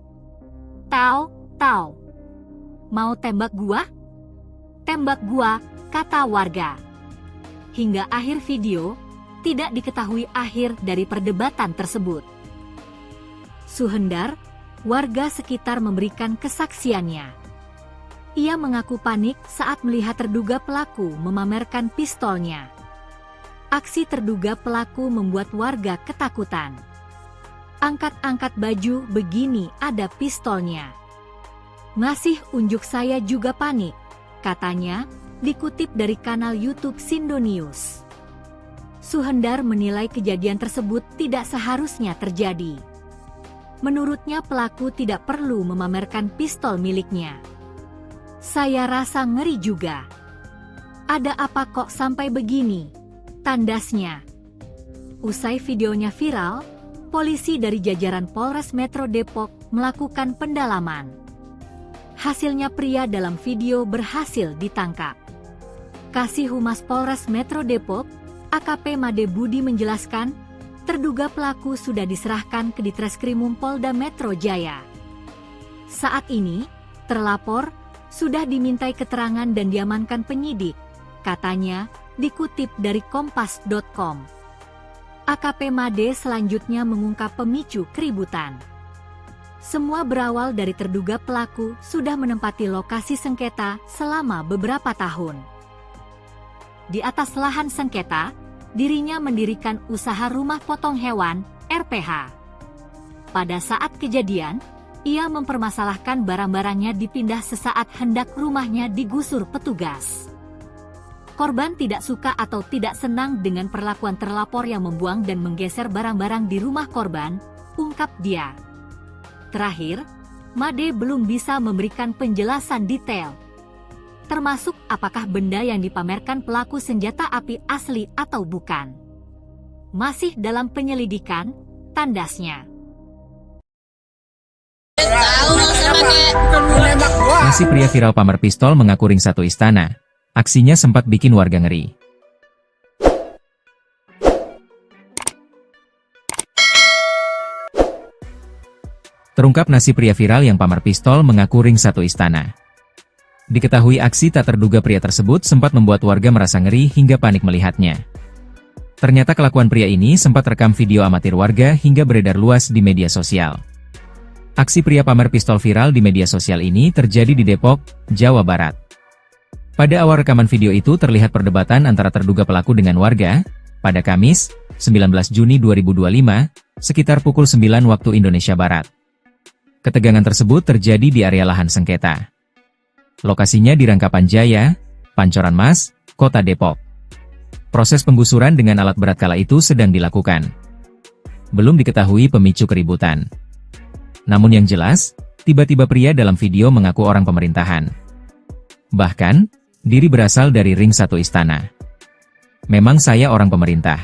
Tahu? Mau tembak gua? Tembak gua, kata warga. Hingga akhir video, tidak diketahui akhir dari perdebatan tersebut. Suhendar, warga sekitar memberikan kesaksiannya. Ia mengaku panik saat melihat terduga pelaku memamerkan pistolnya. Aksi terduga pelaku membuat warga ketakutan. Angkat-angkat baju begini ada pistolnya. Masih unjuk saya juga panik, katanya, dikutip dari kanal YouTube Sindo News. Suhendar menilai kejadian tersebut tidak seharusnya terjadi. Menurutnya pelaku tidak perlu memamerkan pistol miliknya. Saya rasa ngeri juga. Ada apa kok sampai begini? Tandasnya. Usai videonya viral, polisi dari jajaran Polres Metro Depok melakukan pendalaman. Hasilnya pria dalam video berhasil ditangkap. Kasih Humas Polres Metro Depok, AKP Made Budi menjelaskan, terduga pelaku sudah diserahkan ke Ditreskrimum Polda Metro Jaya. Saat ini, terlapor sudah dimintai keterangan dan diamankan penyidik, katanya, dikutip dari kompas.com. AKP Made selanjutnya mengungkap pemicu keributan. Semua berawal dari terduga pelaku sudah menempati lokasi sengketa selama beberapa tahun. Di atas lahan sengketa, dirinya mendirikan usaha rumah potong hewan, RPH. Pada saat kejadian, ia mempermasalahkan barang-barangnya dipindah sesaat hendak rumahnya digusur petugas. Korban tidak suka atau tidak senang dengan perlakuan terlapor yang membuang dan menggeser barang-barang di rumah korban, ungkap dia. Terakhir, Made belum bisa memberikan penjelasan detail, termasuk apakah benda yang dipamerkan pelaku senjata api asli atau bukan. Masih dalam penyelidikan, tandasnya. Nasi pria viral pamer pistol mengaku ring satu istana. Aksinya sempat bikin warga ngeri. Terungkap nasi pria viral yang pamer pistol mengaku ring satu istana. Diketahui aksi tak terduga pria tersebut sempat membuat warga merasa ngeri hingga panik melihatnya. Ternyata kelakuan pria ini sempat rekam video amatir warga hingga beredar luas di media sosial. Aksi pria pamer pistol viral di media sosial ini terjadi di Depok, Jawa Barat. Pada awal rekaman video itu terlihat perdebatan antara terduga pelaku dengan warga, pada Kamis, 19 Juni 2025, sekitar pukul 9 waktu Indonesia Barat. Ketegangan tersebut terjadi di area lahan sengketa. Lokasinya di Rangkapan Jaya, Pancoran Mas, Kota Depok. Proses penggusuran dengan alat berat kala itu sedang dilakukan. Belum diketahui pemicu keributan. Namun yang jelas, tiba-tiba pria dalam video mengaku orang pemerintahan. Bahkan, diri berasal dari ring satu istana. Memang saya orang pemerintah.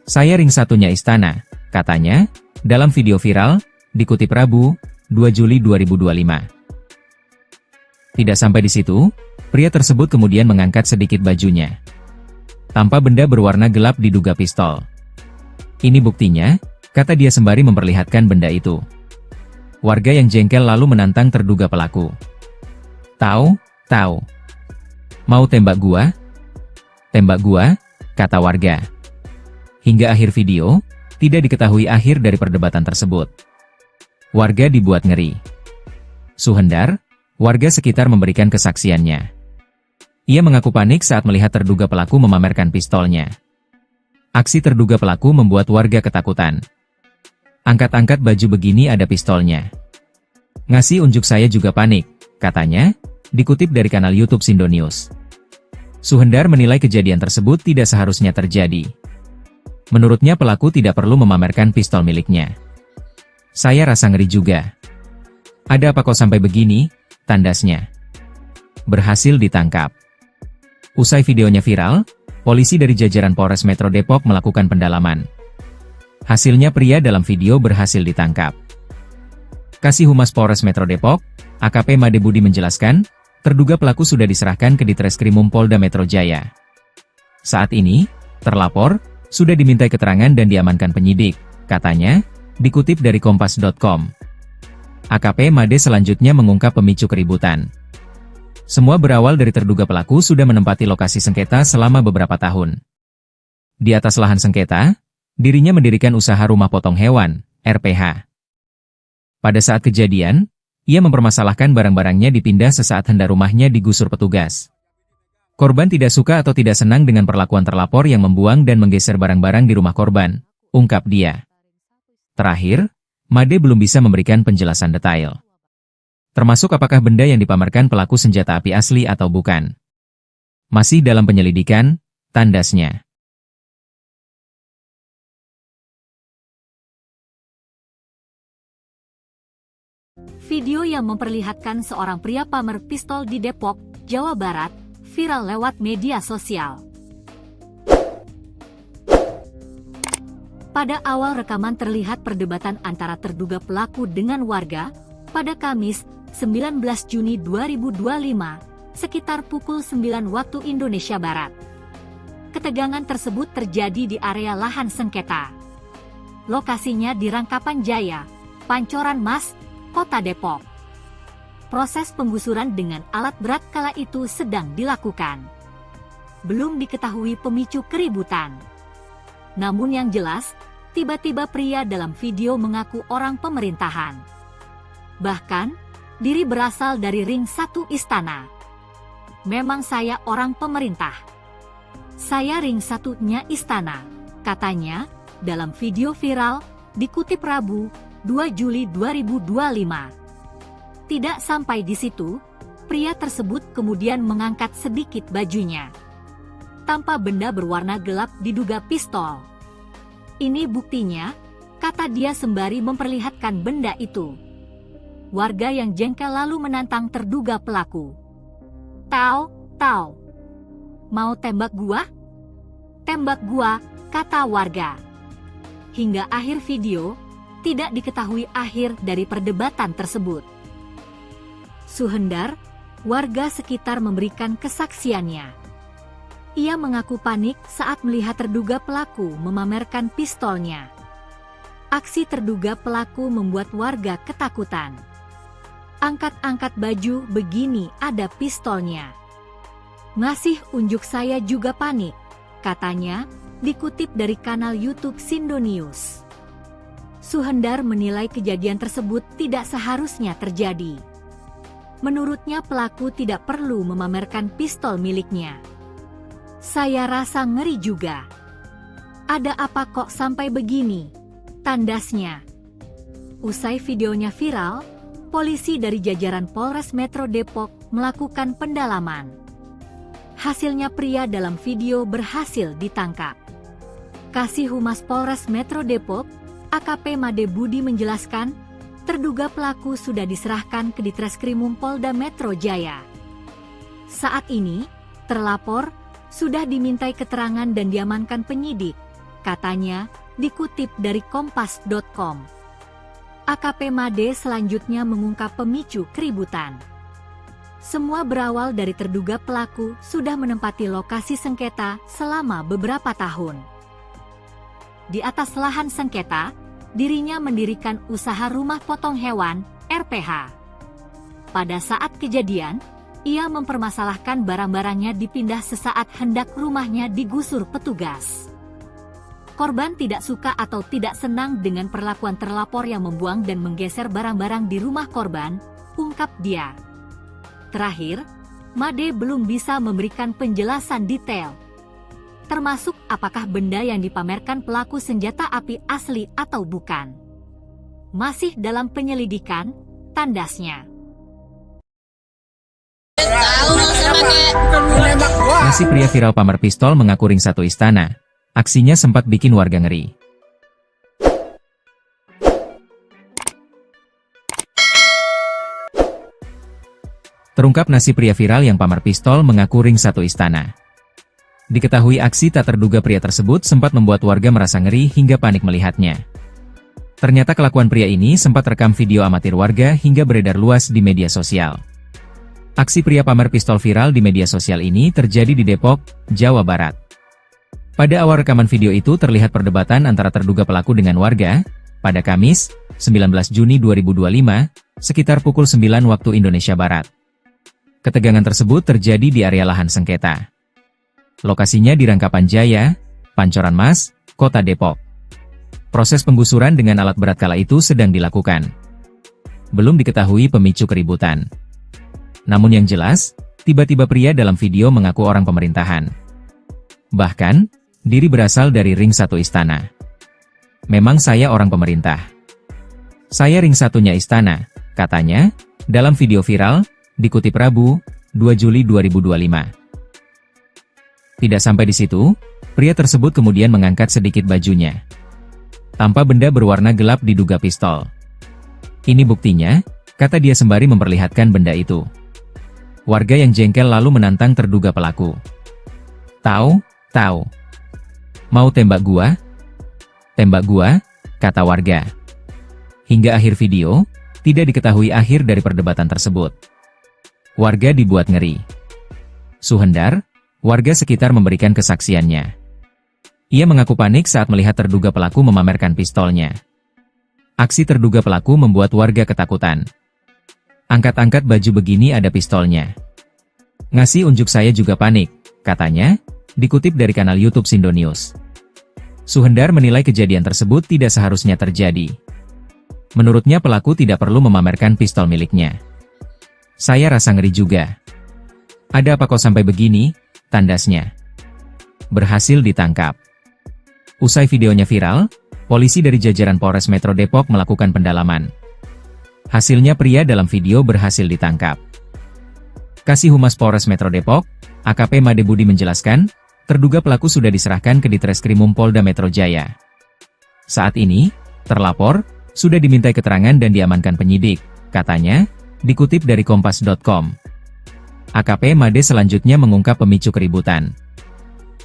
Saya ring satunya istana, katanya, dalam video viral, dikutip Rabu, 2 Juli 2025. Tidak sampai di situ, pria tersebut kemudian mengangkat sedikit bajunya. Tanpa benda berwarna gelap diduga pistol. Ini buktinya, kata dia sembari memperlihatkan benda itu. Warga yang jengkel lalu menantang terduga pelaku. Tahu? Mau tembak gua? Tembak gua, kata warga. Hingga akhir video, tidak diketahui akhir dari perdebatan tersebut. Warga dibuat ngeri. Suhendar, warga sekitar memberikan kesaksiannya. Ia mengaku panik saat melihat terduga pelaku memamerkan pistolnya. Aksi terduga pelaku membuat warga ketakutan. Angkat-angkat baju begini ada pistolnya. Ngasih unjuk saya juga panik, katanya, dikutip dari kanal YouTube Sindo News. Suhendar menilai kejadian tersebut tidak seharusnya terjadi. Menurutnya pelaku tidak perlu memamerkan pistol miliknya. Saya rasa ngeri juga. Ada apa kok sampai begini? Tandasnya. Berhasil ditangkap. Usai videonya viral, polisi dari jajaran Polres Metro Depok melakukan pendalaman. Hasilnya pria dalam video berhasil ditangkap. Kasih Humas Polres Metro Depok, AKP Made Budi menjelaskan, terduga pelaku sudah diserahkan ke Ditreskrimum Polda Metro Jaya. Saat ini, terlapor, sudah dimintai keterangan dan diamankan penyidik, katanya, dikutip dari kompas.com. AKP Made selanjutnya mengungkap pemicu keributan. Semua berawal dari terduga pelaku sudah menempati lokasi sengketa selama beberapa tahun. Di atas lahan sengketa, dirinya mendirikan usaha rumah potong hewan, RPH. Pada saat kejadian, ia mempermasalahkan barang-barangnya dipindah sesaat hendak rumahnya digusur petugas. Korban tidak suka atau tidak senang dengan perlakuan terlapor yang membuang dan menggeser barang-barang di rumah korban, ungkap dia. Terakhir, Made belum bisa memberikan penjelasan detail. Termasuk apakah benda yang dipamerkan pelaku senjata api asli atau bukan. Masih dalam penyelidikan, tandasnya. Video yang memperlihatkan seorang pria pamer pistol di Depok, Jawa Barat, viral lewat media sosial. Pada awal rekaman terlihat perdebatan antara terduga pelaku dengan warga, pada Kamis, 19 Juni 2025, sekitar pukul 9 waktu Indonesia Barat. Ketegangan tersebut terjadi di area lahan sengketa. Lokasinya di Rangkapan Jaya, Pancoran Mas, Kota Depok. proses penggusuran dengan alat berat kala itu sedang dilakukan. Belum diketahui pemicu keributan. Namun yang jelas, tiba-tiba pria dalam video mengaku orang pemerintahan. Bahkan, diri berasal dari ring 1 istana. Memang saya orang pemerintah. Saya ring 1-nya istana, katanya, dalam video viral, dikutip Rabu, 2 Juli 2025. Tidak sampai di situ, pria tersebut kemudian mengangkat sedikit bajunya. Tanpa benda berwarna gelap diduga pistol. Ini buktinya, kata dia sembari memperlihatkan benda itu. Warga yang jengkel lalu menantang terduga pelaku. Tahu, mau tembak gua? Tembak gua, kata warga. Hingga akhir video, tidak diketahui akhir dari perdebatan tersebut. Suhendar, warga sekitar memberikan kesaksiannya. Ia mengaku panik saat melihat terduga pelaku memamerkan pistolnya. Aksi terduga pelaku membuat warga ketakutan. Angkat-angkat baju begini ada pistolnya. Ngasih unjuk saya juga panik, katanya, dikutip dari kanal YouTube Sindo News. Suhendar menilai kejadian tersebut tidak seharusnya terjadi. Menurutnya pelaku tidak perlu memamerkan pistol miliknya. Saya rasa ngeri juga. Ada apa kok sampai begini? Tandasnya. Usai videonya viral, polisi dari jajaran Polres Metro Depok melakukan pendalaman. Hasilnya pria dalam video berhasil ditangkap. Kasih Humas Polres Metro Depok, AKP Made Budi menjelaskan, terduga pelaku sudah diserahkan ke Ditreskrimum Polda Metro Jaya. Saat ini, terlapor sudah dimintai keterangan dan diamankan penyidik, katanya, dikutip dari kompas.com. AKP Made selanjutnya mengungkap pemicu keributan. Semua berawal dari terduga pelaku sudah menempati lokasi sengketa selama beberapa tahun. Di atas lahan sengketa, dirinya mendirikan usaha rumah potong hewan, RPH. Pada saat kejadian, ia mempermasalahkan barang-barangnya dipindah sesaat hendak rumahnya digusur petugas. Korban tidak suka atau tidak senang dengan perlakuan terlapor yang membuang dan menggeser barang-barang di rumah korban, ungkap dia. Terakhir, Made belum bisa memberikan penjelasan detail, termasuk apakah benda yang dipamerkan pelaku senjata api asli atau bukan. Masih dalam penyelidikan, tandasnya. Nasi pria viral pamer pistol mengaku ring 1 istana. Aksinya sempat bikin warga ngeri. Terungkap nasi pria viral yang pamer pistol mengaku ring 1 istana. Diketahui aksi tak terduga pria tersebut sempat membuat warga merasa ngeri hingga panik melihatnya. Ternyata kelakuan pria ini sempat rekam video amatir warga hingga beredar luas di media sosial. Aksi pria pamer pistol viral di media sosial ini terjadi di Depok, Jawa Barat. Pada awal rekaman video itu terlihat perdebatan antara terduga pelaku dengan warga, pada Kamis, 19 Juni 2025, sekitar pukul 9 waktu Indonesia Barat. Ketegangan tersebut terjadi di area lahan sengketa. Lokasinya di Rangkapan Jaya, Pancoran Mas, Kota Depok. Proses penggusuran dengan alat berat kala itu sedang dilakukan. Belum diketahui pemicu keributan. Namun yang jelas, tiba-tiba pria dalam video mengaku orang pemerintahan. Bahkan, diri berasal dari ring 1 istana. Memang saya orang pemerintah. Saya ring 1-nya istana, katanya, dalam video viral, dikutip Rabu, 2 Juli 2025. Tidak sampai di situ, pria tersebut kemudian mengangkat sedikit bajunya. Tanpa benda berwarna gelap diduga pistol. Ini buktinya, kata dia sembari memperlihatkan benda itu. Warga yang jengkel lalu menantang terduga pelaku. Tahu? Mau tembak gua? Tembak gua, kata warga. Hingga akhir video, tidak diketahui akhir dari perdebatan tersebut. Warga dibuat ngeri. Suhendar, warga sekitar memberikan kesaksiannya. Ia mengaku panik saat melihat terduga pelaku memamerkan pistolnya. Aksi terduga pelaku membuat warga ketakutan. Angkat-angkat baju begini ada pistolnya. Ngasih unjuk saya juga panik, katanya, dikutip dari kanal YouTube Sindo News. Suhendar menilai kejadian tersebut tidak seharusnya terjadi. Menurutnya pelaku tidak perlu memamerkan pistol miliknya. Saya rasa ngeri juga. Ada apa kok sampai begini, tandasnya. Berhasil ditangkap. Usai videonya viral, polisi dari jajaran Polres Metro Depok melakukan pendalaman. Hasilnya pria dalam video berhasil ditangkap. Kasih Humas Polres Metro Depok, AKP Made Budi menjelaskan, terduga pelaku sudah diserahkan ke Ditreskrimum Polda Metro Jaya. Saat ini, terlapor sudah dimintai keterangan dan diamankan penyidik, katanya, dikutip dari Kompas.com. AKP Made selanjutnya mengungkap pemicu keributan.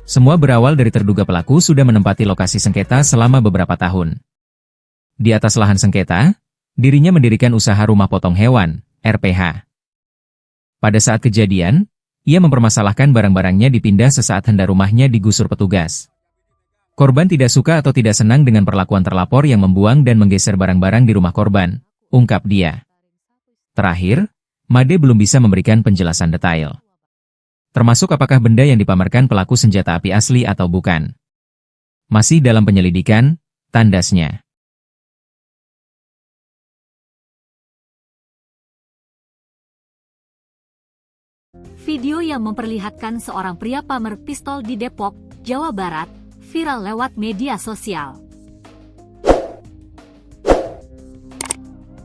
Semua berawal dari terduga pelaku sudah menempati lokasi sengketa selama beberapa tahun. Di atas lahan sengketa, dirinya mendirikan usaha rumah potong hewan, RPH. Pada saat kejadian, ia mempermasalahkan barang-barangnya dipindah sesaat hendak rumahnya digusur petugas. Korban tidak suka atau tidak senang dengan perlakuan terlapor yang membuang dan menggeser barang-barang di rumah korban, ungkap dia. Terakhir, Made belum bisa memberikan penjelasan detail. Termasuk apakah benda yang dipamerkan pelaku senjata api asli atau bukan. Masih dalam penyelidikan, tandasnya. Video yang memperlihatkan seorang pria pamer pistol di Depok, Jawa Barat, viral lewat media sosial.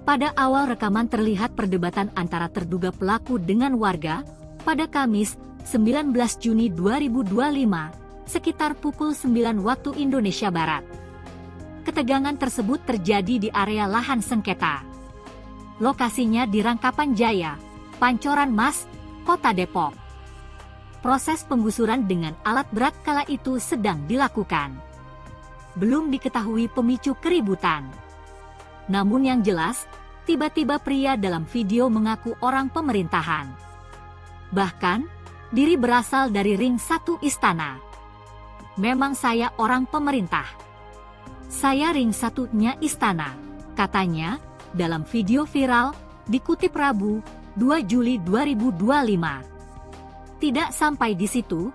Pada awal rekaman terlihat perdebatan antara terduga pelaku dengan warga, pada Kamis, 19 Juni 2025, sekitar pukul 9 waktu Indonesia Barat. Ketegangan tersebut terjadi di area lahan sengketa. Lokasinya di Rangkapan Jaya, Pancoran Mas, Kota Depok. Proses penggusuran dengan alat berat kala itu sedang dilakukan. Belum diketahui pemicu keributan. Namun yang jelas, tiba-tiba pria dalam video mengaku orang pemerintahan. Bahkan, diri berasal dari Ring 1 Istana. Memang saya orang pemerintah. Saya Ring 1-nya Istana, katanya, dalam video viral, dikutip Rabu, 2 Juli 2025. Tidak sampai di situ,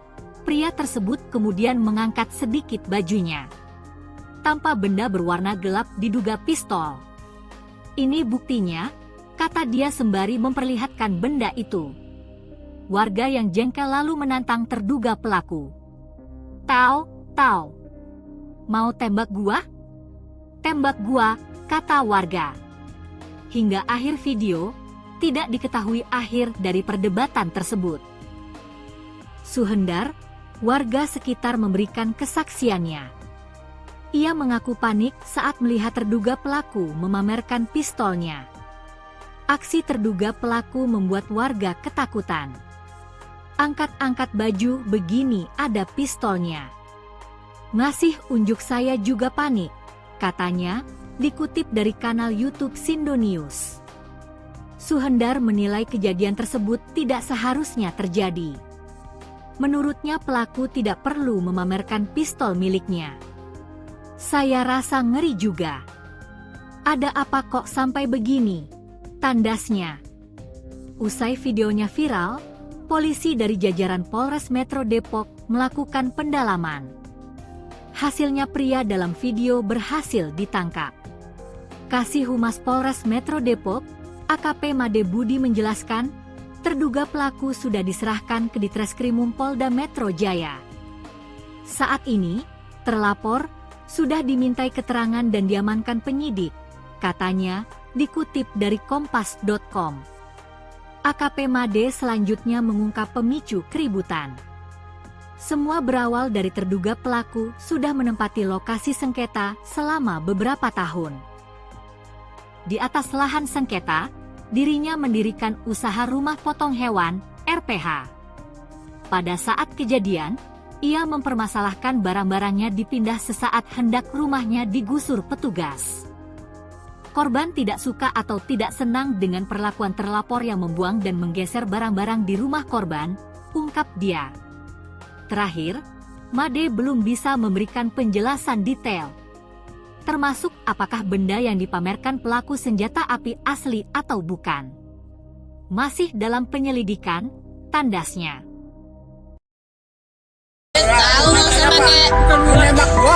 pria tersebut kemudian mengangkat sedikit bajunya. Tanpa benda berwarna gelap diduga pistol. Ini buktinya, kata dia sembari memperlihatkan benda itu. Warga yang jengkel lalu menantang terduga pelaku. Tahu, mau tembak gua? Tembak gua, kata warga. Hingga akhir video, tidak diketahui akhir dari perdebatan tersebut. Suhendar, warga sekitar memberikan kesaksiannya. Ia mengaku panik saat melihat terduga pelaku memamerkan pistolnya. Aksi terduga pelaku membuat warga ketakutan. Angkat-angkat baju begini ada pistolnya. Ngasih unjuk saya juga panik, katanya, dikutip dari kanal YouTube Sindo News. Suhendar menilai kejadian tersebut tidak seharusnya terjadi. Menurutnya pelaku tidak perlu memamerkan pistol miliknya. Saya rasa ngeri juga. Ada apa kok sampai begini? Tandasnya. Usai videonya viral, polisi dari jajaran Polres Metro Depok melakukan pendalaman. Hasilnya pria dalam video berhasil ditangkap. Kasih Humas Polres Metro Depok, AKP Made Budi menjelaskan, terduga pelaku sudah diserahkan ke Ditreskrimum Polda Metro Jaya. Saat ini, terlapor sudah dimintai keterangan dan diamankan penyidik, katanya, dikutip dari Kompas.com. AKP Made selanjutnya mengungkap pemicu keributan. Semua berawal dari terduga pelaku sudah menempati lokasi sengketa selama beberapa tahun. Di atas lahan sengketa, dirinya mendirikan usaha rumah potong hewan, RPH. Pada saat kejadian, ia mempermasalahkan barang-barangnya dipindah sesaat hendak rumahnya digusur petugas. Korban tidak suka atau tidak senang dengan perlakuan terlapor yang membuang dan menggeser barang-barang di rumah korban, ungkap dia. Terakhir, Made belum bisa memberikan penjelasan detail, termasuk apakah benda yang dipamerkan pelaku senjata api asli atau bukan. Masih dalam penyelidikan, tandasnya.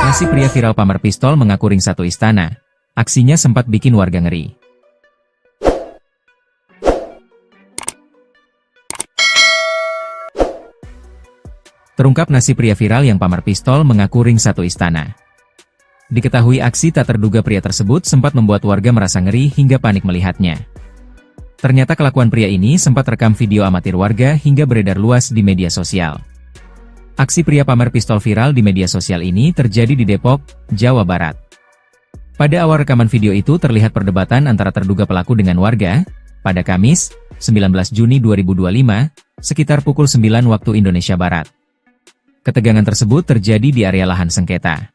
Nasi pria viral pamer pistol mengaku ring satu istana. Aksinya sempat bikin warga ngeri. Terungkap nasi pria viral yang pamer pistol mengaku ring satu istana. Diketahui aksi tak terduga pria tersebut sempat membuat warga merasa ngeri hingga panik melihatnya. Ternyata kelakuan pria ini sempat rekam video amatir warga hingga beredar luas di media sosial. Aksi pria pamer pistol viral di media sosial ini terjadi di Depok, Jawa Barat. Pada awal rekaman video itu terlihat perdebatan antara terduga pelaku dengan warga, pada Kamis, 19 Juni 2025, sekitar pukul 9 waktu Indonesia Barat. Ketegangan tersebut terjadi di area lahan sengketa.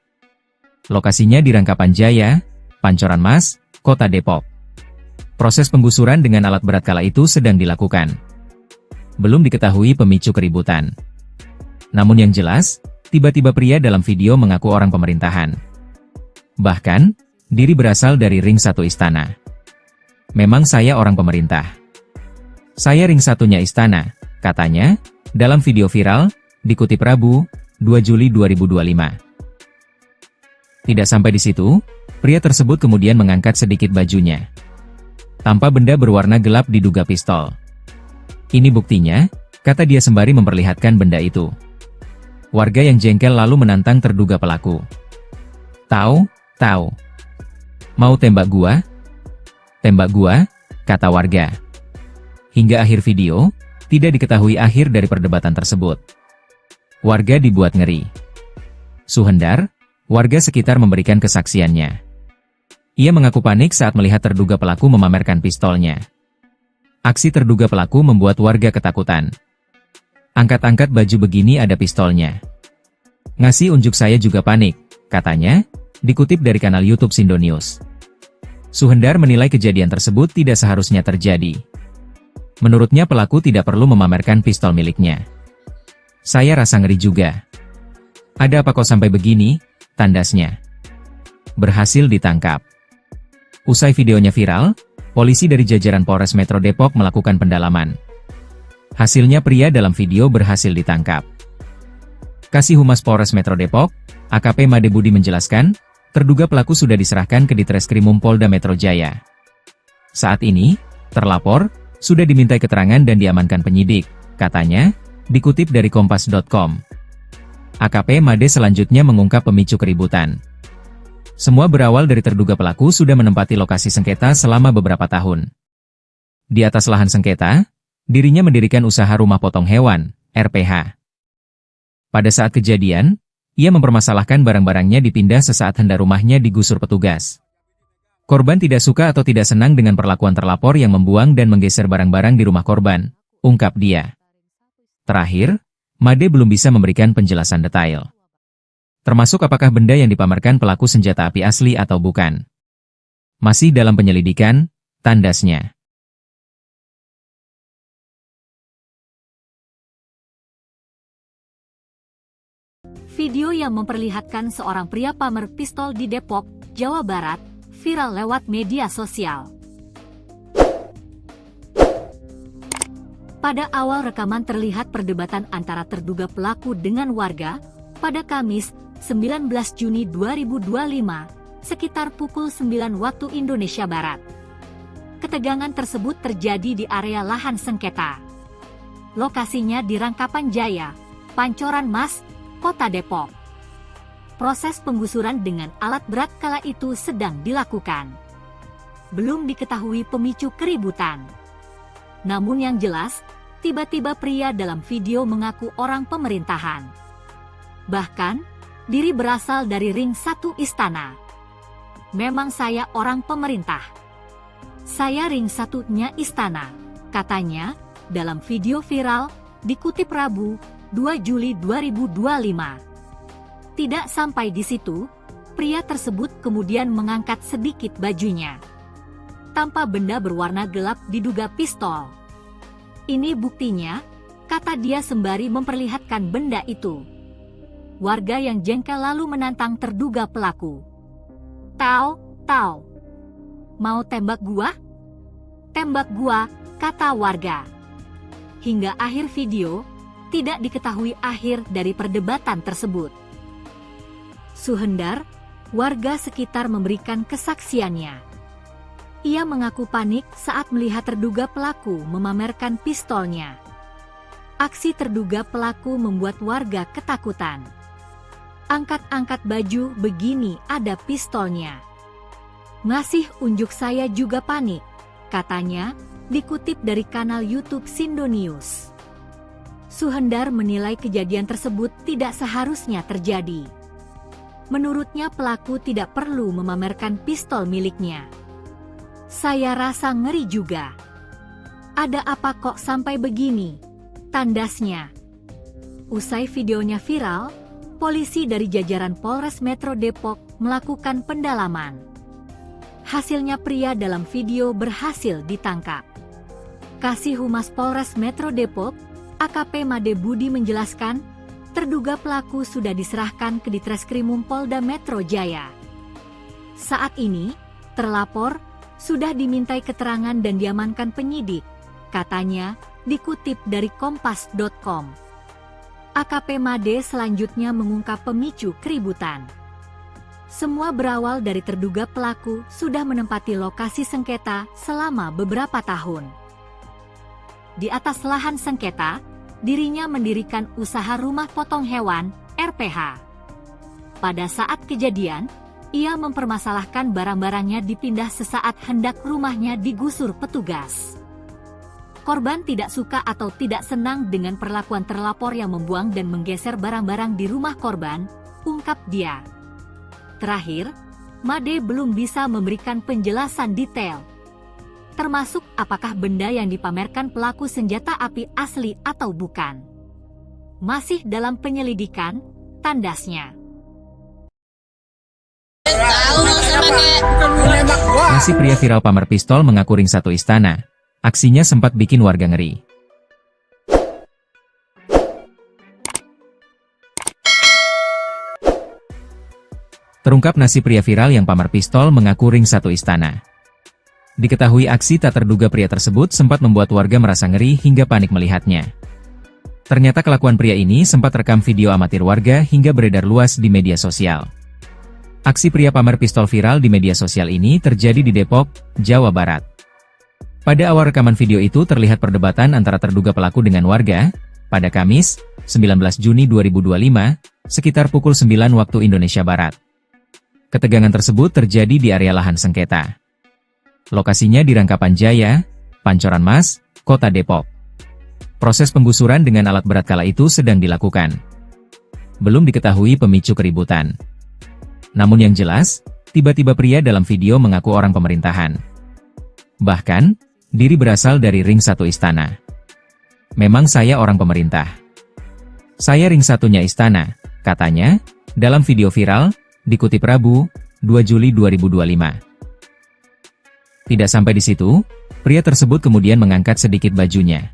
Lokasinya di Rangkapan Jaya, Pancoran Mas, Kota Depok. Proses penggusuran dengan alat berat kala itu sedang dilakukan. Belum diketahui pemicu keributan. Namun yang jelas, tiba-tiba pria dalam video mengaku orang pemerintahan. Bahkan, diri berasal dari ring satu istana. Memang saya orang pemerintah. Saya ring satunya istana, katanya, dalam video viral, dikutip Rabu, 2 Juli 2025. Tidak sampai di situ, pria tersebut kemudian mengangkat sedikit bajunya. Tanpa benda berwarna gelap diduga pistol. Ini buktinya, kata dia sembari memperlihatkan benda itu. Warga yang jengkel lalu menantang terduga pelaku. Tahu? Mau tembak gua? Tembak gua, kata warga. Hingga akhir video, tidak diketahui akhir dari perdebatan tersebut. Warga dibuat ngeri. Suhendar, warga sekitar memberikan kesaksiannya. Ia mengaku panik saat melihat terduga pelaku memamerkan pistolnya. Aksi terduga pelaku membuat warga ketakutan. Angkat-angkat baju begini ada pistolnya. Ngasih unjuk saya juga panik, katanya, dikutip dari kanal YouTube Sindo News. Suhendar menilai kejadian tersebut tidak seharusnya terjadi. Menurutnya pelaku tidak perlu memamerkan pistol miliknya. Saya rasa ngeri juga. Ada apa kok sampai begini, tandasnya. Berhasil ditangkap. Usai videonya viral, polisi dari jajaran Polres Metro Depok melakukan pendalaman. Hasilnya pria dalam video berhasil ditangkap. Kasih Humas Polres Metro Depok, AKP Made Budi menjelaskan, terduga pelaku sudah diserahkan ke Ditreskrimum Polda Metro Jaya. Saat ini, terlapor, sudah dimintai keterangan dan diamankan penyidik, katanya, dikutip dari Kompas.com. AKP Made selanjutnya mengungkap pemicu keributan. Semua berawal dari terduga pelaku sudah menempati lokasi sengketa selama beberapa tahun. Di atas lahan sengketa, dirinya mendirikan usaha rumah potong hewan, RPH. Pada saat kejadian, ia mempermasalahkan barang-barangnya dipindah sesaat hendak rumahnya digusur petugas. Korban tidak suka atau tidak senang dengan perlakuan terlapor yang membuang dan menggeser barang-barang di rumah korban, ungkap dia. Terakhir, Made belum bisa memberikan penjelasan detail. Termasuk apakah benda yang dipamerkan pelaku senjata api asli atau bukan. Masih dalam penyelidikan, tandasnya. Video yang memperlihatkan seorang pria pamer pistol di Depok, Jawa Barat, viral lewat media sosial. Pada awal rekaman terlihat perdebatan antara terduga pelaku dengan warga, pada Kamis, 19 Juni 2025, sekitar pukul 9 waktu Indonesia Barat. Ketegangan tersebut terjadi di area lahan sengketa. Lokasinya di Rangkapan Jaya, Pancoran Mas, Kota Depok. Proses penggusuran dengan alat berat kala itu sedang dilakukan. Belum diketahui pemicu keributan. Namun yang jelas, tiba-tiba pria dalam video mengaku orang pemerintahan. Bahkan, diri berasal dari ring satu istana. Memang saya orang pemerintah. Saya ring satunya istana, katanya, dalam video viral, dikutip Rabu, 2 Juli 2025. Tidak sampai di situ, pria tersebut kemudian mengangkat sedikit bajunya. Tanpa benda berwarna gelap diduga pistol. Ini buktinya, kata dia sembari memperlihatkan benda itu. Warga yang jengkel lalu menantang terduga pelaku. Tahu, mau tembak gua? Tembak gua, kata warga. Hingga akhir video, tidak diketahui akhir dari perdebatan tersebut. Suhendar, warga sekitar memberikan kesaksiannya. Ia mengaku panik saat melihat terduga pelaku memamerkan pistolnya. Aksi terduga pelaku membuat warga ketakutan. Angkat-angkat baju begini ada pistolnya. Ngasih unjuk saya juga panik, katanya, dikutip dari kanal YouTube Sindo News. Suhendar menilai kejadian tersebut tidak seharusnya terjadi. Menurutnya pelaku tidak perlu memamerkan pistol miliknya. Saya rasa ngeri juga. Ada apa kok sampai begini? Tandasnya. Usai videonya viral, polisi dari jajaran Polres Metro Depok melakukan pendalaman. Hasilnya pria dalam video berhasil ditangkap. Kasih Humas Polres Metro Depok, AKP Made Budi menjelaskan, terduga pelaku sudah diserahkan ke Ditreskrimum Polda Metro Jaya. Saat ini, terlapor sudah dimintai keterangan dan diamankan penyidik, katanya, dikutip dari kompas.com. AKP Made selanjutnya mengungkap pemicu keributan. Semua berawal dari terduga pelaku sudah menempati lokasi sengketa selama beberapa tahun. Di atas lahan sengketa, dirinya mendirikan usaha rumah potong hewan, RPH. Pada saat kejadian, ia mempermasalahkan barang-barangnya dipindah sesaat hendak rumahnya digusur petugas. Korban tidak suka atau tidak senang dengan perlakuan terlapor yang membuang dan menggeser barang-barang di rumah korban, ungkap dia. Terakhir, Made belum bisa memberikan penjelasan detail, termasuk apakah benda yang dipamerkan pelaku senjata api asli atau bukan. Masih dalam penyelidikan, tandasnya. Nasi pria viral pamer pistol mengaku ring satu istana. Aksinya sempat bikin warga ngeri. Terungkap nasi pria viral yang pamer pistol mengaku ring satu istana. Diketahui aksi tak terduga pria tersebut sempat membuat warga merasa ngeri hingga panik melihatnya. Ternyata kelakuan pria ini sempat rekam video amatir warga hingga beredar luas di media sosial. Aksi pria pamer pistol viral di media sosial ini terjadi di Depok, Jawa Barat. Pada awal rekaman video itu terlihat perdebatan antara terduga pelaku dengan warga, pada Kamis, 19 Juni 2025, sekitar pukul 9 waktu Indonesia Barat. Ketegangan tersebut terjadi di area lahan sengketa. Lokasinya di Rangkapan Jaya, Pancoran Mas, Kota Depok. Proses penggusuran dengan alat berat kala itu sedang dilakukan. Belum diketahui pemicu keributan. Namun yang jelas, tiba-tiba pria dalam video mengaku orang pemerintahan. Bahkan, diri berasal dari ring satu istana. Memang saya orang pemerintah. Saya ring satunya istana, katanya, dalam video viral, dikutip Rabu, 2 Juli 2025. Tidak sampai di situ, pria tersebut kemudian mengangkat sedikit bajunya.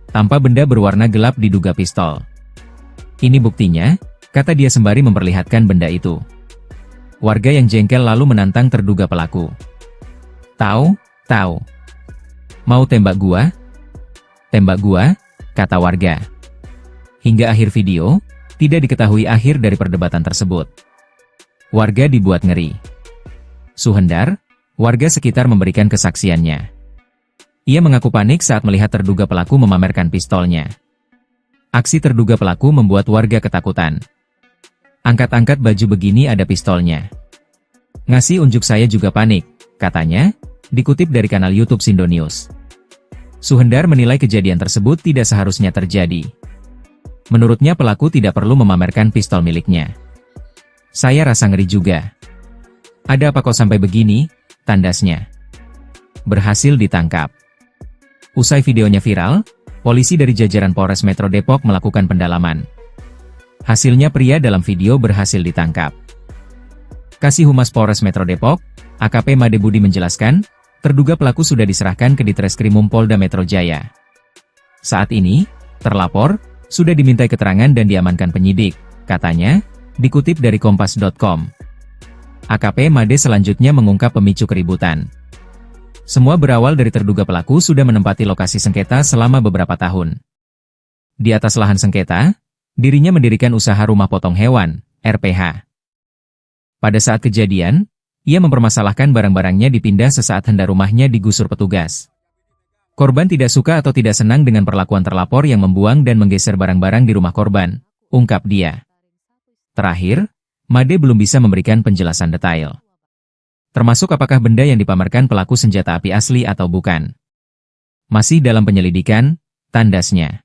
Tanpa benda berwarna gelap diduga pistol. Ini buktinya, kata dia sembari memperlihatkan benda itu. Warga yang jengkel lalu menantang terduga pelaku. Tahu? Mau tembak gua? Tembak gua, kata warga. Hingga akhir video, tidak diketahui akhir dari perdebatan tersebut. Warga dibuat ngeri. Suhendar, warga sekitar memberikan kesaksiannya. Ia mengaku panik saat melihat terduga pelaku memamerkan pistolnya. Aksi terduga pelaku membuat warga ketakutan. Angkat-angkat baju begini ada pistolnya. Ngasih unjuk saya juga panik, katanya, dikutip dari kanal YouTube Sindo News. Suhendar menilai kejadian tersebut tidak seharusnya terjadi. Menurutnya pelaku tidak perlu memamerkan pistol miliknya. Saya rasa ngeri juga. Ada apa kok sampai begini? Tandasnya. Berhasil ditangkap. Usai videonya viral, polisi dari jajaran Polres Metro Depok melakukan pendalaman. Hasilnya pria dalam video berhasil ditangkap. Kasih Humas Polres Metro Depok, AKP Made Budi menjelaskan, terduga pelaku sudah diserahkan ke Ditreskrimum Polda Metro Jaya. Saat ini, terlapor, sudah dimintai keterangan dan diamankan penyidik, katanya, dikutip dari kompas.com. AKP Made selanjutnya mengungkap pemicu keributan. Semua berawal dari terduga pelaku sudah menempati lokasi sengketa selama beberapa tahun. Di atas lahan sengketa, dirinya mendirikan usaha rumah potong hewan, RPH. Pada saat kejadian, ia mempermasalahkan barang-barangnya dipindah sesaat hendak rumahnya digusur petugas. Korban tidak suka atau tidak senang dengan perlakuan terlapor yang membuang dan menggeser barang-barang di rumah korban, ungkap dia. Terakhir, Made belum bisa memberikan penjelasan detail. Termasuk apakah benda yang dipamerkan pelaku senjata api asli atau bukan. Masih dalam penyelidikan, tandasnya.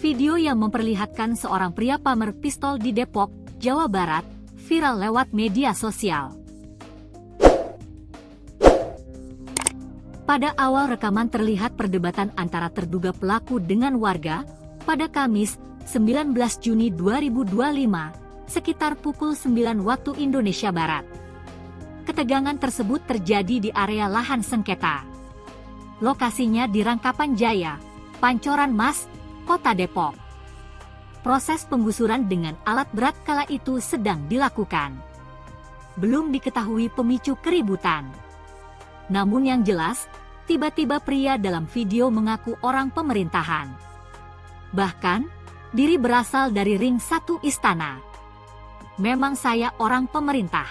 Video yang memperlihatkan seorang pria pamer pistol di Depok, Jawa Barat, viral lewat media sosial. Pada awal rekaman terlihat perdebatan antara terduga pelaku dengan warga pada Kamis, 19 Juni 2025, sekitar pukul 9 waktu Indonesia Barat. Ketegangan tersebut terjadi di area lahan sengketa. Lokasinya di Rangkapan Jaya, Pancoran Mas, Kota Depok. Proses penggusuran dengan alat berat kala itu sedang dilakukan. Belum diketahui pemicu keributan. Namun yang jelas, tiba-tiba pria dalam video mengaku orang pemerintahan. Bahkan, diri berasal dari ring 1 istana. Memang saya orang pemerintah.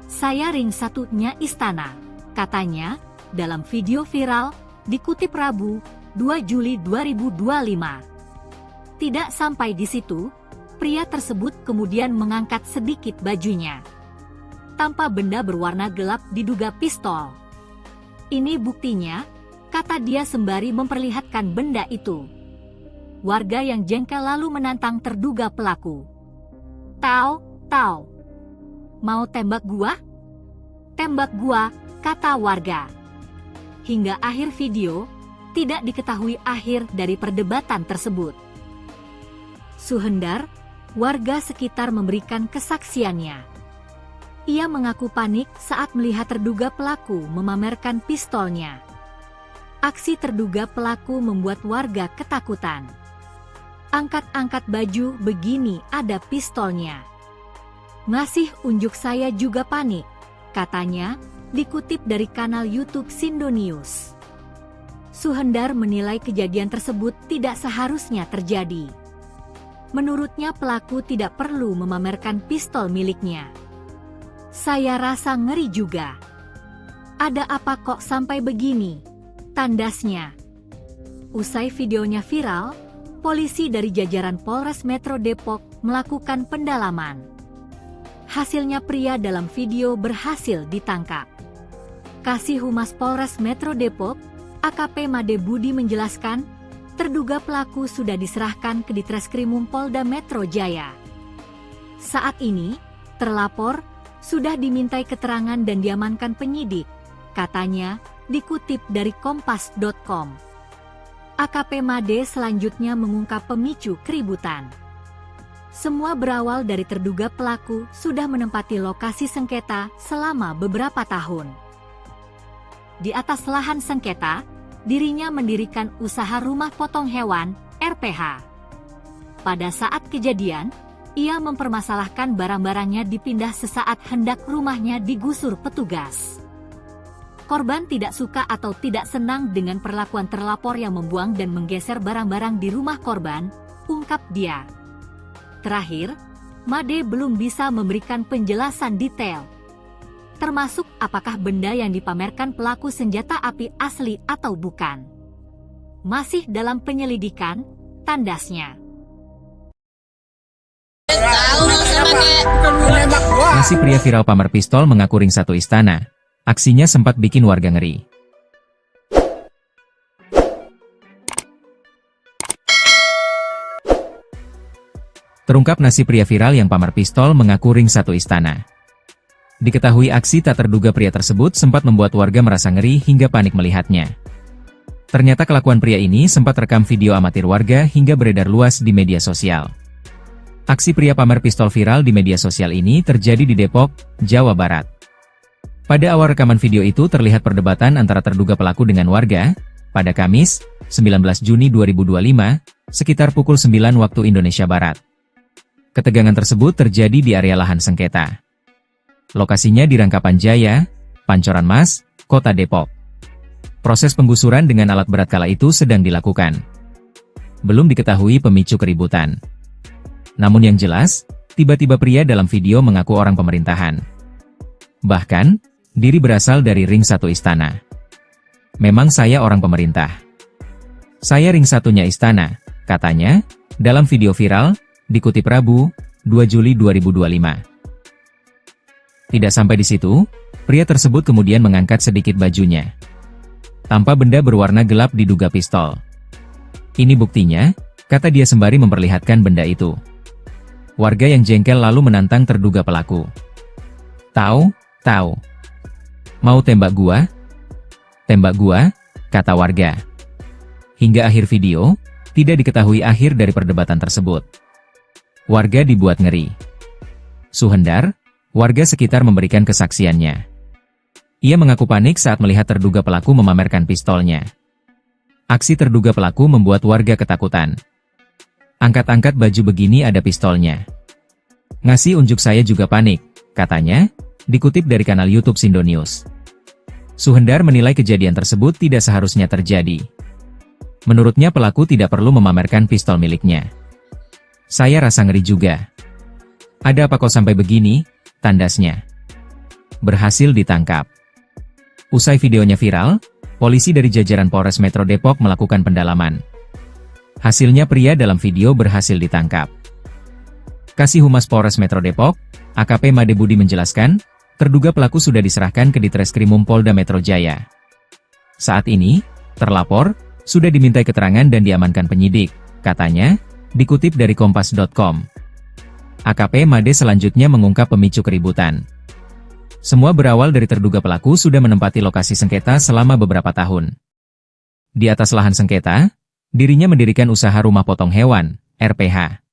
Saya ring 1-nya istana, katanya, dalam video viral, dikutip Rabu, 2 Juli 2025. Tidak sampai di situ, pria tersebut kemudian mengangkat sedikit bajunya. Tanpa benda berwarna gelap diduga pistol. Ini buktinya, kata dia sembari memperlihatkan benda itu. Warga yang jengkel lalu menantang terduga pelaku. Tau, mau tembak gua? Tembak gua, kata warga. Hingga akhir video, tidak diketahui akhir dari perdebatan tersebut. Suhendar, warga sekitar memberikan kesaksiannya. Ia mengaku panik saat melihat terduga pelaku memamerkan pistolnya. Aksi terduga pelaku membuat warga ketakutan. Angkat-angkat baju begini ada pistolnya. Masih unjuk saya juga panik, katanya, dikutip dari kanal YouTube Sindo News. Suhendar menilai kejadian tersebut tidak seharusnya terjadi. Menurutnya pelaku tidak perlu memamerkan pistol miliknya. Saya rasa ngeri juga. Ada apa kok sampai begini? Tandasnya. Usai videonya viral, polisi dari jajaran Polres Metro Depok melakukan pendalaman. Hasilnya pria dalam video berhasil ditangkap. Kasih Humas Polres Metro Depok, AKP Made Budi menjelaskan, terduga pelaku sudah diserahkan ke Ditreskrimum Polda Metro Jaya. Saat ini, terlapor sudah dimintai keterangan dan diamankan penyidik, katanya, dikutip dari kompas.com. AKP Made selanjutnya mengungkap pemicu keributan. Semua berawal dari terduga pelaku sudah menempati lokasi sengketa selama beberapa tahun. Di atas lahan sengketa, dirinya mendirikan usaha rumah potong hewan, RPH. Pada saat kejadian, ia mempermasalahkan barang-barangnya dipindah sesaat hendak rumahnya digusur petugas. Korban tidak suka atau tidak senang dengan perlakuan terlapor yang membuang dan menggeser barang-barang di rumah korban, ungkap dia. Terakhir, Made belum bisa memberikan penjelasan detail, termasuk apakah benda yang dipamerkan pelaku senjata api asli atau bukan. Masih dalam penyelidikan, tandasnya. Nasib pria viral pamer pistol mengaku ring 1 istana. Aksinya sempat bikin warga ngeri. Terungkap nasib pria viral yang pamer pistol mengaku ring 1 istana. Diketahui aksi tak terduga pria tersebut sempat membuat warga merasa ngeri hingga panik melihatnya. Ternyata kelakuan pria ini sempat rekam video amatir warga hingga beredar luas di media sosial. Aksi pria pamer pistol viral di media sosial ini terjadi di Depok, Jawa Barat. Pada awal rekaman video itu terlihat perdebatan antara terduga pelaku dengan warga, pada Kamis, 19 Juni 2025, sekitar pukul 9 waktu Indonesia Barat. Ketegangan tersebut terjadi di area lahan sengketa. Lokasinya di Rangkapan Jaya, Pancoran Mas, Kota Depok. Proses penggusuran dengan alat berat kala itu sedang dilakukan. Belum diketahui pemicu keributan. Namun yang jelas, tiba-tiba pria dalam video mengaku orang pemerintahan. Bahkan, diri berasal dari ring 1 istana. Memang saya orang pemerintah. Saya ring 1-nya istana, katanya, dalam video viral, dikutip Rabu, 2 Juli 2025. Tidak sampai di situ, pria tersebut kemudian mengangkat sedikit bajunya. Tanpa benda berwarna gelap diduga pistol. Ini buktinya, kata dia sembari memperlihatkan benda itu. Warga yang jengkel lalu menantang terduga pelaku. Tahu? Mau tembak gua? Tembak gua, kata warga. Hingga akhir video, tidak diketahui akhir dari perdebatan tersebut. Warga dibuat ngeri. Suhendar, warga sekitar memberikan kesaksiannya. Ia mengaku panik saat melihat terduga pelaku memamerkan pistolnya. Aksi terduga pelaku membuat warga ketakutan. Angkat-angkat baju begini ada pistolnya. Ngasih unjuk saya juga panik, katanya, dikutip dari kanal YouTube Sindo News. Suhendar menilai kejadian tersebut tidak seharusnya terjadi. Menurutnya pelaku tidak perlu memamerkan pistol miliknya. Saya rasa ngeri juga. Ada apa kok sampai begini? Tandasnya. Berhasil ditangkap. Usai videonya viral, polisi dari jajaran Polres Metro Depok melakukan pendalaman. Hasilnya pria dalam video berhasil ditangkap. Kasih Humas Polres Metro Depok, AKP Made Budi menjelaskan, terduga pelaku sudah diserahkan ke Ditreskrimum Polda Metro Jaya. Saat ini, terlapor, sudah dimintai keterangan dan diamankan penyidik, katanya, dikutip dari Kompas.com. AKP Made selanjutnya mengungkap pemicu keributan. Semua berawal dari terduga pelaku sudah menempati lokasi sengketa selama beberapa tahun. Di atas lahan sengketa, dirinya mendirikan usaha rumah potong hewan, RPH.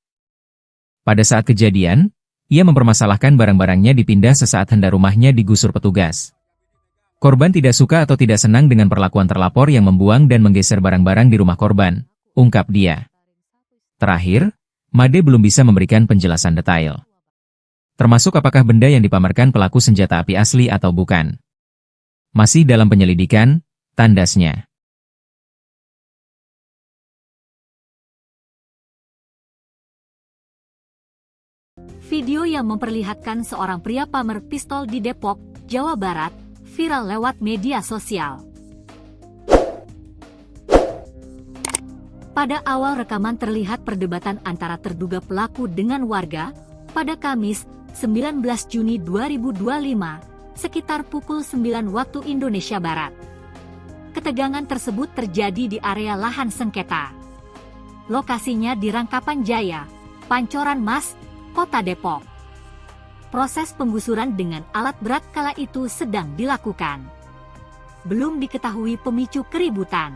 Pada saat kejadian, ia mempermasalahkan barang-barangnya dipindah sesaat hendak rumahnya digusur petugas. Korban tidak suka atau tidak senang dengan perlakuan terlapor yang membuang dan menggeser barang-barang di rumah korban, ungkap dia. Terakhir, Made belum bisa memberikan penjelasan detail. Termasuk apakah benda yang dipamerkan pelaku senjata api asli atau bukan. Masih dalam penyelidikan, tandasnya. Video yang memperlihatkan seorang pria pamer pistol di Depok, Jawa Barat, viral lewat media sosial. Pada awal rekaman terlihat perdebatan antara terduga pelaku dengan warga, pada Kamis, 19 Juni 2025, sekitar pukul 9 waktu Indonesia Barat. Ketegangan tersebut terjadi di area lahan sengketa. Lokasinya di Rangkapan Jaya, Pancoran Mas, Kota Depok. Proses penggusuran dengan alat berat kala itu sedang dilakukan. Belum diketahui pemicu keributan.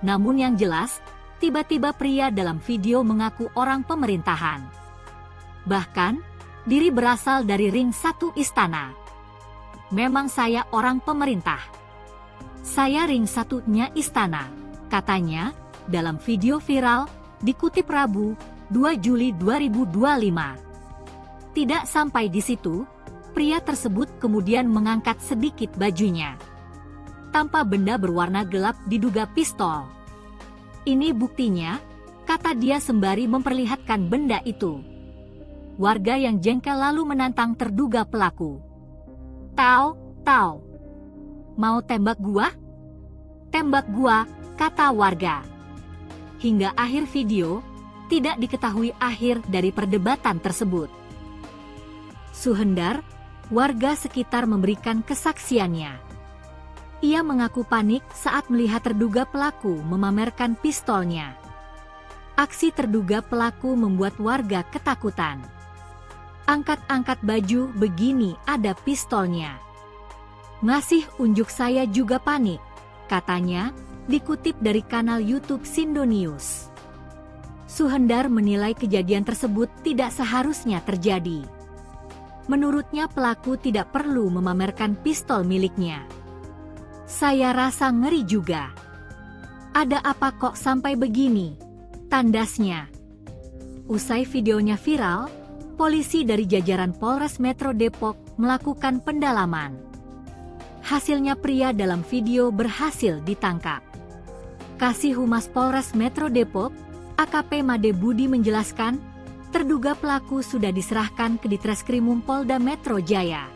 Namun yang jelas, tiba-tiba pria dalam video mengaku orang pemerintahan. Bahkan, diri berasal dari ring 1 istana. Memang saya orang pemerintah. Saya ring 1-nya istana, katanya, dalam video viral, dikutip Rabu, 2 Juli 2025. Tidak sampai di situ, pria tersebut kemudian mengangkat sedikit bajunya. Tanpa benda berwarna gelap diduga pistol. Ini buktinya, kata dia sembari memperlihatkan benda itu. Warga yang jengkel lalu menantang terduga pelaku. Tahu? Mau tembak gua? Tembak gua, kata warga. Hingga akhir video, tidak diketahui akhir dari perdebatan tersebut. Suhendar, warga sekitar memberikan kesaksiannya. Ia mengaku panik saat melihat terduga pelaku memamerkan pistolnya. Aksi terduga pelaku membuat warga ketakutan. Angkat-angkat baju begini ada pistolnya. Ngasih unjuk saya juga panik, katanya, dikutip dari kanal YouTube Sindo News. Suhendar menilai kejadian tersebut tidak seharusnya terjadi. Menurutnya pelaku tidak perlu memamerkan pistol miliknya. Saya rasa ngeri juga. Ada apa kok sampai begini? Tandasnya. Usai videonya viral, polisi dari jajaran Polres Metro Depok melakukan pendalaman. Hasilnya pria dalam video berhasil ditangkap. Kasih Humas Polres Metro Depok, AKP Made Budi menjelaskan, terduga pelaku sudah diserahkan ke Ditreskrimum Polda Metro Jaya.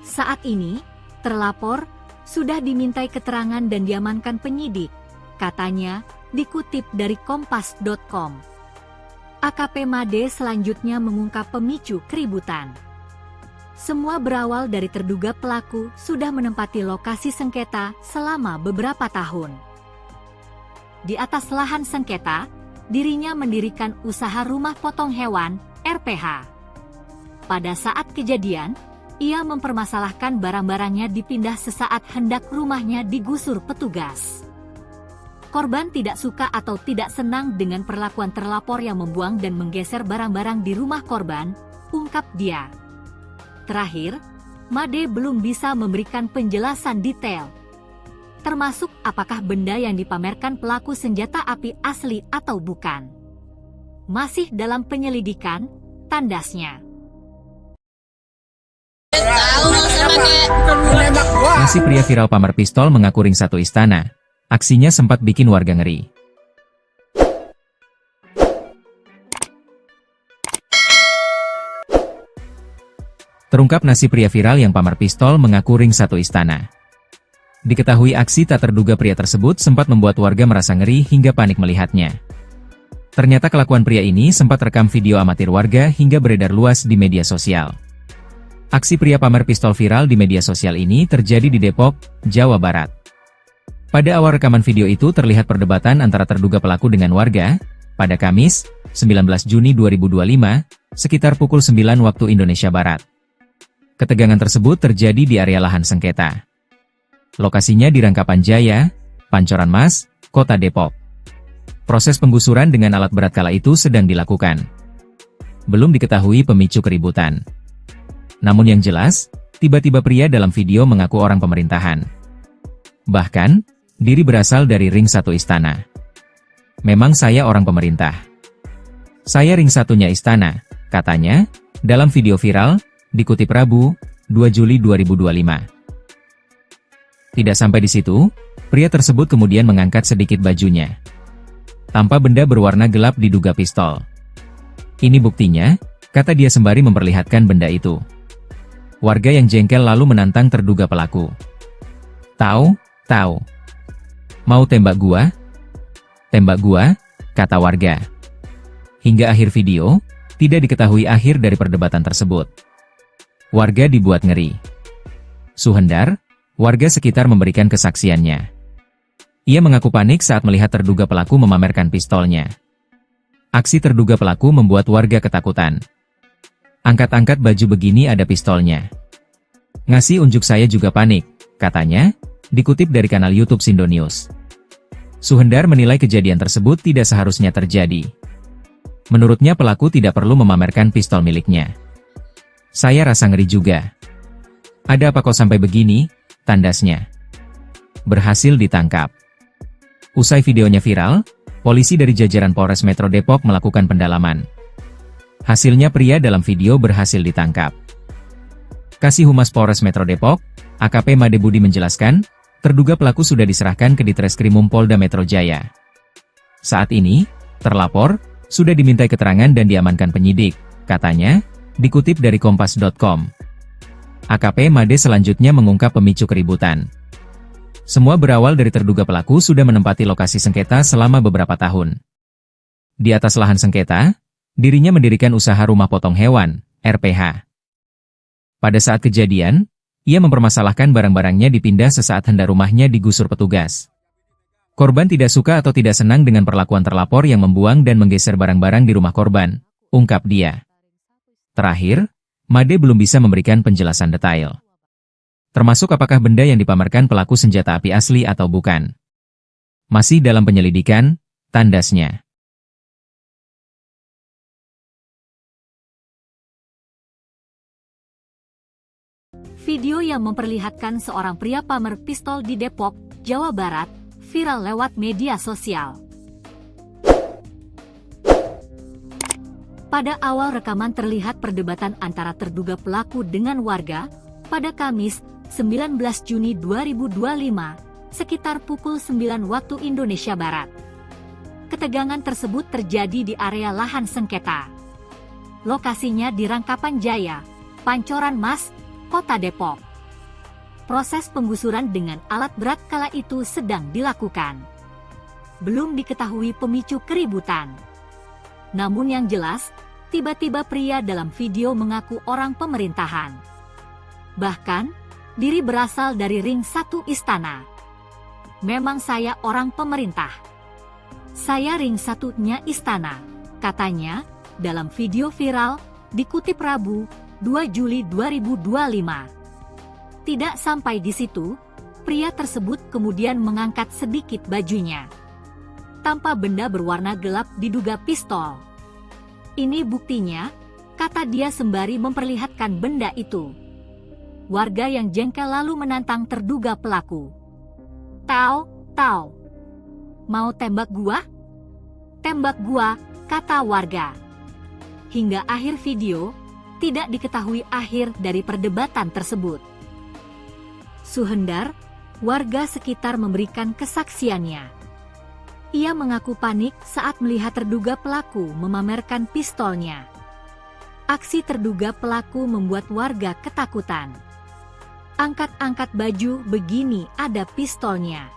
Saat ini, terlapor sudah dimintai keterangan dan diamankan penyidik, katanya, dikutip dari kompas.com. AKP Made selanjutnya mengungkap pemicu keributan. Semua berawal dari terduga pelaku sudah menempati lokasi sengketa selama beberapa tahun. Di atas lahan sengketa, dirinya mendirikan usaha rumah potong hewan, RPH. Pada saat kejadian, ia mempermasalahkan barang-barangnya dipindah sesaat hendak rumahnya digusur petugas. Korban tidak suka atau tidak senang dengan perlakuan terlapor yang membuang dan menggeser barang-barang di rumah korban, ungkap dia. Terakhir, Made belum bisa memberikan penjelasan detail, termasuk apakah benda yang dipamerkan pelaku senjata api asli atau bukan. Masih dalam penyelidikan, tandasnya. Nasi pria viral pamer pistol mengaku ring satu istana. Aksinya sempat bikin warga ngeri. Terungkap nasi pria viral yang pamer pistol mengaku ring satu istana. Diketahui aksi tak terduga pria tersebut sempat membuat warga merasa ngeri hingga panik melihatnya. Ternyata kelakuan pria ini sempat rekam video amatir warga hingga beredar luas di media sosial. Aksi pria pamer pistol viral di media sosial ini terjadi di Depok, Jawa Barat. Pada awal rekaman video itu terlihat perdebatan antara terduga pelaku dengan warga, pada Kamis, 19 Juni 2025, sekitar pukul 9 waktu Indonesia Barat. Ketegangan tersebut terjadi di area lahan sengketa. Lokasinya di Rangkapan Jaya, Pancoran Mas, Kota Depok. Proses penggusuran dengan alat berat kala itu sedang dilakukan. Belum diketahui pemicu keributan. Namun yang jelas, tiba-tiba pria dalam video mengaku orang pemerintahan. Bahkan, diri berasal dari ring satu istana. Memang saya orang pemerintah. Saya ring satunya istana, katanya, dalam video viral, dikutip Rabu, 2 Juli 2025. Tidak sampai di situ, pria tersebut kemudian mengangkat sedikit bajunya. Tanpa benda berwarna gelap diduga pistol. Ini buktinya, kata dia sembari memperlihatkan benda itu. Warga yang jengkel lalu menantang terduga pelaku. Tahu? Mau tembak gua? Tembak gua, kata warga. Hingga akhir video, tidak diketahui akhir dari perdebatan tersebut. Warga dibuat ngeri. Suhendar, warga sekitar memberikan kesaksiannya. Ia mengaku panik saat melihat terduga pelaku memamerkan pistolnya. Aksi terduga pelaku membuat warga ketakutan. Angkat-angkat baju begini ada pistolnya. Ngasih unjuk saya juga panik, katanya, dikutip dari kanal YouTube Sindo News. Suhendar menilai kejadian tersebut tidak seharusnya terjadi. Menurutnya pelaku tidak perlu memamerkan pistol miliknya. Saya rasa ngeri juga. Ada apa kok sampai begini? Tandasnya. Berhasil ditangkap. Usai videonya viral, polisi dari jajaran Polres Metro Depok melakukan pendalaman. Hasilnya pria dalam video berhasil ditangkap. Kasih Humas Polres Metro Depok, AKP Made Budi menjelaskan, terduga pelaku sudah diserahkan ke Ditreskrimum Polda Metro Jaya. Saat ini, terlapor, sudah dimintai keterangan dan diamankan penyidik, katanya, dikutip dari kompas.com. AKP Made selanjutnya mengungkap pemicu keributan. Semua berawal dari terduga pelaku sudah menempati lokasi sengketa selama beberapa tahun. Di atas lahan sengketa, dirinya mendirikan usaha rumah potong hewan, RPH. Pada saat kejadian, ia mempermasalahkan barang-barangnya dipindah sesaat hendak rumahnya digusur petugas. Korban tidak suka atau tidak senang dengan perlakuan terlapor yang membuang dan menggeser barang-barang di rumah korban, ungkap dia. Terakhir, Made belum bisa memberikan penjelasan detail. Termasuk apakah benda yang dipamerkan pelaku senjata api asli atau bukan. Masih dalam penyelidikan, tandasnya. Video yang memperlihatkan seorang pria pamer pistol di Depok, Jawa Barat, viral lewat media sosial. Pada awal rekaman terlihat perdebatan antara terduga pelaku dengan warga pada Kamis, 19 Juni 2025, sekitar pukul 9 waktu Indonesia Barat. Ketegangan tersebut terjadi di area lahan sengketa. Lokasinya di Rangkapan Jaya, Pancoran Mas, Kota Depok. Proses penggusuran dengan alat berat kala itu sedang dilakukan. Belum diketahui pemicu keributan. Namun yang jelas, tiba-tiba pria dalam video mengaku orang pemerintahan. Bahkan, diri berasal dari ring 1 istana. Memang saya orang pemerintah. Saya ring 1-nya istana, katanya, dalam video viral, dikutip Rabu, 2 Juli 2025. Tidak sampai di situ, pria tersebut kemudian mengangkat sedikit bajunya. Tanpa benda berwarna gelap diduga pistol. Ini buktinya, kata dia sembari memperlihatkan benda itu. Warga yang jengkel lalu menantang terduga pelaku. Tahu, mau tembak gua? Tembak gua, kata warga. Hingga akhir video, tidak diketahui akhir dari perdebatan tersebut. Suhendar, warga sekitar memberikan kesaksiannya. Ia mengaku panik saat melihat terduga pelaku memamerkan pistolnya. Aksi terduga pelaku membuat warga ketakutan. Angkat-angkat baju begini ada pistolnya.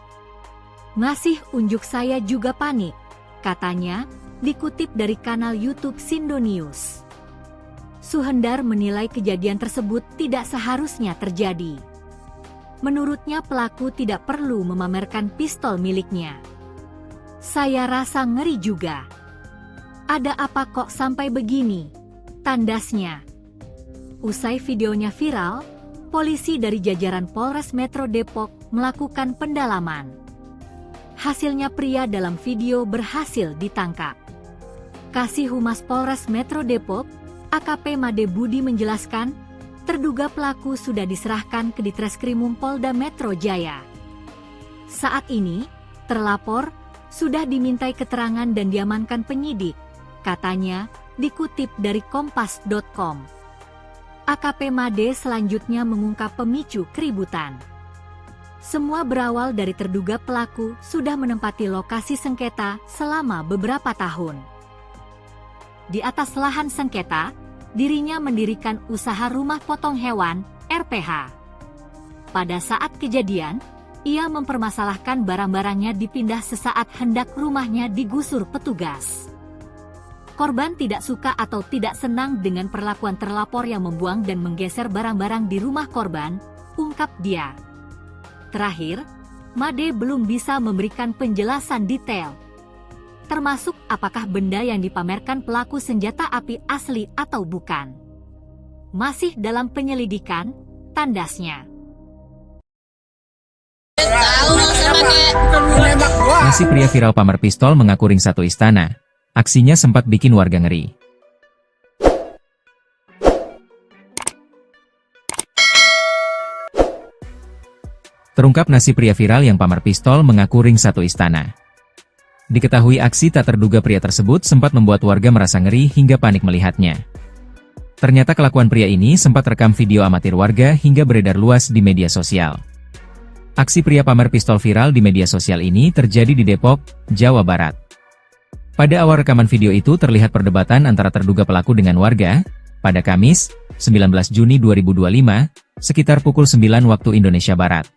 Ngasih unjuk saya juga panik, katanya, dikutip dari kanal YouTube Sindo News. Suhendar menilai kejadian tersebut tidak seharusnya terjadi. Menurutnya pelaku tidak perlu memamerkan pistol miliknya. Saya rasa ngeri juga. Ada apa kok sampai begini? Tandasnya. Usai videonya viral, polisi dari jajaran Polres Metro Depok melakukan pendalaman. Hasilnya pria dalam video berhasil ditangkap. Kasih Humas Polres Metro Depok, AKP Made Budi menjelaskan, terduga pelaku sudah diserahkan ke Ditreskrimum Polda Metro Jaya. Saat ini, terlapor sudah dimintai keterangan dan diamankan penyidik, katanya, dikutip dari kompas.com. AKP Made selanjutnya mengungkap pemicu keributan. Semua berawal dari terduga pelaku sudah menempati lokasi sengketa selama beberapa tahun. Di atas lahan sengketa, dirinya mendirikan usaha rumah potong hewan, RPH. Pada saat kejadian, ia mempermasalahkan barang-barangnya dipindah sesaat hendak rumahnya digusur petugas. Korban tidak suka atau tidak senang dengan perlakuan terlapor yang membuang dan menggeser barang-barang di rumah korban, ungkap dia. Terakhir, Made belum bisa memberikan penjelasan detail, termasuk apakah benda yang dipamerkan pelaku senjata api asli atau bukan. Masih dalam penyelidikan, tandasnya. Nasi pria viral pamer pistol mengaku ring 1 istana. Aksinya sempat bikin warga ngeri. Terungkap nasi pria viral yang pamer pistol mengaku ring 1 istana. Diketahui aksi tak terduga pria tersebut sempat membuat warga merasa ngeri hingga panik melihatnya. Ternyata kelakuan pria ini sempat rekam video amatir warga hingga beredar luas di media sosial. Aksi pria pamer pistol viral di media sosial ini terjadi di Depok, Jawa Barat. Pada awal rekaman video itu terlihat perdebatan antara terduga pelaku dengan warga, pada Kamis, 19 Juni 2025, sekitar pukul 9 waktu Indonesia Barat.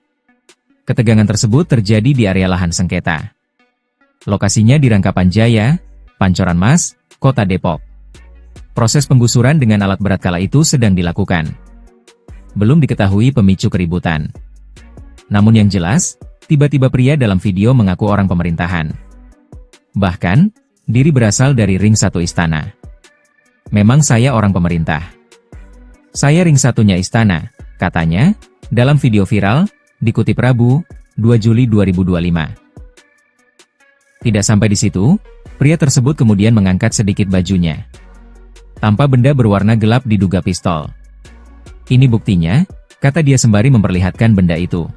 Ketegangan tersebut terjadi di area lahan sengketa. Lokasinya di Rangkapan Jaya, Pancoran Mas, Kota Depok. Proses penggusuran dengan alat berat kala itu sedang dilakukan. Belum diketahui pemicu keributan. Namun yang jelas, tiba-tiba pria dalam video mengaku orang pemerintahan. Bahkan, diri berasal dari ring 1 istana. Memang saya orang pemerintah. Saya ring 1-nya istana, katanya, dalam video viral, dikutip Rabu, 2 Juli 2025. Tidak sampai di situ, pria tersebut kemudian mengangkat sedikit bajunya. Tanpa benda berwarna gelap diduga pistol. Ini buktinya, kata dia sembari memperlihatkan benda itu.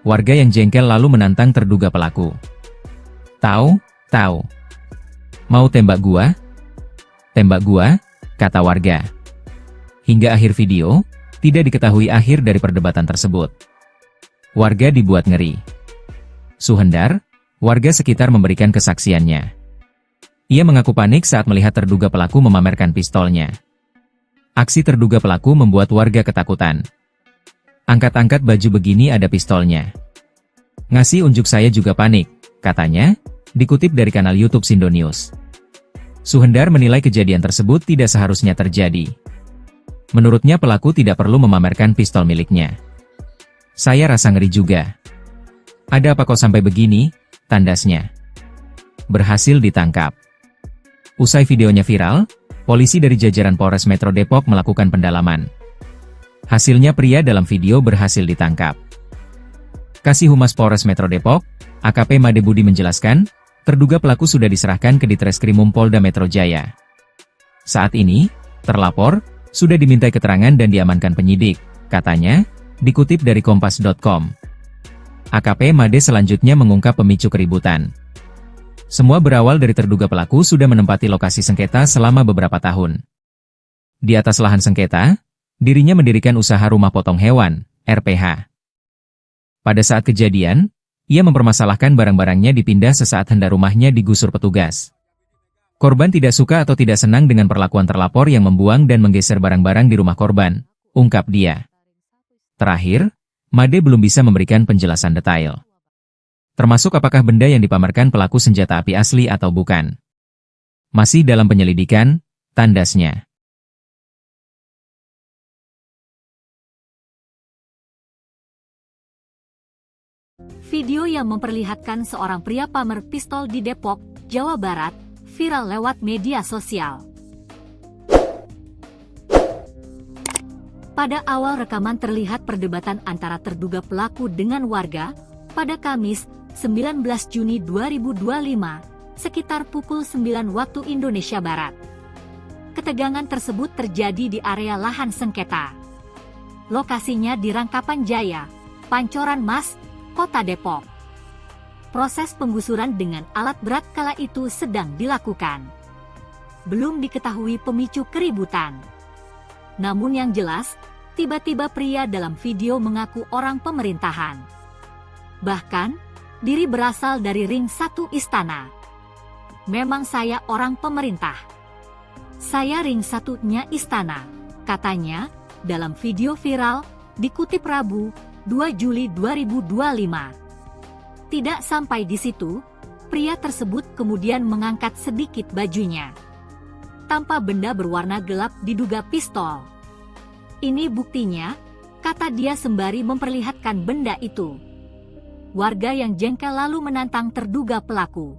Warga yang jengkel lalu menantang terduga pelaku. Tahu, mau tembak gua? Tembak gua, kata warga. Hingga akhir video, tidak diketahui akhir dari perdebatan tersebut. Warga dibuat ngeri. Suhendar, warga sekitar memberikan kesaksiannya. Ia mengaku panik saat melihat terduga pelaku memamerkan pistolnya. Aksi terduga pelaku membuat warga ketakutan. Angkat-angkat baju begini ada pistolnya. Ngasih unjuk saya juga panik, katanya, dikutip dari kanal YouTube Sindo News. Suhendar menilai kejadian tersebut tidak seharusnya terjadi. Menurutnya pelaku tidak perlu memamerkan pistol miliknya. Saya rasa ngeri juga. Ada apa kok sampai begini, tandasnya. Berhasil ditangkap. Usai videonya viral, polisi dari jajaran Polres Metro Depok melakukan pendalaman. Hasilnya pria dalam video berhasil ditangkap. Kasih Humas Polres Metro Depok, AKP Made Budi menjelaskan, terduga pelaku sudah diserahkan ke Ditreskrimum Polda Metro Jaya. Saat ini, terlapor, sudah dimintai keterangan dan diamankan penyidik, katanya, dikutip dari Kompas.com. AKP Made selanjutnya mengungkap pemicu keributan. Semua berawal dari terduga pelaku sudah menempati lokasi sengketa selama beberapa tahun. Di atas lahan sengketa, dirinya mendirikan usaha rumah potong hewan, RPH. Pada saat kejadian, ia mempermasalahkan barang-barangnya dipindah sesaat hendak rumahnya digusur petugas. Korban tidak suka atau tidak senang dengan perlakuan terlapor yang membuang dan menggeser barang-barang di rumah korban, ungkap dia. Terakhir, Made belum bisa memberikan penjelasan detail. Termasuk apakah benda yang dipamerkan pelaku senjata api asli atau bukan. Masih dalam penyelidikan, tandasnya. Video yang memperlihatkan seorang pria pamer pistol di Depok, Jawa Barat, viral lewat media sosial. Pada awal rekaman terlihat perdebatan antara terduga pelaku dengan warga, pada Kamis, 19 Juni 2025, sekitar pukul 9 waktu Indonesia Barat. Ketegangan tersebut terjadi di area lahan sengketa. Lokasinya di Rangkapan Jaya, Pancoran Mas, Kota Depok. Proses penggusuran dengan alat berat kala itu sedang dilakukan. Belum diketahui pemicu keributan. Namun yang jelas, tiba-tiba pria dalam video mengaku orang pemerintahan. Bahkan, diri berasal dari ring 1 istana. Memang saya orang pemerintah. Saya ring 1-nya istana, katanya, dalam video viral, dikutip Rabu, 2 Juli 2025. Tidak sampai di situ, pria tersebut kemudian mengangkat sedikit bajunya. Tanpa benda berwarna gelap diduga pistol. Ini buktinya, kata dia sembari memperlihatkan benda itu. Warga yang jengkel lalu menantang terduga pelaku.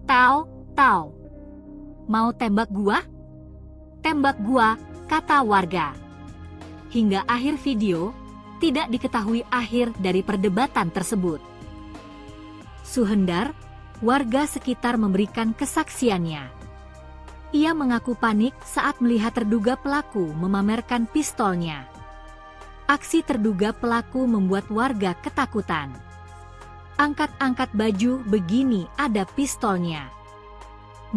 Tahu, mau tembak gua? Tembak gua, kata warga. Hingga akhir video, tidak diketahui akhir dari perdebatan tersebut. Suhendar, warga sekitar memberikan kesaksiannya. Ia mengaku panik saat melihat terduga pelaku memamerkan pistolnya. Aksi terduga pelaku membuat warga ketakutan. Angkat-angkat baju begini ada pistolnya.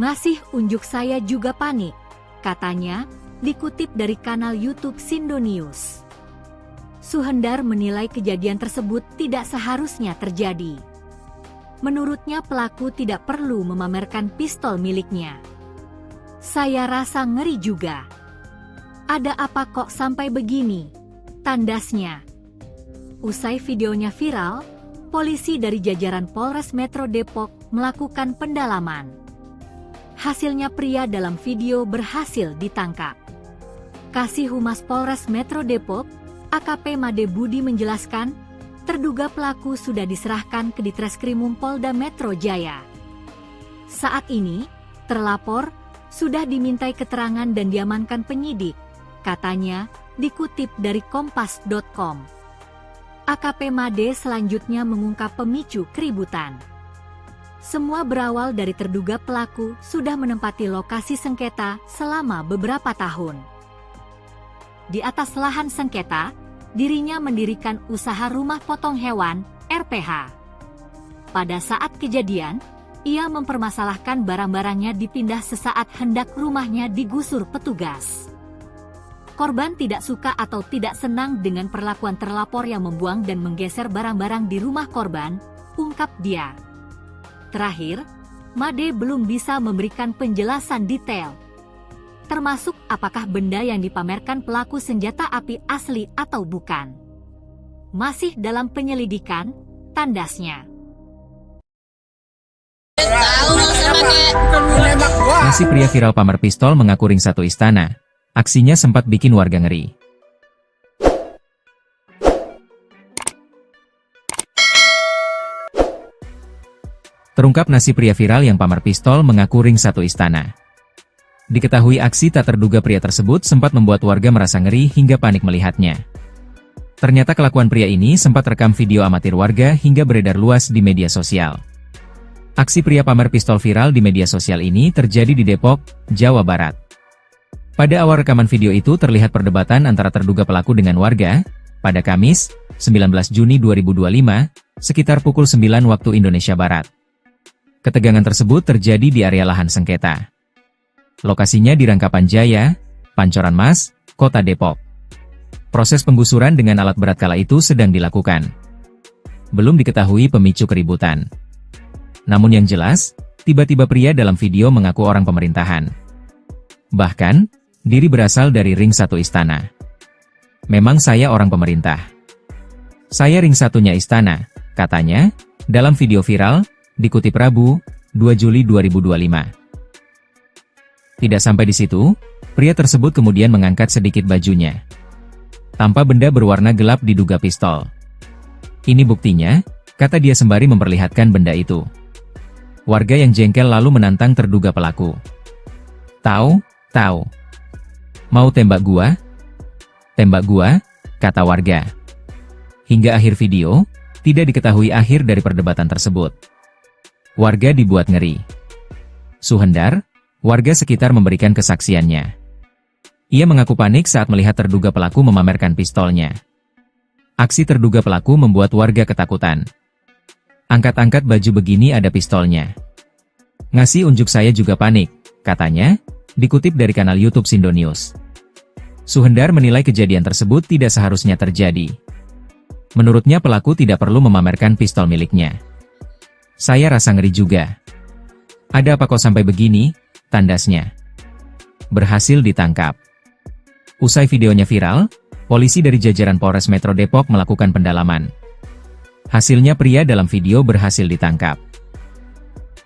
Ngasih unjuk saya juga panik, katanya, dikutip dari kanal YouTube Sindo News. Suhendar menilai kejadian tersebut tidak seharusnya terjadi. Menurutnya pelaku tidak perlu memamerkan pistol miliknya. Saya rasa ngeri juga. Ada apa kok sampai begini? Tandasnya. Usai videonya viral, polisi dari jajaran Polres Metro Depok melakukan pendalaman. Hasilnya pria dalam video berhasil ditangkap. Kasih Humas Polres Metro Depok, AKP Made Budi menjelaskan, terduga pelaku sudah diserahkan ke Ditreskrimum Polda Metro Jaya. Saat ini, terlapor sudah dimintai keterangan dan diamankan penyidik, katanya, dikutip dari Kompas.com. AKP Made selanjutnya mengungkap pemicu keributan. Semua berawal dari terduga pelaku sudah menempati lokasi sengketa selama beberapa tahun. Di atas lahan sengketa, dirinya mendirikan usaha rumah potong hewan, RPH. Pada saat kejadian, Ia mempermasalahkan barang-barangnya dipindah sesaat hendak rumahnya digusur petugas. Korban tidak suka atau tidak senang dengan perlakuan terlapor yang membuang dan menggeser barang-barang di rumah korban, ungkap dia. Terakhir, Made belum bisa memberikan penjelasan detail, termasuk apakah benda yang dipamerkan pelaku senjata api asli atau bukan. Masih dalam penyelidikan, tandasnya. Nasi pria viral pamer pistol mengaku ring satu istana. Aksinya sempat bikin warga ngeri. Terungkap nasi pria viral yang pamer pistol mengaku ring satu istana. Diketahui aksi tak terduga pria tersebut sempat membuat warga merasa ngeri hingga panik melihatnya. Ternyata kelakuan pria ini sempat rekam video amatir warga hingga beredar luas di media sosial. Aksi pria pamer pistol viral di media sosial ini terjadi di Depok, Jawa Barat. Pada awal rekaman video itu terlihat perdebatan antara terduga pelaku dengan warga, pada Kamis, 19 Juni 2025, sekitar pukul 9 waktu Indonesia Barat. Ketegangan tersebut terjadi di area lahan sengketa. Lokasinya di Rangkapan Jaya, Pancoran Mas, Kota Depok. Proses penggusuran dengan alat berat kala itu sedang dilakukan. Belum diketahui pemicu keributan. Namun yang jelas, tiba-tiba pria dalam video mengaku orang pemerintahan. Bahkan, diri berasal dari ring satu istana. Memang saya orang pemerintah. Saya ring satunya istana, katanya, dalam video viral, dikutip Rabu, 2 Juli 2025. Tidak sampai di situ, pria tersebut kemudian mengangkat sedikit bajunya. Tanpa benda berwarna gelap diduga pistol. Ini buktinya, kata dia sembari memperlihatkan benda itu. Warga yang jengkel lalu menantang terduga pelaku. Tahu? Mau tembak gua? Tembak gua, kata warga. Hingga akhir video, tidak diketahui akhir dari perdebatan tersebut. Warga dibuat ngeri. Suhendar, warga sekitar memberikan kesaksiannya. Ia mengaku panik saat melihat terduga pelaku memamerkan pistolnya. Aksi terduga pelaku membuat warga ketakutan. Angkat-angkat baju begini ada pistolnya. Ngasih unjuk saya juga panik, katanya, dikutip dari kanal YouTube Sindo News. Suhendar menilai kejadian tersebut tidak seharusnya terjadi. Menurutnya pelaku tidak perlu memamerkan pistol miliknya. Saya rasa ngeri juga. Ada apa kok sampai begini, tandasnya. Berhasil ditangkap. Usai videonya viral, polisi dari jajaran Polres Metro Depok melakukan pendalaman. Hasilnya pria dalam video berhasil ditangkap.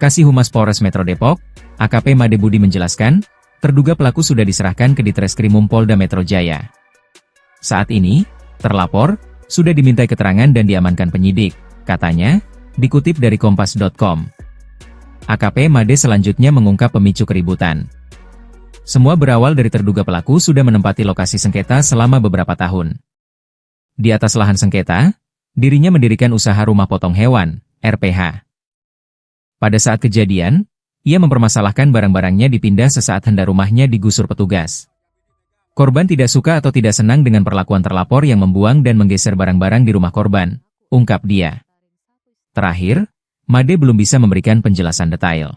Kasih Humas Polres Metro Depok, AKP Made Budi menjelaskan, terduga pelaku sudah diserahkan ke Ditreskrimum Polda Metro Jaya. Saat ini, terlapor, sudah dimintai keterangan dan diamankan penyidik, katanya, dikutip dari Kompas.com. AKP Made selanjutnya mengungkap pemicu keributan. Semua berawal dari terduga pelaku sudah menempati lokasi sengketa selama beberapa tahun. Di atas lahan sengketa, dirinya mendirikan usaha rumah potong hewan, RPH. Pada saat kejadian, ia mempermasalahkan barang-barangnya dipindah sesaat hendak rumahnya digusur petugas. Korban tidak suka atau tidak senang dengan perlakuan terlapor yang membuang dan menggeser barang-barang di rumah korban, ungkap dia. Terakhir, Made belum bisa memberikan penjelasan detail.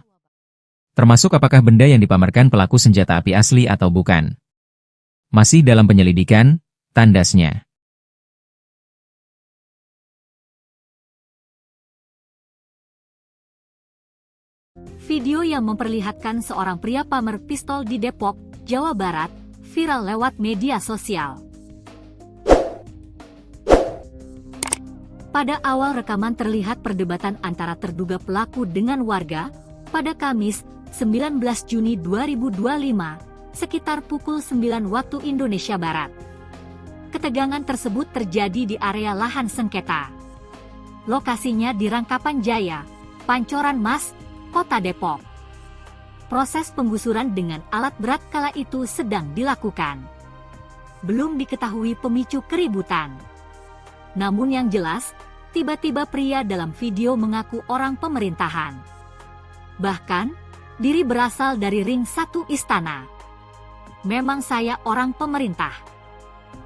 Termasuk apakah benda yang dipamerkan pelaku senjata api asli atau bukan. Masih dalam penyelidikan, tandasnya. Video yang memperlihatkan seorang pria pamer pistol di Depok, Jawa Barat, viral lewat media sosial. Pada awal rekaman terlihat perdebatan antara terduga pelaku dengan warga, pada Kamis, 19 Juni 2025, sekitar pukul 9 waktu Indonesia Barat. Ketegangan tersebut terjadi di area lahan sengketa. Lokasinya di Rangkapan Jaya, Pancoran Mas, Kota Depok. Proses penggusuran dengan alat berat kala itu sedang dilakukan. Belum diketahui pemicu keributan. Namun yang jelas, tiba-tiba pria dalam video mengaku orang pemerintahan. Bahkan, diri berasal dari ring satu istana. Memang saya orang pemerintah.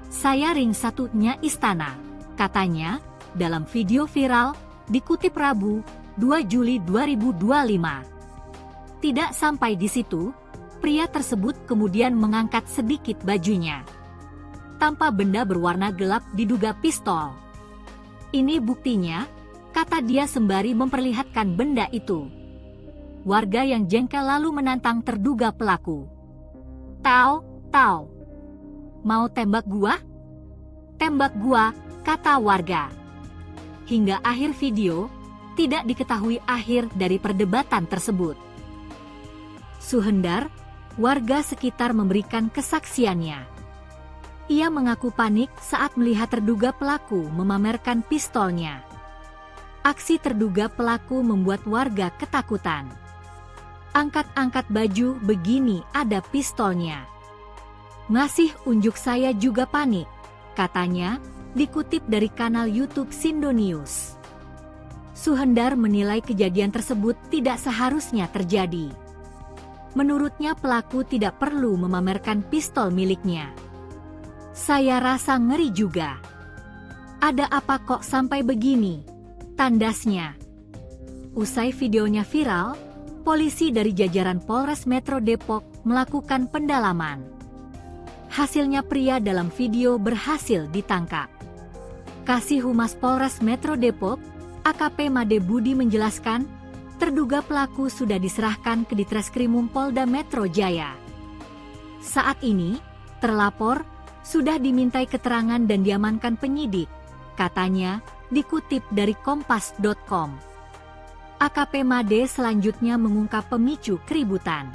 Saya ring satunya istana, katanya, dalam video viral, dikutip Rabu, 2 Juli 2025. Tidak sampai di situ, pria tersebut kemudian mengangkat sedikit bajunya. Tanpa benda berwarna gelap diduga pistol. Ini buktinya, kata dia sembari memperlihatkan benda itu. Warga yang jengkel lalu menantang terduga pelaku. Tahu, mau tembak gua? Tembak gua, kata warga. Hingga akhir video, tidak diketahui akhir dari perdebatan tersebut. Suhendar, warga sekitar memberikan kesaksiannya. Ia mengaku panik saat melihat terduga pelaku memamerkan pistolnya. Aksi terduga pelaku membuat warga ketakutan. Angkat-angkat baju begini ada pistolnya. Ngasih unjuk saya juga panik, katanya, dikutip dari kanal YouTube Sindonews. Suhendar menilai kejadian tersebut tidak seharusnya terjadi. Menurutnya pelaku tidak perlu memamerkan pistol miliknya. Saya rasa ngeri juga. Ada apa kok sampai begini? Tandasnya. Usai videonya viral, polisi dari jajaran Polres Metro Depok melakukan pendalaman. Hasilnya pria dalam video berhasil ditangkap. Kasih Humas Polres Metro Depok, AKP Made Budi menjelaskan, terduga pelaku sudah diserahkan ke Ditreskrimum Polda Metro Jaya. Saat ini, terlapor sudah dimintai keterangan dan diamankan penyidik, katanya, dikutip dari kompas.com. AKP Made selanjutnya mengungkap pemicu keributan.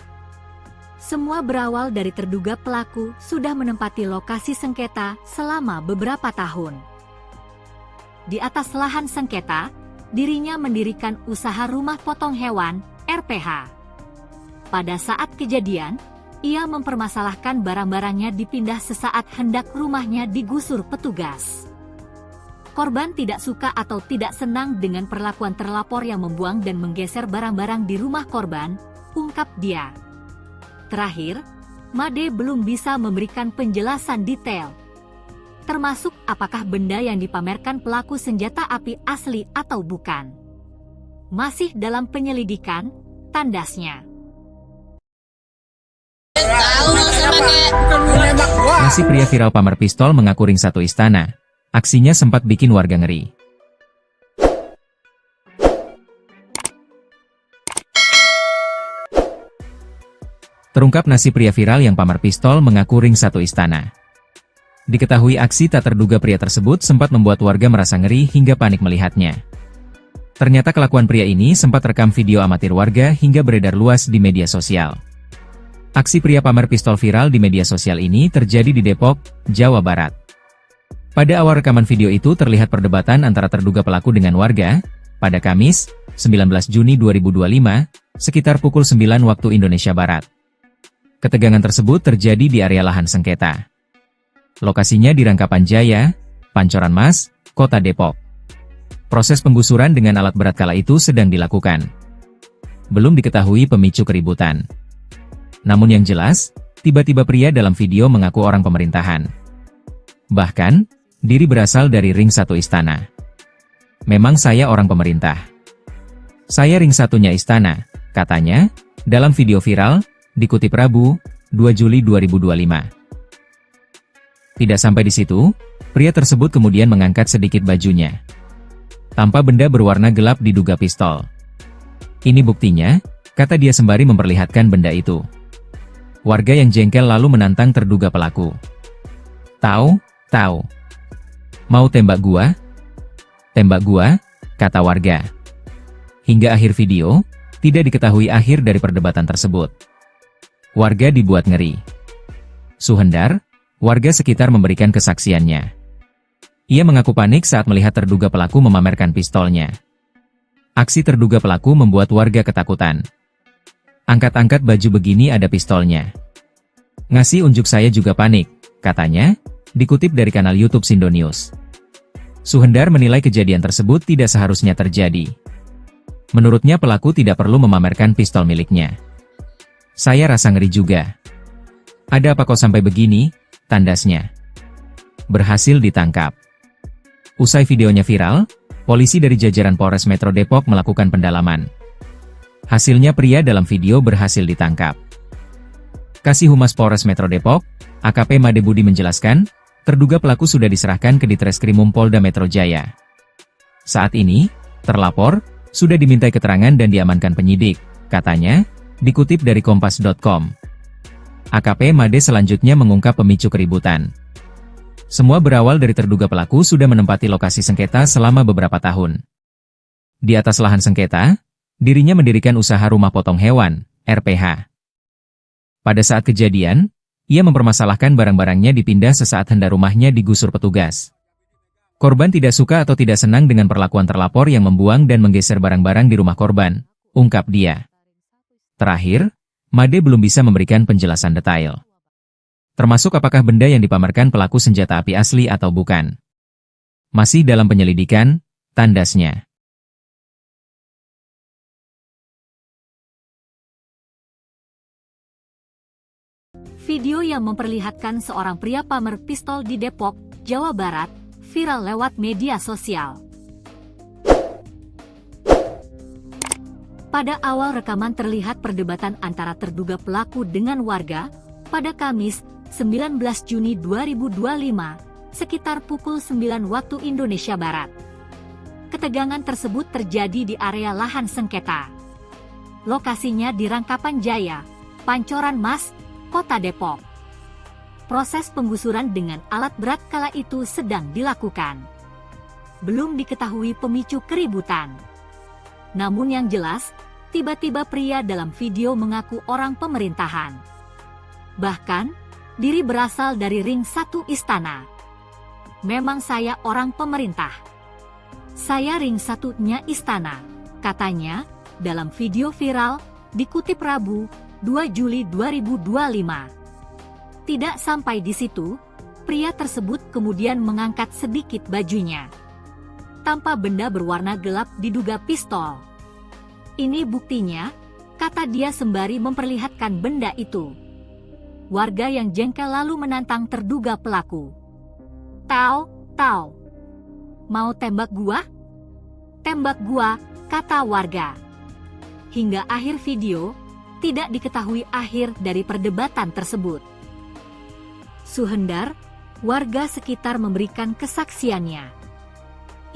Semua berawal dari terduga pelaku sudah menempati lokasi sengketa selama beberapa tahun. Di atas lahan sengketa, dirinya mendirikan usaha rumah potong hewan, RPH. Pada saat kejadian, ia mempermasalahkan barang-barangnya dipindah sesaat hendak rumahnya digusur petugas. Korban tidak suka atau tidak senang dengan perlakuan terlapor yang membuang dan menggeser barang-barang di rumah korban, ungkap dia. Terakhir, Made belum bisa memberikan penjelasan detail, termasuk apakah benda yang dipamerkan pelaku senjata api asli atau bukan. Masih dalam penyelidikan, tandasnya. Nasi pria viral pamer pistol mengaku ring satu istana. Aksinya sempat bikin warga ngeri. Terungkap nasi pria viral yang pamer pistol mengaku ring satu istana. Diketahui aksi tak terduga pria tersebut sempat membuat warga merasa ngeri hingga panik melihatnya. Ternyata kelakuan pria ini sempat rekam video amatir warga hingga beredar luas di media sosial. Aksi pria pamer pistol viral di media sosial ini terjadi di Depok, Jawa Barat. Pada awal rekaman video itu terlihat perdebatan antara terduga pelaku dengan warga, pada Kamis, 19 Juni 2025, sekitar pukul 9 waktu Indonesia Barat. Ketegangan tersebut terjadi di area lahan sengketa. Lokasinya di Rangkapan Jaya, Pancoran Mas, Kota Depok. Proses penggusuran dengan alat berat kala itu sedang dilakukan. Belum diketahui pemicu keributan. Namun yang jelas, tiba-tiba pria dalam video mengaku orang pemerintahan. Bahkan, diri berasal dari ring satu istana. Memang saya orang pemerintah. Saya ring satunya istana, katanya, dalam video viral, dikutip Rabu, 2 Juli 2025. Tidak sampai di situ, pria tersebut kemudian mengangkat sedikit bajunya. Tanpa benda berwarna gelap diduga pistol. Ini buktinya, kata dia sembari memperlihatkan benda itu. Warga yang jengkel lalu menantang terduga pelaku. Tahu? Mau tembak gua? Tembak gua, kata warga. Hingga akhir video, tidak diketahui akhir dari perdebatan tersebut. Warga dibuat ngeri. Suhendar, warga sekitar memberikan kesaksiannya. Ia mengaku panik saat melihat terduga pelaku memamerkan pistolnya. Aksi terduga pelaku membuat warga ketakutan. Angkat-angkat baju begini ada pistolnya. Ngasih unjuk saya juga panik, katanya, dikutip dari kanal YouTube Sindonews. Suhendar menilai kejadian tersebut tidak seharusnya terjadi. Menurutnya pelaku tidak perlu memamerkan pistol miliknya. Saya rasa ngeri juga. Ada apa kok sampai begini? Tandasnya. Berhasil ditangkap. Usai videonya viral, polisi dari jajaran Polres Metro Depok melakukan pendalaman. Hasilnya pria dalam video berhasil ditangkap. Kasih Humas Polres Metro Depok, AKP Made Budi menjelaskan, terduga pelaku sudah diserahkan ke Ditreskrimum Polda Metro Jaya. Saat ini, terlapor sudah dimintai keterangan dan diamankan penyidik, katanya, dikutip dari Kompas.com. AKP Made selanjutnya mengungkap pemicu keributan. Semua berawal dari terduga pelaku sudah menempati lokasi sengketa selama beberapa tahun. Di atas lahan sengketa, dirinya mendirikan usaha rumah potong hewan, RPH. Pada saat kejadian, ia mempermasalahkan barang-barangnya dipindah sesaat hendak rumahnya digusur petugas. Korban tidak suka atau tidak senang dengan perlakuan terlapor yang membuang dan menggeser barang-barang di rumah korban, ungkap dia. Terakhir, Made belum bisa memberikan penjelasan detail. Termasuk apakah benda yang dipamerkan pelaku senjata api asli atau bukan. Masih dalam penyelidikan, tandasnya. Video yang memperlihatkan seorang pria pamer pistol di Depok, Jawa Barat, viral lewat media sosial. Pada awal rekaman terlihat perdebatan antara terduga pelaku dengan warga, pada Kamis, 19 Juni 2025, sekitar pukul 9 waktu Indonesia Barat. Ketegangan tersebut terjadi di area lahan sengketa. Lokasinya di Rangkapan Jaya, Pancoran Mas, Kota Depok. Proses penggusuran dengan alat berat kala itu sedang dilakukan. Belum diketahui pemicu keributan. Namun yang jelas, tiba-tiba pria dalam video mengaku orang pemerintahan. Bahkan, diri berasal dari ring 1 istana. Memang saya orang pemerintah. Saya ring 1-nya istana, katanya, dalam video viral, dikutip Rabu, 2 Juli 2025. Tidak sampai di situ, pria tersebut kemudian mengangkat sedikit bajunya. Tanpa benda berwarna gelap diduga pistol. Ini buktinya, kata dia sembari memperlihatkan benda itu. Warga yang jengkel lalu menantang terduga pelaku. Tau, mau tembak gua? Tembak gua, kata warga. Hingga akhir video, tidak diketahui akhir dari perdebatan tersebut. Suhendar, warga sekitar memberikan kesaksiannya.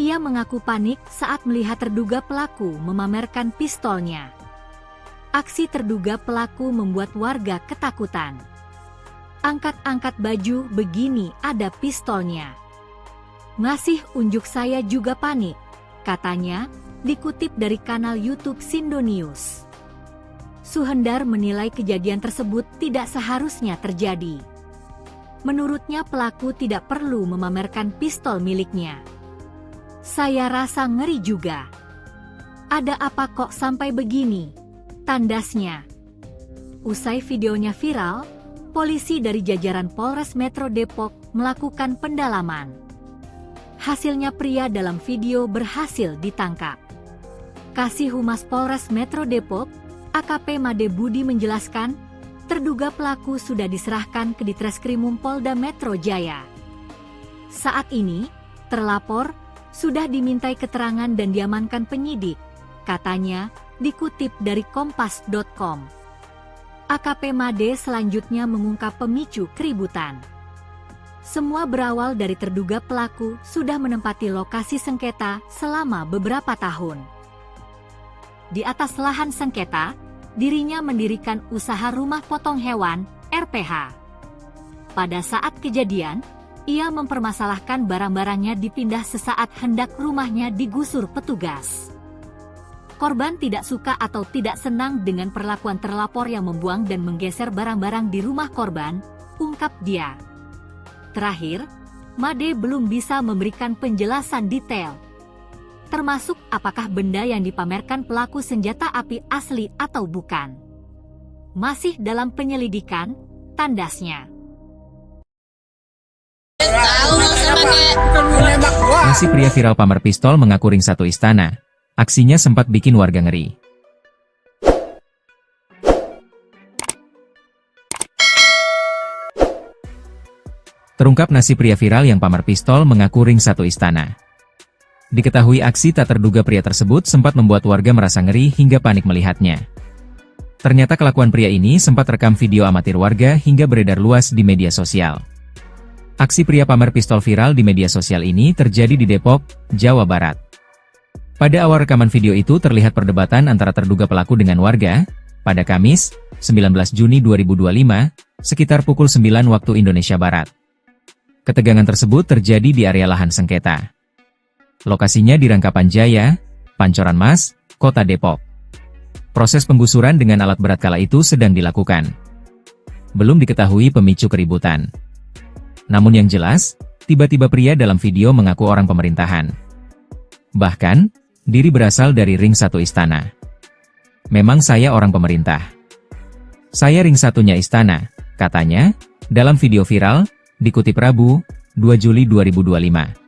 Ia mengaku panik saat melihat terduga pelaku memamerkan pistolnya. Aksi terduga pelaku membuat warga ketakutan. Angkat-angkat baju begini ada pistolnya. Masih unjuk saya juga panik, katanya, dikutip dari kanal YouTube Sindo News. Suhendar menilai kejadian tersebut tidak seharusnya terjadi. Menurutnya pelaku tidak perlu memamerkan pistol miliknya. Saya rasa ngeri juga. Ada apa kok sampai begini? Tandasnya. Usai videonya viral, polisi dari jajaran Polres Metro Depok melakukan pendalaman. Hasilnya pria dalam video berhasil ditangkap. Kasih Humas Polres Metro Depok, AKP Made Budi menjelaskan, terduga pelaku sudah diserahkan ke Ditreskrimum Polda Metro Jaya. Saat ini, terlapor sudah dimintai keterangan dan diamankan penyidik, katanya, dikutip dari Kompas.com. AKP Made selanjutnya mengungkap pemicu keributan. Semua berawal dari terduga pelaku sudah menempati lokasi sengketa selama beberapa tahun. Di atas lahan sengketa, dirinya mendirikan usaha rumah potong hewan, RPH. Pada saat kejadian, ia mempermasalahkan barang-barangnya dipindah sesaat hendak rumahnya digusur petugas. Korban tidak suka atau tidak senang dengan perlakuan terlapor yang membuang dan menggeser barang-barang di rumah korban, ungkap dia. Terakhir, Made belum bisa memberikan penjelasan detail, termasuk apakah benda yang dipamerkan pelaku senjata api asli atau bukan. Masih dalam penyelidikan, tandasnya. Nasi pria viral pamer pistol mengaku ring 1 istana. Aksinya sempat bikin warga ngeri. Terungkap nasi pria viral yang pamer pistol mengaku ring 1 istana. Diketahui aksi tak terduga pria tersebut sempat membuat warga merasa ngeri hingga panik melihatnya. Ternyata kelakuan pria ini sempat rekam video amatir warga hingga beredar luas di media sosial. Aksi pria pamer pistol viral di media sosial ini terjadi di Depok, Jawa Barat. Pada awal rekaman video itu terlihat perdebatan antara terduga pelaku dengan warga, pada Kamis, 19 Juni 2025, sekitar pukul 9 waktu Indonesia Barat. Ketegangan tersebut terjadi di area lahan sengketa. Lokasinya di Rangkapan Jaya, Pancoran Mas, Kota Depok. Proses penggusuran dengan alat berat kala itu sedang dilakukan. Belum diketahui pemicu keributan. Namun yang jelas, tiba-tiba pria dalam video mengaku orang pemerintahan. Bahkan, diri berasal dari ring 1 istana. Memang saya orang pemerintah. Saya ring 1-nya istana, katanya, dalam video viral, dikutip Rabu, 2 Juli 2025.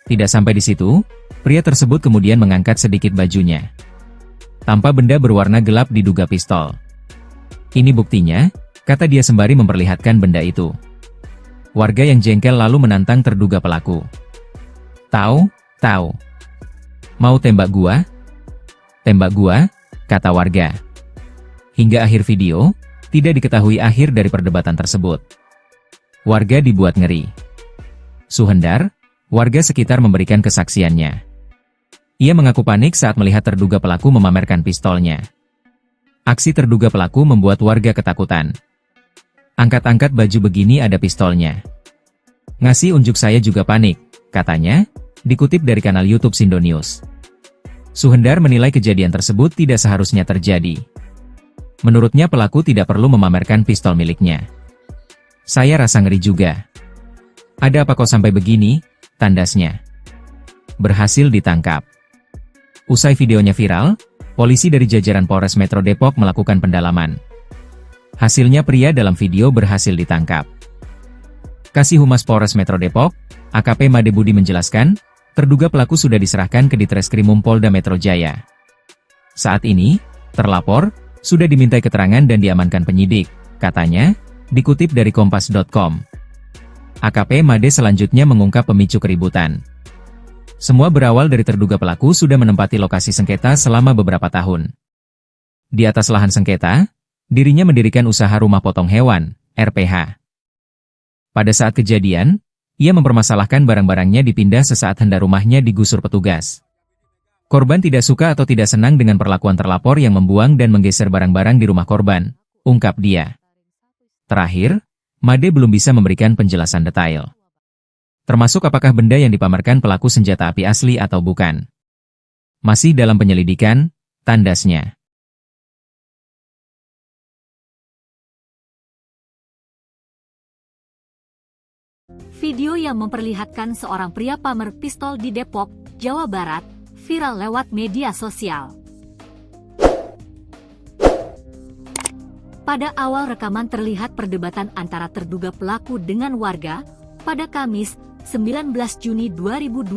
Tidak sampai di situ, pria tersebut kemudian mengangkat sedikit bajunya. Tanpa benda berwarna gelap diduga pistol. Ini buktinya, kata dia sembari memperlihatkan benda itu. Warga yang jengkel lalu menantang terduga pelaku. Tahu? Mau tembak gua? Tembak gua, kata warga. Hingga akhir video, tidak diketahui akhir dari perdebatan tersebut. Warga dibuat ngeri. Suhendar, warga sekitar memberikan kesaksiannya. Ia mengaku panik saat melihat terduga pelaku memamerkan pistolnya. Aksi terduga pelaku membuat warga ketakutan. Angkat-angkat baju begini ada pistolnya. Ngasih unjuk saya juga panik, katanya, dikutip dari kanal YouTube Sindo News. Suhendar menilai kejadian tersebut tidak seharusnya terjadi. Menurutnya pelaku tidak perlu memamerkan pistol miliknya. Saya rasa ngeri juga. Ada apa kok sampai begini? Tandasnya. Berhasil ditangkap. Usai videonya viral, polisi dari jajaran Polres Metro Depok melakukan pendalaman. Hasilnya pria dalam video berhasil ditangkap. Kasih Humas Polres Metro Depok, AKP Made Budi menjelaskan, terduga pelaku sudah diserahkan ke Ditreskrimum Polda Metro Jaya. Saat ini, terlapor, sudah dimintai keterangan dan diamankan penyidik, katanya, dikutip dari Kompas.com. AKP Made selanjutnya mengungkap pemicu keributan. Semua berawal dari terduga pelaku sudah menempati lokasi sengketa selama beberapa tahun. Di atas lahan sengketa, dirinya mendirikan usaha rumah potong hewan, RPH. Pada saat kejadian, ia mempermasalahkan barang-barangnya dipindah sesaat hendak rumahnya digusur petugas. Korban tidak suka atau tidak senang dengan perlakuan terlapor yang membuang dan menggeser barang-barang di rumah korban, ungkap dia. Terakhir, Made belum bisa memberikan penjelasan detail. Termasuk apakah benda yang dipamerkan pelaku senjata api asli atau bukan. Masih dalam penyelidikan, tandasnya. Video yang memperlihatkan seorang pria pamer pistol di Depok, Jawa Barat, viral lewat media sosial. Pada awal rekaman terlihat perdebatan antara terduga pelaku dengan warga, pada Kamis, 19 Juni 2025,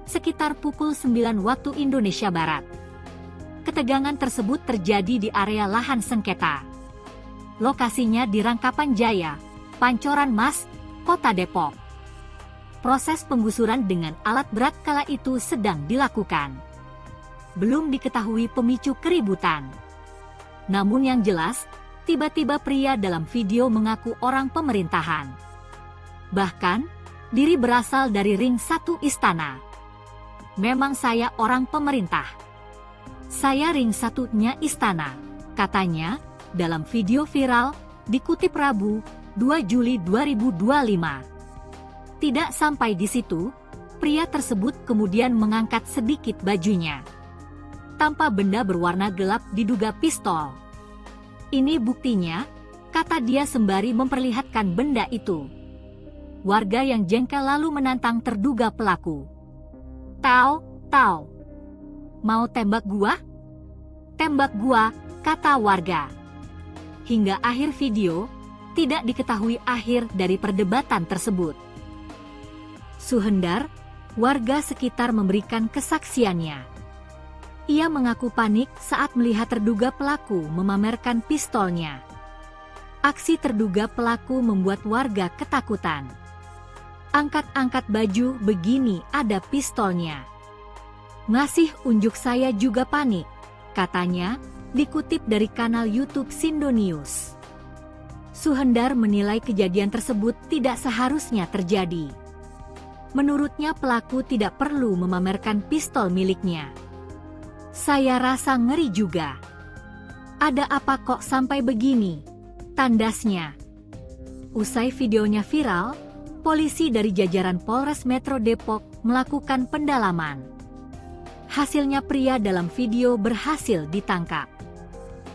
sekitar pukul 9 waktu Indonesia Barat. Ketegangan tersebut terjadi di area lahan sengketa. Lokasinya di Rangkapan Jaya, Pancoran Mas, Kota Depok. Proses penggusuran dengan alat berat kala itu sedang dilakukan. Belum diketahui pemicu keributan. Namun yang jelas, tiba-tiba pria dalam video mengaku orang pemerintahan. Bahkan, diri berasal dari ring 1 istana. Memang saya orang pemerintah. Saya ring 1-nya istana, katanya, dalam video viral, dikutip Rabu, 2 Juli 2025. Tidak sampai di situ, pria tersebut kemudian mengangkat sedikit bajunya. Tanpa benda berwarna gelap diduga pistol. Ini buktinya, kata dia sembari memperlihatkan benda itu. Warga yang jengkel lalu menantang terduga pelaku. Tahu? Mau tembak gua? Tembak gua, kata warga. Hingga akhir video, tidak diketahui akhir dari perdebatan tersebut. Suhendar, warga sekitar memberikan kesaksiannya. Ia mengaku panik saat melihat terduga pelaku memamerkan pistolnya. Aksi terduga pelaku membuat warga ketakutan. Angkat-angkat baju begini ada pistolnya. Ngasih unjuk saya juga panik, katanya, dikutip dari kanal YouTube Sindonews. Suhendar menilai kejadian tersebut tidak seharusnya terjadi. Menurutnya pelaku tidak perlu memamerkan pistol miliknya. Saya rasa ngeri juga. Ada apa kok sampai begini? Tandasnya. Usai videonya viral, polisi dari jajaran Polres Metro Depok melakukan pendalaman. Hasilnya pria dalam video berhasil ditangkap.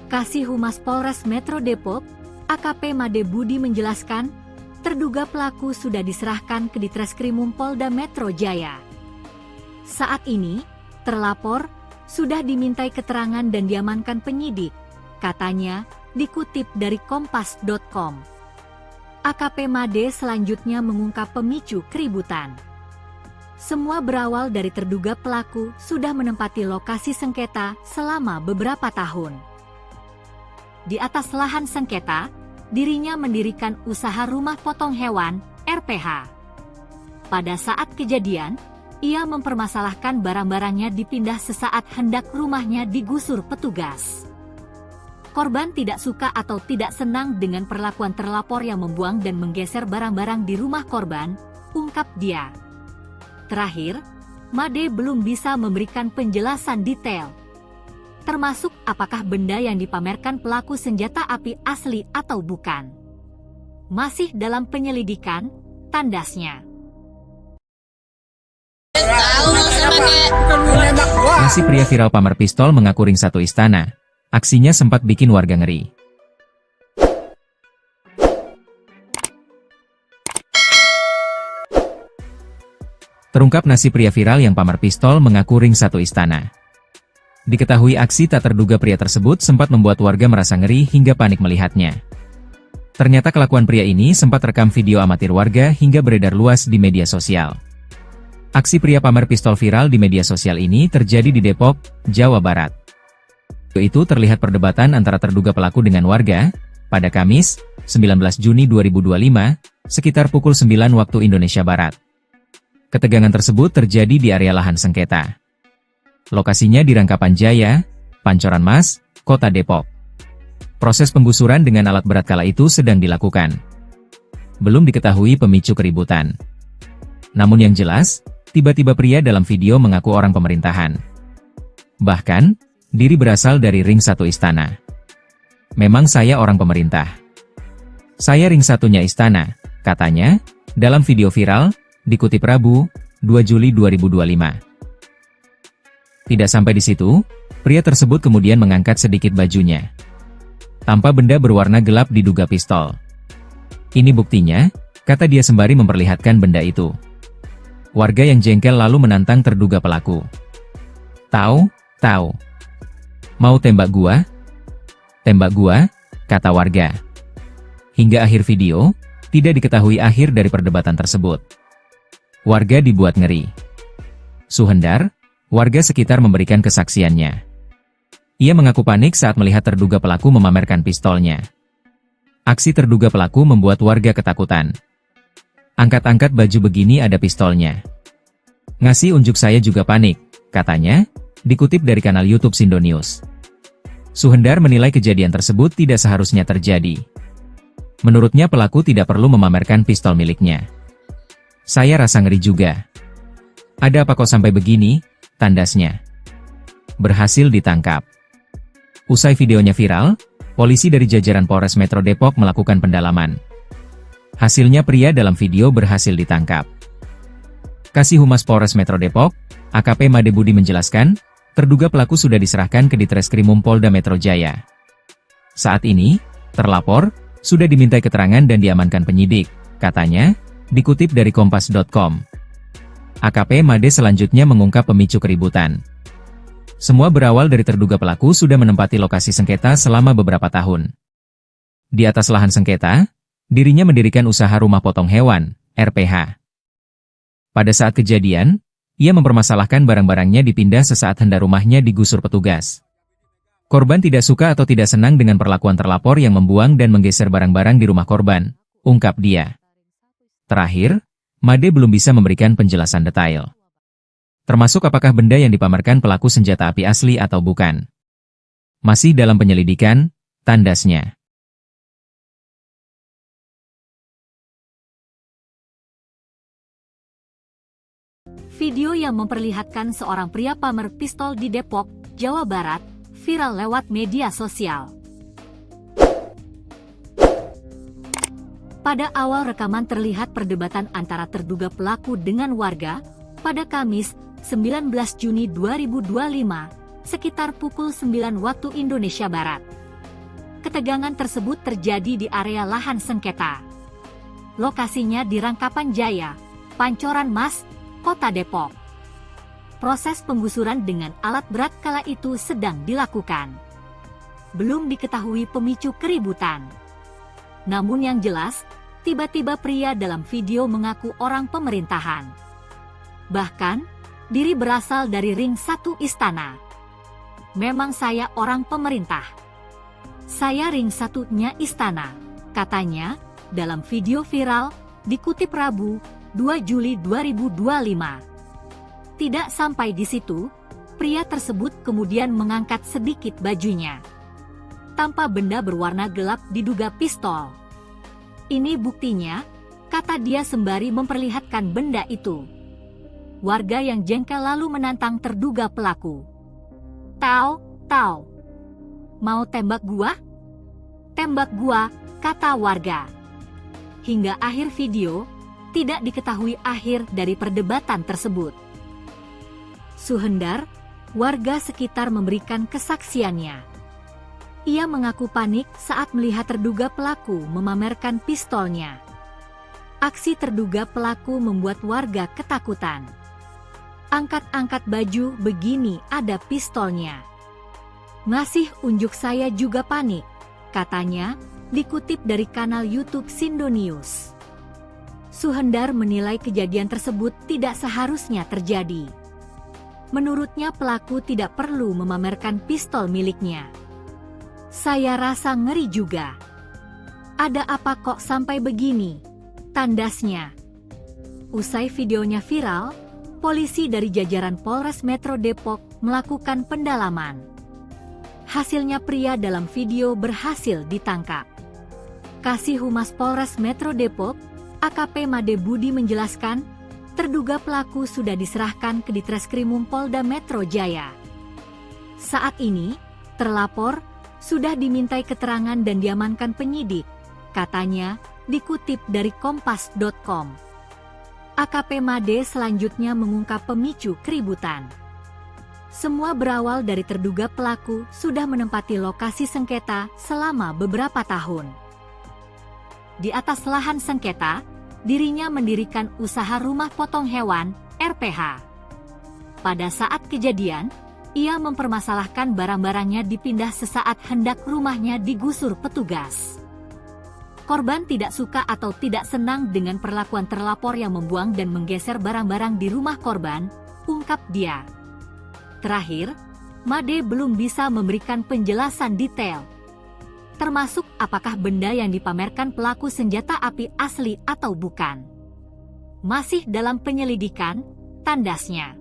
Kasih Humas Polres Metro Depok, AKP Made Budi menjelaskan, terduga pelaku sudah diserahkan ke Ditreskrimum Polda Metro Jaya. Saat ini, terlapor sudah dimintai keterangan dan diamankan penyidik, katanya, dikutip dari kompas.com. AKP Made selanjutnya mengungkap pemicu keributan. Semua berawal dari terduga pelaku sudah menempati lokasi sengketa selama beberapa tahun. Di atas lahan sengketa, dirinya mendirikan usaha rumah potong hewan, RPH. Pada saat kejadian, ia mempermasalahkan barang-barangnya dipindah sesaat hendak rumahnya digusur petugas. Korban tidak suka atau tidak senang dengan perlakuan terlapor yang membuang dan menggeser barang-barang di rumah korban, ungkap dia. Terakhir, Made belum bisa memberikan penjelasan detail, termasuk apakah benda yang dipamerkan pelaku senjata api asli atau bukan. Masih dalam penyelidikan, tandasnya. Nasi pria viral pamer pistol mengaku ring satu istana. Aksinya sempat bikin warga ngeri. Terungkap nasi pria viral yang pamer pistol mengaku ring satu istana. Diketahui aksi tak terduga pria tersebut sempat membuat warga merasa ngeri hingga panik melihatnya. Ternyata kelakuan pria ini sempat rekam video amatir warga hingga beredar luas di media sosial. Aksi pria pamer pistol viral di media sosial ini terjadi di Depok, Jawa Barat. Itu terlihat perdebatan antara terduga pelaku dengan warga, pada Kamis, 19 Juni 2025, sekitar pukul 9 waktu Indonesia Barat. Ketegangan tersebut terjadi di area lahan sengketa. Lokasinya di Rangkapan Jaya, Pancoran Mas, Kota Depok. Proses penggusuran dengan alat berat kala itu sedang dilakukan. Belum diketahui pemicu keributan. Namun yang jelas, tiba-tiba pria dalam video mengaku orang pemerintahan. Bahkan, diri berasal dari ring satu istana. Memang saya orang pemerintah. Saya ring satunya istana, katanya, dalam video viral, dikutip Rabu, 2 Juli 2025. Tidak sampai di situ, pria tersebut kemudian mengangkat sedikit bajunya. Tanpa benda berwarna gelap diduga pistol. Ini buktinya, kata dia sembari memperlihatkan benda itu. Warga yang jengkel lalu menantang terduga pelaku. Tahu? Mau tembak gua? Tembak gua, kata warga. Hingga akhir video, tidak diketahui akhir dari perdebatan tersebut. Warga dibuat ngeri. Suhendar, warga sekitar memberikan kesaksiannya. Ia mengaku panik saat melihat terduga pelaku memamerkan pistolnya. Aksi terduga pelaku membuat warga ketakutan. Angkat-angkat baju begini ada pistolnya. Ngasih unjuk saya juga panik, katanya, dikutip dari kanal YouTube Sindonews. Suhendar menilai kejadian tersebut tidak seharusnya terjadi. Menurutnya pelaku tidak perlu memamerkan pistol miliknya. Saya rasa ngeri juga. Ada apa kok sampai begini? Tandasnya. Berhasil ditangkap. Usai videonya viral, polisi dari jajaran Polres Metro Depok melakukan pendalaman. Hasilnya pria dalam video berhasil ditangkap. Kasih Humas Polres Metro Depok, AKP Made Budi menjelaskan, terduga pelaku sudah diserahkan ke Ditreskrimum Polda Metro Jaya. Saat ini, terlapor, sudah dimintai keterangan dan diamankan penyidik, katanya, dikutip dari kompas.com. AKP Made selanjutnya mengungkap pemicu keributan. Semua berawal dari terduga pelaku sudah menempati lokasi sengketa selama beberapa tahun. Di atas lahan sengketa, dirinya mendirikan usaha rumah potong hewan, RPH. Pada saat kejadian, ia mempermasalahkan barang-barangnya dipindah sesaat hendak rumahnya digusur petugas. Korban tidak suka atau tidak senang dengan perlakuan terlapor yang membuang dan menggeser barang-barang di rumah korban, ungkap dia. Terakhir, Made belum bisa memberikan penjelasan detail. Termasuk apakah benda yang dipamerkan pelaku senjata api asli atau bukan. Masih dalam penyelidikan, tandasnya. Video yang memperlihatkan seorang pria pamer pistol di Depok, Jawa Barat, viral lewat media sosial. Pada awal rekaman terlihat perdebatan antara terduga pelaku dengan warga pada Kamis, 19 Juni 2025, sekitar pukul 9 waktu Indonesia Barat. Ketegangan tersebut terjadi di area lahan sengketa. Lokasinya di Rangkapan Jaya, Pancoran Mas, Kota Depok. Proses penggusuran dengan alat berat kala itu sedang dilakukan. Belum diketahui pemicu keributan. Namun yang jelas, tiba-tiba pria dalam video mengaku orang pemerintahan. Bahkan, diri berasal dari ring 1 istana. Memang saya orang pemerintah. Saya ring 1-nya istana, katanya, dalam video viral, dikutip Rabu, 2 Juli 2025. Tidak sampai di situ, pria tersebut kemudian mengangkat sedikit bajunya. Tanpa benda berwarna gelap diduga pistol. Ini buktinya, kata dia sembari memperlihatkan benda itu. Warga yang jengkel lalu menantang terduga pelaku. Tahu, mau tembak gua? Tembak gua, kata warga. Hingga akhir video, tidak diketahui akhir dari perdebatan tersebut. Suhendar, warga sekitar memberikan kesaksiannya. Ia mengaku panik saat melihat terduga pelaku memamerkan pistolnya. Aksi terduga pelaku membuat warga ketakutan. Angkat-angkat baju begini ada pistolnya. Ngasih unjuk saya juga panik, katanya, dikutip dari kanal YouTube Sindo News. Suhendar menilai kejadian tersebut tidak seharusnya terjadi. Menurutnya pelaku tidak perlu memamerkan pistol miliknya. Saya rasa ngeri juga. Ada apa kok sampai begini? Tandasnya. Usai videonya viral, polisi dari jajaran Polres Metro Depok melakukan pendalaman. Hasilnya pria dalam video berhasil ditangkap. Kasih Humas Polres Metro Depok, AKP Made Budi menjelaskan, terduga pelaku sudah diserahkan ke Ditreskrimum Polda Metro Jaya. Saat ini, terlapor sudah dimintai keterangan dan diamankan penyidik, katanya, dikutip dari kompas.com. AKP Made selanjutnya mengungkap pemicu keributan. Semua berawal dari terduga pelaku sudah menempati lokasi sengketa selama beberapa tahun. Di atas lahan sengketa, dirinya mendirikan usaha rumah potong hewan, RPH. Pada saat kejadian, ia mempermasalahkan barang-barangnya dipindah sesaat hendak rumahnya digusur petugas. Korban tidak suka atau tidak senang dengan perlakuan terlapor yang membuang dan menggeser barang-barang di rumah korban, ungkap dia. Terakhir, Made belum bisa memberikan penjelasan detail, termasuk apakah benda yang dipamerkan pelaku senjata api asli atau bukan. Masih dalam penyelidikan, tandasnya.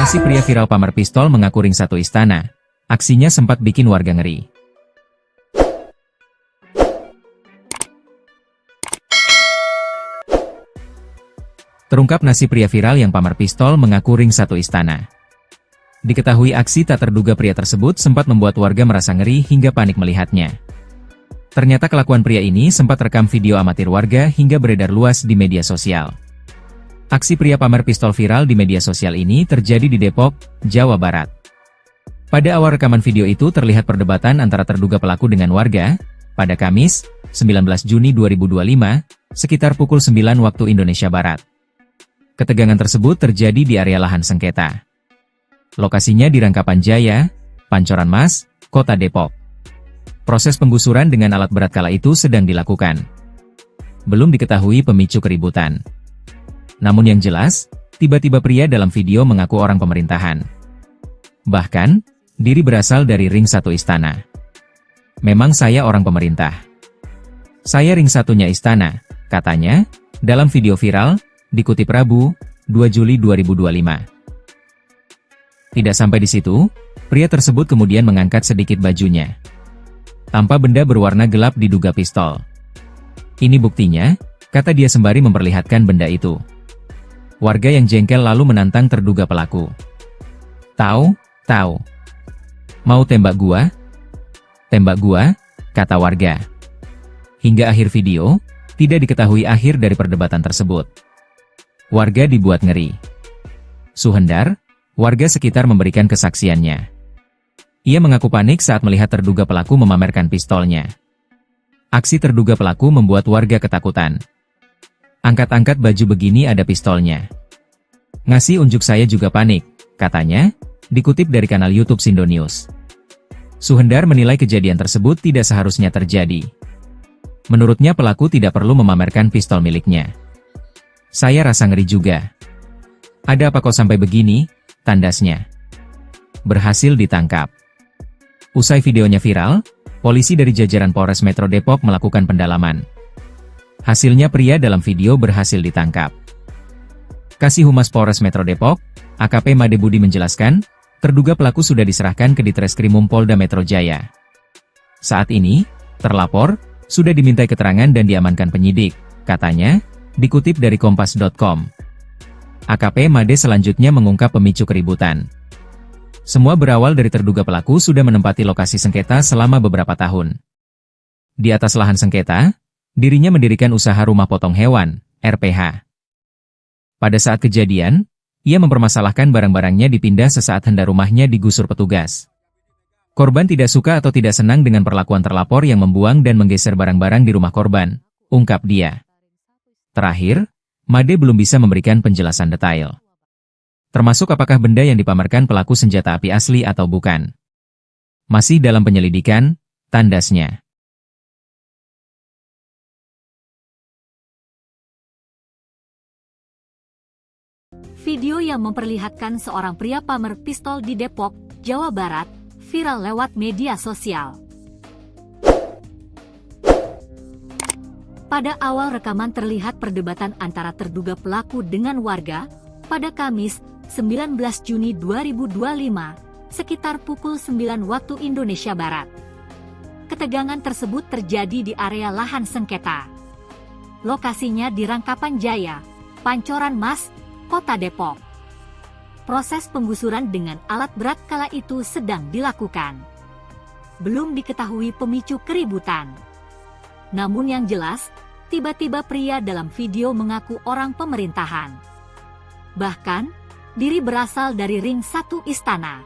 Masih pria viral pamer pistol mengaku ring 1 istana. Aksinya sempat bikin warga ngeri. Terungkap nasib pria viral yang pamer pistol mengaku ring 1 istana. Diketahui aksi tak terduga pria tersebut sempat membuat warga merasa ngeri hingga panik melihatnya. Ternyata kelakuan pria ini sempat rekam video amatir warga hingga beredar luas di media sosial. Aksi pria pamer pistol viral di media sosial ini terjadi di Depok, Jawa Barat. Pada awal rekaman video itu terlihat perdebatan antara terduga pelaku dengan warga, pada Kamis, 19 Juni 2025, sekitar pukul 9 waktu Indonesia Barat. Ketegangan tersebut terjadi di area lahan sengketa. Lokasinya di Rangkapan Jaya, Pancoran Mas, Kota Depok. Proses penggusuran dengan alat berat kala itu sedang dilakukan. Belum diketahui pemicu keributan. Namun yang jelas, tiba-tiba pria dalam video mengaku orang pemerintahan. Bahkan, diri berasal dari ring 1 istana. Memang saya orang pemerintah. Saya ring satunya istana, katanya, dalam video viral, dikutip Rabu, 2 Juli 2025. Tidak sampai di situ, pria tersebut kemudian mengangkat sedikit bajunya. Tanpa benda berwarna gelap diduga pistol. Ini buktinya, kata dia sembari memperlihatkan benda itu. Warga yang jengkel lalu menantang terduga pelaku. Tahu? Mau tembak gua? Tembak gua, kata warga. Hingga akhir video, tidak diketahui akhir dari perdebatan tersebut. Warga dibuat ngeri. Suhendar, warga sekitar memberikan kesaksiannya. Ia mengaku panik saat melihat terduga pelaku memamerkan pistolnya. Aksi terduga pelaku membuat warga ketakutan. Angkat-angkat baju begini ada pistolnya. Ngasih unjuk saya juga panik, katanya, dikutip dari kanal YouTube Sindo News. Suhendar menilai kejadian tersebut tidak seharusnya terjadi. Menurutnya pelaku tidak perlu memamerkan pistol miliknya. Saya rasa ngeri juga. Ada apa kok sampai begini, tandasnya. Berhasil ditangkap. Usai videonya viral, polisi dari jajaran Polres Metro Depok melakukan pendalaman. Hasilnya pria dalam video berhasil ditangkap. Kasih Humas Polres Metro Depok, AKP Made Budi menjelaskan, terduga pelaku sudah diserahkan ke Ditreskrimum Polda Metro Jaya. Saat ini, terlapor, sudah dimintai keterangan dan diamankan penyidik, katanya, dikutip dari Kompas.com. AKP Made selanjutnya mengungkap pemicu keributan. Semua berawal dari terduga pelaku sudah menempati lokasi sengketa selama beberapa tahun. Di atas lahan sengketa, dirinya mendirikan usaha rumah potong hewan, RPH. Pada saat kejadian, ia mempermasalahkan barang-barangnya dipindah sesaat hendak rumahnya digusur petugas. Korban tidak suka atau tidak senang dengan perlakuan terlapor yang membuang dan menggeser barang-barang di rumah korban, ungkap dia. Terakhir, Made belum bisa memberikan penjelasan detail. Termasuk apakah benda yang dipamerkan pelaku senjata api asli atau bukan. Masih dalam penyelidikan, tandasnya. Video yang memperlihatkan seorang pria pamer pistol di Depok, Jawa Barat, viral lewat media sosial. Pada awal rekaman terlihat perdebatan antara terduga pelaku dengan warga, pada Kamis, 19 Juni 2025, sekitar pukul 9 waktu Indonesia Barat. Ketegangan tersebut terjadi di area lahan sengketa. Lokasinya di Rangkapan Jaya, Pancoran Mas, Kota Depok. Proses penggusuran dengan alat berat kala itu sedang dilakukan. Belum diketahui pemicu keributan. Namun yang jelas, tiba-tiba pria dalam video mengaku orang pemerintahan. Bahkan, diri berasal dari ring 1 istana.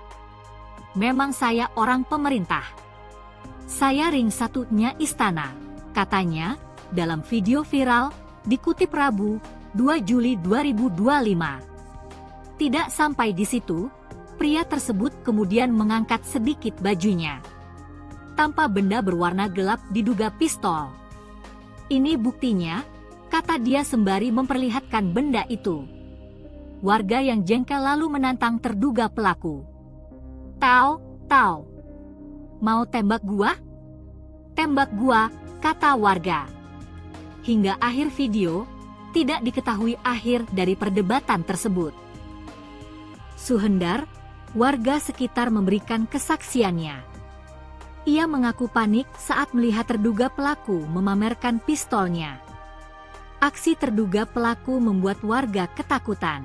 Memang saya orang pemerintah. Saya ring 1-nya istana, katanya, dalam video viral, dikutip Rabu, 2 Juli 2025. Tidak sampai di situ, pria tersebut kemudian mengangkat sedikit bajunya. Tanpa benda berwarna gelap diduga pistol. Ini buktinya, kata dia sembari memperlihatkan benda itu. Warga yang jengkel lalu menantang terduga pelaku. Tahu? Mau tembak gua? Tembak gua, kata warga. Hingga akhir video, tidak diketahui akhir dari perdebatan tersebut. Suhendar, warga sekitar memberikan kesaksiannya. Ia mengaku panik saat melihat terduga pelaku memamerkan pistolnya. Aksi terduga pelaku membuat warga ketakutan.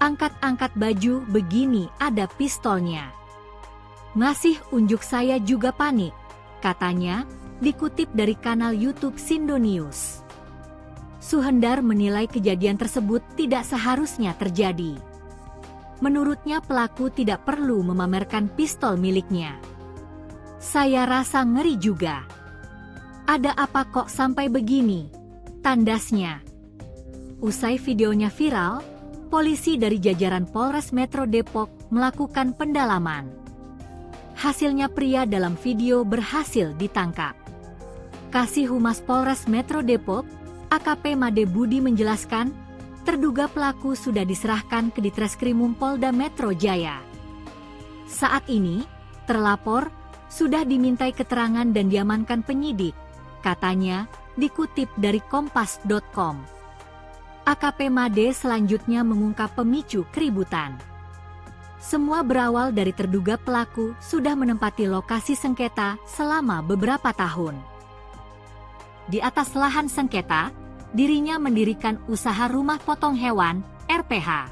Angkat-angkat baju begini ada pistolnya. Ngasih unjuk saya juga panik, katanya, dikutip dari kanal YouTube Sindo News. Suhendar menilai kejadian tersebut tidak seharusnya terjadi. Menurutnya pelaku tidak perlu memamerkan pistol miliknya. Saya rasa ngeri juga. Ada apa kok sampai begini? Tandasnya. Usai videonya viral, polisi dari jajaran Polres Metro Depok melakukan pendalaman. Hasilnya pria dalam video berhasil ditangkap. Kasih Humas Polres Metro Depok, AKP Made Budi menjelaskan, terduga pelaku sudah diserahkan ke Ditreskrimum Polda Metro Jaya. Saat ini, terlapor sudah dimintai keterangan dan diamankan penyidik, katanya, dikutip dari kompas.com. AKP Made selanjutnya mengungkap pemicu keributan. Semua berawal dari terduga pelaku sudah menempati lokasi sengketa selama beberapa tahun. Di atas lahan sengketa, dirinya mendirikan usaha rumah potong hewan, RPH.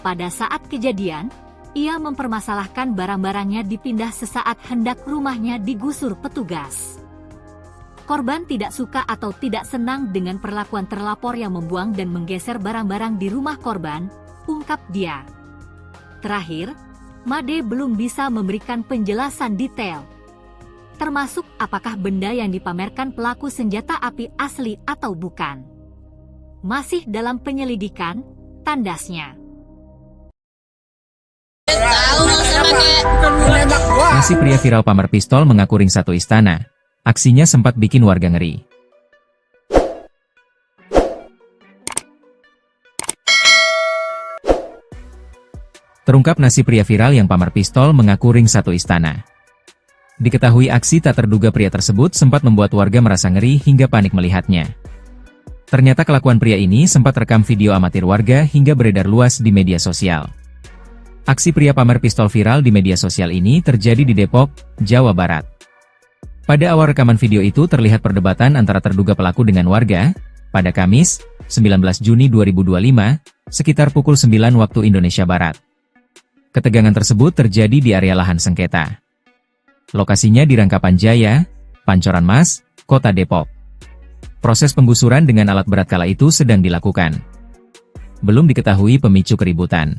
Pada saat kejadian, ia mempermasalahkan barang-barangnya dipindah sesaat hendak rumahnya digusur petugas. Korban tidak suka atau tidak senang dengan perlakuan terlapor yang membuang dan menggeser barang-barang di rumah korban, ungkap dia. Terakhir, Made belum bisa memberikan penjelasan detail, termasuk apakah benda yang dipamerkan pelaku senjata api asli atau bukan. Masih dalam penyelidikan, tandasnya. Nasi pria viral pamer pistol mengaku ring satu istana. Aksinya sempat bikin warga ngeri. Terungkap nasi pria viral yang pamer pistol mengaku ring satu istana. Diketahui aksi tak terduga pria tersebut sempat membuat warga merasa ngeri hingga panik melihatnya. Ternyata kelakuan pria ini sempat rekam video amatir warga hingga beredar luas di media sosial. Aksi pria pamer pistol viral di media sosial ini terjadi di Depok, Jawa Barat. Pada awal rekaman video itu terlihat perdebatan antara terduga pelaku dengan warga, pada Kamis, 19 Juni 2025, sekitar pukul 9 waktu Indonesia Barat. Ketegangan tersebut terjadi di area lahan sengketa. Lokasinya di Rangkapan Jaya, Pancoran Mas, Kota Depok. Proses penggusuran dengan alat berat kala itu sedang dilakukan. Belum diketahui pemicu keributan.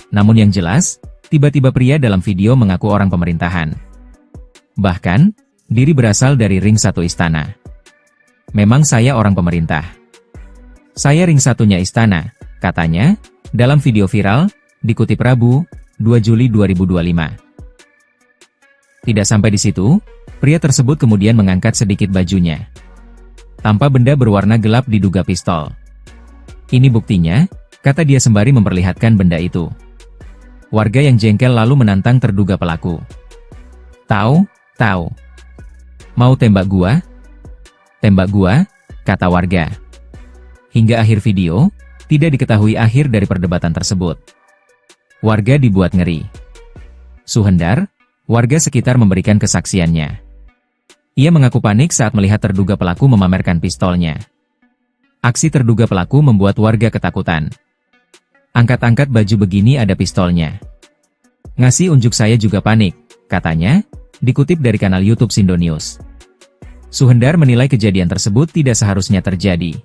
Namun yang jelas, tiba-tiba pria dalam video mengaku orang pemerintahan. Bahkan, diri berasal dari ring satu istana. Memang saya orang pemerintah. Saya ring satunya istana, katanya, dalam video viral, dikutip Rabu, 2 Juli 2025. Tidak sampai di situ, pria tersebut kemudian mengangkat sedikit bajunya. Tanpa benda berwarna gelap diduga pistol. Ini buktinya, kata dia sembari memperlihatkan benda itu. Warga yang jengkel lalu menantang terduga pelaku. Tahu? Mau tembak gua? Tembak gua, kata warga. Hingga akhir video, tidak diketahui akhir dari perdebatan tersebut. Warga dibuat ngeri. Suhendar, warga sekitar memberikan kesaksiannya. Ia mengaku panik saat melihat terduga pelaku memamerkan pistolnya. Aksi terduga pelaku membuat warga ketakutan. Angkat-angkat baju begini ada pistolnya. Ngasih unjuk saya juga panik, katanya, dikutip dari kanal YouTube Sindo News. Suhendar menilai kejadian tersebut tidak seharusnya terjadi.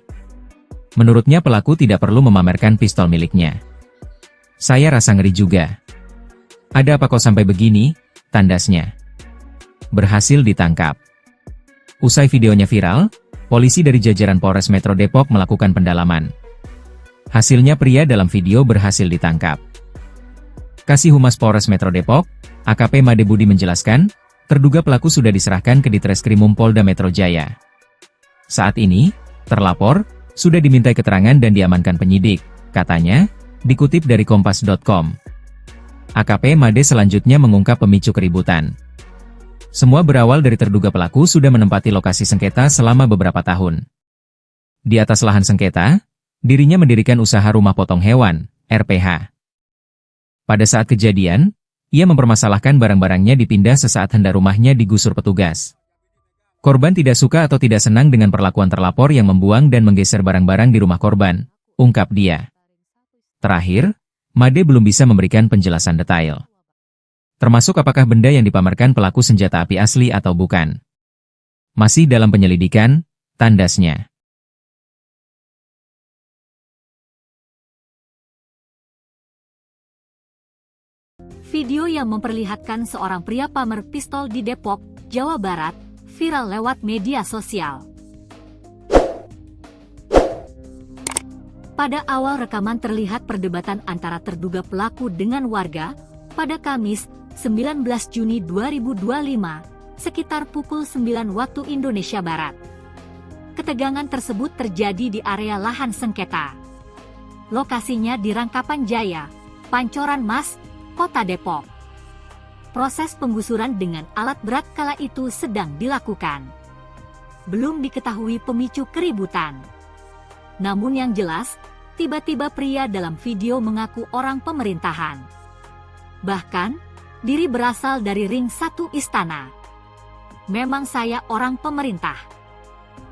Menurutnya pelaku tidak perlu memamerkan pistol miliknya. Saya rasa ngeri juga. Ada apa kok sampai begini? Tandasnya. Berhasil ditangkap. Usai videonya viral, polisi dari jajaran Polres Metro Depok melakukan pendalaman. Hasilnya pria dalam video berhasil ditangkap. Kasih Humas Polres Metro Depok, AKP Made Budi menjelaskan, terduga pelaku sudah diserahkan ke Ditreskrimum Polda Metro Jaya. Saat ini, terlapor, sudah dimintai keterangan dan diamankan penyidik, katanya, dikutip dari kompas.com. AKP Made selanjutnya mengungkap pemicu keributan. Semua berawal dari terduga pelaku sudah menempati lokasi sengketa selama beberapa tahun. Di atas lahan sengketa, dirinya mendirikan usaha rumah potong hewan, RPH. Pada saat kejadian, ia mempermasalahkan barang-barangnya dipindah sesaat hendak rumahnya digusur petugas. Korban tidak suka atau tidak senang dengan perlakuan terlapor yang membuang dan menggeser barang-barang di rumah korban, ungkap dia. Terakhir, Made belum bisa memberikan penjelasan detail. Termasuk apakah benda yang dipamerkan pelaku senjata api asli atau bukan. Masih dalam penyelidikan, tandasnya. Video yang memperlihatkan seorang pria pamer pistol di Depok, Jawa Barat, viral lewat media sosial. Pada awal rekaman terlihat perdebatan antara terduga pelaku dengan warga, pada Kamis, 19 Juni 2025, sekitar pukul 9 waktu Indonesia Barat. Ketegangan tersebut terjadi di area lahan sengketa. Lokasinya di Rangkapan Jaya, Pancoran Mas, Kota Depok. Proses penggusuran dengan alat berat kala itu sedang dilakukan. belum diketahui pemicu keributan. Namun yang jelas, tiba-tiba pria dalam video mengaku orang pemerintahan. Bahkan, diri berasal dari ring 1 istana. Memang saya orang pemerintah.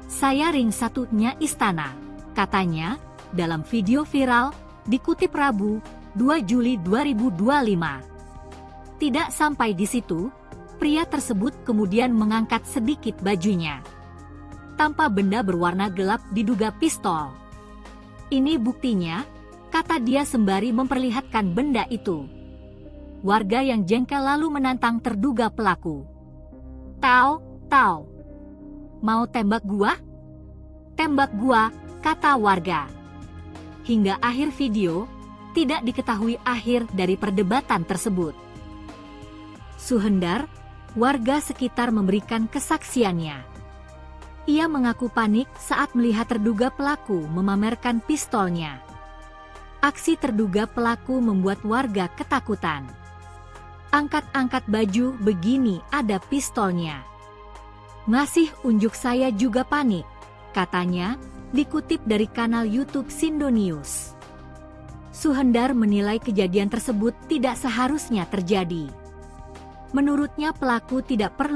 Saya ring 1-nya istana, katanya, dalam video viral, dikutip Rabu, 2 Juli 2025. Tidak sampai di situ, pria tersebut kemudian mengangkat sedikit bajunya. Tanpa benda berwarna gelap diduga pistol. Ini buktinya, kata dia sembari memperlihatkan benda itu. Warga yang jengkel lalu menantang terduga pelaku. Tau, mau tembak gua? Tembak gua, kata warga. Hingga akhir video, tidak diketahui akhir dari perdebatan tersebut. Suhendar, warga sekitar memberikan kesaksiannya. Ia mengaku panik saat melihat terduga pelaku memamerkan pistolnya. Aksi terduga pelaku membuat warga ketakutan. Angkat-angkat baju begini ada pistolnya. Masih unjuk saya juga panik, katanya, dikutip dari kanal YouTube Sindo News. Suhendar menilai kejadian tersebut tidak seharusnya terjadi. Menurutnya pelaku tidak perlu